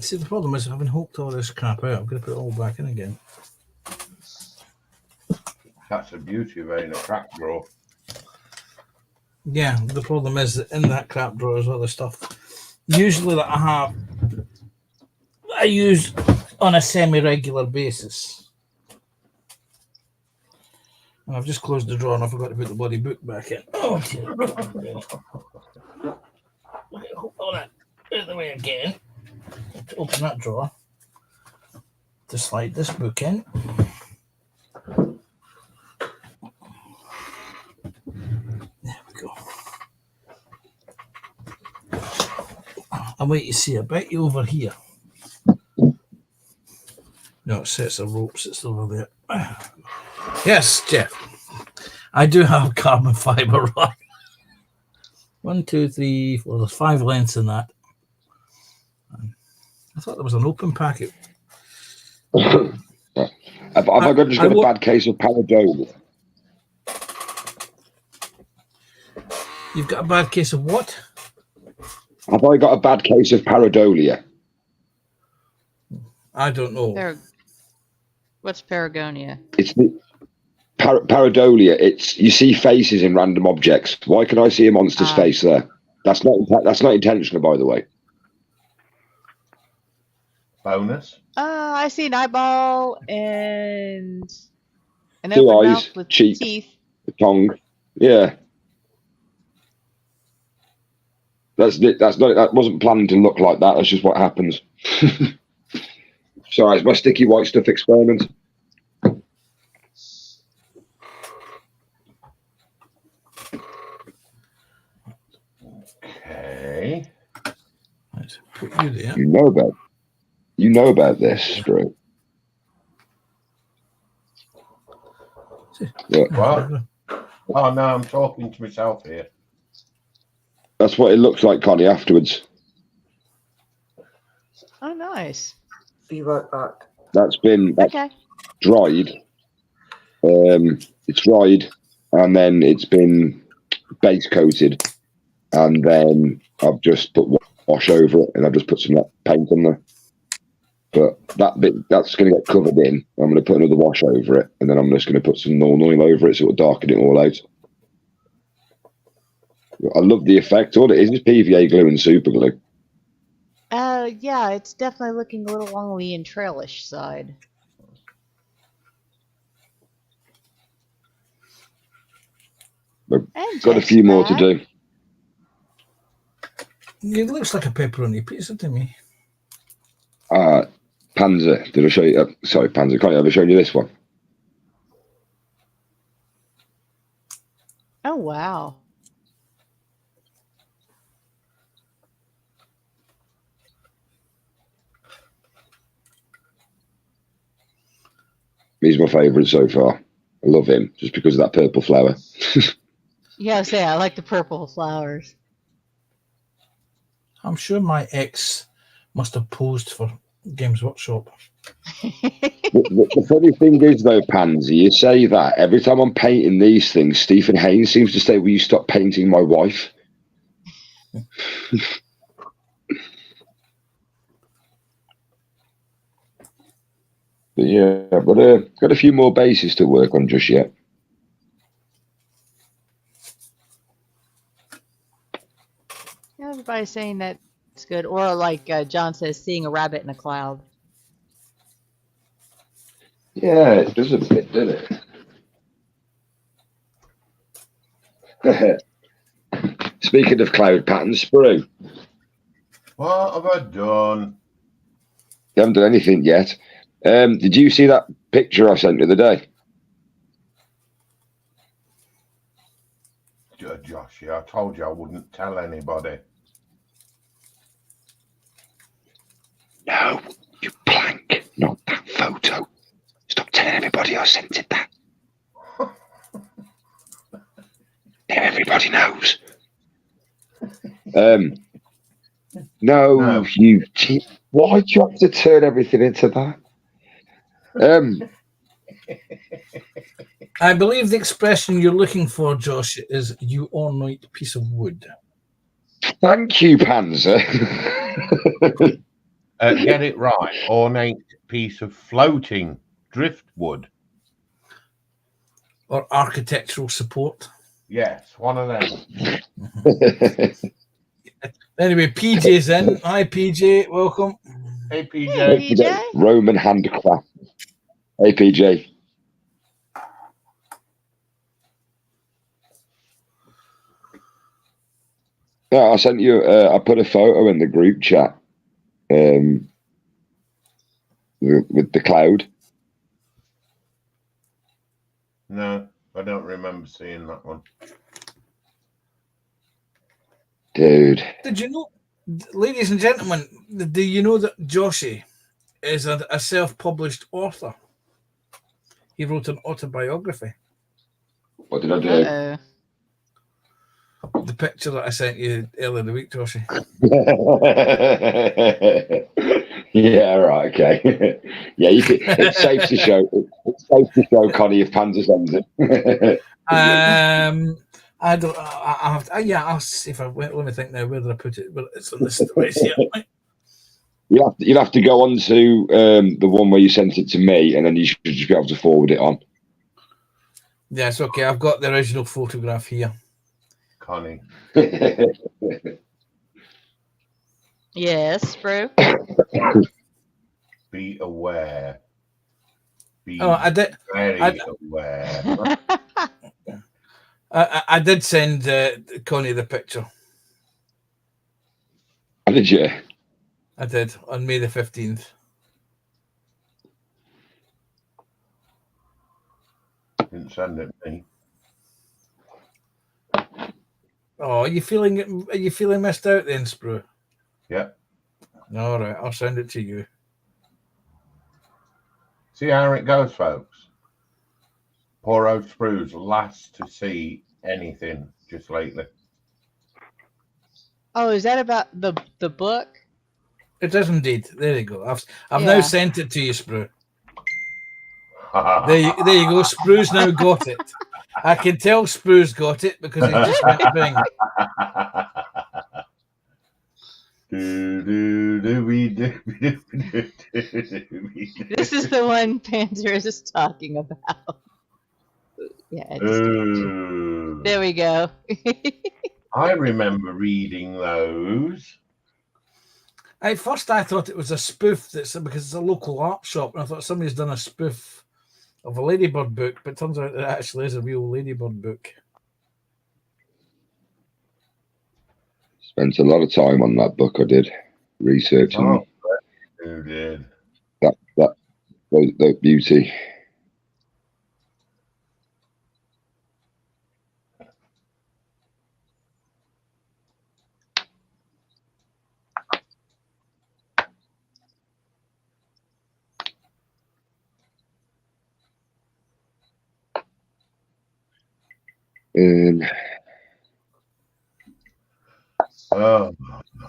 See, the problem is, having hooked all this crap out, I'm going to put it all back in again. That's the beauty of having a crap drawer. Yeah, the problem is that in that crap drawer is other stuff. Usually that I use on a semi-regular basis. And I've just closed the drawer and I forgot to put the bloody book back in. Oh dear. Hold on. Out of the way again. To open that drawer. To slide this book in. There we go. And wait, you see, I bet you over here. No, it sets of ropes. It's over there. Yes, Jeff. I do have carbon fiber rod. 1, 2, 3, 4. There's 5 lengths in that. I thought there was an open packet. Have I just got a bad case of pareidolia? You've got a bad case of what? Have I got a bad case of pareidolia? I don't know. What's paragonia? It's the pareidolia. It's you see faces in random objects. Why can I see a monster's face there? That's not intentional, by the way. Bonus. I see an eyeball and an 2 open eyes, mouth with cheek, teeth. a tongue. Yeah. That wasn't planned to look like that. That's just what happens. Sorry, it's my sticky white stuff experiment. Okay. Let's put you there. You know about this, Drew. What? Oh no, I'm talking to myself here. That's what it looks like, Connie, afterwards. Oh, nice. Be right back. That's Okay. dried. It's dried, and then it's been base coated, and then I've just put wash over it, and I've just put some paint on there. But that bit, that's going to get covered in. I'm going to put another wash over it, and then I'm just going to put some Norn oil over it, so it'll darken it all out. I love the effect. All it is PVA glue and super glue. Yeah, it's definitely looking a little on the trailish side. I've got a few more to do. It looks like a pepperoni pizza to me. Panzer. Did I show you? Sorry, Panzer. Can't I ever show you this one? Oh, wow. He's my favourite so far. I love him just because of that purple flower. Yeah, I like the purple flowers. I'm sure my ex must have posed for Games Workshop. The funny thing is, though, Pansy, you say that every time I'm painting these things, Stephen Haynes seems to say, "Will you stop painting my wife?" But yeah, but got a few more bases to work on just yet. Yeah, everybody's saying that's good. Or like John says, seeing a rabbit in a cloud. Yeah, it does a bit, doesn't it? Speaking of cloud patterns, Sprue. What have I done? You haven't done anything yet. Did you see that picture I sent you the other day? Joshie, I told you I wouldn't tell anybody. No, you plank, not that photo. Stop telling everybody I sent it that. Now everybody knows. No, you. Why do you have to turn everything into that? I believe the expression you're looking for, Josh, is "you ornate piece of wood." Thank you, Panzer. Get it right. Ornate piece of floating driftwood. Or architectural support. Yes, one of them. Anyway, PJ's in. Hi, PJ. Welcome. Hey, PJ. Hey, PJ. Roman handcraft. Hey, PJ. Yeah, I sent you. I put a photo in the group chat. With the cloud. No, I don't remember seeing that one. Dude. Did you know, ladies and gentlemen, do you know that Joshy is a self-published author? He wrote an autobiography. What did I do? Uh-oh. The picture that I sent you earlier in the week, Joshy. Yeah, right, okay. Yeah, you can, it's safe to show. It's safe to show Connie if Panzer sends it. I don't. I have to, yeah, I'll see if I let me think now. Where did I put it? Well, it's on this device here. You'll have to go on to the one where you sent it to me, and then you should just be able to forward it on. Yes, okay. I've got the original photograph here. Connie. Yes, bro. Be aware. Be I did. very aware. I did send Connie the picture. How did you? I did on May the 15th. Didn't send it to me. Oh, are you feeling missed out then, Sprue? Yeah. All right, I'll send it to you. See how it goes, folks. Poor old Sprue's last to see anything just lately. Oh, is that about the book? It is indeed. There you go. I've now sent it to you, Sprue. There you go. Sprue's now got it. I can tell Sprue's got it because he just went bing. This is the one Panzer is talking about. Yeah. There we go. I remember reading those. At first, I thought it was a spoof because it's a local art shop, and I thought somebody's done a spoof of a Ladybird book, but it turns out it actually is a real Ladybird book. Spent a lot of time on that book. I did researching. Oh, you did. That beauty. Oh,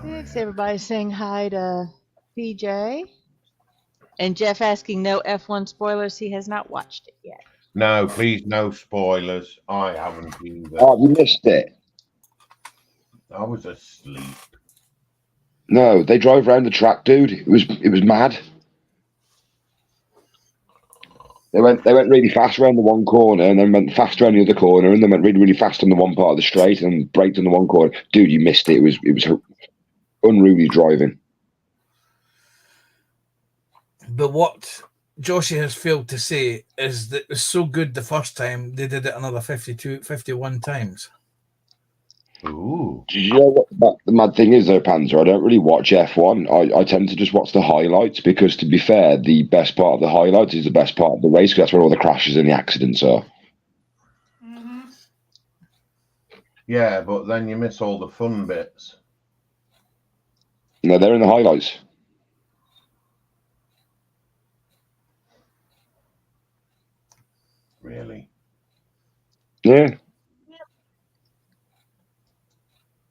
Thanks, everybody saying hi to PJ. And Jeff asking no F1 spoilers. He has not watched it yet. no, please, no spoilers. I haven't either. Oh, you missed it. I was asleep. No, they drove around the track, dude. It was mad. They went really fast around the one corner, and then went fast around the other corner, and then went really, really fast on the one part of the straight, and braked on the one corner. Dude, you missed it. It was unruly driving. But what Joshi has failed to say is that it was so good the first time they did it another 51 times. Ooh. Do you know what the mad thing is, though, Panzer? I don't really watch F1. I tend to just watch the highlights because, to be fair, the best part of the highlights is the best part of the race because that's where all the crashes and the accidents are. Mm-hmm. Yeah, but then you miss all the fun bits. No, they're in the highlights. Really? Yeah.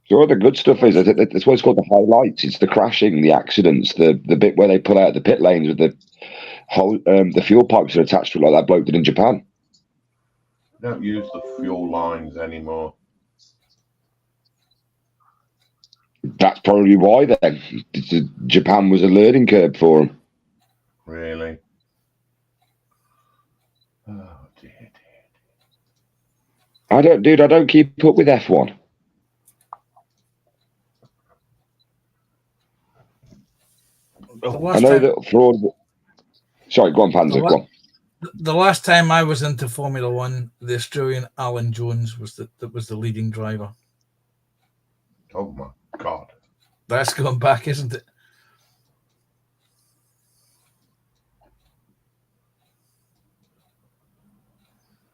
So all the good stuff is it's what's called the highlights. It's the crashing, the accidents, the bit where they pull out the pit lanes with the fuel pipes are attached to it like that bloke did in Japan. Don't use the fuel lines anymore. That's probably why then. Japan was a learning curve for them. Really? Oh dear. I don't keep up with F1. I know that for all. Sorry, go on, Panzer. Go on. The last time I was into Formula One, the Australian Alan Jones was the leading driver. Oh my God. That's going back, isn't it?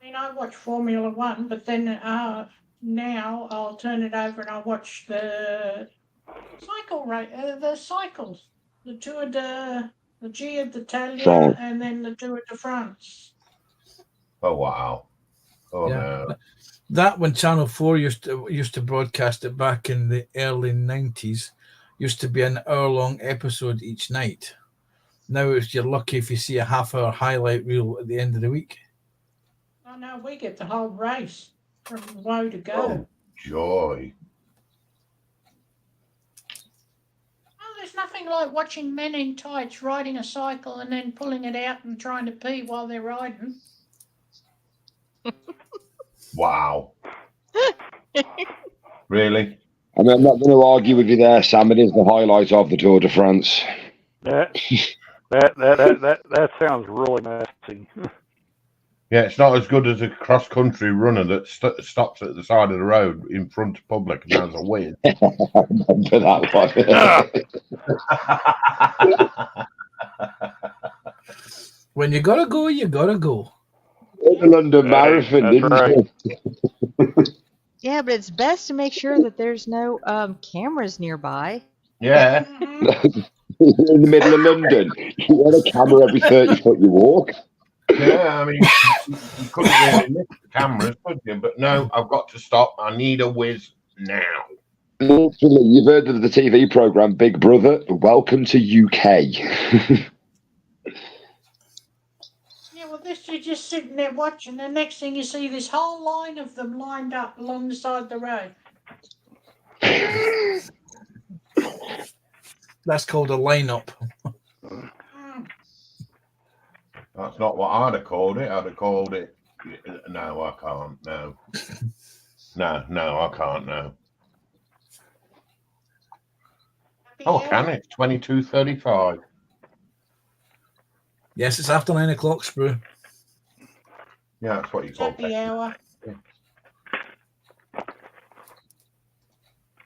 I mean, I watch Formula One, but then now I'll turn it over and I'll watch the cycles, the Tour de the Giro d'Italia, and then the Tour de France. Oh wow. Oh yeah. no. That when Channel 4 used to broadcast it back in the early 90s, used to be an hour-long episode each night. Now you're lucky if you see a half-hour highlight reel at the end of the week. Oh no, we get the whole race from low to go. Oh joy. Oh, there's nothing like watching men in tights riding a cycle and then pulling it out and trying to pee while they're riding. Wow. Really? I mean, I'm not going to argue with you there, Sam. It is the highlight of the Tour de France. That sounds really messy. Yeah, it's not as good as a cross-country runner that stops at the side of the road in front of public and has a win. For that one. When you gotta go, you gotta go. The London Marathon, didn't right. Yeah, but it's best to make sure that there's no cameras nearby. Yeah. In the middle of London, you want a camera every 30 foot you walk. Yeah, I mean, you couldn't really miss the cameras, could you? But no, I've got to stop. I need a whiz now. Literally, you've heard of the TV program Big Brother. Welcome to UK. Yeah, well, you're just sitting there watching. The next thing you see, this whole line of them lined up along the side of the road. That's called a lineup. That's not what I'd have called it. I'd have called it. No, I can't. No. No, I can't. No. Oh, can it? 22:35. Yes, it's after 9 o'clock, Sprue. Yeah, that's what you call Happy hour.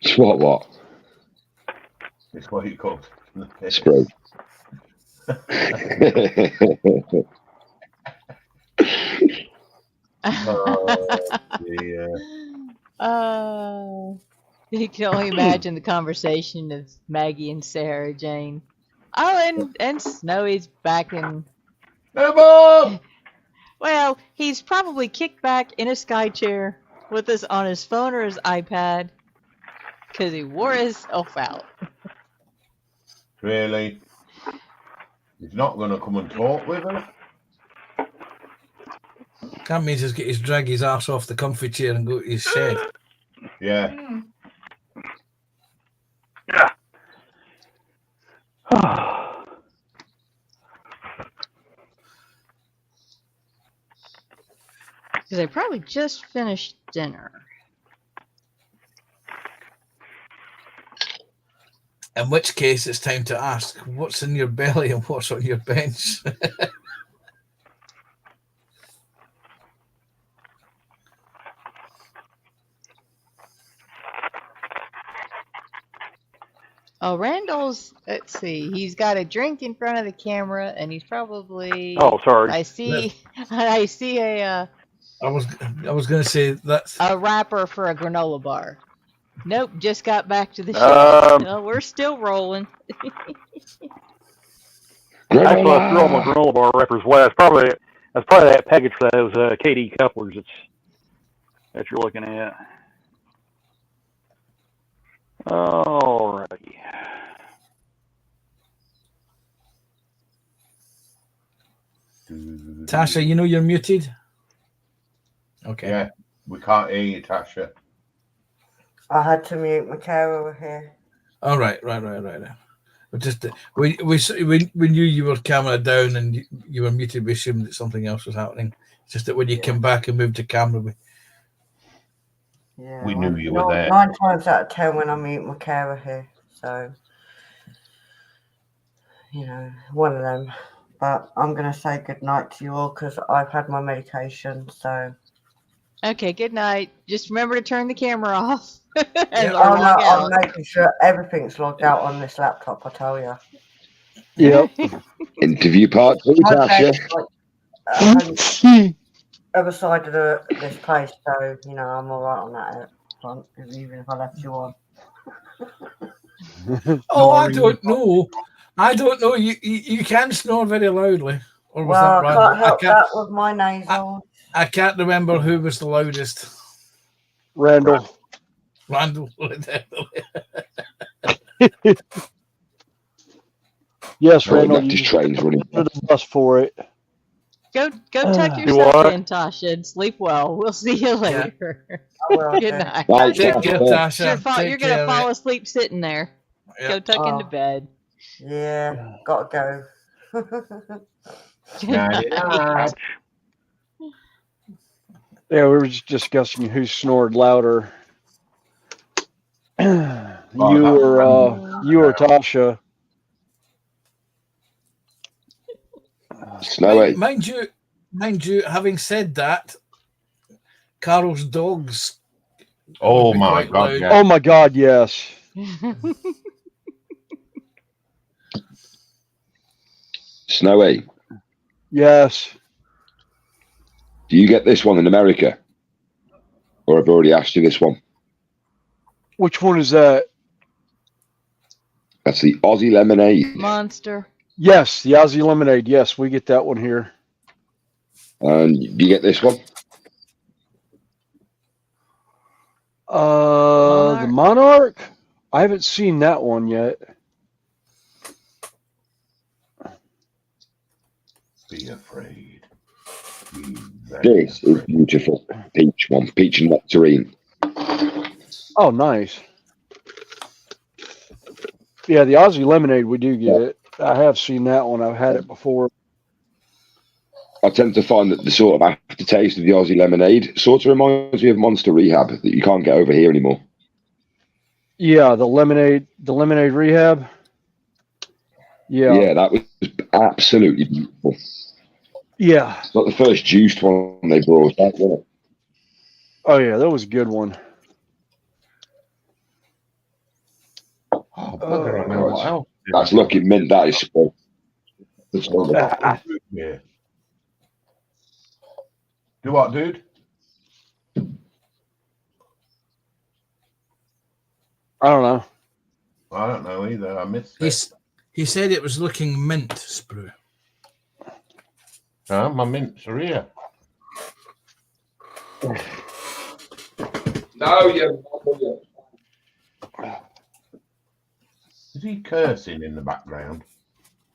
It's what? It's what you call Sprue. Oh, dear. You can only imagine the conversation of Maggie and Sarah Jane. Oh, and Snowy's back in. Well, he's probably kicked back in a sky chair with us on his phone or his iPad because he wore himself out. Really? He's not going to come and talk with us? Can't mean just drag his ass off the comfy chair and go to his shed. Yeah. Yeah. Because they probably just finished dinner. In which case, it's time to ask, what's in your belly and what's on your bench? Oh, Randall's, let's see, he's got a drink in front of the camera and he's probably... Oh, sorry. I see a... I was going to say that's... A wrapper for a granola bar. Nope, just got back to the shed. No, we're still rolling. Actually, I threw all my granola bar wrappers away. That's probably that package for those KD couplers that you're looking at. Alrighty. Tasha, you know you're muted. Okay. Yeah, we can't hear you, Tasha. I had to mute my carer here. All right. We just we knew you were camera down and you were muted. We assumed that something else was happening. It's just that when you came back and moved to camera, We knew you were there. 9 times out of 10 when I mute my carer here. So, you know, one of them. But I'm going to say good night to you all because I've had my medication. So. Okay, good night. Just remember to turn the camera off. Yeah. Oh no, I'm making sure everything's logged out on this laptop, I tell you. Yep. Interview part 2, Tasha. Other side of this place, so, you know, I'm alright on that front, even if I left you on. Oh, I don't know. You can snore very loudly. Or was Well, that I Randall? can't help that with my nasal. I can't remember who was the loudest. Randall. Randall. Yes, Oh, Randall. left his trains running. The bus for it. Go tuck yourself in, Tasha, and sleep well. We'll see you later. Good night. Right, Take care, Tasha. You're going to fall asleep sitting there. Yeah. Go tuck into bed. Yeah, gotta go. Night. Yeah, we were just discussing who snored louder. You or Tasha. Snowy. Mind you, having said that, Carol's dogs. Oh would be my quite God! loud. Yeah. Oh my God, yes. Snowy. Yes. Do you get this one in America? Or I've already asked you this one. Which one is that? That's the Aussie lemonade. Monster. Yes, the Aussie lemonade. Yes, we get that one here. And do you get this one? The Monarch? I haven't seen that one yet. Be afraid. This is beautiful. Peach one. Peach and nectarine. Oh, nice. Yeah, the Aussie lemonade, we do get it. I have seen that one. I've had it before. I tend to find that the sort of aftertaste of the Aussie lemonade sort of reminds me of Monster Rehab that you can't get over here anymore. Yeah, the lemonade rehab. Yeah, that was absolutely beautiful. Yeah. It's like the first juiced one they brought out, wasn't it? Oh yeah, that was a good one. Oh, bugger, I know what else. That's lucky mint, that is. Yeah. Do what, dude? I don't know. I don't know either. I missed it. He said it was looking mint, Sprue. Oh, my mints are here. No, you. Is he cursing in the background?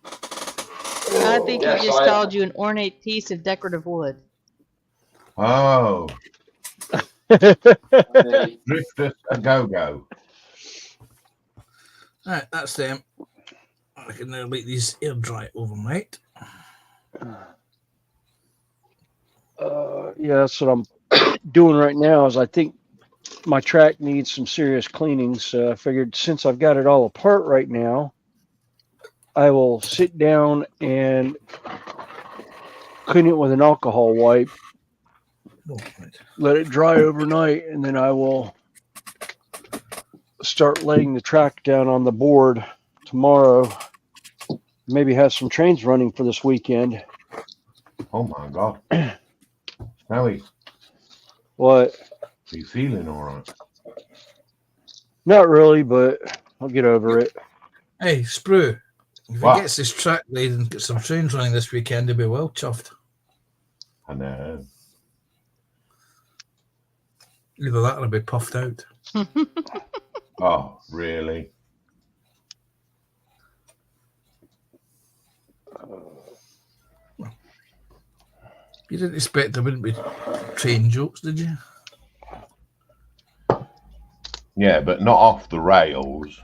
I think he just called you an ornate piece of decorative wood. Oh. Drifter a go-go. Alright, that's them. I can now let these air dry overnight. Yeah, that's what I'm doing right now. Is I think my track needs some serious cleaning. So I figured since I've got it all apart right now, I will sit down and clean it with an alcohol wipe. Let it dry overnight, and then I will start laying the track down on the board tomorrow. Maybe have some trains running for this weekend. Oh my God. Snowy. What? Are you feeling all right? Not really, but I'll get over it. Hey, Sprue, if What? he gets this track laid and get some trains running this weekend, he'll be well chuffed. I know. Either that or he'll be puffed out. Oh, really? You didn't expect there wouldn't be train jokes, did you? Yeah, but not off the rails.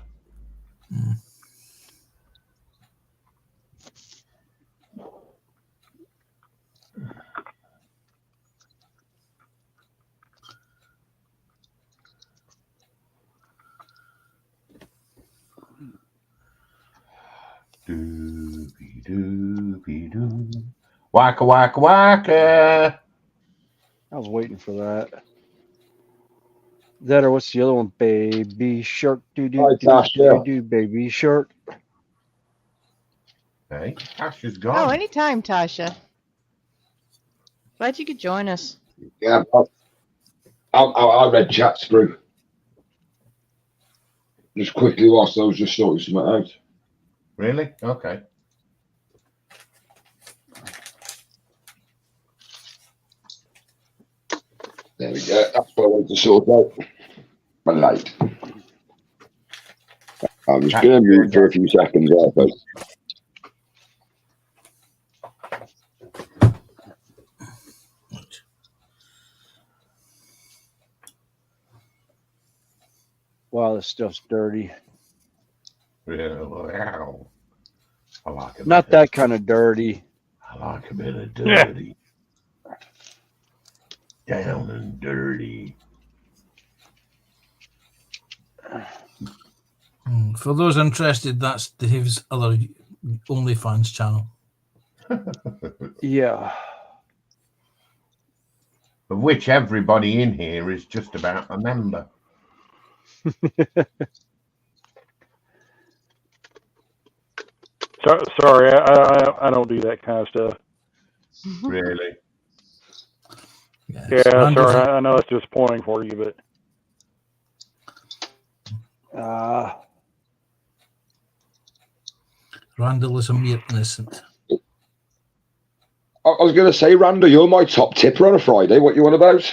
Doobie doobie doo. Waka waka waka. I was waiting for that. That or what's the other one? Baby shark, doo doo Hi, doo Tash, doo yeah. doo doo. Baby shark. Hey, Ash is Oh, gone. anytime, Tasha. Glad you could join us. Yeah, I read chats through just quickly whilst I was just sorting something out. Really? Okay. There we go. That's what I wanted to sort out. My light. I'm just going to mute for a few seconds, right? Wow, this stuff's dirty. Yeah, wow. I like it. Not that kind of dirty. I like a bit of dirty. Down and dirty. For those interested, that's Dave's other OnlyFans channel. Yeah. Of which everybody in here is just about a member. Sorry, I don't do that kind of stuff. Really? Yes. Yeah, Randall's sorry. I know it's disappointing for you, but Randall is a mere innocent. I was going to say, Randall, you're my top tipper on a Friday. What you on about?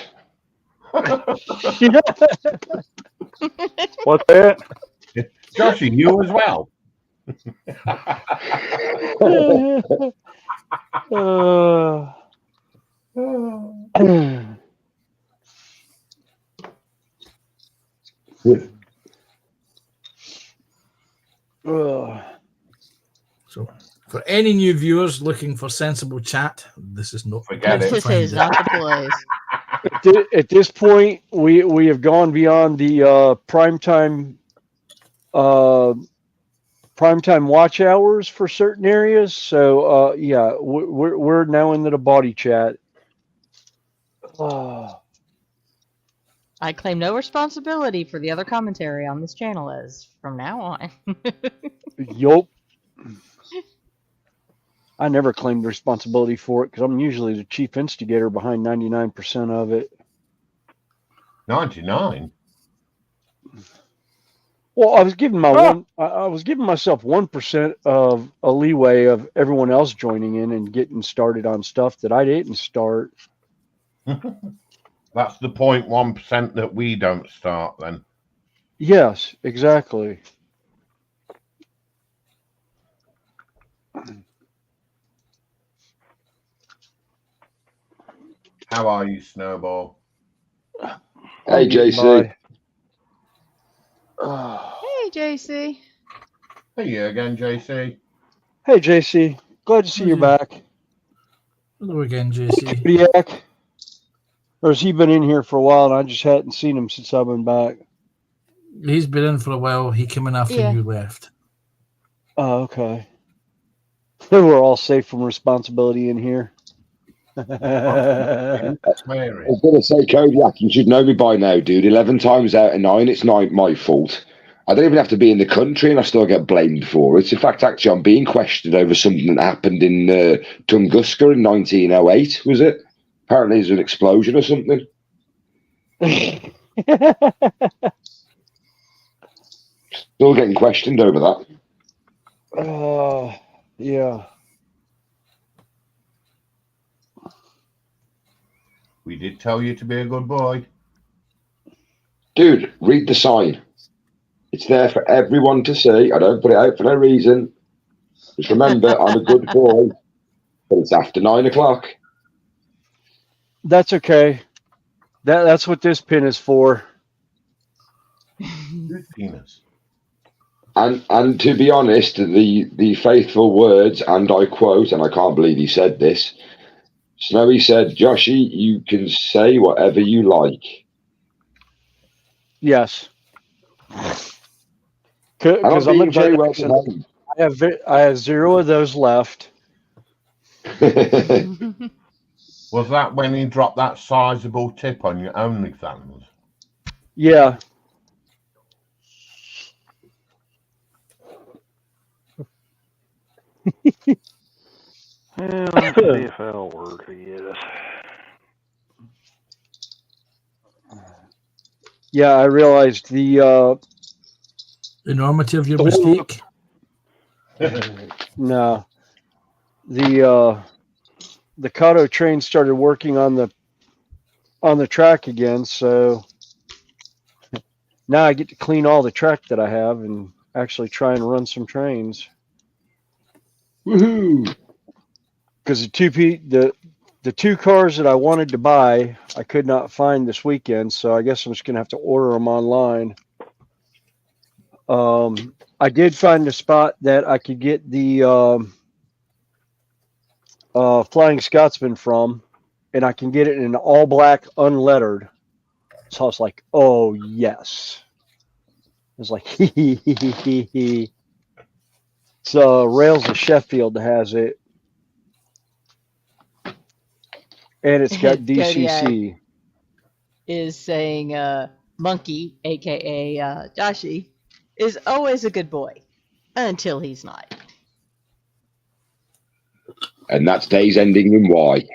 what's that? Joshy, you as well. So, for any new viewers looking for sensible chat, this is not Forget it. This is not the place. At this point, we have gone beyond the primetime watch hours for certain areas. So yeah, we're now into the body chat. I claim no responsibility for the other commentary on this channel as from now on. Yup. I never claimed responsibility for it because I'm usually the chief instigator behind 99% of it. 99? Well, I was giving I was giving myself 1% of a leeway of everyone else joining in and getting started on stuff that I didn't start. That's the 0.1% that we don't start then. Yes, exactly. How are you, Snowball? Hey, JC. Hey, JC. Hey, you again, JC. Hey, JC. Glad to see you're back. Hello again, JC. Hbbyiss. Or has he been in here for a while and I just hadn't seen him since I've been back? He's been in for a while. He came in after you left. Oh, okay. We're all safe from responsibility in here. I was going to say, Kodiak, you should know me by now, dude. 11 times out of 9, it's not my fault. I don't even have to be in the country and I still get blamed for it. In fact, actually, I'm being questioned over something that happened in Tunguska in 1908, was it? Apparently there's an explosion or something. Still getting questioned over that. Yeah. We did tell you to be a good boy. Dude, read the sign. It's there for everyone to see. I don't put it out for no reason. Just remember, I'm a good boy. But it's after 9 o'clock. That's okay. That's what this pin is for. Good penis. And to be honest, the faithful words, and I quote, and I can't believe he said this. Snowy said, "Joshy, you can say whatever you like." Yes. And I'm Because I'm a being very Gen well X and behaved. I have 0 of those left. Was that when he dropped that sizable tip on your OnlyFans? Yeah. Well, let's see if that'll work, I guess. Yeah, I realized the Enormity of your the one- mistake. no. The Kato train started working on the track again, so now I get to clean all the track that I have and actually try and run some trains. Woohoo! Because the 2 cars that I wanted to buy, I could not find this weekend, so I guess I'm just gonna have to order them online. I did find a spot that I could get the Flying Scotsman from, and I can get it in all black, unlettered. So I was like, "Oh yes!" I was like, "Hee." It's Rails of Sheffield that has it, and it's got Kodiak DCC. is saying Monkey, aka Joshy, is always a good boy until he's not. And that's days ending in Y.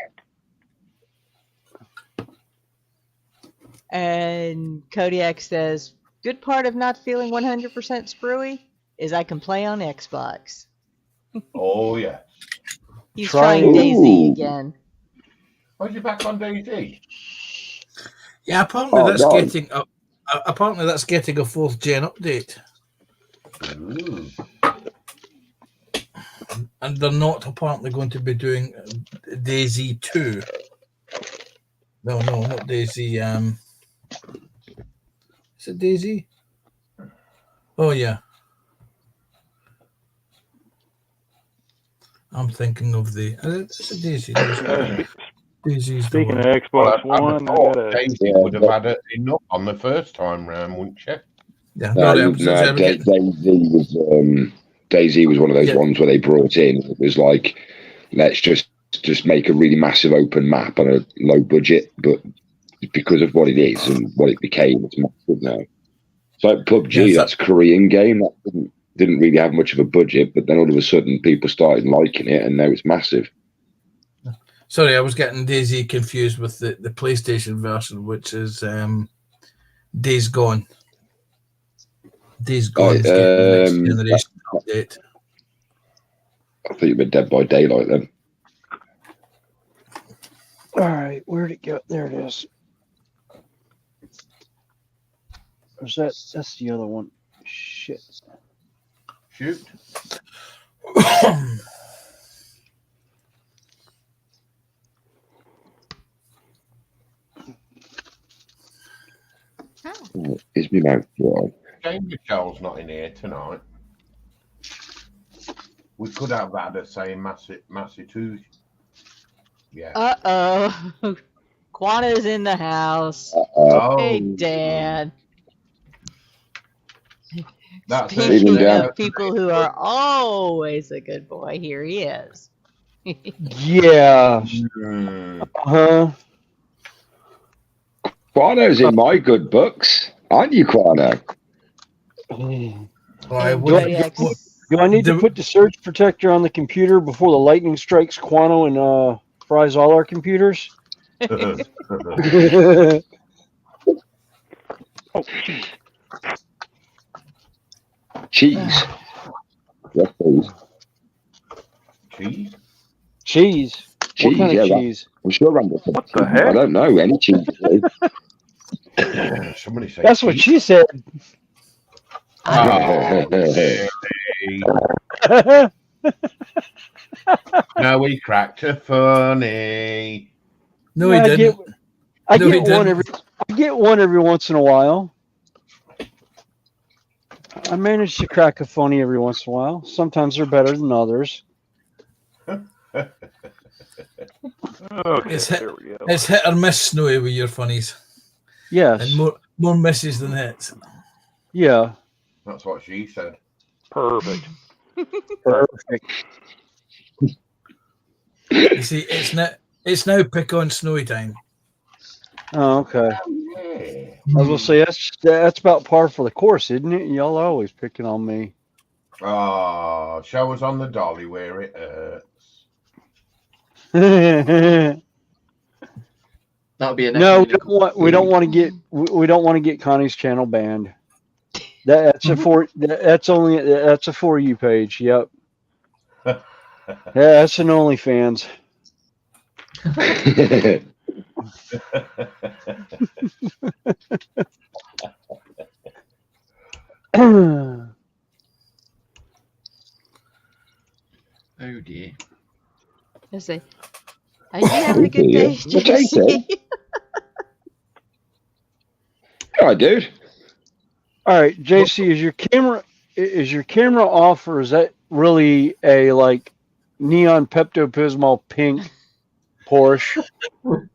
And Kodiak says, good part of not feeling 100% screwy is I can play on Xbox. Oh, yeah. He's trying Daisy again. Why is he back on Daisy? Yeah, apparently Oh, that's God. getting apparently that's getting a 4th gen update. Ooh. And they're not apparently going to be doing Daisy 2. No, not Daisy. Is it Daisy? Oh, yeah. I'm thinking of the... Is it Daisy? Daisy's Speaking of the one. Xbox Well, One, I thought got a... Daisy would have had enough on the first time round, wouldn't she? Yeah, Daisy was one of those Yeah. ones where they brought in. It was like, let's just make a really massive open map on a low budget, but because of what it is and what it became, it's massive now. It's like PUBG, Yes, that's a Korean game that didn't really have much of a budget, but then all of a sudden people started liking it, and now it's massive. Sorry, I was getting Daisy confused with the PlayStation version, which is Days Gone. Days Gone is getting the next generation update. I thought you meant Dead by Daylight then. All right, where'd it go? There it is. Or is that's the other one? Shit. Shoot. Is me mouth dry? Jane Michelle's not in here tonight. We could have had her saying massive too. Yeah. Uh-oh. Quana's in the house. Oh. Hey, Dan. That's Speaking it. of people who are always a good boy, here he is. Yeah. Uh-huh. Quano's in my good books, aren't you, Quano? Do I need to put the surge protector on the computer before the lightning strikes Quano and fries all our computers? Oh, cheese. Cheese. Yes, please. Cheese? Cheese. Cheese, What kind yeah, of cheese? I'm sure Randall. What the heck? I don't know any cheese. Somebody say That's what she said. Oh, no, we cracked her funny. No, Yeah, he didn't. I No, he get one every once in a while. I manage to crack a funny every once in a while. Sometimes they're better than others. Okay, It's hit, there we go. it's hit or miss, Snowy, with your funnies. Yes. And more misses than hits. Yeah. That's what she said. Perfect. Perfect. You see, it's now pick on Snowy time. Oh, okay. Yeah. I was gonna say that's about par for the course, isn't it? Y'all are always picking on me. Oh, show us on the dolly where it hurts. That'll be a No, we don't want to get Connie's channel banned. That's a for you page. Yep. Yeah, that's an OnlyFans. Oh dear. I say, are you having a good day, JC? All right, dude. All right, JC, is your camera off, or is that really a like neon Pepto-Bismol pink Porsche, or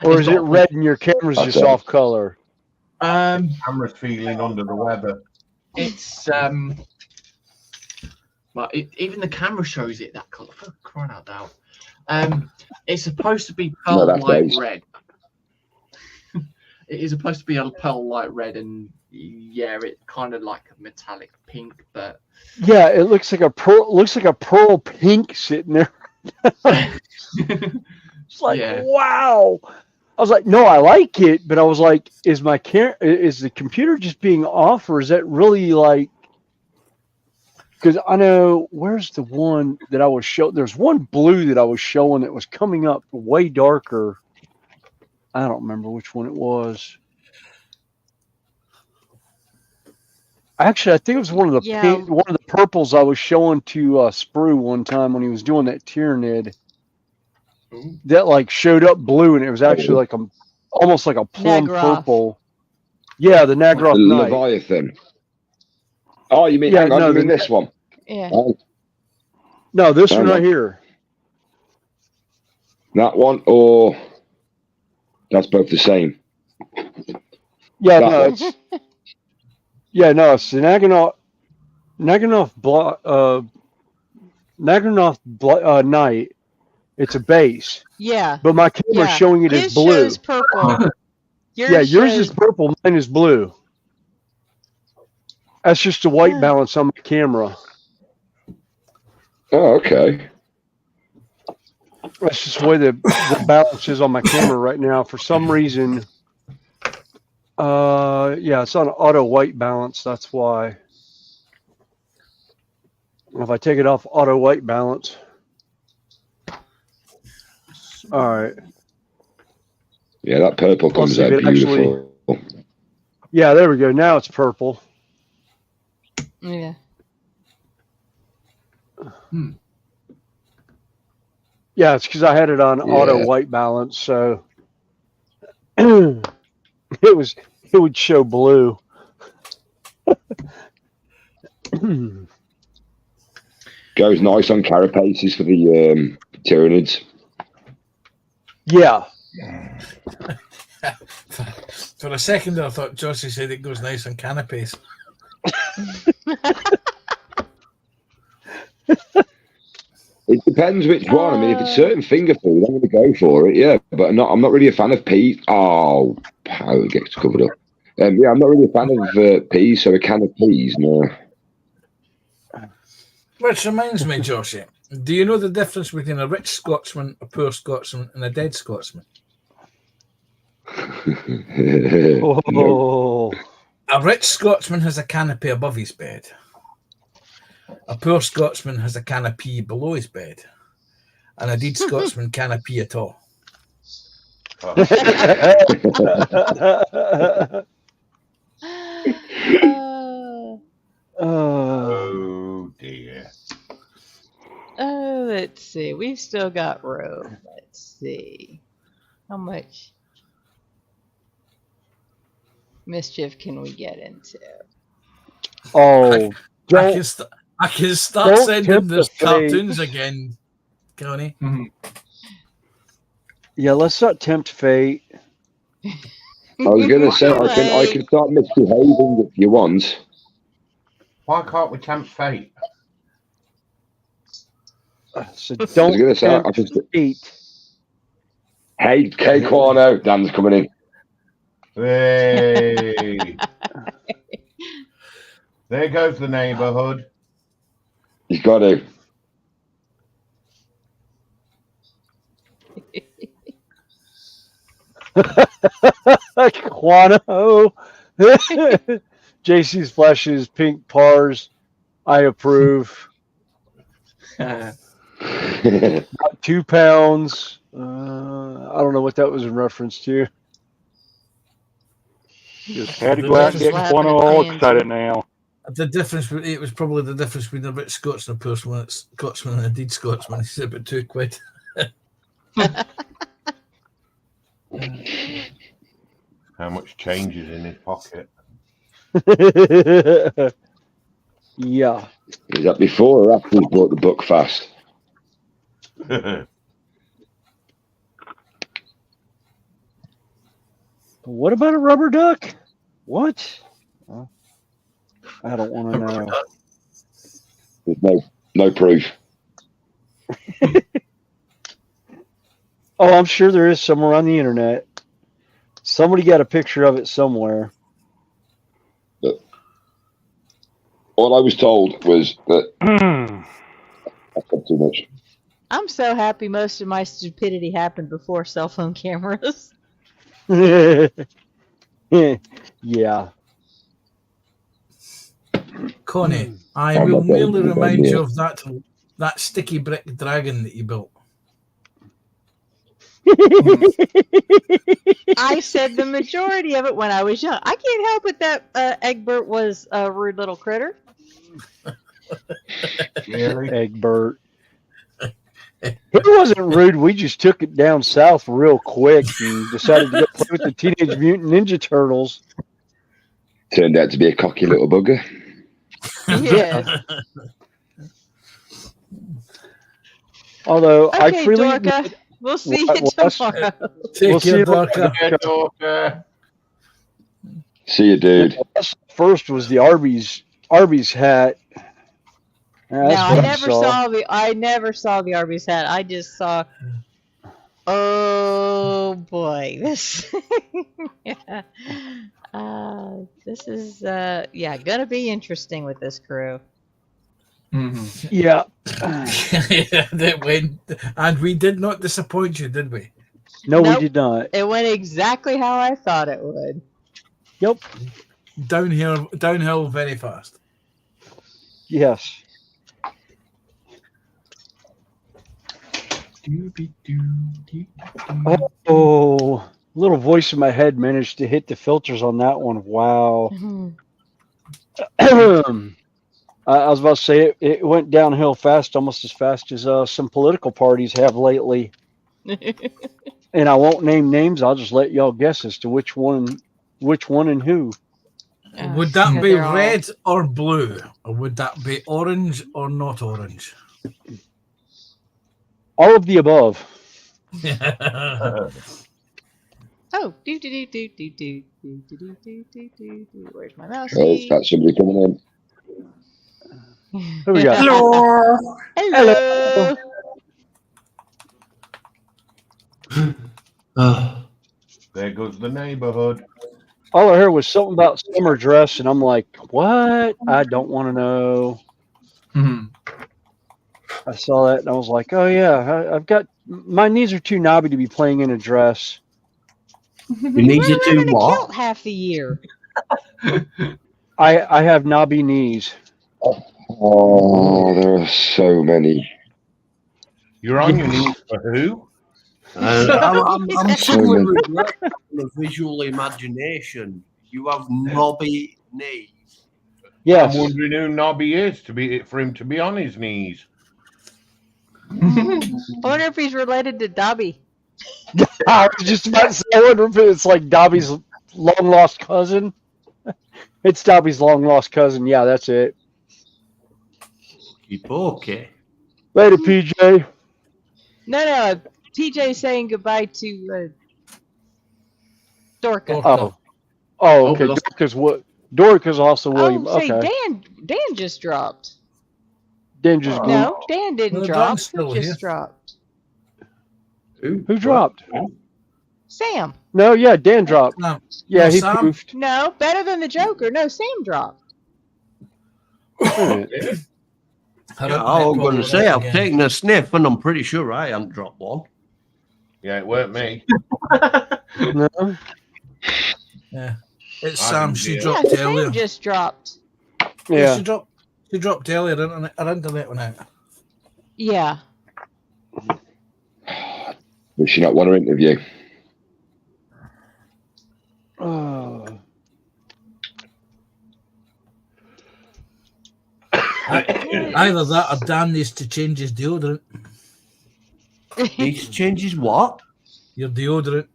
is it red and your camera's just off color? Camera's feeling under the weather. It's well, even the camera shows it that color. For crying out loud. It's supposed to be pearl light red. It is supposed to be a pearl light red, and yeah, it kind of like a metallic pink, but Yeah, it looks like a pearl pink sitting there. It's like, wow. I was like, no, I like it, but I was like, is the computer just being off, or is that really like? Because I know where's the one that I was showing. There's one blue that I was showing that was coming up way darker. I don't remember which one it was. Actually, I think it was one of the purples I was showing to Sprue one time when he was doing that Tyranid. That like showed up blue, and it was actually like almost like a plum purple. Yeah, the Nagroth Knight. Leviathan. Oh, you mean hang on, you mean this one? Yeah. No, this one right here. That one, or that's both the same. Yeah, no, it's the Nagroth Knight. It's a base. Yeah. But my camera's showing it as blue. His shows purple. Yours is purple. Mine is blue. That's just a white balance on my camera. Oh, okay. That's just the way the balance is on my camera right now. For some reason, it's on auto white balance. That's why. If I take it off auto white balance. All right. Yeah, that purple comes out beautiful. Yeah, there we go. Now it's purple. Yeah. Yeah, it's because I had it on auto white balance, so it would show blue. Goes nice on carapaces for the Tyranids. Yeah. For a second, I thought Josie said it goes nice on canapes. It depends which one. I mean, if it's certain finger food, I'm going to go for it. Yeah, but I'm not really a fan of peas. Oh, how it gets covered up. Yeah, I'm not really a fan of peas, so a can of peas, no. Which reminds me, Josie, do you know the difference between a rich Scotsman, a poor Scotsman, and a dead Scotsman? Oh. A rich Scotsman has a canopy above his bed. A poor Scotsman has a canopy below his bed. And a dead Scotsman can't pee at all. Oh dear. Let's see. We've still got room. Let's see. How much mischief can we get into? Oh, don't I can start don't sending tempt those the fate. cartoons again, Connie. Yeah, let's not tempt fate. I was going to say I can start misbehaving if you want. Why can't we tempt fate? So I was don't going to say I tempt can. fate. Hey, Quano, Dan's coming in. Hey. There goes the neighbourhood. He's got to. Quano. JC's flashes, pink pars. I approve. About 2 pounds. I don't know what that was in reference to. Had to go out and get one all excited now. The difference, it was probably the difference between a bit Scots and a poor Scotsman and a deed Scotsman. He said about £2. How much change is in his pocket? Yeah. Is that before or after he bought the book fast? What about a rubber duck? What? Well, I don't want to know. There's no proof. Oh, I'm sure there is somewhere on the internet. Somebody got a picture of it somewhere. But all I was told was that I said too much. I'm so happy most of my stupidity happened before cell phone cameras. Yeah. Connie, I will merely remind you of that sticky brick dragon that you built. I said the majority of it when I was young. I can't help it that Egbert was a rude little critter. Really? Egbert. It wasn't rude. We just took it down south real quick and decided to go play with the Teenage Mutant Ninja Turtles. Turned out to be a cocky little bugger. Yes. Although Okay, I freely Dorka, admit, we'll see you Wes, tomorrow. we'll see you Dorka. Dorka. See you, dude. First was the Arby's hat. Yeah, that's Now what I never saw the Arby's hat. I just saw. Oh boy, this. Yeah. This is gonna be interesting with this crew. Yeah. Yeah, that went, and we did not disappoint you, did we? No, Nope. we did not. It went exactly how I thought it would. Yep. Downhill very fast. Yes. Oh, little voice in my head managed to hit the filters on that one. Wow. I was about to say it went downhill fast, almost as fast as some political parties have lately. And I won't name names. I'll just let y'all guess as to which one and who. Would that be red or blue? Or would that be orange or not orange? All of the above. Oh, where's my mouse? Oh, that's somebody coming in. Who we got? Hello. Hello. There goes the neighbourhood. All I heard was something about summer dress, and I'm like, what? I don't want to know. I saw that, and I was like, oh, yeah, I've got my knees are too knobby to be playing in a dress. Your knees are too what? Kilt half the year. I have knobby knees. Oh, there are so many. You're on your knees for who? I'm So somewhere many. with a visual imagination. You have knobby knees. Yes. I'm wondering who Nobby is for him to be on his knees. I wonder if he's related to Dobby. I was just about to say, I wonder if it's like Dobby's long lost cousin. It's Dobby's long lost cousin. Yeah, that's it. Keep okay. Later, PJ. No. TJ saying goodbye to Dorca. Oh, okay. Dorca's what? Dorca's also William. Oh, say Okay. Dan just dropped. Dan just No, Dan didn't No, drop. Dan's still Who just here. dropped? Who dropped? Sam. No, yeah, Dan dropped. Yeah, No, he Sam. poofed. No, better than the Joker. No, Sam dropped. Yeah, I was going to say, I've taken a sniff and I'm pretty sure I haven't dropped one. Yeah, it weren't me. No. Yeah. It's I Sam. didn't She hear. dropped Sam earlier. just dropped. Yeah. She dropped earlier. Her internet went out. Yeah. Does she not want to interview? Oh. Either that or Dan needs to change his deodorant. Needs to change his what? Your deodorant.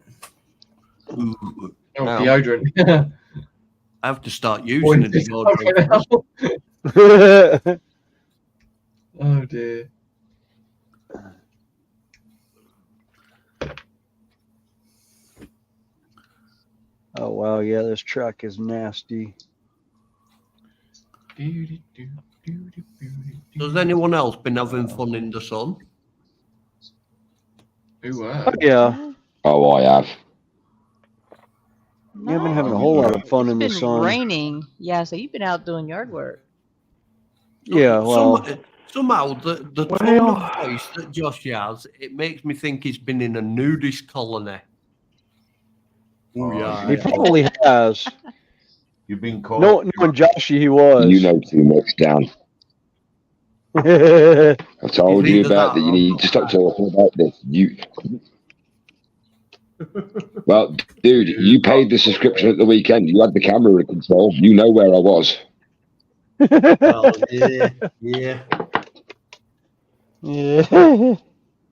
Ooh, Oh, now, deodorant. I have to start using a deodorant. Oh dear. Oh wow, yeah, this truck is nasty. Has anyone else been having fun in the sun? Yeah. Oh, I have. Yeah, I've been having a whole lot of fun in the It's been sun. raining. Yeah, so you've been out doing yard work. Yeah, well, Somehow the tone of voice that Josh has, it makes me think he's been in a nudist colony. Oh yeah, he probably has. You've been caught. No, knowing Joshy, he was. You know too much, Dan. I told It's you either about that that. You or- need to stop talking about this. Well, dude, you paid the subscription at the weekend. You had the camera in control. You know where I was. Well, yeah. Yeah.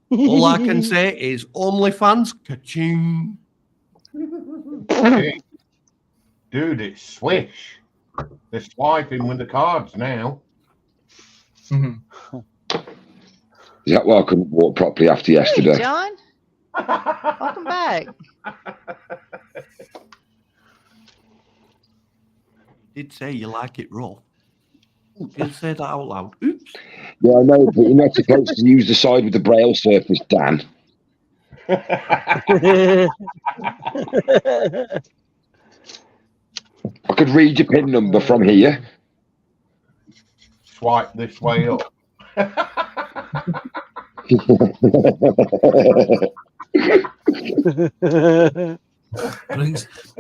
All I can say is OnlyFans, ka-ching. Dude, it's Swish. They're swiping with the cards now. Is that why I couldn't walk properly after yesterday? Hey, John. Welcome back. Did say you like it raw. Ooh, didn't say that out loud. Oops. Yeah, I know, but you're not supposed to use the side with the braille surface, Dan. I could read your PIN number from here. Swipe this way up.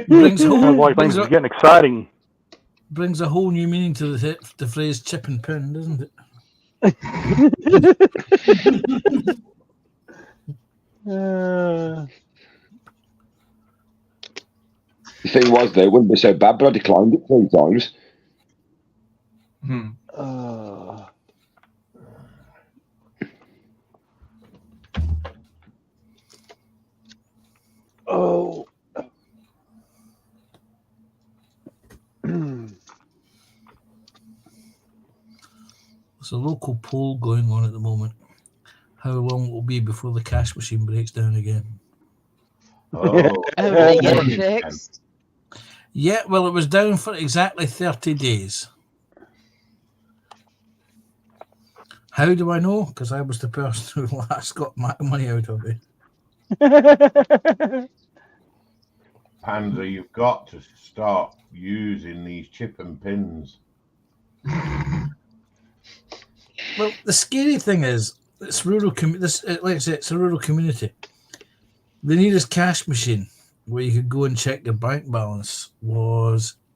brings Sounds whole like brings things are a, getting exciting. brings a whole new meaning to the phrase chip and pin, doesn't it? The thing was, though, it wouldn't be so bad, but I declined it 3 times. Oh. There's a local poll going on at the moment. How long it will be before the cash machine breaks down again? Oh, They get it fixed. Yeah, well, it was down for exactly 30 days. How do I know? Because I was the person who last got my money out of it. Panda, you've got to start using these chip and pins. Well, the scary thing is, it's rural. Like I said, it's a rural community. The nearest cash machine where you could go and check your bank balance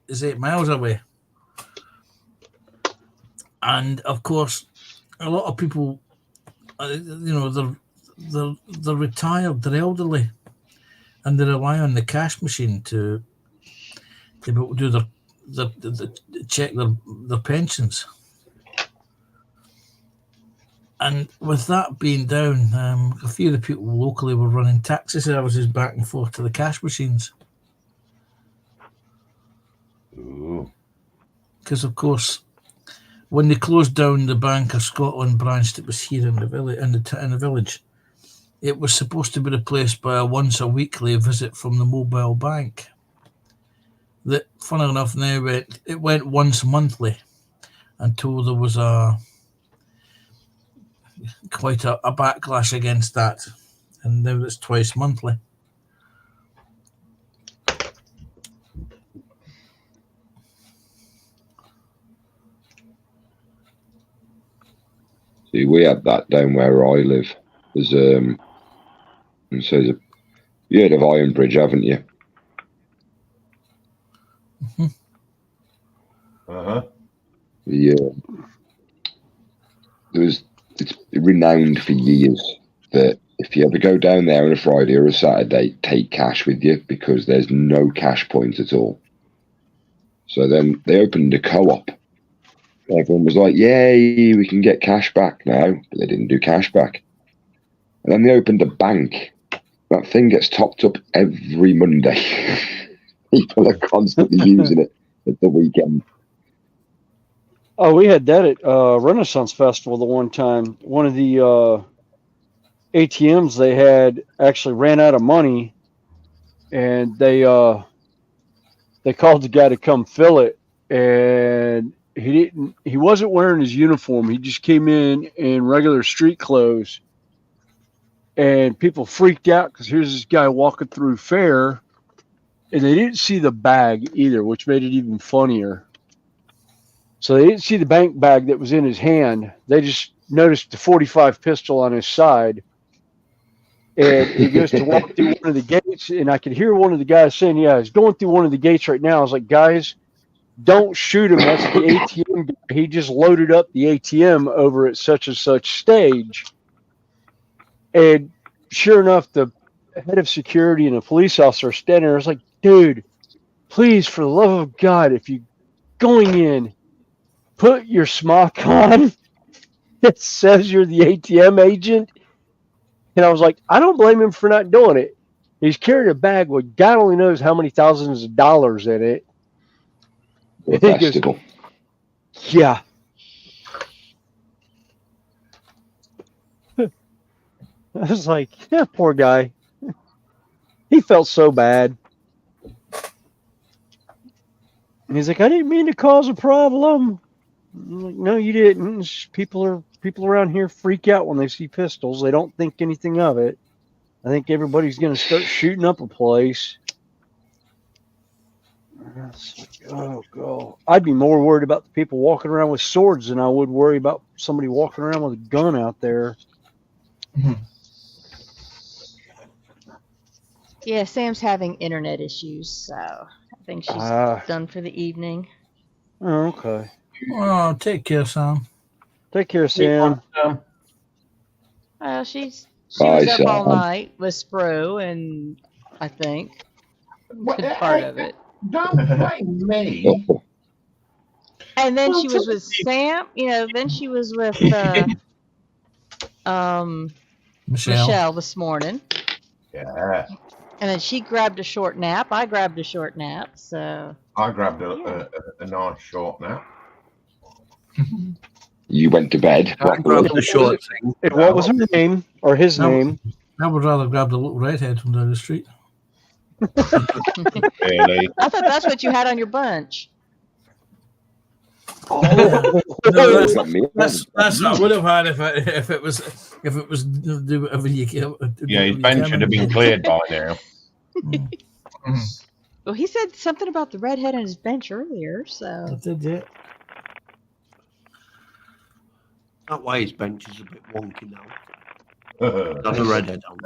is 8 miles away, and of course, a lot of people, they're retired, they're elderly, and they rely on the cash machine to be able to do their, check their pensions. And with that being down, a few of the people locally were running taxi services back and forth to the cash machines. Because, of course, when they closed down the Bank of Scotland branch that was here in the village, it was supposed to be replaced by a once-a-weekly visit from the mobile bank. That, funny enough, now it went once monthly until there was quite a backlash against that, and now it's twice monthly. See, we have that down where I live. There's you heard of Iron Bridge, haven't you? Yeah. It's renowned for years that if you ever go down there on a Friday or a Saturday, take cash with you because there's no cash points at all. So then they opened a co-op. Everyone was like, yay, we can get cash back now. But they didn't do cash back. And then they opened a bank. That thing gets topped up every Monday. People are constantly using it at the weekend. Oh, we had that at Renaissance Festival the one time. One of the ATMs they had actually ran out of money, and they called the guy to come fill it, and he wasn't wearing his uniform. He just came in regular street clothes, and people freaked out because here's this guy walking through fair, and they didn't see the bag either, which made it even funnier. So they didn't see the bank bag that was in his hand. They just noticed the .45 pistol on his side. And he goes to walk through one of the gates, and I could hear one of the guys saying, yeah, he's going through one of the gates right now. I was like, guys, don't shoot him. That's the ATM guy. He just loaded up the ATM over at such and such stage. And sure enough, the head of security and a police officer are standing there. I was like, dude, please, for the love of God, if you're going in, put your smock on. It says you're the ATM agent. And I was like, I don't blame him for not doing it. He's carrying a bag with God only knows how many thousands of dollars in it. A festival. Yeah. I was like, yeah, poor guy. He felt so bad. And he's like, I didn't mean to cause a problem. I'm like, no, you didn't. It's just people around here freak out when they see pistols. They don't think anything of it. I think everybody's going to start shooting up a place. Oh, God. I'd be more worried about the people walking around with swords than I would worry about somebody walking around with a gun out there. Yeah, Sam's having internet issues, so I think she's done for the evening. Oh, okay. Oh, take care, Sam. Take care, Sam. She Bye, was up Sam. all night with Spro, and I think good part of it. Don't blame me. And then she was with Sam. Then she was with Michelle this morning. Yeah. And then she grabbed a short nap. I grabbed a short nap. So I grabbed a nice short nap. You went to bed. I grabbed the short thing. What was her name or his name? I would rather grab the little redhead from down the street. Really? I thought that's what you had on your bunch. No, that's what I would have had if it was do whatever you can. Yeah, his bench should have been cleared by now. Well, he said something about the redhead on his bench earlier, so. I did, yeah. That way his bench is a bit wonky now. Not a redhead on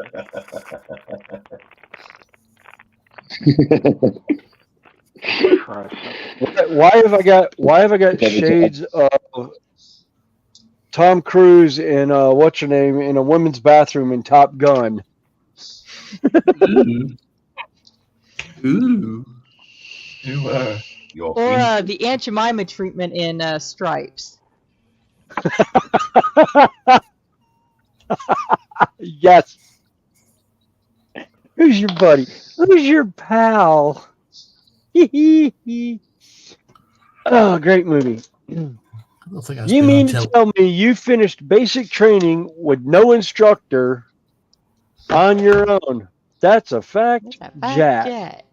Why have I got shades of Tom Cruise and what's her name in a women's bathroom in Top Gun? Ooh. Or the Aunt Jemima treatment in Stripes. Yes. Who's your buddy? Who's your pal? Oh, great movie. I don't think that's You been on mean to television. tell me you finished basic training with no instructor on your own? That's a fact, That's a fact, Jack. Jack.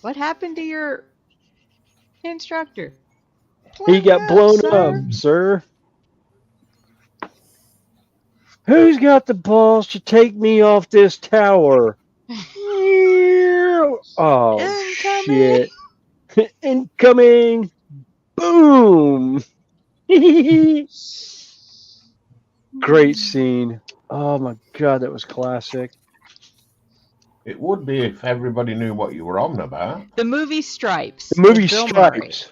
What happened to your instructor? He got blown up, sir. Who's got the balls to take me off this tower? Oh, shit. Incoming. Boom. Great scene. Oh, my God, that was classic. It would be if everybody knew what you were on about. The movie Stripes. The movie with Bill Murray. Stripes.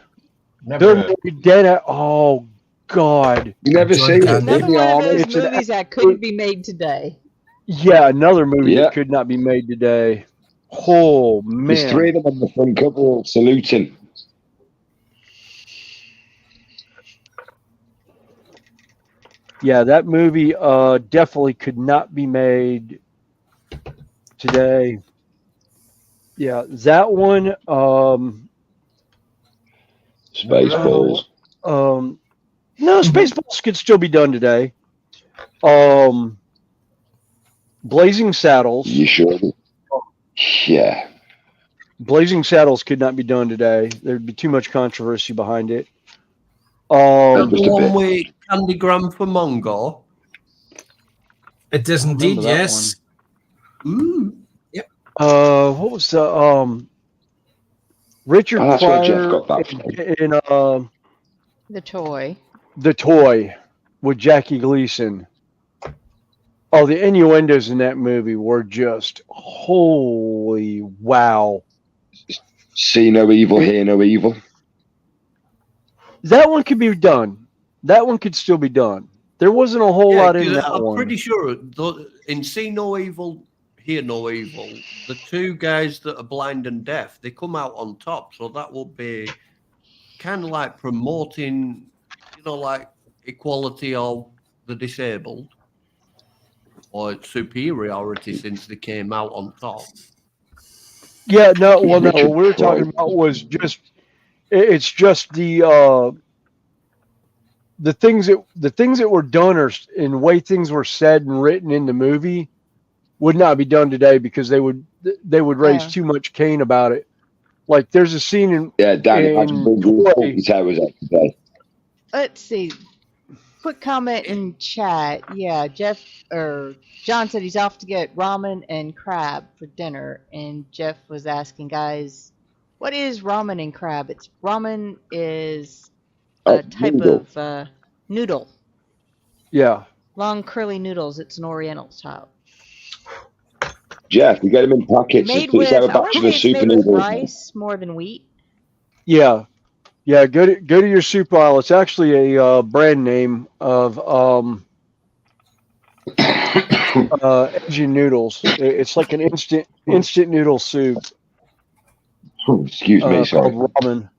Never Bill Murray dead at, oh, God. You never John seen it, Candy. Another did you, one of Arnold? those It's an movies that couldn't be made today. Yeah, another movie Yeah. that could not be made today. Oh, There's three man. of them on the front cover all saluting. Yeah, that movie definitely could not be made today. Yeah, that one. Spaceballs. No, Spaceballs could still be done today. Blazing Saddles. You sure? Yeah. Blazing Saddles could not be done today. There'd be too much controversy behind it. That Just the a one bit. with Candygram for Mongo. It is I remember indeed, that yes. Ooh. Yep. What was the Richard Oh, that's where Jeff Pryor got that from. in The toy. The Toy with Jackie Gleason. Oh, the innuendos in that movie were just holy wow. See no evil, hear no evil. That one could be done. That one could still be done. There wasn't a whole lot in 'cause that I'm one. pretty sure in See No Evil, Hear No Evil, the two guys that are blind and deaf, they come out on top. So that would be kind of like promoting, like equality of the disabled or superiority since they came out on top. Yeah, no, well, no. Richard What we were talking Pryor. about was just it's just the things that were done or in the way things were said and written in the movie would not be done today because they would raise too much cane about it. Like there's a scene in Yeah, Dan, imagine in bringing Toy. 40 towers out today. Let's see. Quick comment in chat. Yeah, John said he's off to get ramen and crab for dinner, and Jeff was asking guys, what is ramen and crab? Ramen is a type noodle. of noodle. Yeah. Long curly noodles. It's an Oriental style. Jeff, you get them in packets. Made It's with, out a I want batch to of say the it's super made with noodles. rice more than wheat. Yeah. Yeah, go to your soup aisle. It's actually a brand name of Asian noodles. It's like an instant noodle soup. Excuse me, sorry. Called ramen.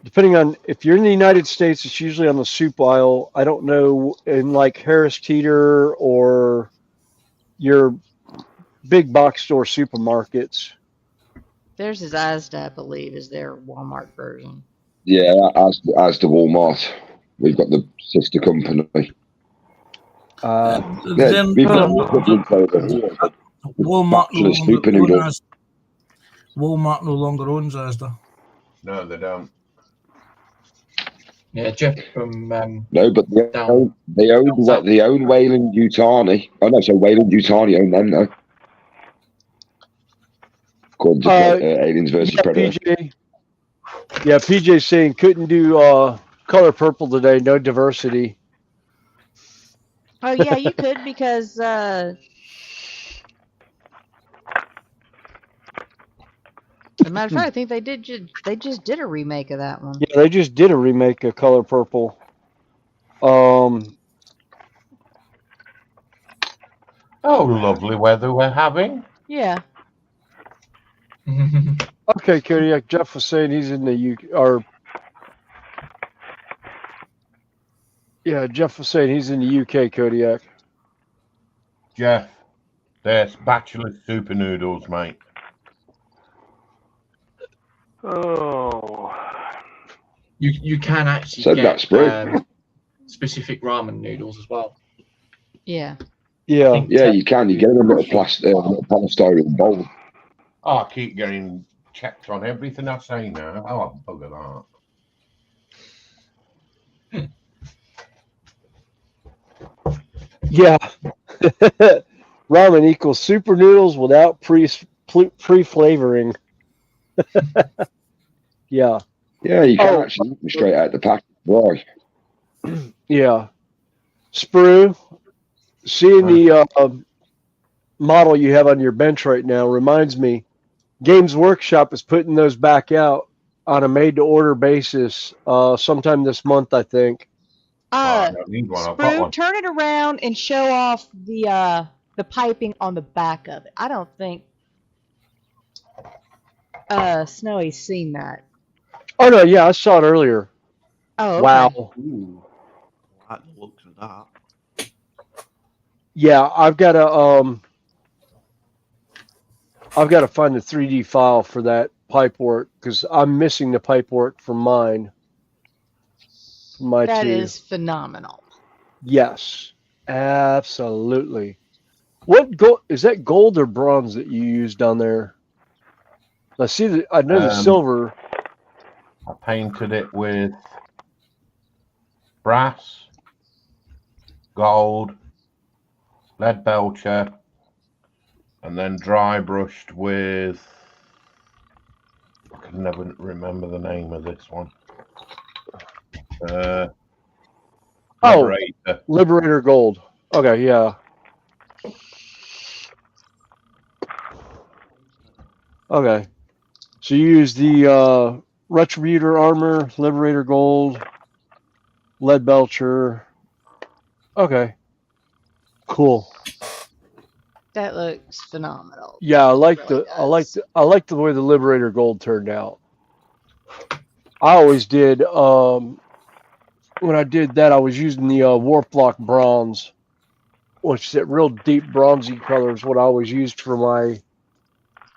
Depending on if you're in the United States, it's usually on the soup aisle. I don't know in like Harris Teeter or your big box store supermarkets. Theirs is Asda, I believe, is their Walmart version. Yeah, as the Walmart. We've got the sister company. Yeah, Then we've got equivalent over here. Walmart no Actually, super noodle. Walmart no longer owns Asda. No, they don't. Yeah, Jeff from No, but they own Wayland Yutani. Oh no, so Wayland Yutani own them though. According to Aliens versus Predator. PJ. Yeah, PJ's saying couldn't do color purple today. No diversity. Oh yeah, you could because as a matter of fact, I think they just did a remake of that one. Yeah, they just did a remake of Color Purple. Oh, lovely weather we're having. Yeah. Okay, Kodiak. Jeff was saying he's in the UK. Or Yeah, Jeff was saying he's in the UK, Kodiak. Jeff, there's bachelor super noodles, mate. Oh. You can actually So get that's great. specific ramen noodles as well. Yeah. Yeah. Yeah, you can. You get them in a little polystyrene bowl. Oh, I keep getting checked on everything I say now. Oh, bugger that. Yeah. Ramen equals super noodles without pre-flavoring. Yeah. Yeah, you can actually eat them straight out the pack. Right. Yeah. Sprue, seeing the model you have on your bench right now reminds me, Games Workshop is putting those back out on a made-to-order basis sometime this month, I think. I don't need one. I've got Sprue, one. turn it around and show off the piping on the back of it. I don't think Snowy's seen that. Oh no, yeah, I saw it earlier. Oh, okay. Wow. Ooh, I like the looks of that. Yeah, I've got to find the 3D file for that pipework because I'm missing the pipework from mine. My That two. is phenomenal. Yes, absolutely. What gold is that? Gold or bronze that you use down there? I see that. I know the silver. I painted it with brass, gold, lead belcher, and then dry brushed with. I can never remember the name of this one. Liberator. Liberator gold. Okay, yeah. Okay. So you use the Retributor armor, Liberator gold, lead belcher. Okay. Cool. That looks phenomenal. Yeah, I like Really does. I like the way the Liberator gold turned out. I always did when I did that I was using the Warp Block bronze, which is that real deep bronzy color is what I always used for my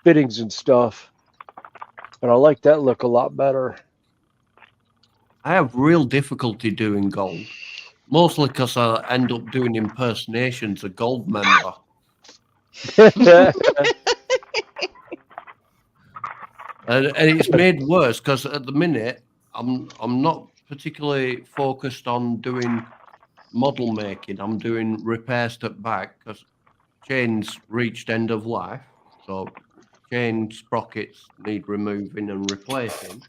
fittings and stuff. But I like that look a lot better. I have real difficulty doing gold, mostly because I end up doing impersonations of gold member. And it's made worse because at the minute I'm not particularly focused on doing model making. I'm doing repair step back because chains reached end of life, so chain sprockets need removing and replacing.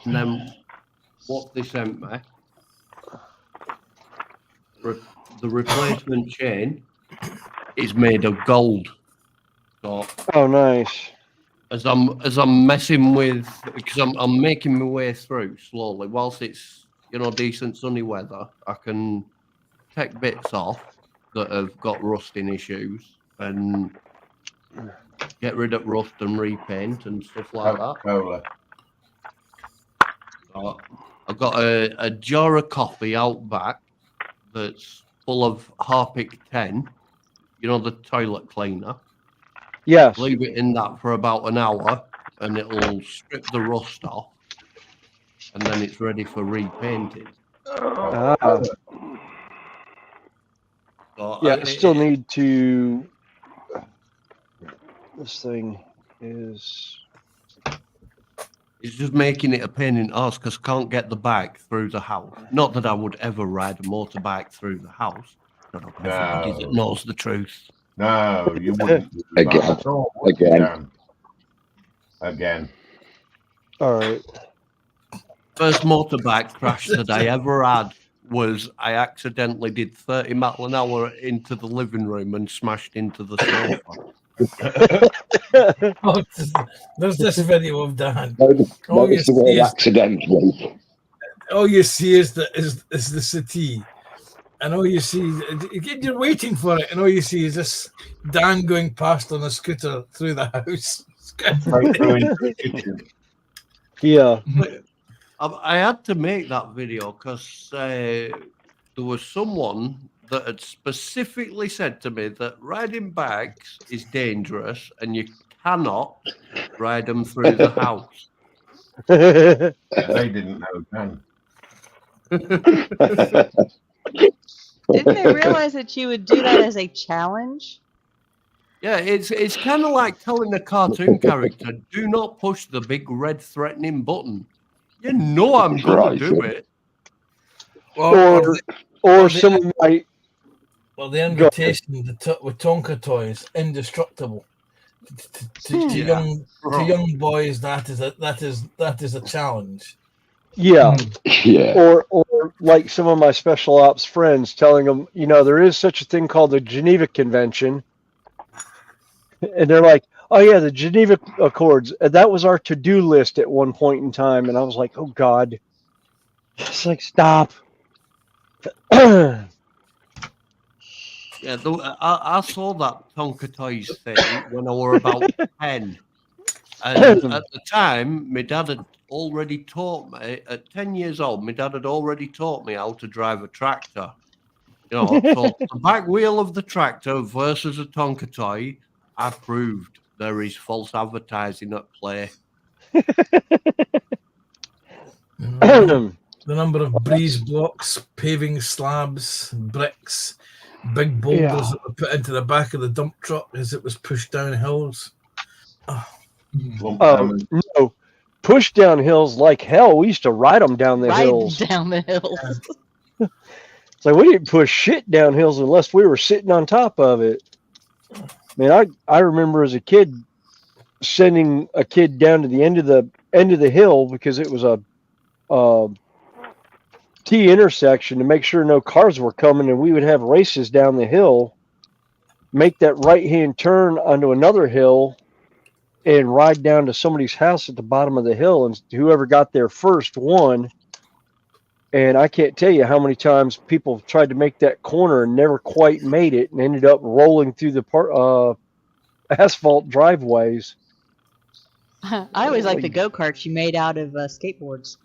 And then what they sent me, the replacement chain is made of gold. So oh, nice. as I'm messing with, because I'm making my way through slowly. Whilst it's decent sunny weather, I can take bits off that have got rusting issues and get rid of rust and repaint and stuff like that. So I've got a jar of coffee out back that's full of Harpic 10, the toilet cleaner. Yes. Leave it in that for about an hour and it'll strip the rust off and then it's ready for repainting. Ah. So Yeah, I still need to. This thing is. It's just making it a pain in the arse because I can't get the bike through the house. Not that I would ever ride a motorbike through the house. I don't know if everybody that knows the truth. No, you wouldn't do that Again. at all, Again. All right. First motorbike crash that I ever had was I accidentally did 30 miles an hour into the living room and smashed into the sofa. Oh, there's this video of Dan. All you see accidentally. All you see is the settee, and all you see you're waiting for it, and all you see is this Dan going past on a scooter through the house. Yeah. I had to make that video because there was someone that had specifically said to me that riding bikes is dangerous and you cannot ride them through the house. They didn't know then. Didn't they realize that you would do that as a challenge? Yeah, it's kind of like telling a cartoon character, do not push the big red threatening button. You know I'm going to do it. Or some of my... Well, the invitation with Tonka toys, indestructible. To young boys, that is a challenge. Yeah. Or like some of my special ops friends telling them, you know, there is such a thing called the Geneva Convention. And they're like, oh yeah, the Geneva Accords. And that was our to-do list at one point in time. And I was like, oh God. It's like, stop. Yeah, I saw that Tonka Toys thing when I were about 10. And at the time, my dad had already taught me, at 10 years old, my dad had already taught me how to drive a tractor. You know, so the back wheel of the tractor versus a Tonka toy, I proved there is false advertising at play. The number of breeze blocks, paving slabs, bricks, big boulders that were put into the back of the dump truck as it was pushed down hills. No, push down hills like hell. We used to ride them down the hills. Down the hills. It's like we didn't push shit down hills unless we were sitting on top of it. Man, I remember as a kid sending a kid down to the end of the hill because it was a T intersection to make sure no cars were coming, and we would have races down the hill, make that right-hand turn onto another hill, and ride down to somebody's house at the bottom of the hill, and whoever got there first won. And I can't tell you how many times people tried to make that corner and never quite made it and ended up rolling through the asphalt driveways. I always liked the go-karts you made out of skateboards.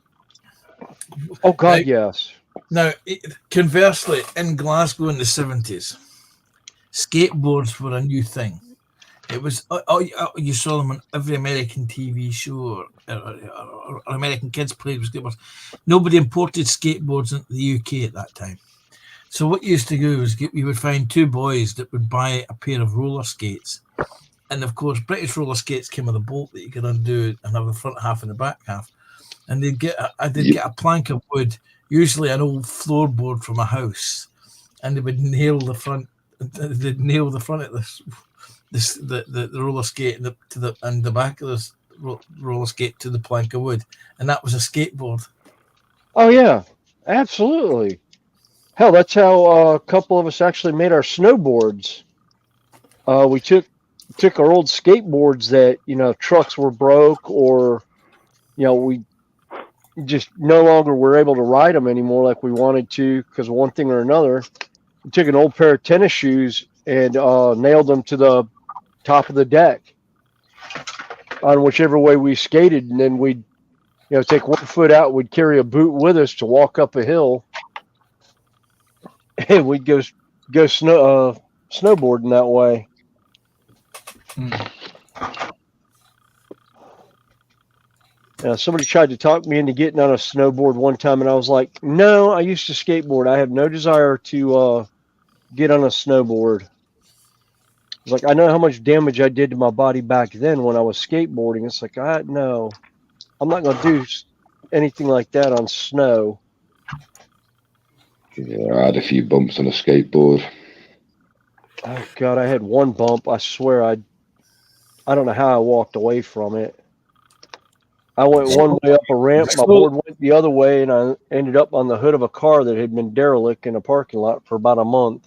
Oh, God, yes. Now, conversely, in Glasgow in the 70s, skateboards were a new thing. It was, you saw them on every American TV show or American kids played with skateboards. Nobody imported skateboards into the UK at that time. So what you used to do is you would find two boys that would buy a pair of roller skates. And of course, British roller skates came with a bolt that you could undo and have the front half and the back half. And they'd get a plank of wood, usually an old floorboard from a house, and they would nail the front. They'd nail the front of the roller skate and the back of this roller skate to the plank of wood, and that was a skateboard. Oh yeah, absolutely. Hell, that's how a couple of us actually made our snowboards. We took our old skateboards that, you know, trucks were broke, or, you know, we just no longer were able to ride them anymore like we wanted to because of one thing or another. We took an old pair of tennis shoes and nailed them to the top of the deck on whichever way we skated, and then we'd, you know, take one foot out, we'd carry a boot with us to walk up a hill, and we'd go snowboarding that way. Somebody tried to talk me into getting on a snowboard one time, and I was like, no, I used to skateboard. I have no desire to get on a snowboard. It's like, I know how much damage I did to my body back then when I was skateboarding. It's like, no, I'm not going to do anything like that on snow. Yeah, I had a few bumps on a skateboard. Oh, God, I had one bump. I swear I don't know how I walked away from it. I went one way up a ramp, my board went the other way, and I ended up on the hood of a car that had been derelict in a parking lot for about a month.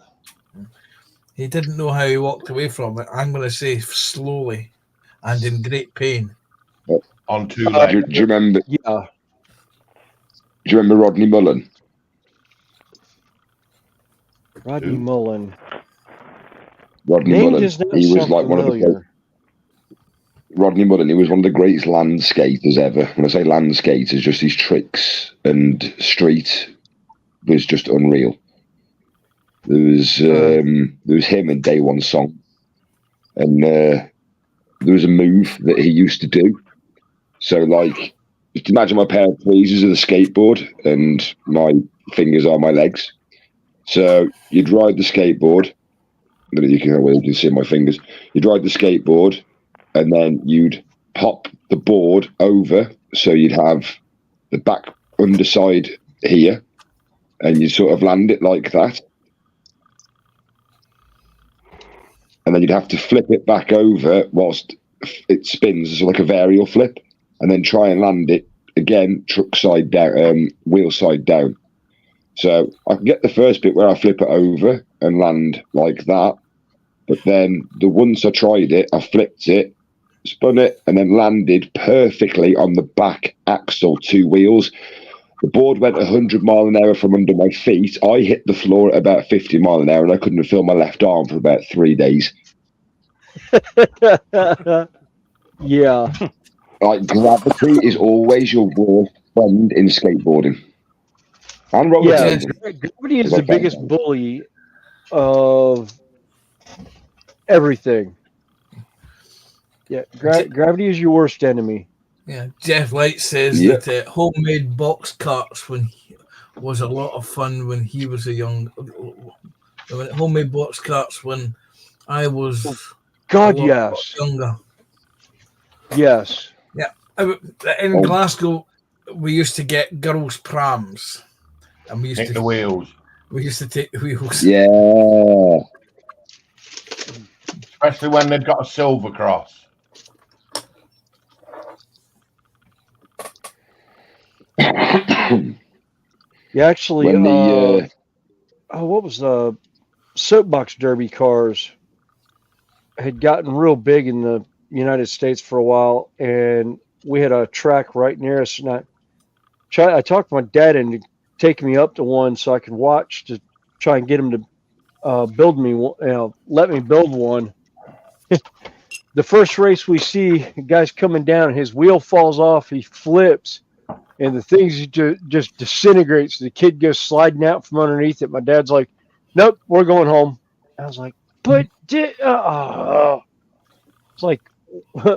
He didn't know how he walked away from it. I'm going to say slowly and in great pain. On two legs. Do you remember? Yeah. Do you remember Rodney Mullen? Rodney Mullen. Rodney Mullen. He was like one of the. Rodney Mullen, he was one of the greatest land skaters ever. When I say land skaters, just his tricks and street was just unreal. There was him and Day One Song, and there was a move that he used to do. So, like, just imagine my pair of tweezers of the skateboard, and my fingers are my legs. So you'd ride the skateboard. You can see my fingers. You'd ride the skateboard, and then you'd pop the board over, so you'd have the back underside here, and you sort of land it like that. And then you'd have to flip it back over whilst it spins, so like a varial flip, and then try and land it again, truck side down, wheel side down. So I can get the first bit where I flip it over and land like that, but then once I tried it, I flipped it, spun it, and then landed perfectly on the back axle, 2 wheels. The board went 100 mile an hour from under my feet. I hit the floor at about 50 mile an hour, and I couldn't feel my left arm for about 3 days. Yeah. Like, gravity is always your worst friend in skateboarding. And yeah, gravity is the biggest bully of everything. Yeah, gravity is your worst enemy. Yeah, Jeff Light says that homemade box carts was a lot of fun when he was a young. Homemade box carts when I was yes, younger. Yes. Yeah, in Glasgow, we used to get girls' prams, and we used take the wheels. We used to take the wheels. Yeah. Especially when they've got a silver cross. Yeah, actually, what was the soapbox derby cars had gotten real big in the United States for a while, and we had a track right near us, and I talked my dad into taking me up to one so I could watch to try and get him to build me, let me build one. The first race we see, the guy's coming down, his wheel falls off, he flips, and the thing just disintegrates. The kid goes sliding out from underneath it. My dad's like, "Nope, we're going home." I was like, "But it's like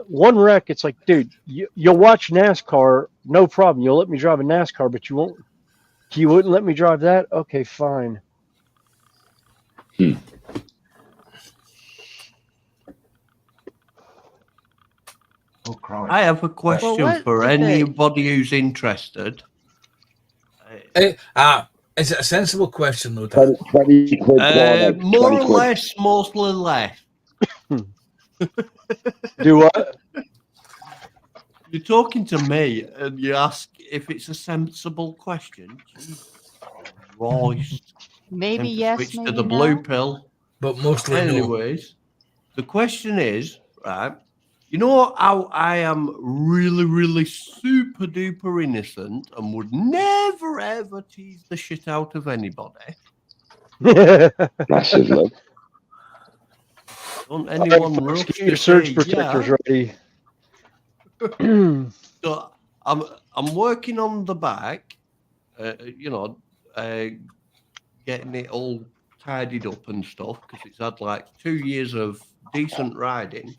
one wreck." It's like, dude, you'll watch NASCAR, no problem. You'll let me drive a NASCAR, but you wouldn't let me drive that? Okay, fine. I have a question for anybody who's interested. Is it a sensible question, though? More or less, mostly less. Do what? You're talking to me, and you ask if it's a sensible question. Christ. Maybe yes, switch maybe to the no. blue pill, but mostly anyways. The question is, right? You know how I am really, really super duper innocent and would never ever tease the shit out of anybody. Massively. Don't anyone rush get your surge protectors ready. So I'm working on the back, getting it all tidied up and stuff because it's had like 2 years of decent riding.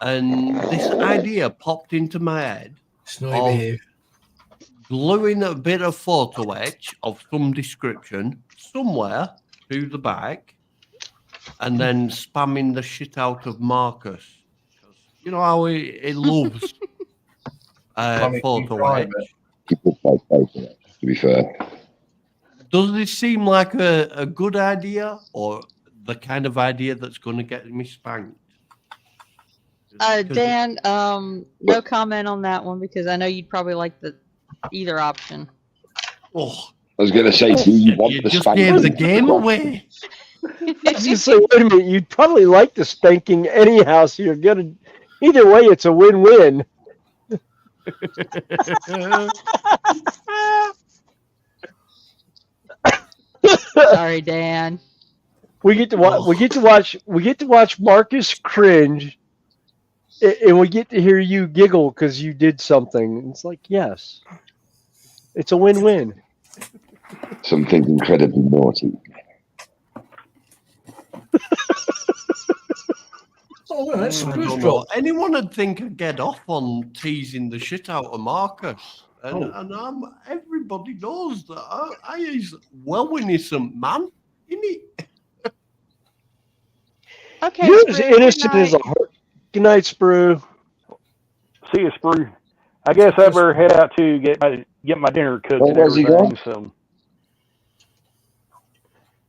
And this idea popped into my head of gluing a bit of photo etch of some description somewhere to the back and then spamming the shit out of Marcus. You know how he loves photo etch. To be fair. Does this seem like a good idea or the kind of idea that's going to get me spanked? Dan, no comment on that one because I know you'd probably like either option. Oh, I was going to say, do you want the just spanking? gave the game away. I was going to say, wait a minute, you'd probably like the spanking anyhow, so you're gonna. Either way, it's a win-win. Sorry, Dan. We get to watch Marcus cringe, and we get to hear you giggle because you did something. It's like, yes, it's a win-win. Something incredibly naughty. Oh, well, that's I Spruce don't know. drop. Anyone would think I'd get off on teasing the shit out of Marcus. And, everybody knows that I is well innocent man, isn't he? Okay, You're Sprue, as good innocent as night. a heart. Good night, Sprue. See you, Sprue. I guess I better head out to get my dinner cooked and where's he everything. gone?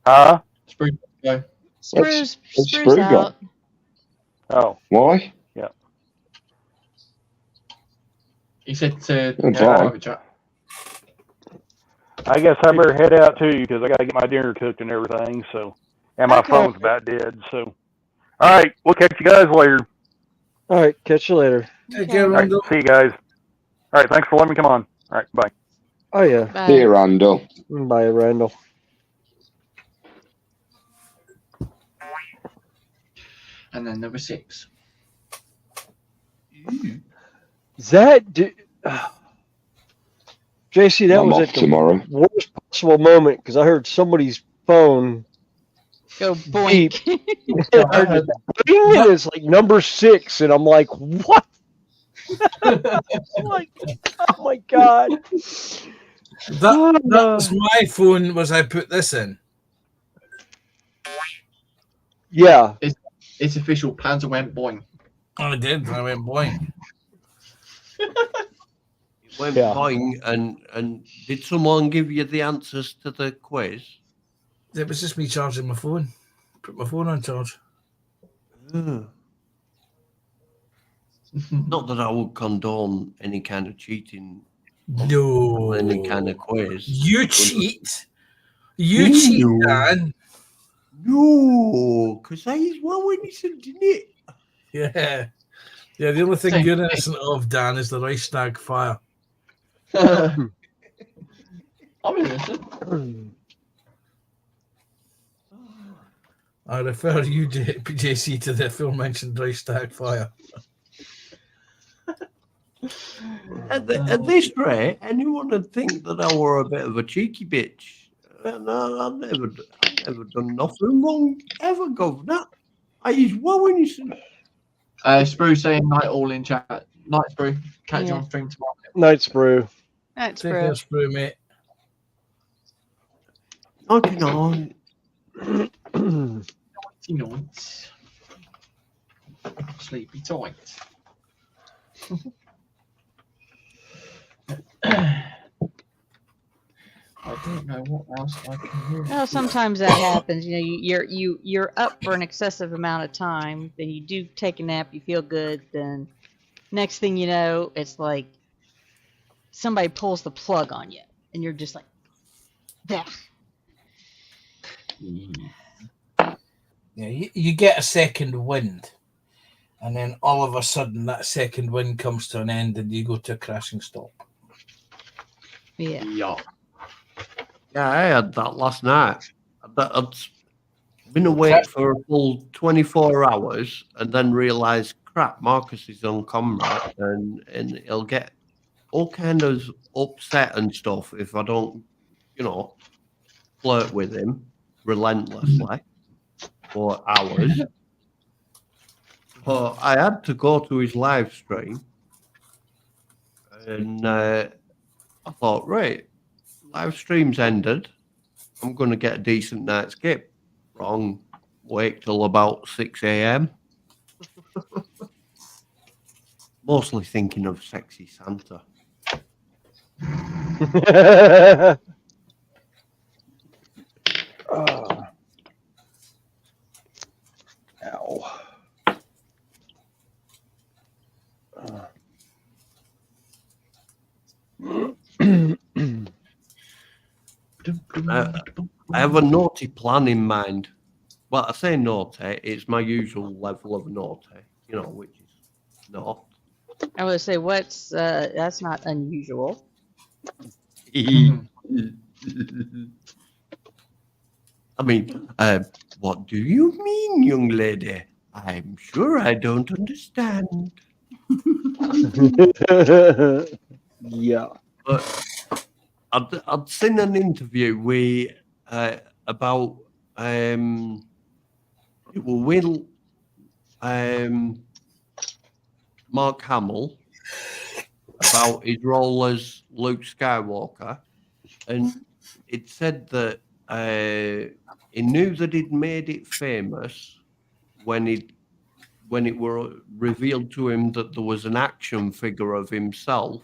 So, Spruce, go. Sprue's Sprue out. gone? Oh, Why? yeah. He said to I'm go fine. over chat. I guess I better head out too because I got to get my dinner cooked and everything. So, and my Okay. phone's about dead. So, all right, we'll catch you guys later. All right, catch you later. Take Okay. care, All right, Randall. see you guys. All right, thanks for letting me come on. All right, bye. Oh yeah. Bye. Here, Randall. Bye, Randall. And then number 6. Is that JC? That I'm was off at the tomorrow. worst possible moment because I heard somebody's phone Go boink. and I heard the ding, and it's like number 6, and I'm like, what? Like, oh my god. That was my phone. Was I put this in? Yeah. It's official. Plans went boing. Oh, I did. I went boing. It went boing, and did someone give you the answers to the quiz? It was just me charging my phone. Put my phone on charge. Not that I would condone any kind of cheating. No. On any kind of quiz. You cheat. You cheat, Dan. No, because I is well innocent, didn't it? Yeah. Yeah, the only thing you're innocent of, Dan, is the Reichstag fire. I'm innocent. I refer you, JC, to the aforementioned Reichstag fire. At this rate, anyone would think that I were a bit of a cheeky bitch. No, I've never done nothing wrong ever, Governor. I is well innocent. Sprue saying night all in chat. Night, Sprue. Catch you on stream tomorrow. Night, Sprue. Night, Take care, Sprue. Sprue, mate. Okay, no. Nights. Sleepy tight. I don't know what else I can hear. Well, sometimes that happens. You know, you're up for an excessive amount of time. Then you do take a nap. You feel good. Then next thing you know, it's like somebody pulls the plug on you, and you're just like, "Bah." Yeah, you get a second wind, and then all of a sudden that second wind comes to an end, and you go to a crashing stop. Yeah. Yeah. Yeah, I had that last night. I'd been awake for a full 24 hours and then realised, crap, Marcus is on comrade and he'll get all kind of upset and stuff if I don't, flirt with him relentlessly for hours. So I had to go to his live stream and I thought, right, live stream's ended. I'm going to get a decent night's skip. Wrong. Wait till about 6 a.m. Mostly thinking of sexy Santa. Oh. Ow. I have a naughty plan in mind. Well, I say naughty, it's my usual level of naughty, which is not. I would say, that's not unusual. I mean, what do you mean, young lady? I'm sure I don't understand. Yeah. But I'd seen an interview about it will Will Mark Hamill about his role as Luke Skywalker, and it said that he knew that he'd made it famous when it were revealed to him that there was an action figure of himself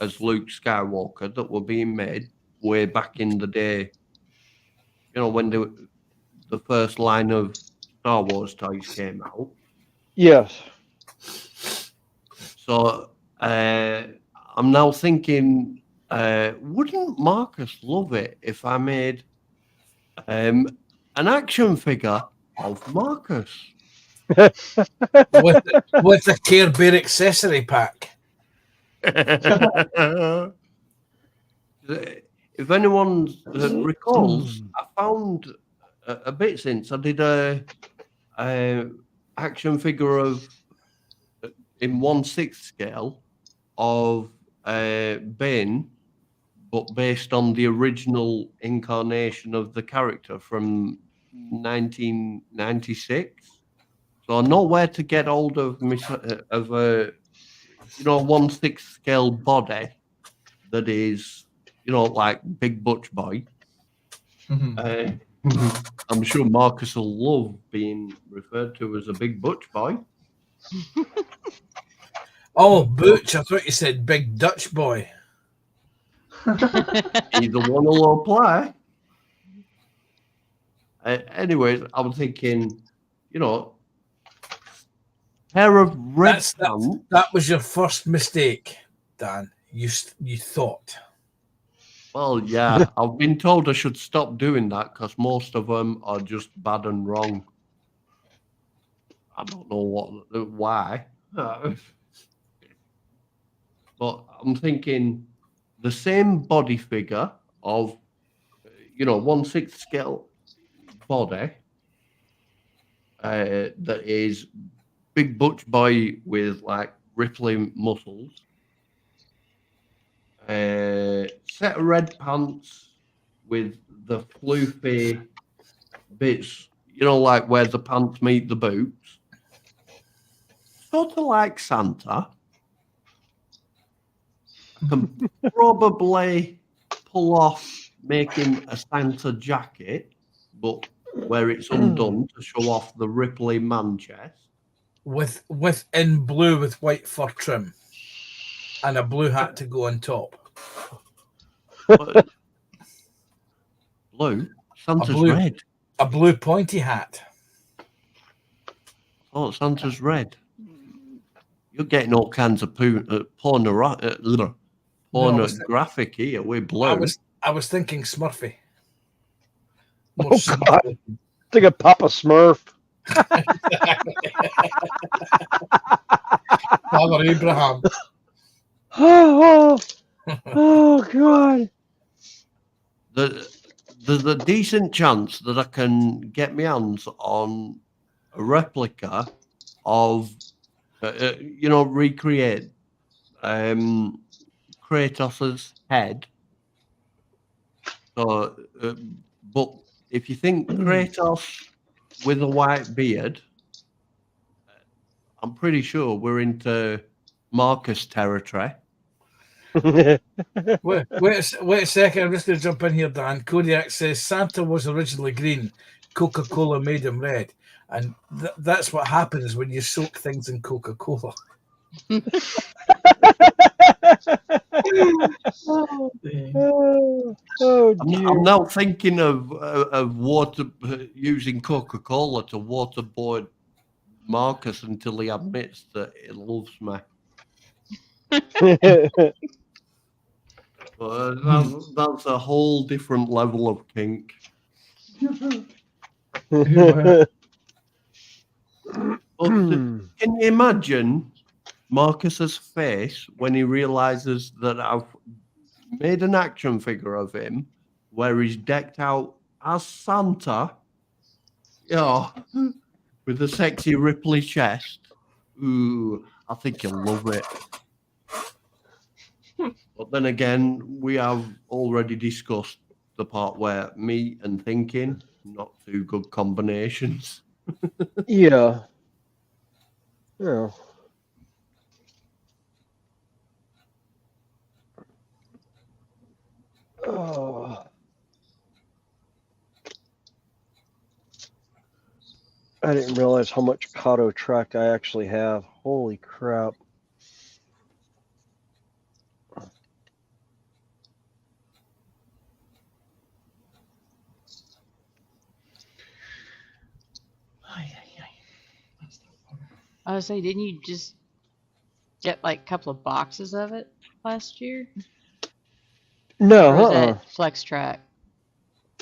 as Luke Skywalker that were being made way back in the day. You know, when the first line of Star Wars toys came out. Yes. So I'm now thinking, wouldn't Marcus love it if I made an action figure of Marcus? with a Care Bear accessory pack. If anyone recalls, I found a bit since I did a action figure of in 1/6 scale of Bane, but based on the original incarnation of the character from 1996. So I know where to get hold of a 1/6 scale body that is like Big Butch Boy. I'm sure Marcus will love being referred to as a Big Butch Boy. Oh, Butch! I thought you said Big Dutch Boy. Either one will apply. Anyways, I was thinking, pair of red pants. That was your first mistake, Dan. You thought. Well, yeah, I've been told I should stop doing that because most of them are just bad and wrong. I don't know why. But I'm thinking the same body figure of, 1/6 scale body that is Big Butch Boy with like rippling muscles. Set of red pants with the floofy bits, like where the pants meet the boots. Sort of like Santa. I can probably pull off making a Santa jacket, but where it's undone to show off the rippling man chest. With in blue with white fur trim. And a blue hat to go on top. Blue? Santa's red. A blue pointy hat. Oh, Santa's red. You're getting all kinds of pornographic here with blue. I was thinking Smurfy. Oh, God. Think of Papa Smurf. Father Abraham. Oh, God. There's a decent chance that I can get my hands on a replica of, recreate Kratos's head. So, but if you think Kratos with a white beard, I'm pretty sure we're into Marcus territory. wait a second. I'm just going to jump in here, Dan. Kodiak says Santa was originally green. Coca-Cola made him red. And that's what happens when you soak things in Coca-Cola. I'm now thinking of water using Coca-Cola to waterboard Marcus until he admits that he loves me. That's a whole different level of kink. Can you imagine Marcus's face when he realizes that I've made an action figure of him where he's decked out as Santa, with a sexy ripply chest? Ooh, I think you'll love it. But then again, we have already discussed the part where me and thinking, not two good combinations. Yeah. Yeah. Oh, I didn't realize how much Kato track I actually have. Holy crap. I was say, didn't you just get like a couple of boxes of it last year? No, Or was that Flex Track?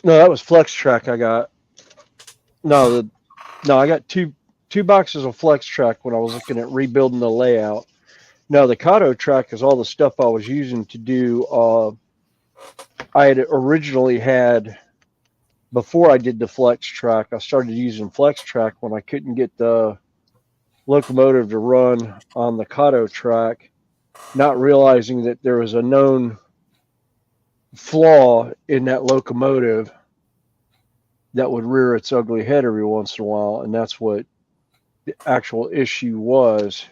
No, that was Flex Track I got. No, I got two boxes of Flex Track when I was looking at rebuilding the layout. No, the Kato track is all the stuff I was using to do. I had originally had, before I did the Flex Track, I started using Flex Track when I couldn't get the locomotive to run on the Kato track, not realizing that there was a known flaw in that locomotive that would rear its ugly head every once in a while, and that's what the actual issue was.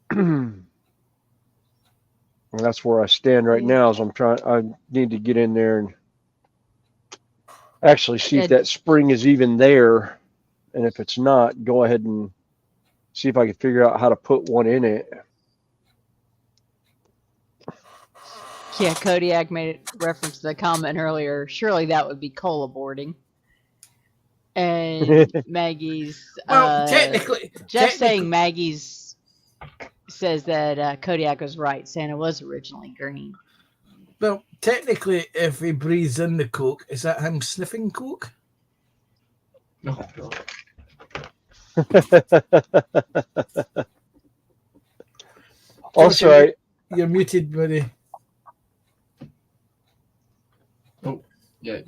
And that's where I stand right now. Is I need to get in there and actually see if that spring is even there, and if it's not, go ahead and see if I can figure out how to put one in it. Yeah, Kodiak made reference to the comment earlier. Surely that would be cola boarding. And Maggie's Jeff saying Maggie's says that Kodiak was right. Santa was originally green. Well, technically, if he breathes in the coke, is that him sniffing coke? No. Also, you're muted, buddy. Oh, yeah.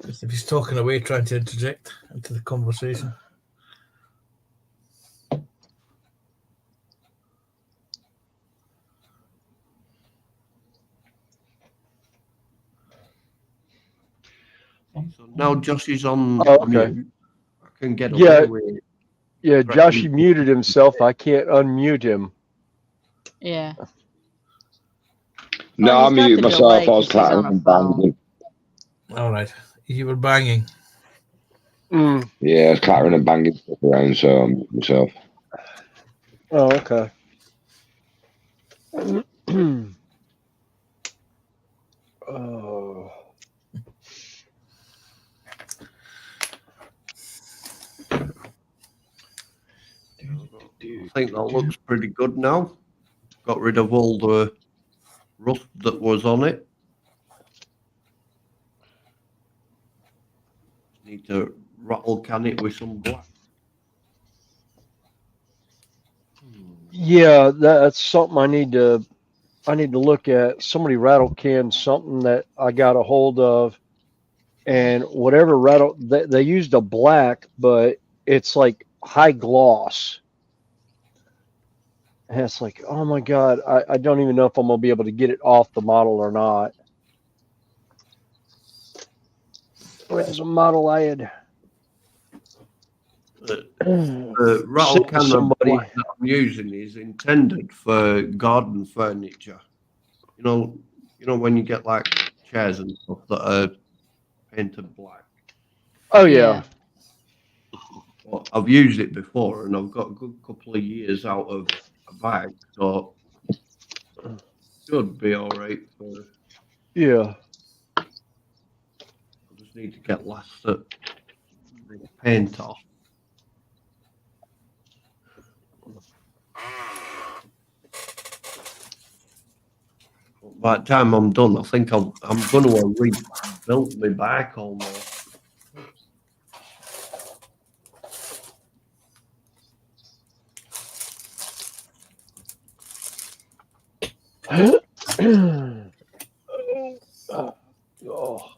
Just if he's talking away, trying to interject into the conversation. So now Josh is on. Oh, okay. Mute. I can get away with it. Yeah, Joshy muted himself. I can't unmute him. Yeah. No, I muted myself. I was clattering and banging. All right. You were banging. Yeah, I was clattering and banging stuff around, so I muted myself. Oh, okay. Oh. I think that looks pretty good now. Got rid of all the rust that was on it. Need to rattle can it with some black. Yeah, that's something I need to look at. Somebody rattle canned something that I got a hold of, and whatever rattle they used a black, but it's like high gloss. And it's like, oh my God, I don't even know if I'm gonna be able to get it off the model or not. It was a model I had The rattle can that I'm using is intended for garden furniture. You know when you get like chairs and stuff that are painted black. Oh yeah. Well, I've used it before, and I've got a good couple of years out of a bag, so should be all right for. Yeah. I just need to get last the paint off. By the time I'm done, I think I'm going to rebuild my back almost. Oh.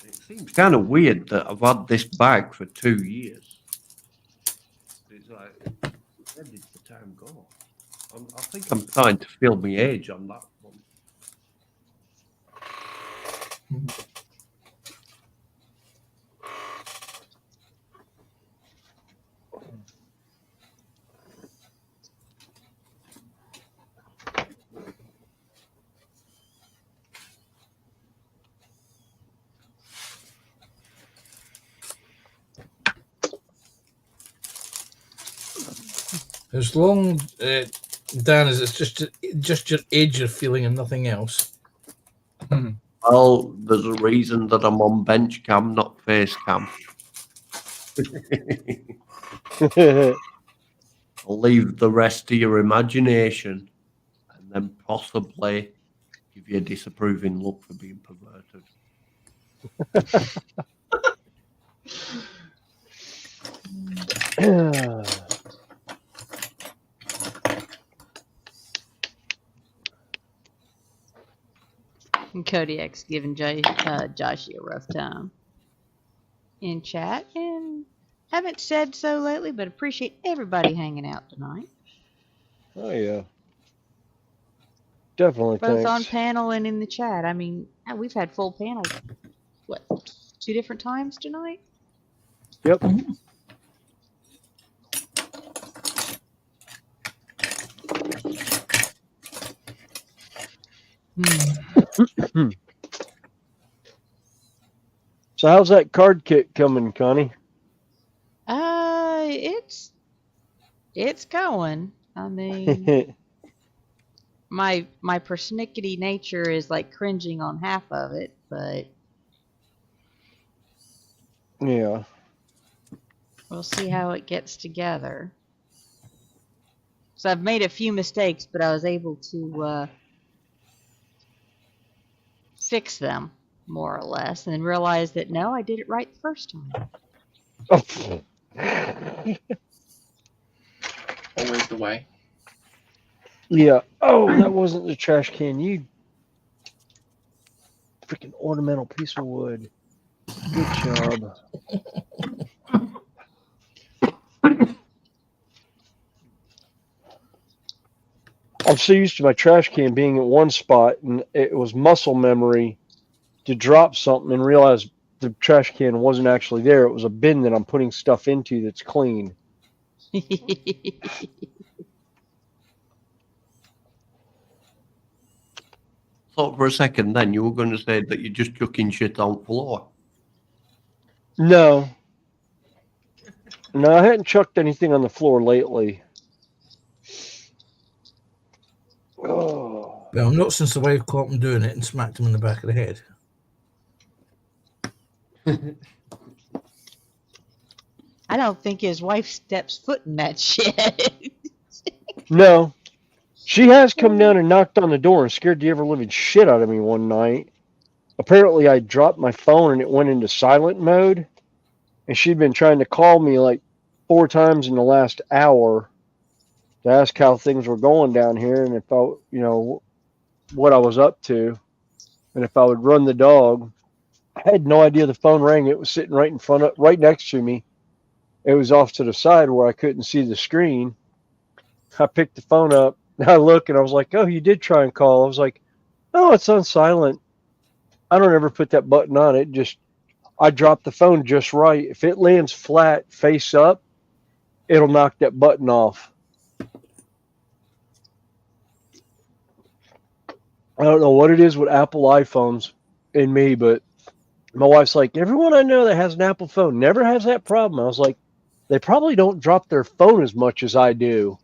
It seems kind of weird that I've had this bag for 2 years. It's like, where did the time go? I think I'm trying to feel my age on that one. As long, Dan, as it's just your age you're feeling and nothing else. Well, there's a reason that I'm on bench cam, not face cam. I'll leave the rest to your imagination, and then possibly give you a disapproving look for being perverted. And Kodiak's giving Joshy a rough time in chat, and haven't said so lately, but appreciate everybody hanging out tonight. Oh yeah, definitely. Both on Thanks. panel and in the chat. I mean, we've had full panel. What, 2 different times tonight? Yep. So how's that card kit coming, Connie? It's going. I mean, my persnickety nature is like cringing on half of it, but yeah, we'll see how it gets together. So I've made a few mistakes, but I was able to fix them more or less, and then realized that no, I did it right the first time. Always the way. Yeah. Oh, that wasn't the trash can. You freaking ornamental piece of wood. Good job. I'm so used to my trash can being at one spot, and it was muscle memory to drop something and realize the trash can wasn't actually there. It was a bin that I'm putting stuff into that's clean. Thought for a second then you were going to say that you're just chucking shit on the floor. No. No, I hadn't chucked anything on the floor lately. Oh. Well, not since the wife caught him doing it and smacked him in the back of the head. I don't think his wife steps foot in that shit. No. She has come down and knocked on the door and scared the ever-living shit out of me one night. Apparently, I dropped my phone and it went into silent mode. And she'd been trying to call me like 4 times in the last hour to ask how things were going down here and if I, you know, what I was up to and if I would run the dog. I had no idea the phone rang. It was sitting right in front of, right next to me. It was off to the side where I couldn't see the screen. I picked the phone up. I look and I was like, oh, you did try and call. I was like, oh, it's on silent. I don't ever put that button on it. Just, I dropped the phone just right. If it lands flat face up, it'll knock that button off. I don't know what it is with Apple iPhones and me, but my wife's like, everyone I know that has an Apple phone never has that problem. I was like, they probably don't drop their phone as much as I do.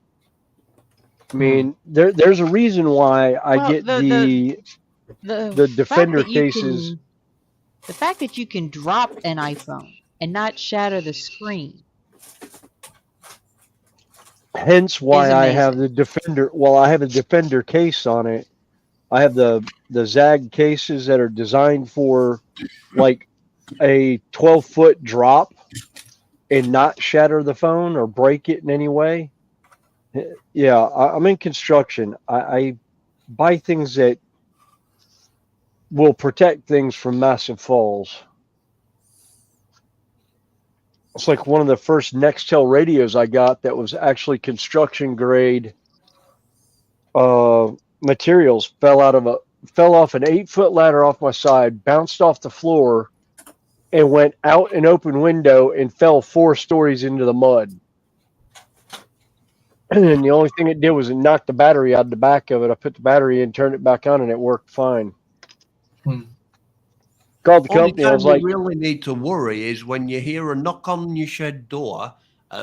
I mean, there's a reason why I get the Defender cases. The fact that you can drop an iPhone and not shatter the screen. Hence why I have the Defender. Well, I have a Defender case on it. I have the Zag cases that are designed for like a 12-foot drop and not shatter the phone or break it in any way. Yeah, I'm in construction. I buy things that will protect things from massive falls. It's like one of the first Nextel radios I got that was actually construction grade materials fell out of fell off an 8-foot ladder off my side, bounced off the floor, and went out an open window and fell 4 stories into the mud. And the only thing it did was it knocked the battery out of the back of it. I put the battery in, turned it back on, and it worked fine. Called the Only company. I time was you like, really need to worry is when you hear a knock on your shed door,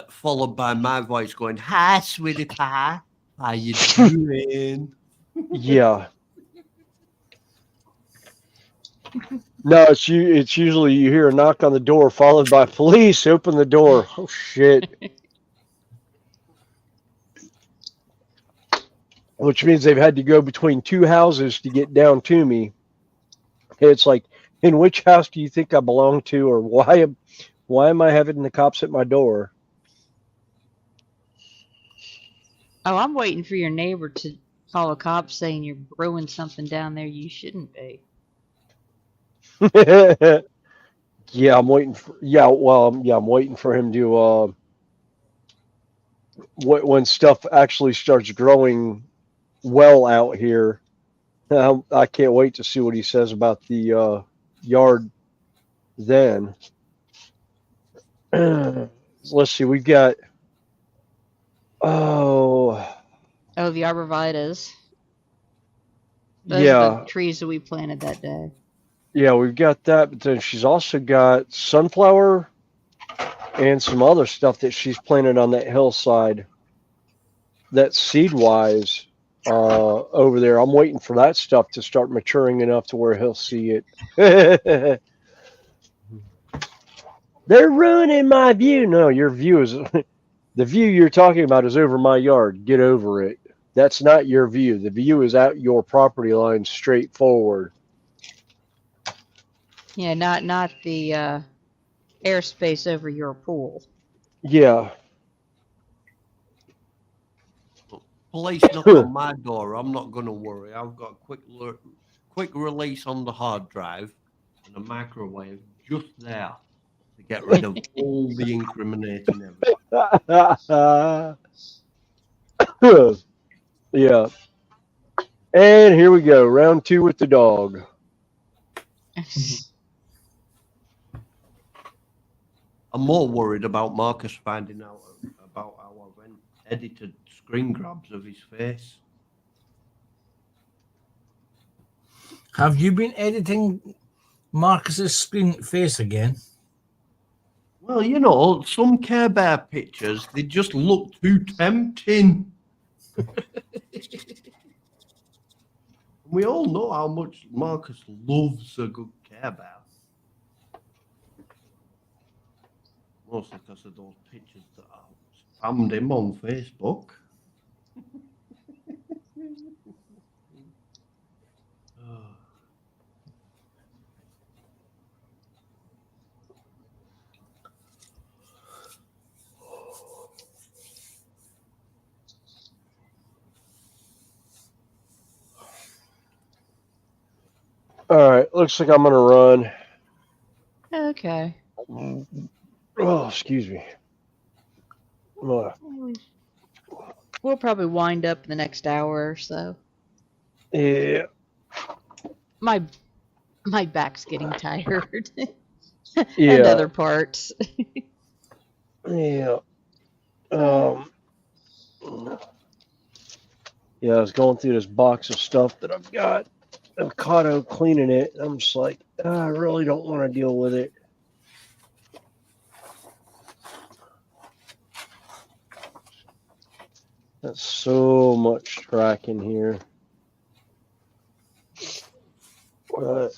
followed by my voice going, "Hi, sweetie pie. How you doing?" yeah. No, it's usually you hear a knock on the door followed by police. Open the door. Oh shit. Which means they've had to go between 2 houses to get down to me. It's like, in which house do you think I belong to, or why am I having the cops at my door? Oh, I'm waiting for your neighbor to call the cops saying you're brewing something down there you shouldn't be. Yeah, I'm waiting for. Yeah, well, yeah, I'm waiting for him to. When stuff actually starts growing well out here, I can't wait to see what he says about the yard. Then, let's see. We've got. Oh. Oh, the arborvitaes. Those are Yeah, the trees that we planted that day. yeah, we've got that. But then she's also got sunflower and some other stuff that she's planted on that hillside. That's seed wise over there. I'm waiting for that stuff to start maturing enough to where he'll see it. They're ruining my view. No, your view is the view you're talking about is over my yard. Get over it. That's not your view. The view is out your property line straight forward. Yeah, not the airspace over your pool. Yeah. Police knock on my door. I'm not going to worry. I've got quick release on the hard drive and a microwave just there to get rid of all the incriminating evidence. Yeah. And here we go. Round 2 with the dog. I'm more worried about Marcus finding out about how I edited screen grabs of his face. Have you been editing Marcus's screen face again? Well, you know, some Care Bear pictures, they just look too tempting. We all know how much Marcus loves a good Care Bear. Mostly because of those pictures that I spammed him on Facebook. All right. Looks like I'm going to run. Okay. Oh, excuse me. We'll probably wind up in the next hour or so. Yeah. My back's getting tired. Yeah. And other parts. Yeah. Yeah, I was going through this box of stuff that I've got. Avocado cleaning it. I'm just like, I really don't want to deal with it. That's so much tracking here. But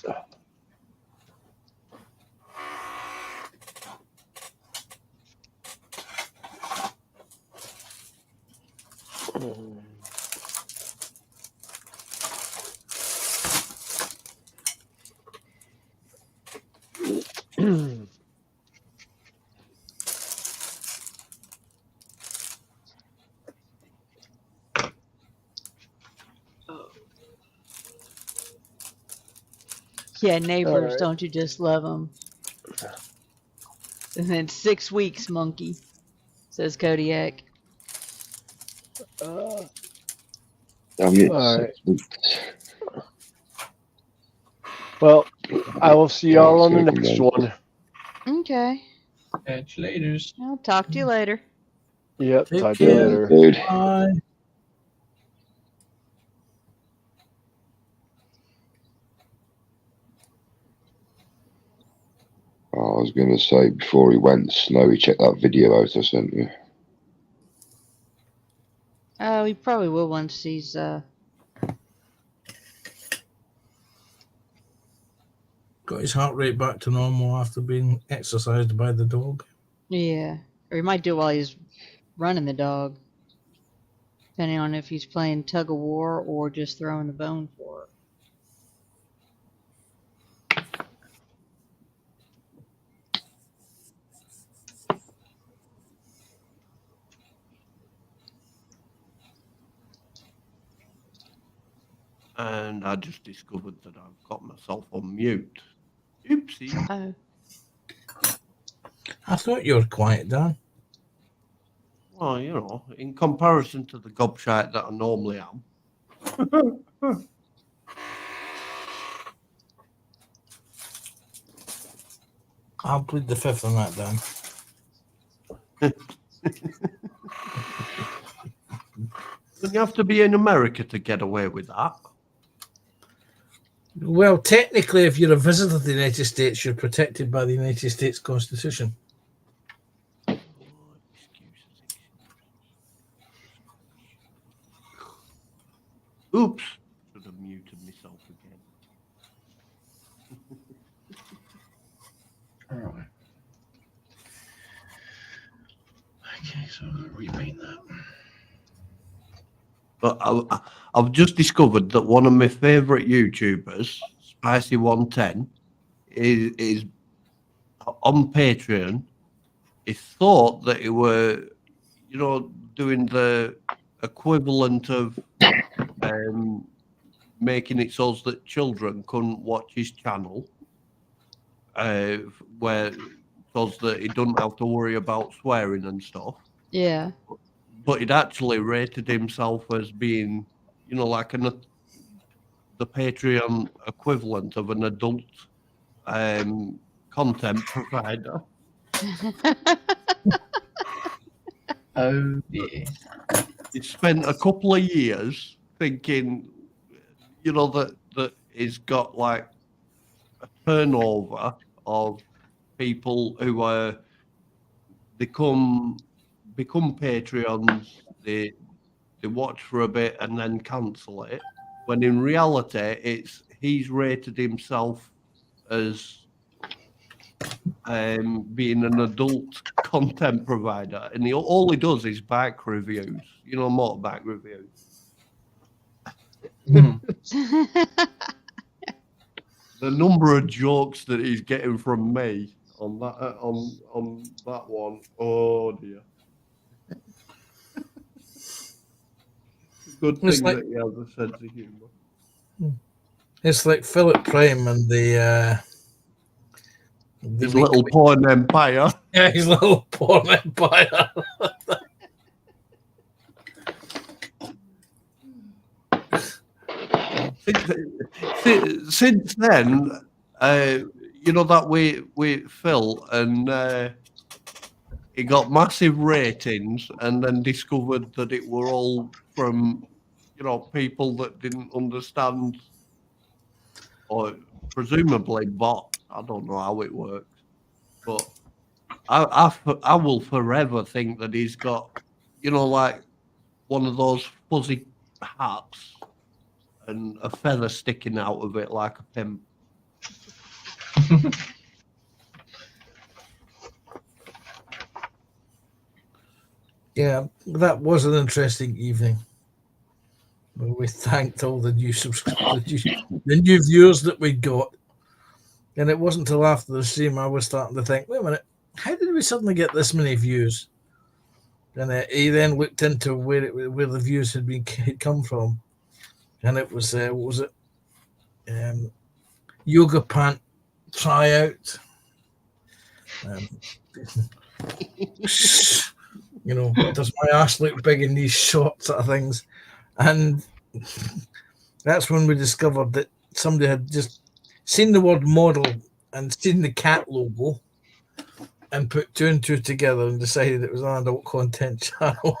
Yeah, neighbors, right. don't you just love them? And then 6 weeks, monkey, says Kodiak. Oh, yeah, All right. 6 weeks. Well, I will see y'all on the second next one. one. Okay. Catch you later. I'll talk to you later. Yep, Take talk to you care. later. Dude. Bye. I was going to say, before he went, Snowy, check that video out I sent you. Oh, he probably will once he's Got his heart rate back to normal after being exercised by the dog. yeah. Or he might do it while he's running the dog. Depending on if he's playing tug of war or just throwing the bone for it. And I just discovered that I've got myself on mute. Oopsie. Oh. I thought you were quiet, Dan. Well, you know, in comparison to the gobshite that I normally am. I'll plead the fifth on that, Dan. Don't you have to be in America to get away with that? Well, technically, if you're a visitor to the United States, you're protected by the United States Constitution. Oops. Should have muted myself again. All right. Okay, so I'm going to repaint that. But I've just discovered that one of my favourite YouTubers, Spicy110, is on Patreon. He thought that he were, you know, doing the equivalent of making it so that children couldn't watch his channel, where so that he doesn't have to worry about swearing and stuff. Yeah. But he'd actually rated himself as being, you know, like the Patreon equivalent of an adult content provider. Oh dear. He spent a couple of years thinking, you know, that he's got like a turnover of people who are become Patreons. They watch for a bit and then cancel it. When in reality, he's rated himself as being an adult content provider, and all he does is bike reviews. You know, motorbike reviews. The number of jokes that he's getting from me on that on that one, oh dear. Good It's thing like- that he has a sense of humour. It's like Philip Prime and the His little porn empire. Yeah, his little porn empire. Since then, you know that we Phil and he got massive ratings, and then discovered that it were all from, you know, people that didn't understand, or presumably bots. I don't know how it works, but I will forever think that he's got, you know, like one of those fuzzy hats and a feather sticking out of it like a pimp. Yeah, that was an interesting evening. We thanked all the new the new viewers that we got, and it wasn't until after the stream I was starting to think, wait a minute, how did we suddenly get this many views? And he then looked into where the views had come from, and it was what was it? Yoga pant tryout. You know, does my ass look big in these short sort of things? And that's when we discovered that somebody had just seen the word model and seen the cat logo and put two and two together and decided it was an adult content channel.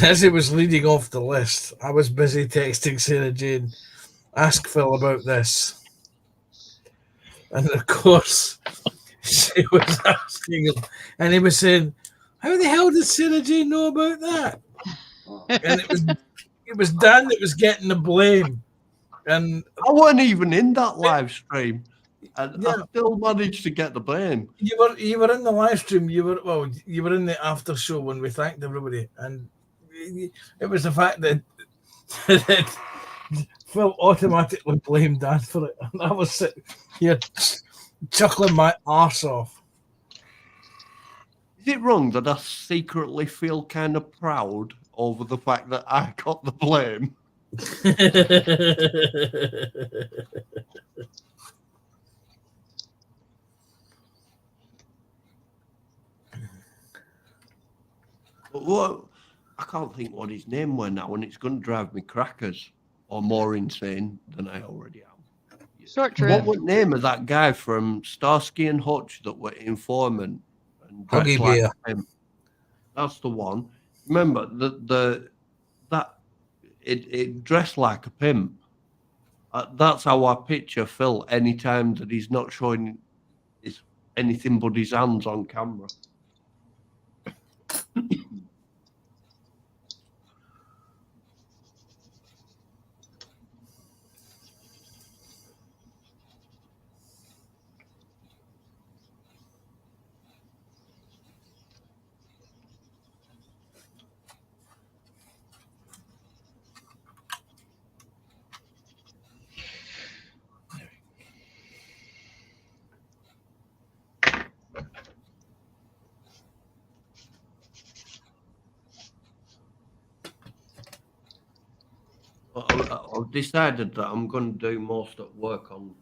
As it was leading off the list, I was busy texting Sarah Jane, ask Phil about this. And of course, she was asking him, and he was saying, how the hell did Sarah Jane know about that? And it was Dan that was getting the blame. And I wasn't even in that live stream. And I still managed to get the blame. You were in the live stream. You were in the after show when we thanked everybody, and it was the fact that Phil automatically blamed Dan for it, and I was sitting here chuckling my arse off. Is it wrong that I secretly feel kind of proud over the fact that I got the blame? Well, I can't think what his name were now, and it's going to drive me crackers or more insane than I already am. Short trip. What was the name of that guy from Starsky and Hutch that were informant and dressed like a pimp? That's the one. Remember that it dressed like a pimp. That's how I picture Phil anytime that he's not showing anything but his hands on camera. I've decided that I'm going to do most of the work on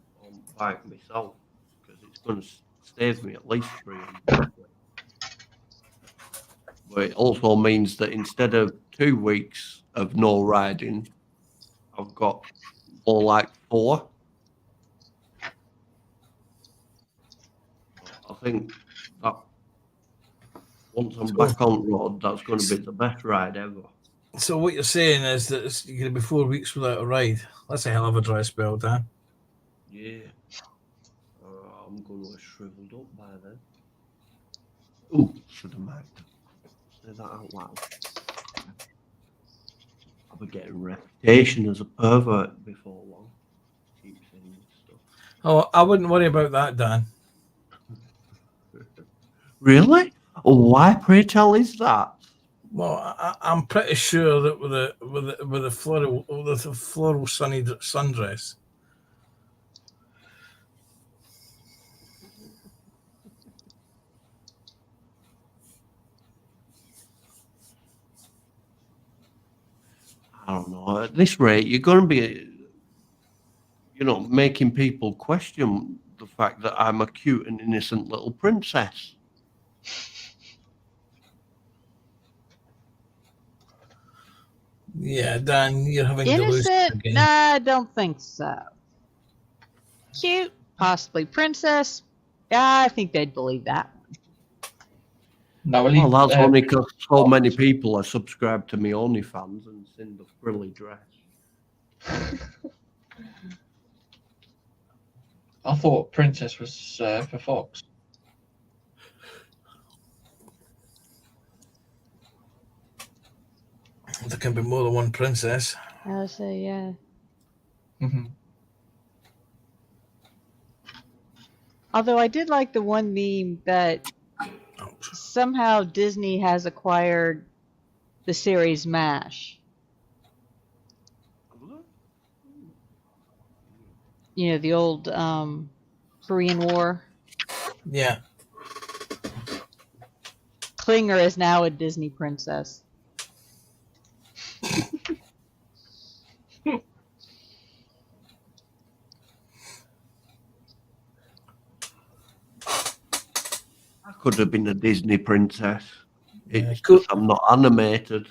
bike myself because it's going to save me at least 300. But it also means that instead of 2 weeks of no riding, I've got more like 4. I think that once I'm back on the road, that's going to be the best ride ever. So what you're saying is that you're going to be 4 weeks without a ride. That's a hell of a dry spell, Dan. Yeah. I'm going to have shriveled up by then. Ooh, should have might say that out loud. I'll be getting a reputation as a pervert before long. Keep saying stuff. Oh, I wouldn't worry about that, Dan. Really? Why, pray tell, is that? Well, I'm pretty sure that with a floral sunny sundress. I don't know. At this rate, you're going to be, making people question the fact that I'm a cute and innocent little princess. Yeah, Dan, you're having delusions Innocent? again. Nah, I don't think so. Cute, possibly princess. Yeah, I think they'd believe that one. Well, that's only because so many people are subscribed to me OnlyFans and seen the frilly dress. I thought princess was for Fox. There can be more than one princess. I would say, yeah. Mm-hmm. Although I did like the one meme that somehow Disney has acquired the series MASH. You know, the old Korean War. Yeah. Klinger is now a Disney princess. I could have been a Disney princess. It's just I'm not animated.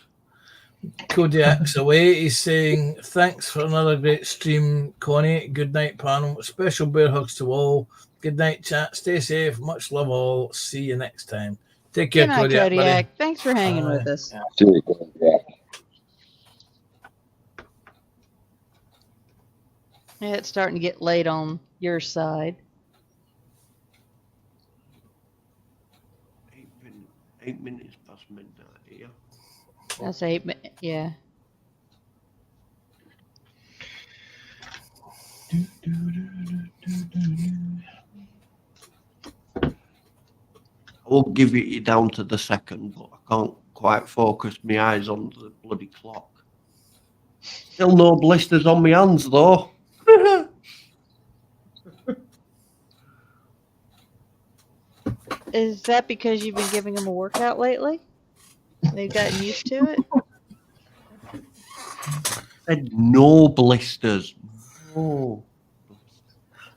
Kodiak's away. He's saying, thanks for another great stream, Connie. Good night, panel. Special bear hugs to all. Good night, chat. Stay safe. Much love all. See you next time. Take care, Good night, Kodiak, buddy. Kodiak. Thanks for hanging with us. See you, Kodiak. Yeah, it's starting to get late on your side. 8 minutes past midnight here. That's 8 yeah. I won't give it you down to the second, but I can't quite focus my eyes on the bloody clock. Still no blisters on my hands, though. Is that because you've been giving them a workout lately? They've gotten used to it? Said no blisters. No.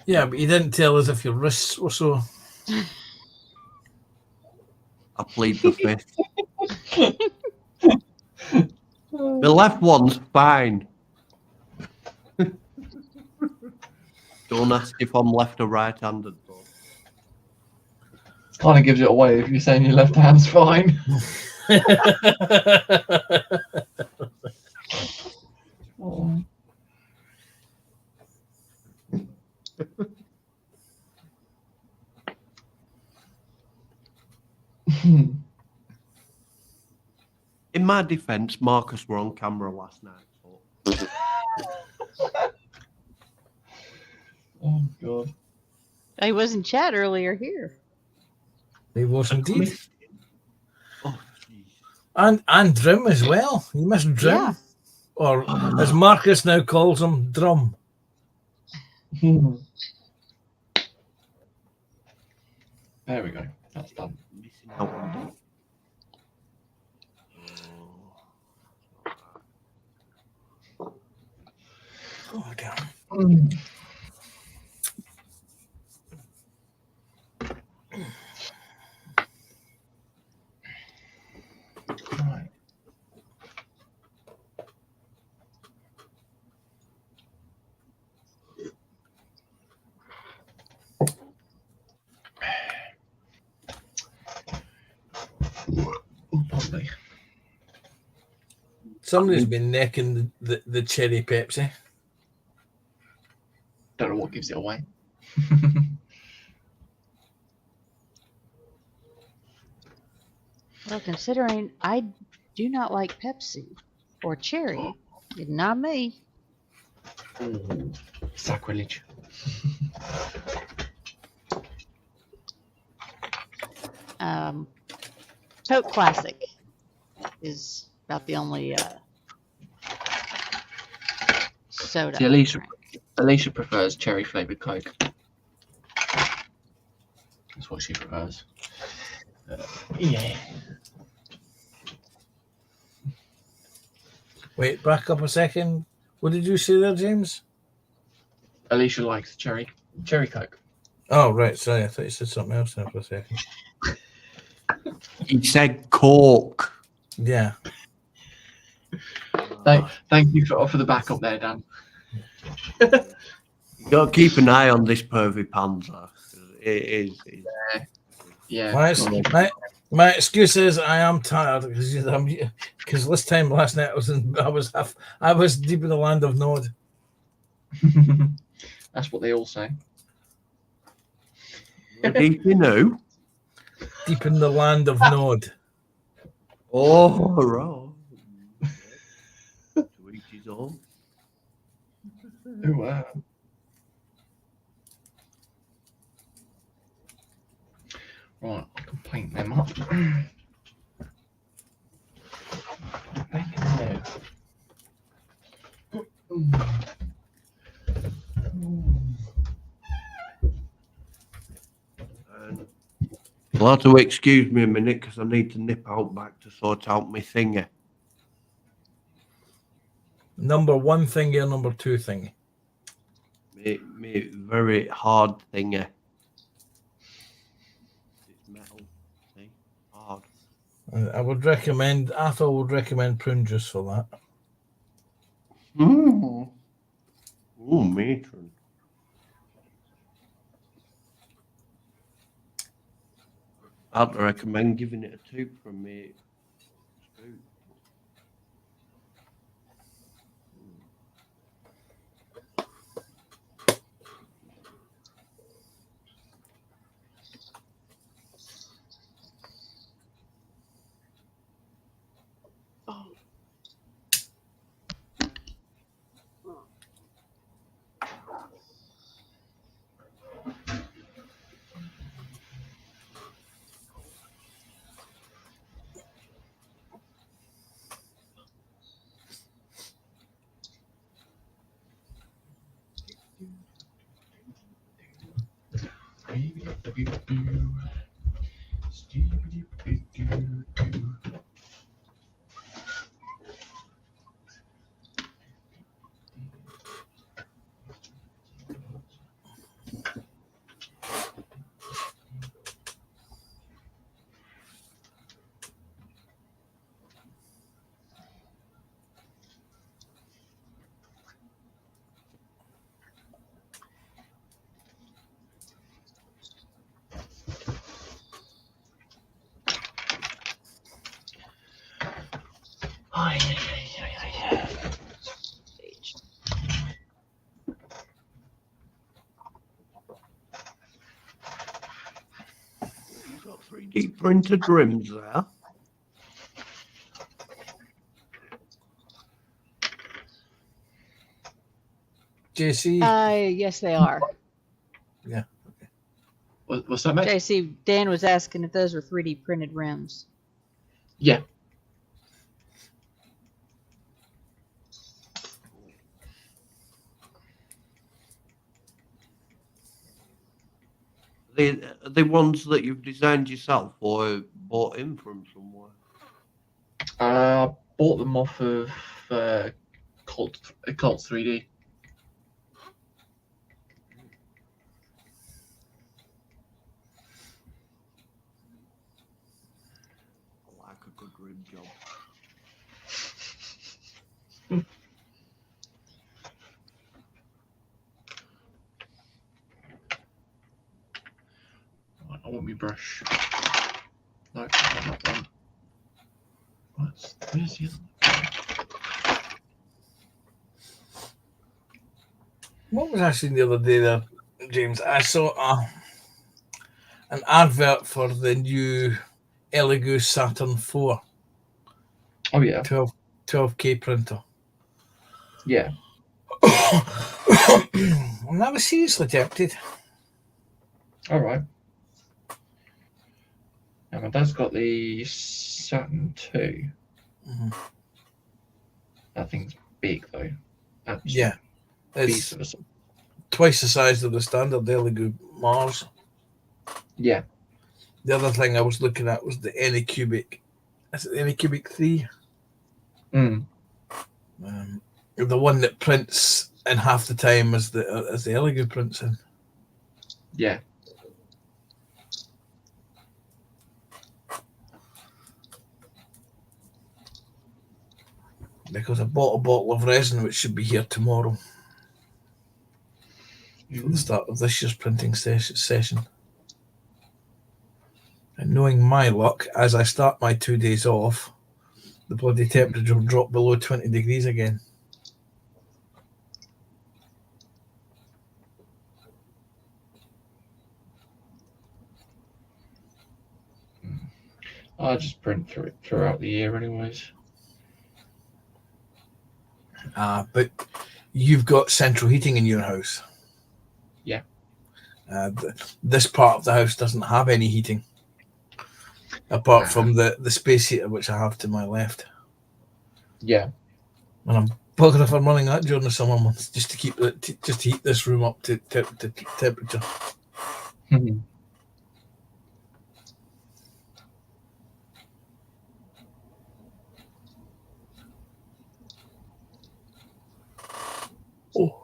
Yeah, but you didn't tell us if your wrists were sore. I plead the fifth. The left one's fine. Don't ask if I'm left or right-handed, though. Kind of gives it away if you're saying your left hand's fine. Oh. In my defence, Marcus were on camera last night. So. Oh, God. He was in chat earlier here. He was indeed. And Drum as well. You missed Drum. Yeah. Or as Marcus now calls him, Drum. There we go. That's done. Oh, God. Right. Lovely. Somebody's been necking the cherry Pepsi. Don't know what gives it away. Well, considering I do not like Pepsi or cherry, not me. Ooh, sacrilege. Coke Classic is about the only soda. See, Alicia prefers cherry flavored Coke. That's what she prefers. Yeah. Wait, back up a second. What did you say there, James? Alicia likes cherry Coke. Oh, right. Sorry, I thought you said something else there for a second. He said Coke. Yeah. Thank you for the backup there, Dan. You got to keep an eye on this pervy panzer. It is. Yeah. My excuse is I am tired because this time last night I was deep in the land of Nod. That's what they all say. Deep in who? Deep in the land of Nod. Oh, right. To each his own. Oh, wow. Right, I can paint them up. You'll have to excuse me a minute because I need to nip out back to sort out my thingy. Number one thingy or number two thingy? Me very hard thingy. It's metal. See? Hard. I would recommend. Athol would recommend prune juice for that. Oh, matron. I'd recommend giving it a 2 from me. Spoon. You've got 3D printed rims there. JC? Yes, they are. Yeah. What's that, mate? JC, Dan was asking if those were 3D printed rims. Yeah. The ones that you've designed yourself or bought in from somewhere? Bought them off of Cult 3D. I like a good rim job. I want my brush. No, not that one. Where's the other one? What was I seeing the other day there, James? I saw an advert for the new Elegoo Saturn 4. Oh, yeah. 12K printer. Yeah. And I was seriously tempted. All right. Now, my dad's got the Saturn 2. Mm-hmm. That thing's big, though. Absolutely. Yeah. It's twice the size of the standard Elegoo Mars. Yeah. The other thing I was looking at was the Anycubic. Is it the Anycubic 3? The one that prints in half the time as the Elegoo prints in. Yeah. Because I bought a bottle of resin which should be here tomorrow for the start of this year's printing session. And knowing my luck, as I start my 2 days off, the bloody temperature will drop below 20 degrees again. I just print throughout the year, anyways. But you've got central heating in your house. Yeah. This part of the house doesn't have any heating, apart from the space heater which I have to my left. Yeah. And I'm bugging if I'm running that during the summer months just to keep just to heat this room up to temperature. Mm-hmm. Oh.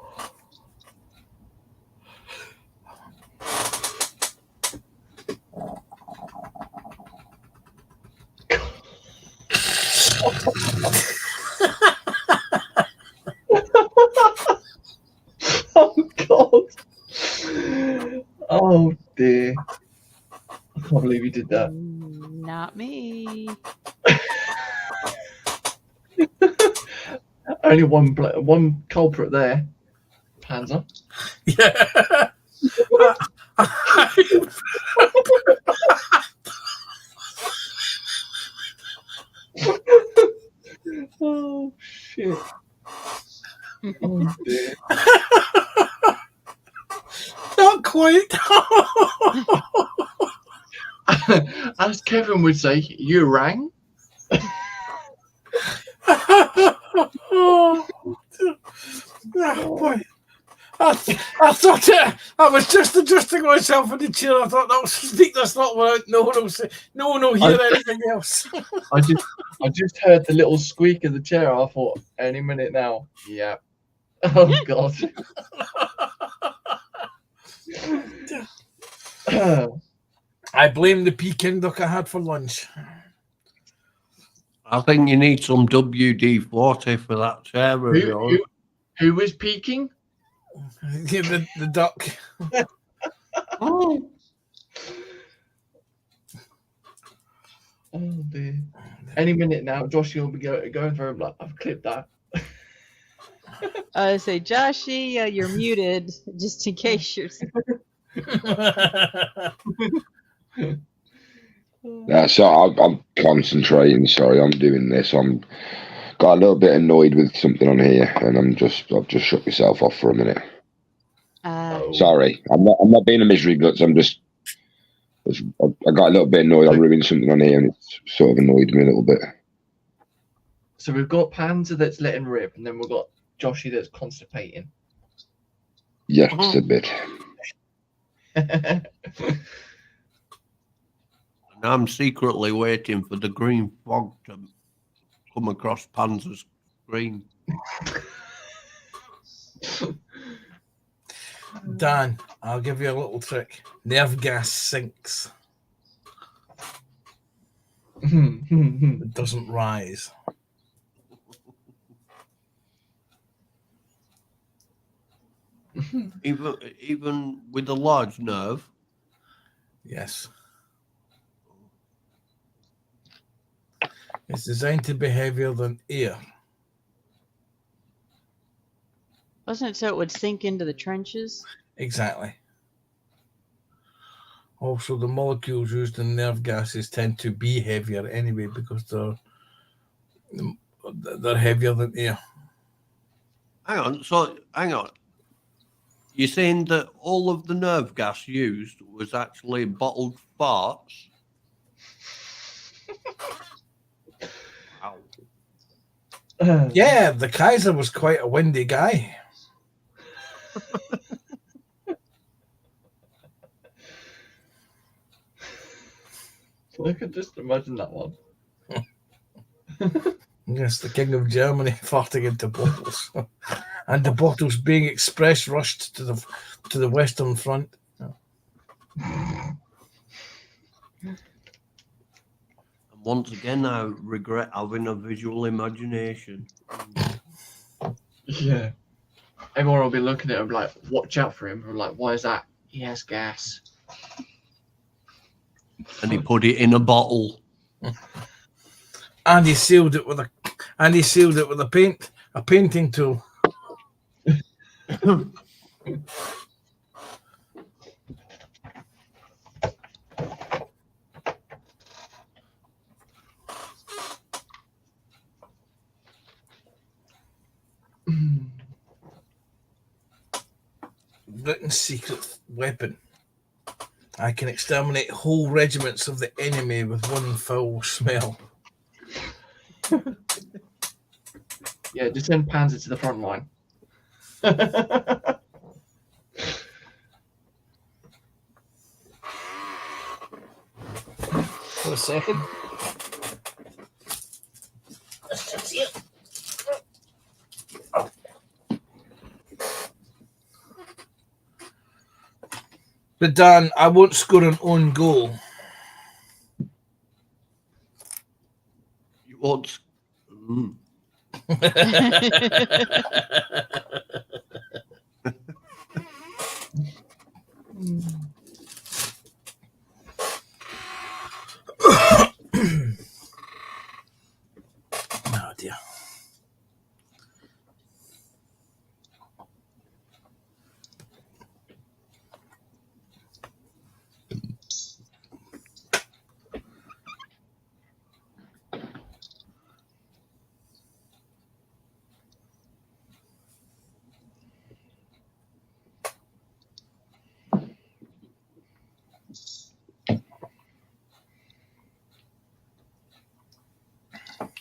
Oh God. Oh dear. I can't believe you did that. Not me. Only one culprit there. Panzer. Yeah. Oh shit. Oh dear. Not quite. As Kevin would say, you rang. Oh boy. I thought I was just adjusting myself in the chair. I thought, no, speak this not without no one will say, no one will hear anything else. I just heard the little squeak of the chair. I thought, any minute now. Yeah. Oh God. I blame the Peking duck I had for lunch. I think you need some WD-40 for that chair of yours. Who is peeking? the duck. Oh. Oh dear. Any minute now, Josh will be going for him like, I've clipped that. Say, Joshy, you're muted, just in case you're. So I'm concentrating. Sorry, I'm doing this. I'm got a little bit annoyed with something on here, and I've just shut myself off for a minute. Sorry, I'm not being a misery guts. I got a little bit annoyed. I ruined something on here, and it's sort of annoyed me a little bit. So we've got Panzer that's letting rip, and then we've got Joshy that's constipating. Yes, a bit. And I'm secretly waiting for the green fog to come across Panzer's screen. Dan, I'll give you a little trick. Nerve gas sinks. It doesn't rise. Even with a large nerve. Yes. It's designed to be heavier than air. Wasn't it so it would sink into the trenches? Exactly. Also, the molecules used in nerve gases tend to be heavier anyway because they're heavier than air. Hang on. You're saying that all of the nerve gas used was actually bottled farts? Wow. Yeah, the Kaiser was quite a windy guy. I could just imagine that one. Yes, the King of Germany farting into bottles, and the bottles being express rushed to the Western Front. And once again, I regret having a visual imagination. Yeah. Everyone will be looking at him like, watch out for him. We're like, why is that? He has gas. And he put it in a bottle. And he sealed it with a painting tool. Britain's secret weapon. I can exterminate whole regiments of the enemy with one foul smell. Yeah, just send Panzer to the front line. For a second. But Dan, I won't score an own goal. You won't Mm. Oh dear.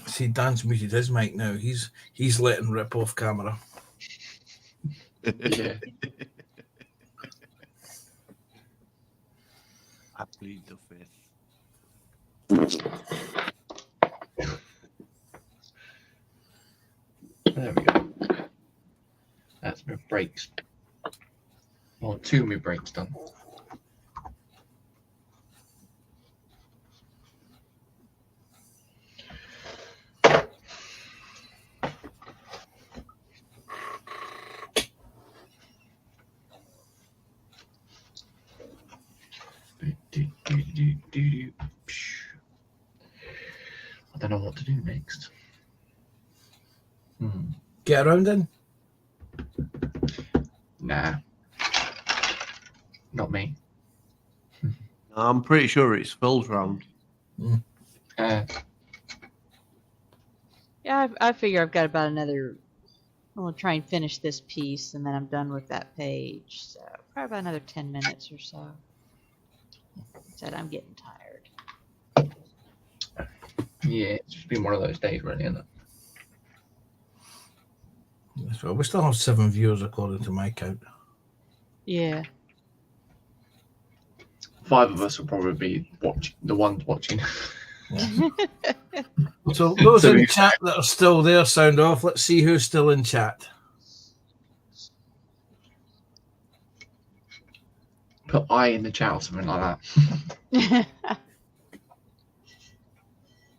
See, Dan's muted his mic now. He's letting rip off camera. Yeah. I plead the fifth. There we go. That's my brakes. Well, 2 of my brakes done. I don't know what to do next. Get around in? Nah. Not me. I'm pretty sure it's Phil's round. Yeah, I figure I've got about another. I'm gonna try and finish this piece, and then I'm done with that page. So probably about another 10 minutes or so. Said I'm getting tired. Yeah, it's just been one of those days, really, isn't it? That's right. We still have 7 viewers according to my count. Yeah. 5 of us will probably be the ones watching. Yeah. So those So in we- chat that are still there, sound off. Let's see who's still in chat. Put I in the chat or something like that.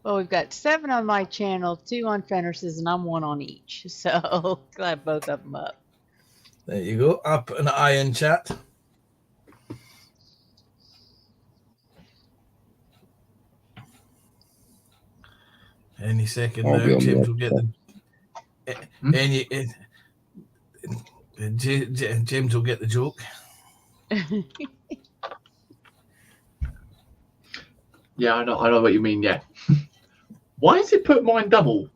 Well, we've got 7 on my channel, 2 on Fenris's, and I'm 1 on each. So glad both of them up. There you go. Up an eye in chat. Any second I'll be now, on James the will get the James will get the joke. Yeah, I know what you mean. Yeah. Why has it put mine double?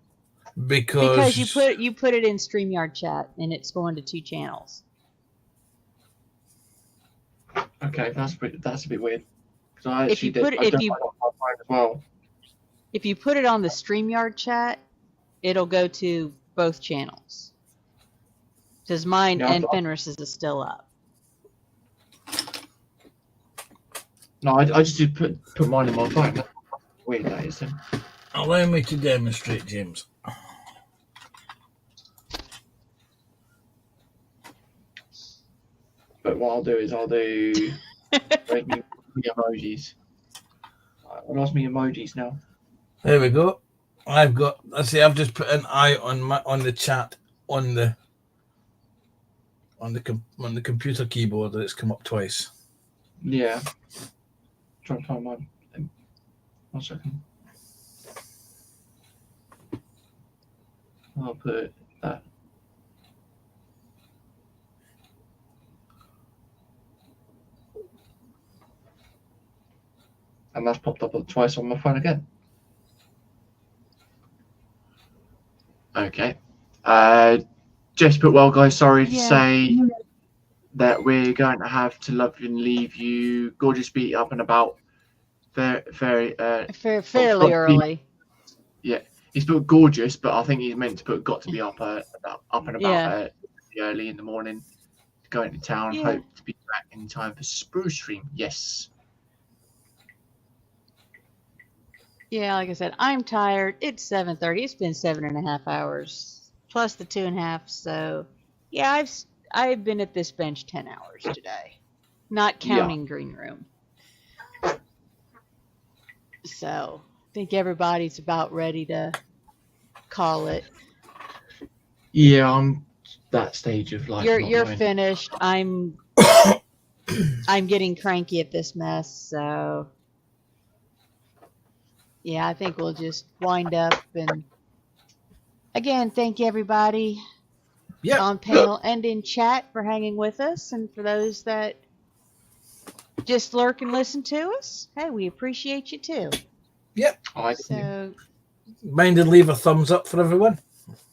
Because you put it in StreamYard chat, and it's going to 2 channels. Okay, that's a bit weird. Because I If actually you did. put it- I if done you- mine on mine as well. If you put it on the StreamYard chat, it'll go to both channels. Because mine Yeah, and Fenris's is still up. No, I just did put mine in my phone. That's weird that is. Allow me to demonstrate, James. But what I'll do is I'll do rate me emojis. What else me emojis now? There we go. I've got. Let's see. I've just put an eye on the chat on the computer keyboard, and it's come up twice. Yeah. Try to find mine. 1 second. I'll put that. And that's popped up twice on my phone again. Okay. Jess put, well, guys, sorry to say that we're going to have to love you and leave you. Gorgeous beat up and about. Fairly early. Yeah. He's put gorgeous, but I think he's meant to put got to be up and about early in the morning. Going to town. Yeah. Hope to be back in time for Spruce Stream. Yes. Yeah, like I said, I'm tired. It's 7:30. It's been 7.5 hours plus the 2.5. So, yeah, I've been at this bench 10 hours today, not counting green room. So, I think everybody's about ready to call it. Yeah, I'm that stage of life. You're finished. I'm getting cranky at this mess, so yeah, I think we'll just wind up. And again, thank you everybody on panel and in chat for hanging with us, and for those that just lurk and listen to us, hey, we appreciate you too. Yep. So Mind to leave a thumbs up for everyone.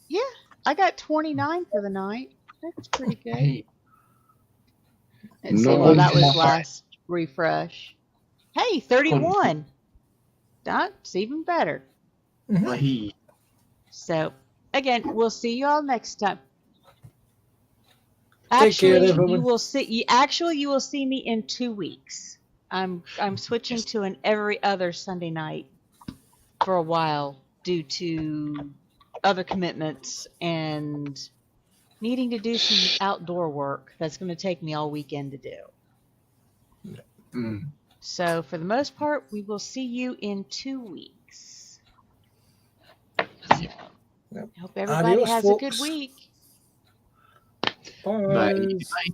yeah, I got 29 for the night. That's pretty good. Hey. Let's see, well, that was Nice. last refresh. Hey, 31. That's even better. Hey. So, again, we'll see you all next time. Take care, Actually, everyone. you will see me in 2 weeks. I'm switching to an every other Sunday night for a while due to other commitments and needing to do some outdoor work that's going to take me all weekend to do. So for the most part, we will see you in 2 weeks. So, I hope everybody Adios, has folks. a good week. Bye. Bye.